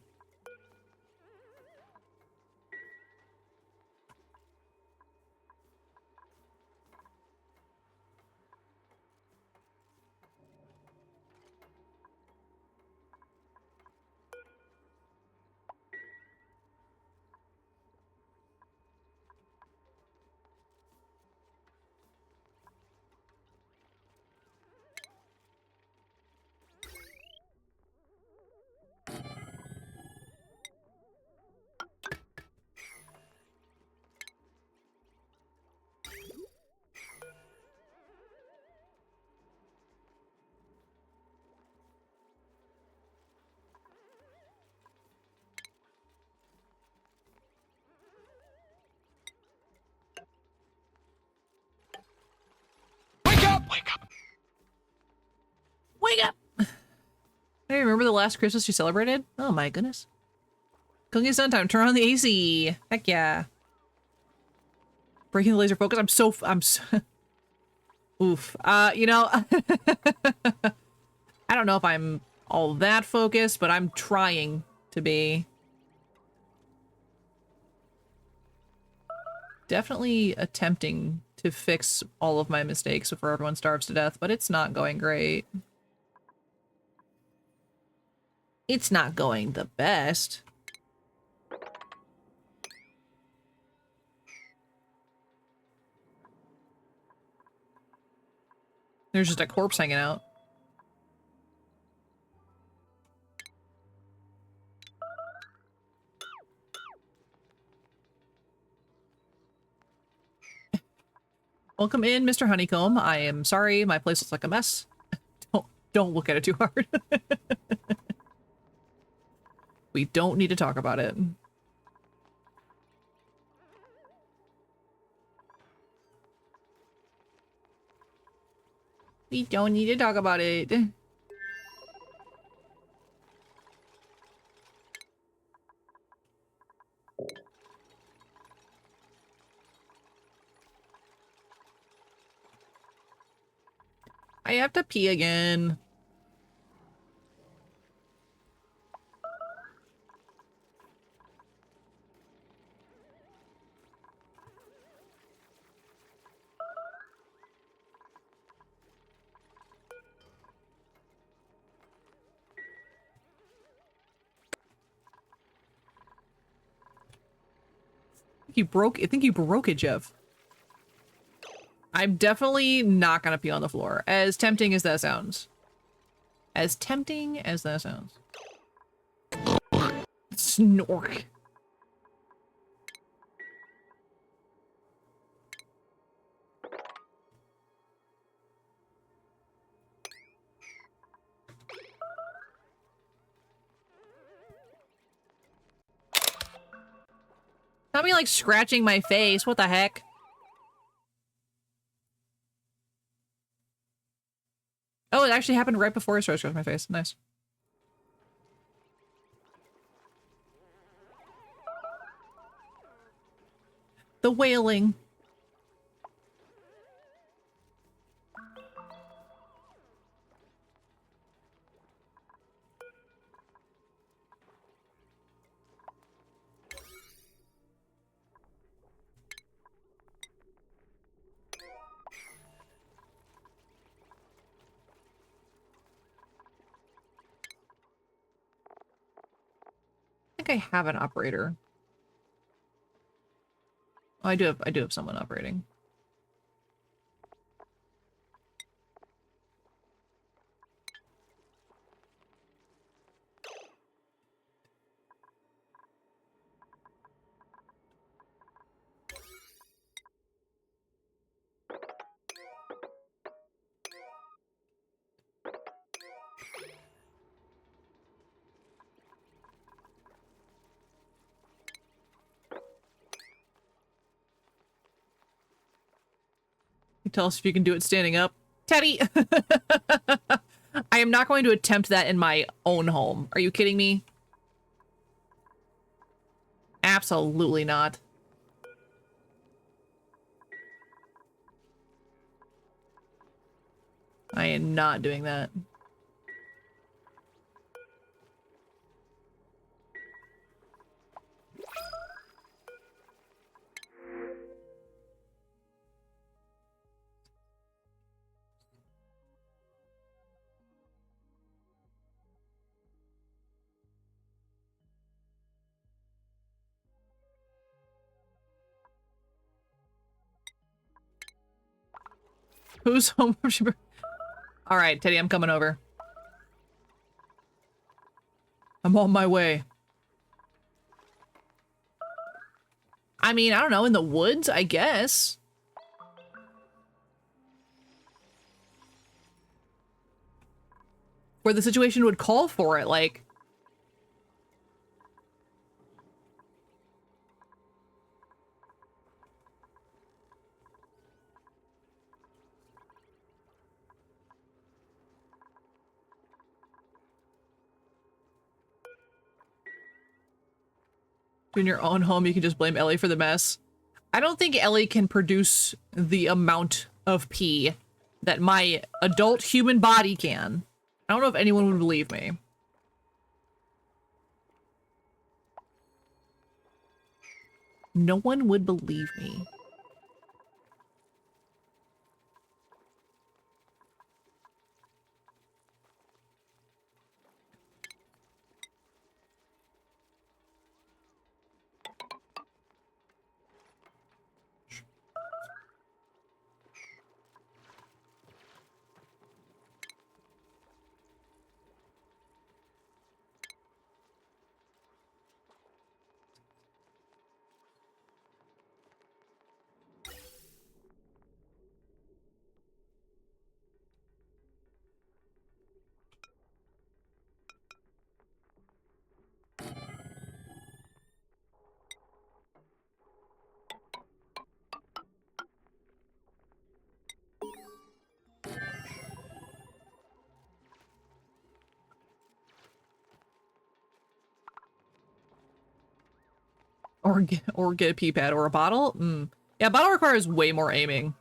Wake up! Hey, remember the last Christmas you celebrated? Oh my goodness. Cooking sun time, turn on the AC. Heck yeah. Breaking the laser focus. I'm so oof. You know, I don't know if I'm all that focused, but I'm trying to be. Definitely attempting to fix all of my mistakes before everyone starves to death, but it's not going great. It's not going the best. There's just a corpse hanging out. Welcome in, Mr. Honeycomb. I am sorry, my place looks like a mess. Don't look at it too hard. We don't need to talk about it. We don't need to talk about it. I have to pee again. I think you broke it, Jeff. I'm definitely not gonna pee on the floor, as tempting as that sounds. As tempting as that sounds. Snork. Not me like scratching my face, what the heck? Oh, it actually happened right before I started scratching my face. Nice. The wailing. I think I have an operator. Oh, I do have someone operating. You tell us if you can do it standing up. Teddy! I am not going to attempt that in my own home. Are you kidding me? Absolutely not. I am not doing that. Who's home? All right, Teddy, I'm coming over. I'm on my way. I mean, I don't know, in the woods, I guess. Where the situation would call for it, like... In your own home, you can just blame Ellie for the mess. I don't think Ellie can produce the amount of pee that my adult human body can. I don't know if anyone would believe me. No one would believe me. Or get a pee pad or a bottle? Yeah, a bottle requires way more aiming.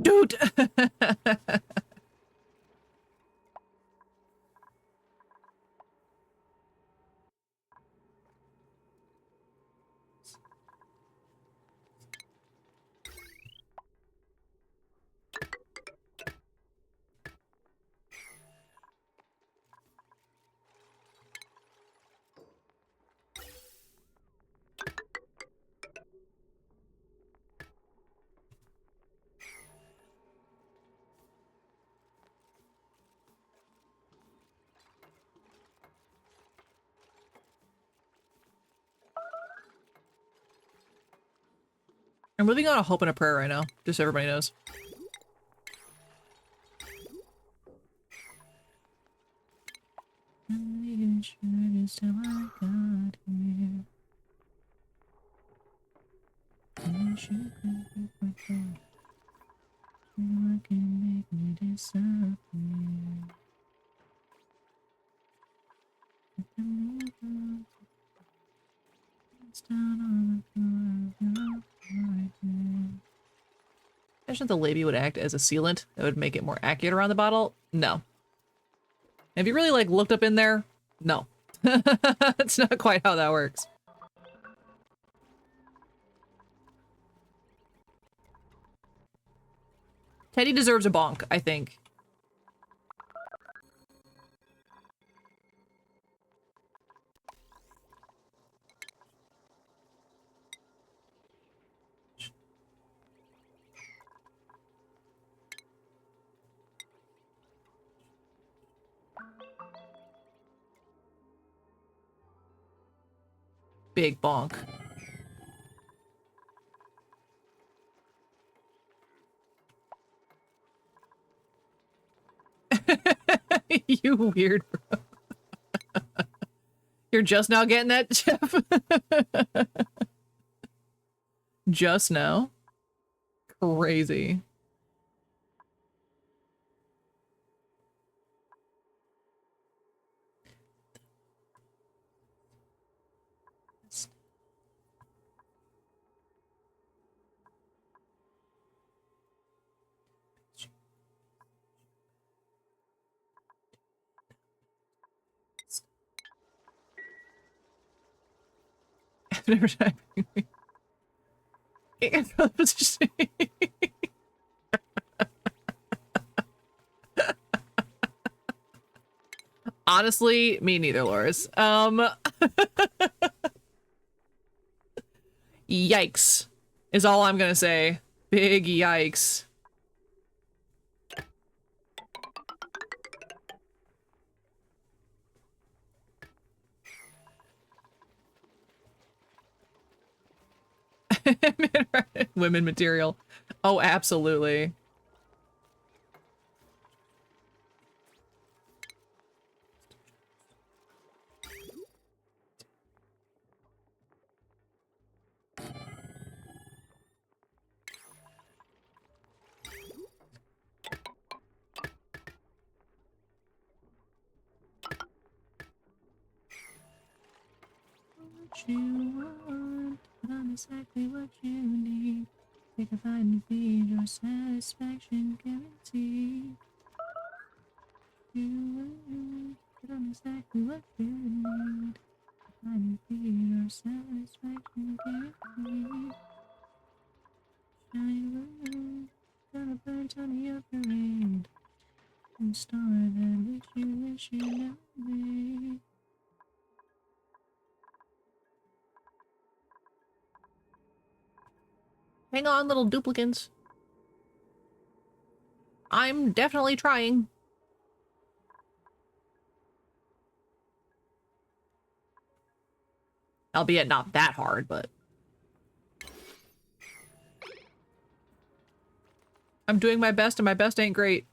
Dude! I'm living on a hope and a prayer right now, just so everybody knows. Imagine if the labia would act as a sealant that would make it more accurate around the bottle. No. Have you really like looked up in there? No. That's not quite how that works. Teddy deserves a bonk, I think. Big bonk. You weird bro. You're just now getting that, Jeff? Just now? Crazy. I've never tried. Honestly, me neither, Loris. Yikes is all I'm gonna say. Big yikes. Women material. Oh, absolutely. What you want, but I'm exactly what you need. Take a bite and feed your satisfaction guaranteed. You want, but I'm exactly what you need. Take a bite and feed your satisfaction guaranteed. Shiny room, gonna burn Tommy up your raid. And star that wish you never made. Hang on, little duplicants. I'm definitely trying. Albeit not that hard, but... I'm doing my best, and my best ain't great.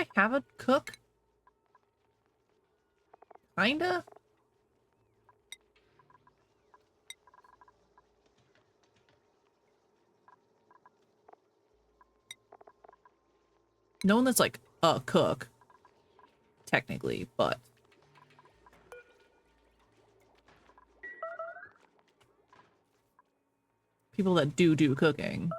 I have a cook? Kinda? No one that's like a cook, technically, but people that do cooking.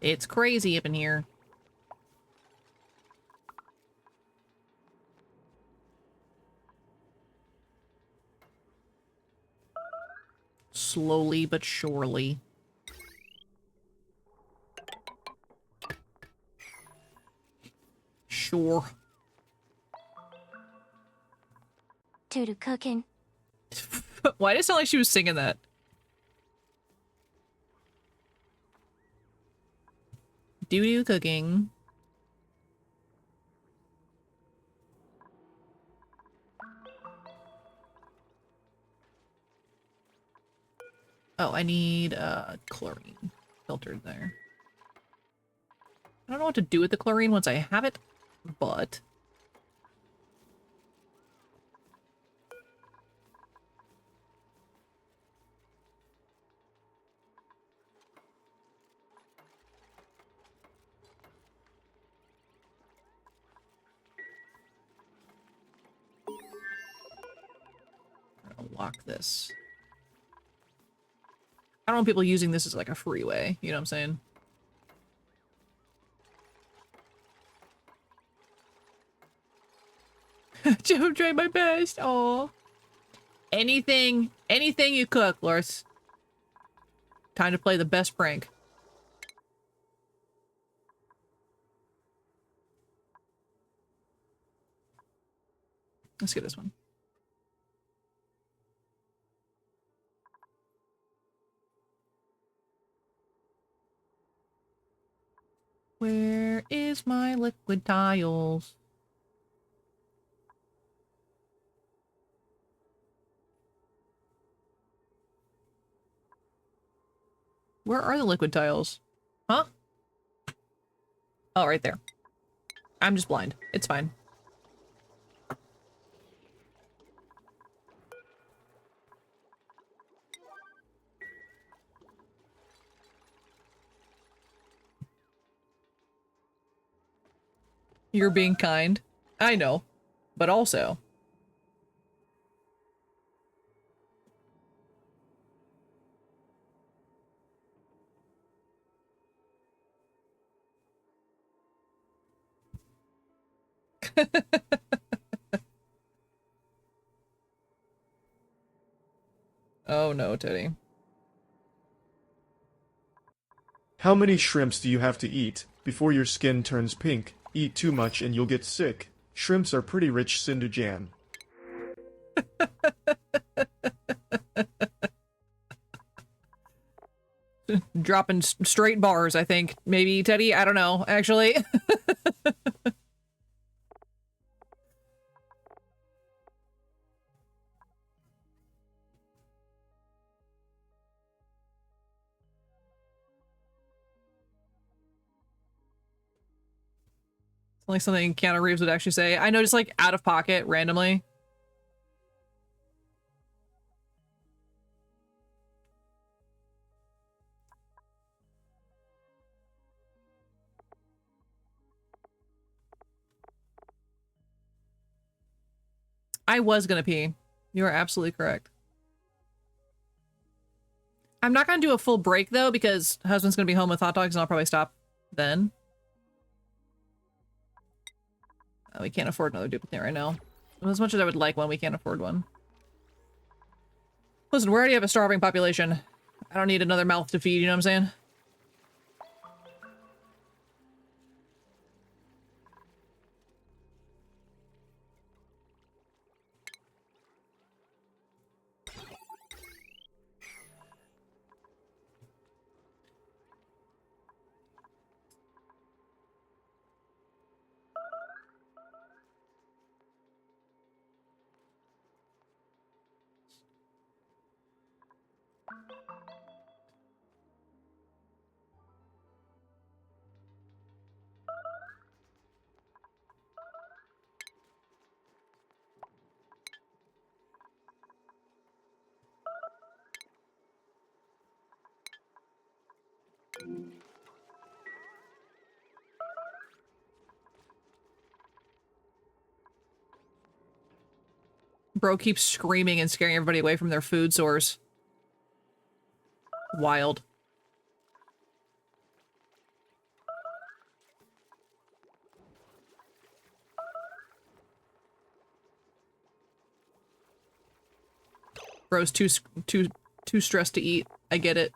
It's crazy up in here. Slowly but surely. Sure. Doo-doo cooking. Why did it sound like she was singing that? Doo-doo cooking. Oh, I need chlorine filtered there. I don't know what to do with the chlorine once I have it, but I'm gonna lock this. I don't want people using this as like a freeway, you know what I'm saying? Joe, try my best. Oh, anything you cook, Loris. Time to play the best prank. Let's get this one. Where is my liquid tiles? Where are the liquid tiles? Huh? Oh, right there. I'm just blind. It's fine. You're being kind. I know. But also... Oh no, Teddy. How many shrimps do you have to eat before your skin turns pink? Eat too much and you'll get sick. Shrimps are pretty rich Cinderjan. Dropping straight bars, I think. Maybe, Teddy? I don't know, actually. Like something Keanu Reeves would actually say. I know, just like out of pocket, randomly. I was gonna pee. You are absolutely correct. I'm not gonna do a full break though, because husband's gonna be home with hot dogs and I'll probably stop then. We can't afford another duplicate right now. As much as I would like one, we can't afford one. Listen, we already have a starving population. I don't need another mouth to feed, you know what I'm saying? Bro keeps screaming and scaring everybody away from their food source. Wild. Bro's too stressed to eat. I get it.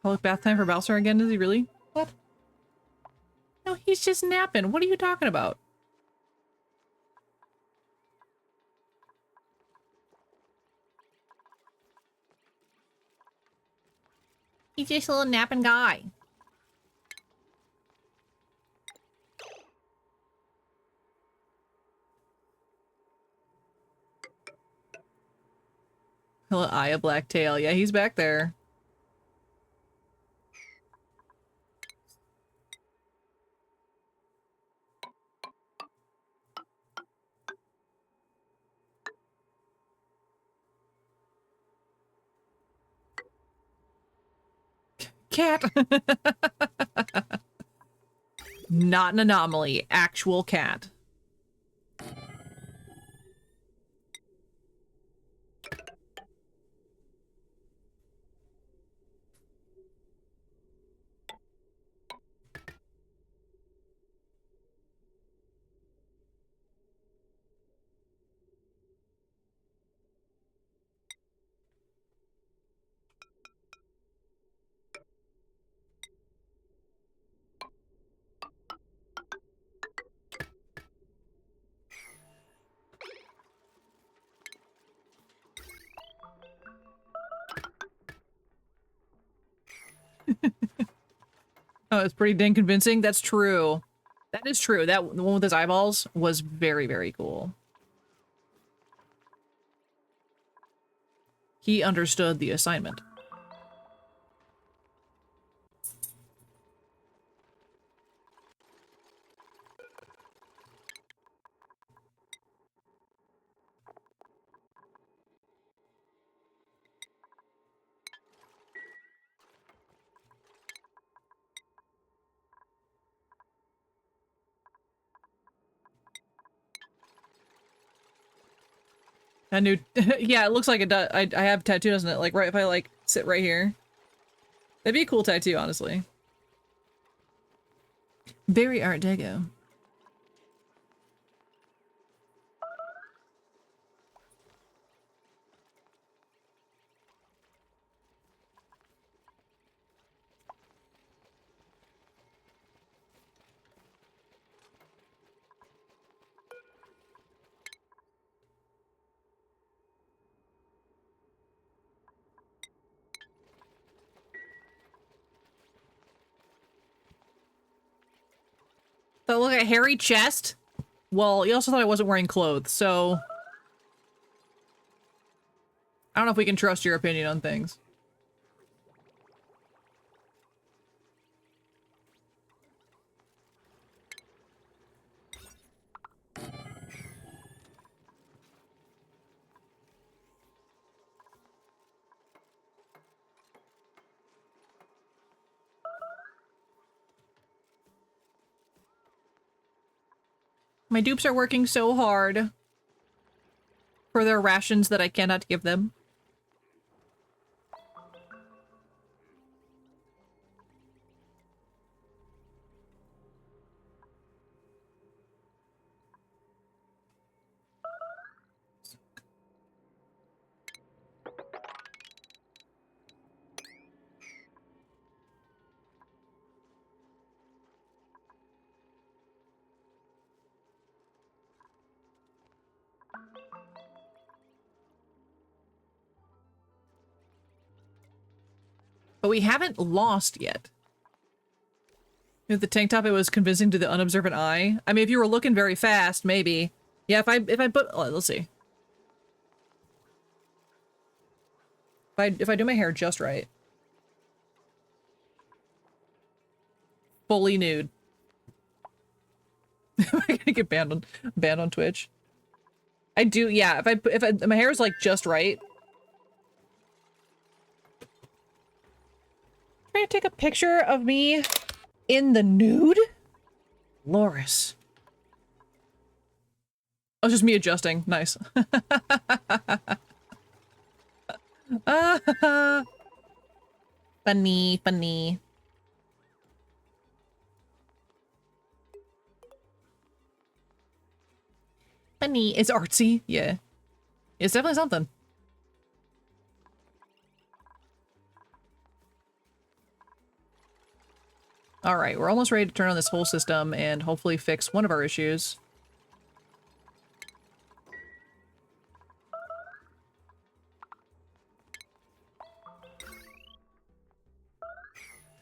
Public bath time for Balsar again? Is he really? What? No, he's just napping. What are you talking about? He's just a little napping guy. Hello, Aya Blacktail. Yeah, he's back there. Cat. Not an anomaly. Actual cat. Oh, it's pretty dang convincing. That's true. That is true. The one with his eyeballs was very, very cool. He understood the assignment. A new, yeah, it looks like it does. I have a tattoo, doesn't it? Like, right, if I, like, sit right here. That'd be a cool tattoo, honestly. Very Art Deco. That look at hairy chest? Well, you also thought I wasn't wearing clothes, so... I don't know if we can trust your opinion on things. My dupes are working so hard for their rations that I cannot give them. But we haven't lost yet. With the tank top, it was convincing to the unobservant eye. I mean, if you were looking very fast, maybe. Yeah, if I put... let's see. If I do my hair just right. Fully nude. Am I gonna get banned on Twitch? I do, yeah. If my hair is like just right. Trying to take a picture of me in the nude? Loris. Oh, just me adjusting. Nice. Funny, funny. Funny. It's artsy. Yeah. It's definitely something. All right, we're almost ready to turn on this whole system and hopefully fix one of our issues.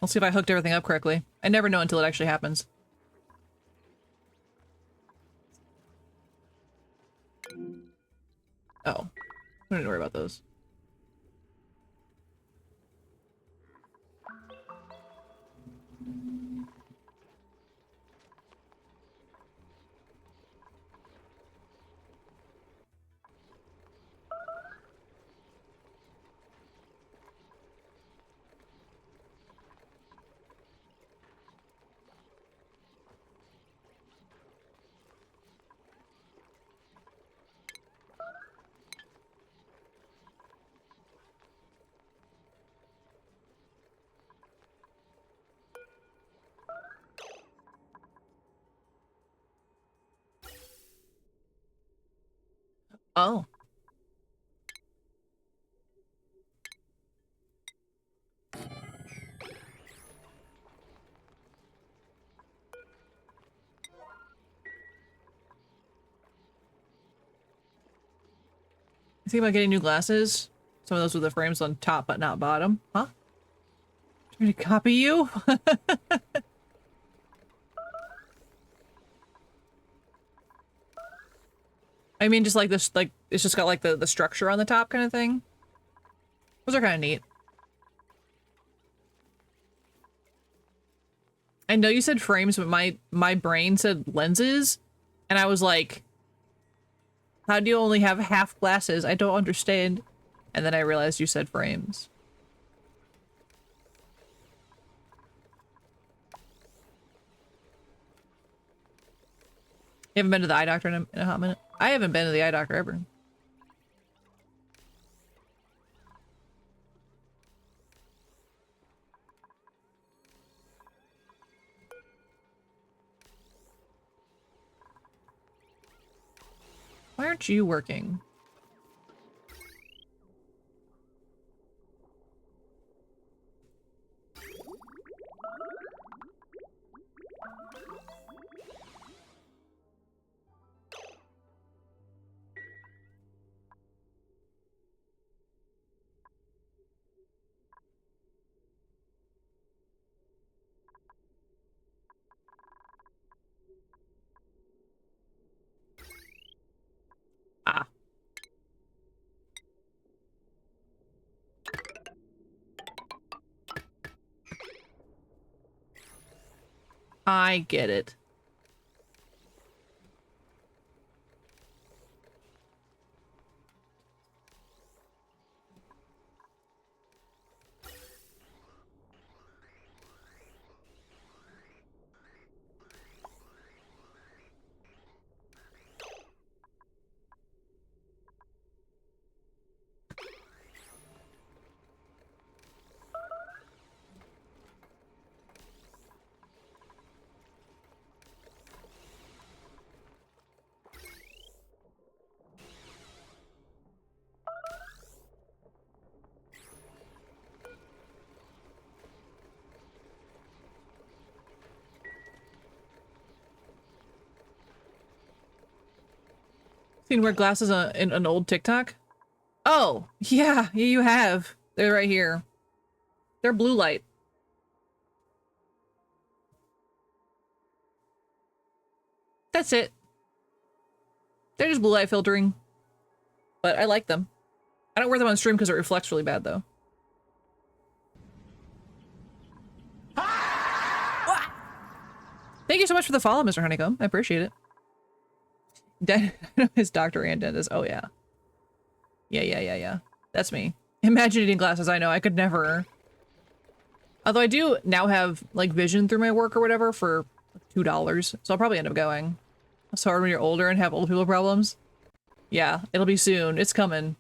Let's see if I hooked everything up correctly. I never know until it actually happens. Oh. I don't need to worry about those. Oh. Think about getting new glasses. Some of those with the frames on top but not bottom. Huh? Trying to copy you? I mean, just like this, like, it's just got like the structure on the top kind of thing. Those are kind of neat. I know you said frames, but my brain said lenses. And I was like, how do you only have half glasses? I don't understand. And then I realized you said frames. You haven't been to the eye doctor in a hot minute? I haven't been to the eye doctor ever. Why aren't you working? Ah. I get it. Seen wear glasses in an old TikTok? Oh, yeah, you have. They're right here. They're blue light. That's it. They're just blue light filtering. But I like them. I don't wear them on stream because it reflects really bad, though. Thank you so much for the follow, Mr. Honeycomb. I appreciate it. His doctor and dentist. Oh, yeah. Yeah. That's me. Imagine eating glasses. I know. I could never. Although I do now have, like, vision through my work or whatever for $2. So I'll probably end up going. It's hard when you're older and have old people problems. Yeah, it'll be soon. It's coming.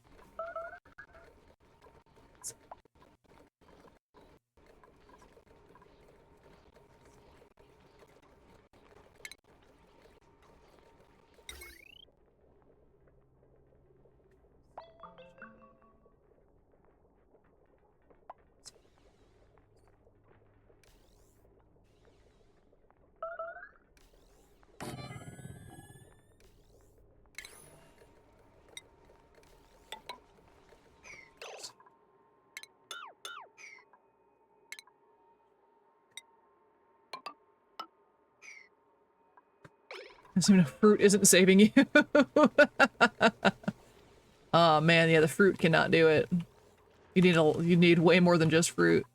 Assuming a fruit isn't saving you. Oh man, yeah, the fruit cannot do it. You need way more than just fruit.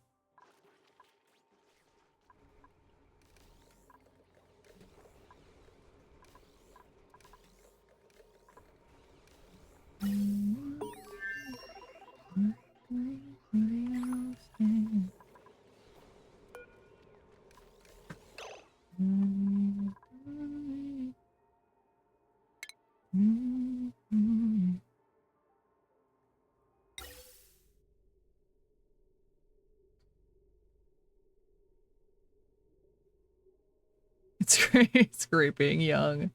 It's great being young.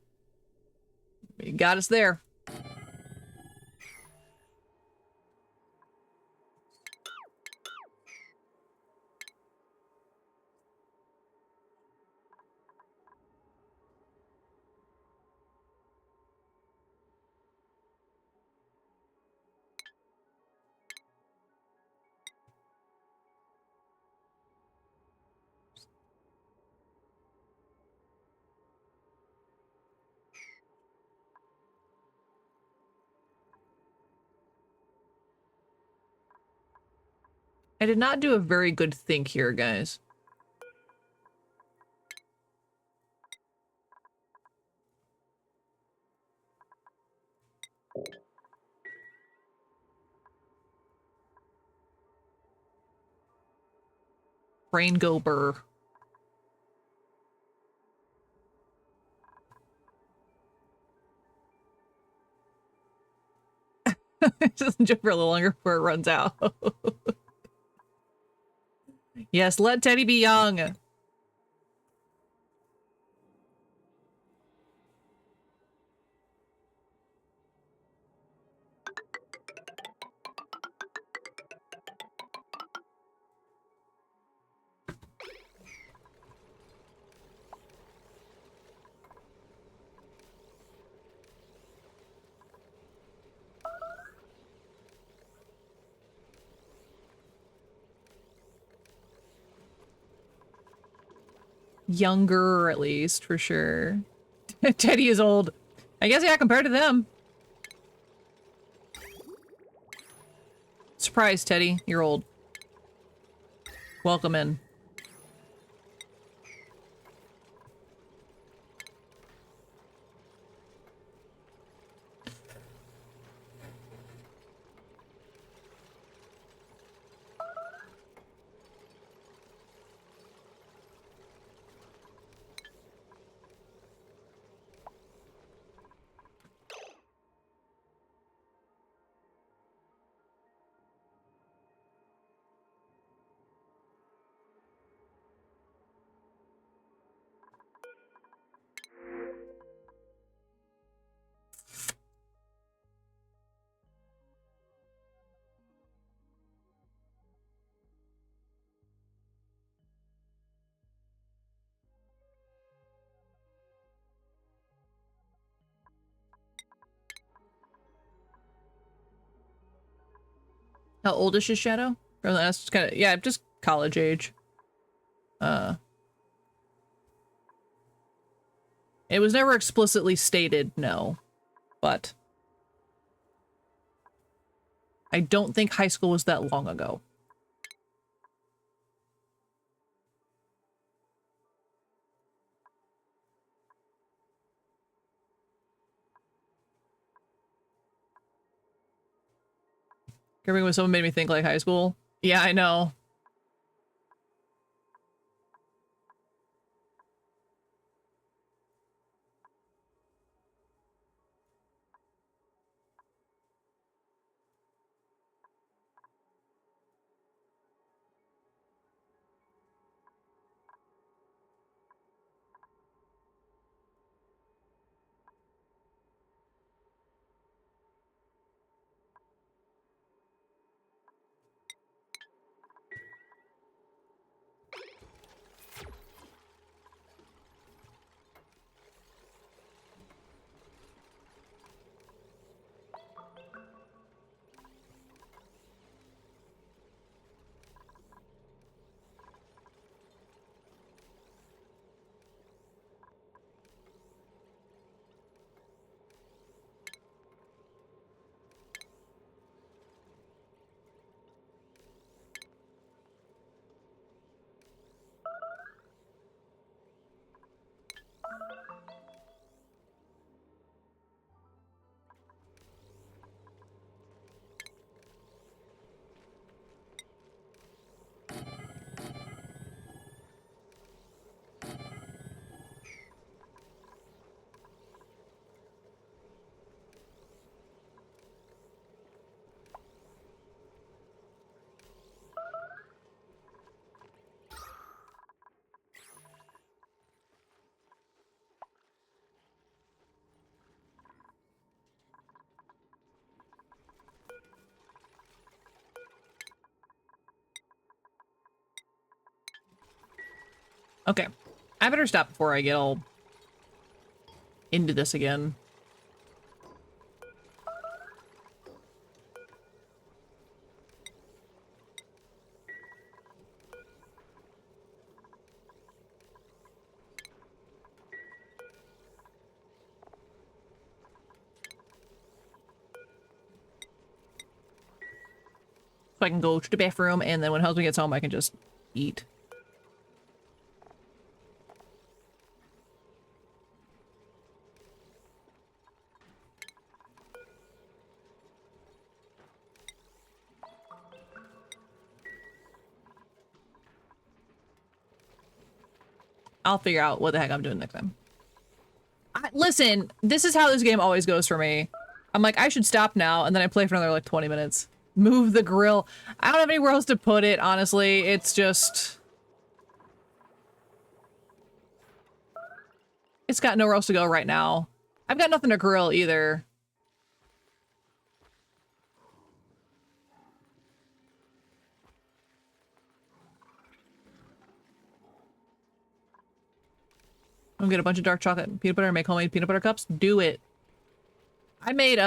You got us there. I did not do a very good think here, guys. Brain go burr. It doesn't jump for a little longer before it runs out. Yes, let Teddy be young. Younger, at least, for sure. Teddy is old. I guess, yeah, compared to them. Surprise, Teddy. You're old. Welcome in. How old is his shadow? Or that's kind of, yeah, just college age. It was never explicitly stated, no. But I don't think high school was that long ago. Remember when someone made me think like high school? Yeah, I know. Okay. I better stop before I get all into this again. So I can go to the bathroom, and then when husband gets home, I can just eat. I'll figure out what the heck I'm doing next time. Listen, this is how this game always goes for me. I'm like, I should stop now, and then I play for another like 20 minutes. Move the grill. I don't have anywhere else to put it, honestly. It's just... It's got nowhere else to go right now. I've got nothing to grill either. I'm gonna get a bunch of dark chocolate and peanut butter and make homemade peanut butter cups. Do it. I made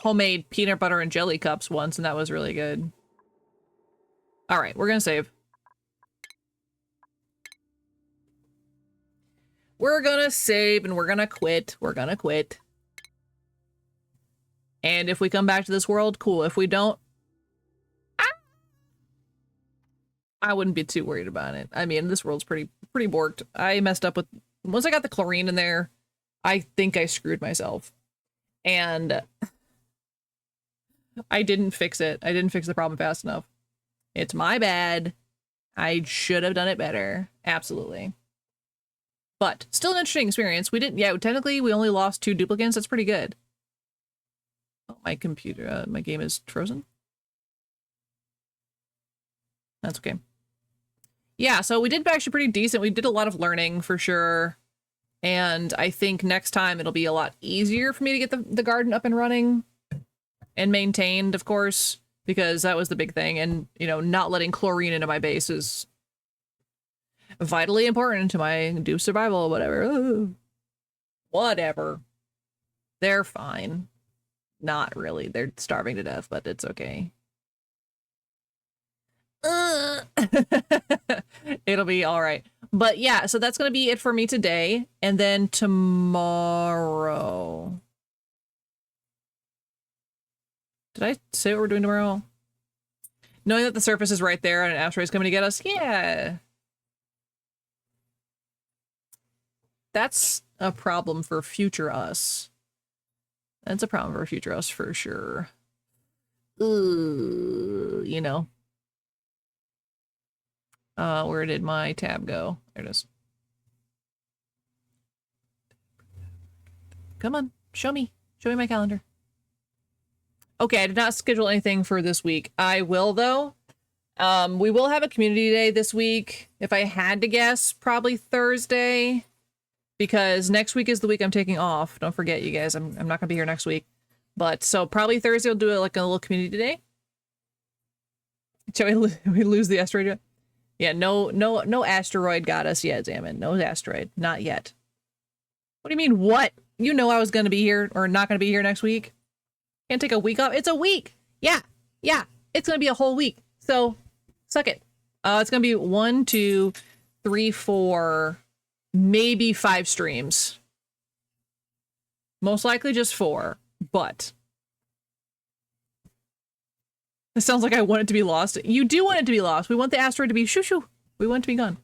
homemade peanut butter and jelly cups once, and that was really good. All right, we're gonna save. We're gonna save and we're gonna quit. We're gonna quit. And if we come back to this world, cool. If we don't, I wouldn't be too worried about it. I mean, this world's pretty borked. I messed up with... Once I got the chlorine in there, I think I screwed myself. And I didn't fix it. I didn't fix the problem fast enough. It's my bad. I should have done it better. Absolutely. But still an interesting experience. We didn't... Yeah, technically, we only lost 2 duplicates. That's pretty good. Oh, my computer... my game is frozen. That's okay. Yeah, so we did actually pretty decent. We did a lot of learning for sure. And I think next time it'll be a lot easier for me to get the garden up and running and maintained, of course, because that was the big thing. And, you know, not letting chlorine into my base is vitally important to my survival or whatever. Ugh. Whatever. They're fine. Not really. They're starving to death, but it's okay. It'll be all right. But yeah, so that's gonna be it for me today, and then tomorrow Did I say what we're doing tomorrow? Knowing that the surface is right there and an asteroid's coming to get us? Yeah. That's a problem for future us. That's a problem for future us for sure. You know. Where did my tab go? There it is. Come on, show me. Show me my calendar. Okay, I did not schedule anything for this week. I will, though. We will have a community day this week. If I had to guess, probably Thursday. Because next week is the week I'm taking off. Don't forget, you guys, I'm not going to be here next week. But, so probably Thursday we'll do it like a little community day. Shall we lose the asteroid? Yeah, no asteroid got us yet, Zaman. No asteroid. Not yet. What do you mean, what? You know I was going to be here, or not going to be here next week. Can't take a week off. It's a week. Yeah. It's going to be a whole week. So, suck it. It's going to be 1, 2, 3, 4, maybe 5 streams. Most likely just 4, but it sounds like I want it to be lost. You do want it to be lost. We want the asteroid to be shoo-shoo. We want it to be gone.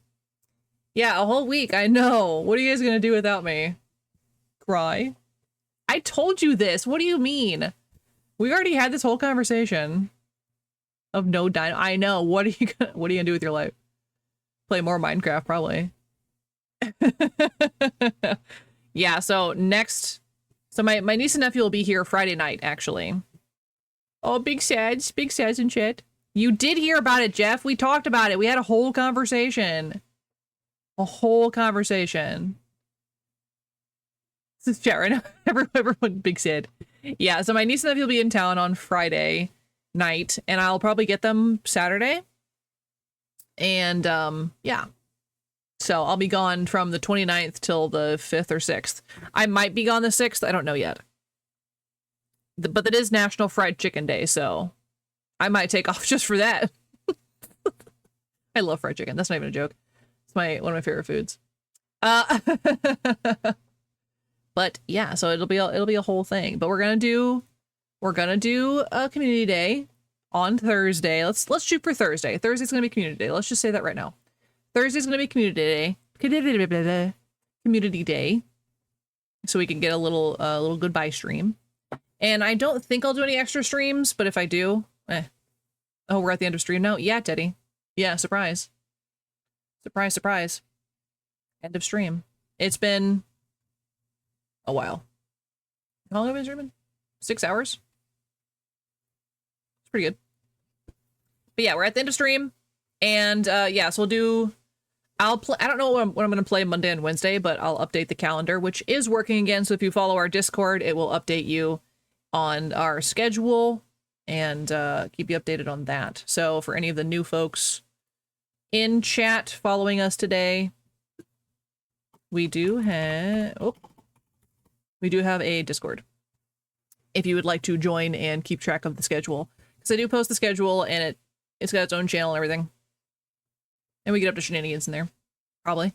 Yeah, a whole week. I know. What are you guys going to do without me? Cry? I told you this. What do you mean? We already had this whole conversation of no dino. I know. What are you gonna do with your life? Play more Minecraft, probably. Yeah, so next, so my niece and nephew will be here Friday night, actually. Oh, big sads and shit. You did hear about it, Jeff. We talked about it. We had a whole conversation. This is chat right now. Everyone big sad. Yeah, so my niece and nephew will be in town on Friday night, and I'll probably get them Saturday. And, yeah. So I'll be gone from the 29th till the 5th or 6th. I might be gone the 6th. I don't know yet. But it is National Fried Chicken Day, so I might take off just for that. I love fried chicken. That's not even a joke. It's one of my favorite foods. But yeah, so it'll be a whole thing. But we're gonna do a community day on Thursday. Let's shoot for Thursday. Thursday's gonna be community day. Let's just say that right now. Thursday's gonna be community day. Community day. So we can get a little goodbye stream. And I don't think I'll do any extra streams, but if I do, Oh, we're at the end of stream now? Yeah, Teddy. Yeah, surprise. Surprise, surprise. End of stream. It's been a while. How long have I been streaming? 6 hours? It's pretty good. But yeah, we're at the end of stream. And yeah, so we'll do... I don't know what I'm going to play Monday and Wednesday, but I'll update the calendar, which is working again. So if you follow our Discord, it will update you on our schedule and keep you updated on that. So for any of the new folks in chat following us today, we do have a Discord. If you would like to join and keep track of the schedule, because I do post the schedule and it's got its own channel and everything. And we get up to shenanigans in there, probably.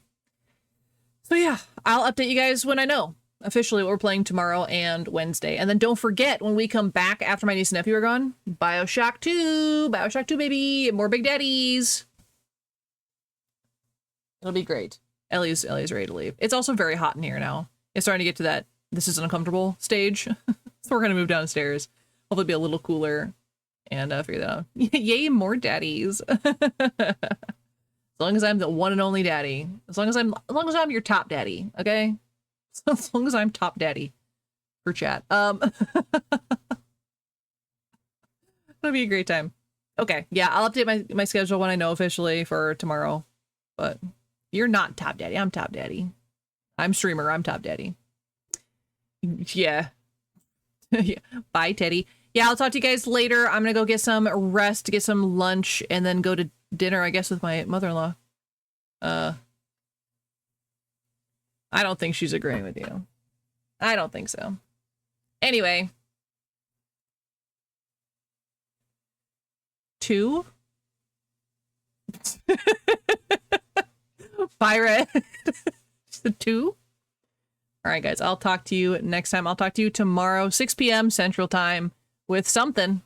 So yeah, I'll update you guys when I know officially what we're playing tomorrow and Wednesday. And then don't forget, when we come back after my niece and nephew are gone, Bioshock 2, baby, more Big Daddies. It'll be great. Ellie's ready to leave. It's also very hot in here now. It's starting to get to that this is uncomfortable stage. So we're going to move downstairs. Hopefully be a little cooler and figure that out. Yay, more daddies. As long as I'm the one and only daddy. As long as I'm your top daddy, okay? As long as I'm top daddy for chat. It'll be a great time. Okay, yeah, I'll update my schedule when I know officially for tomorrow. But you're not top daddy. I'm top daddy. I'm streamer. I'm top daddy. Yeah. Yeah. Bye, Teddy. Yeah, I'll talk to you guys later. I'm gonna go get some rest, get some lunch, and then go to dinner, I guess, with my mother-in-law. I don't think she's agreeing with you. I don't think so. Anyway. 2? Pirate. Just a 2? All right, guys, I'll talk to you next time. I'll talk to you tomorrow, 6 p.m. Central Time with something.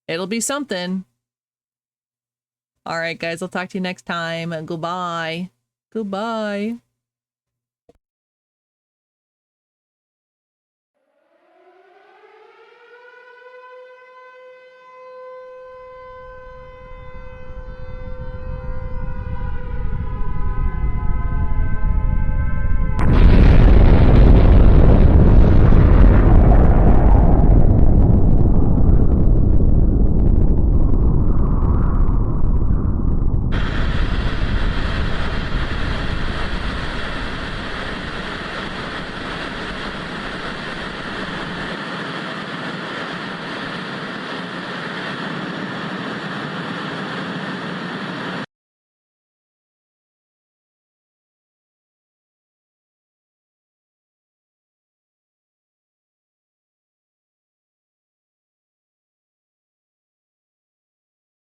It'll be something. All right, guys, I'll talk to you next time. Goodbye. Goodbye.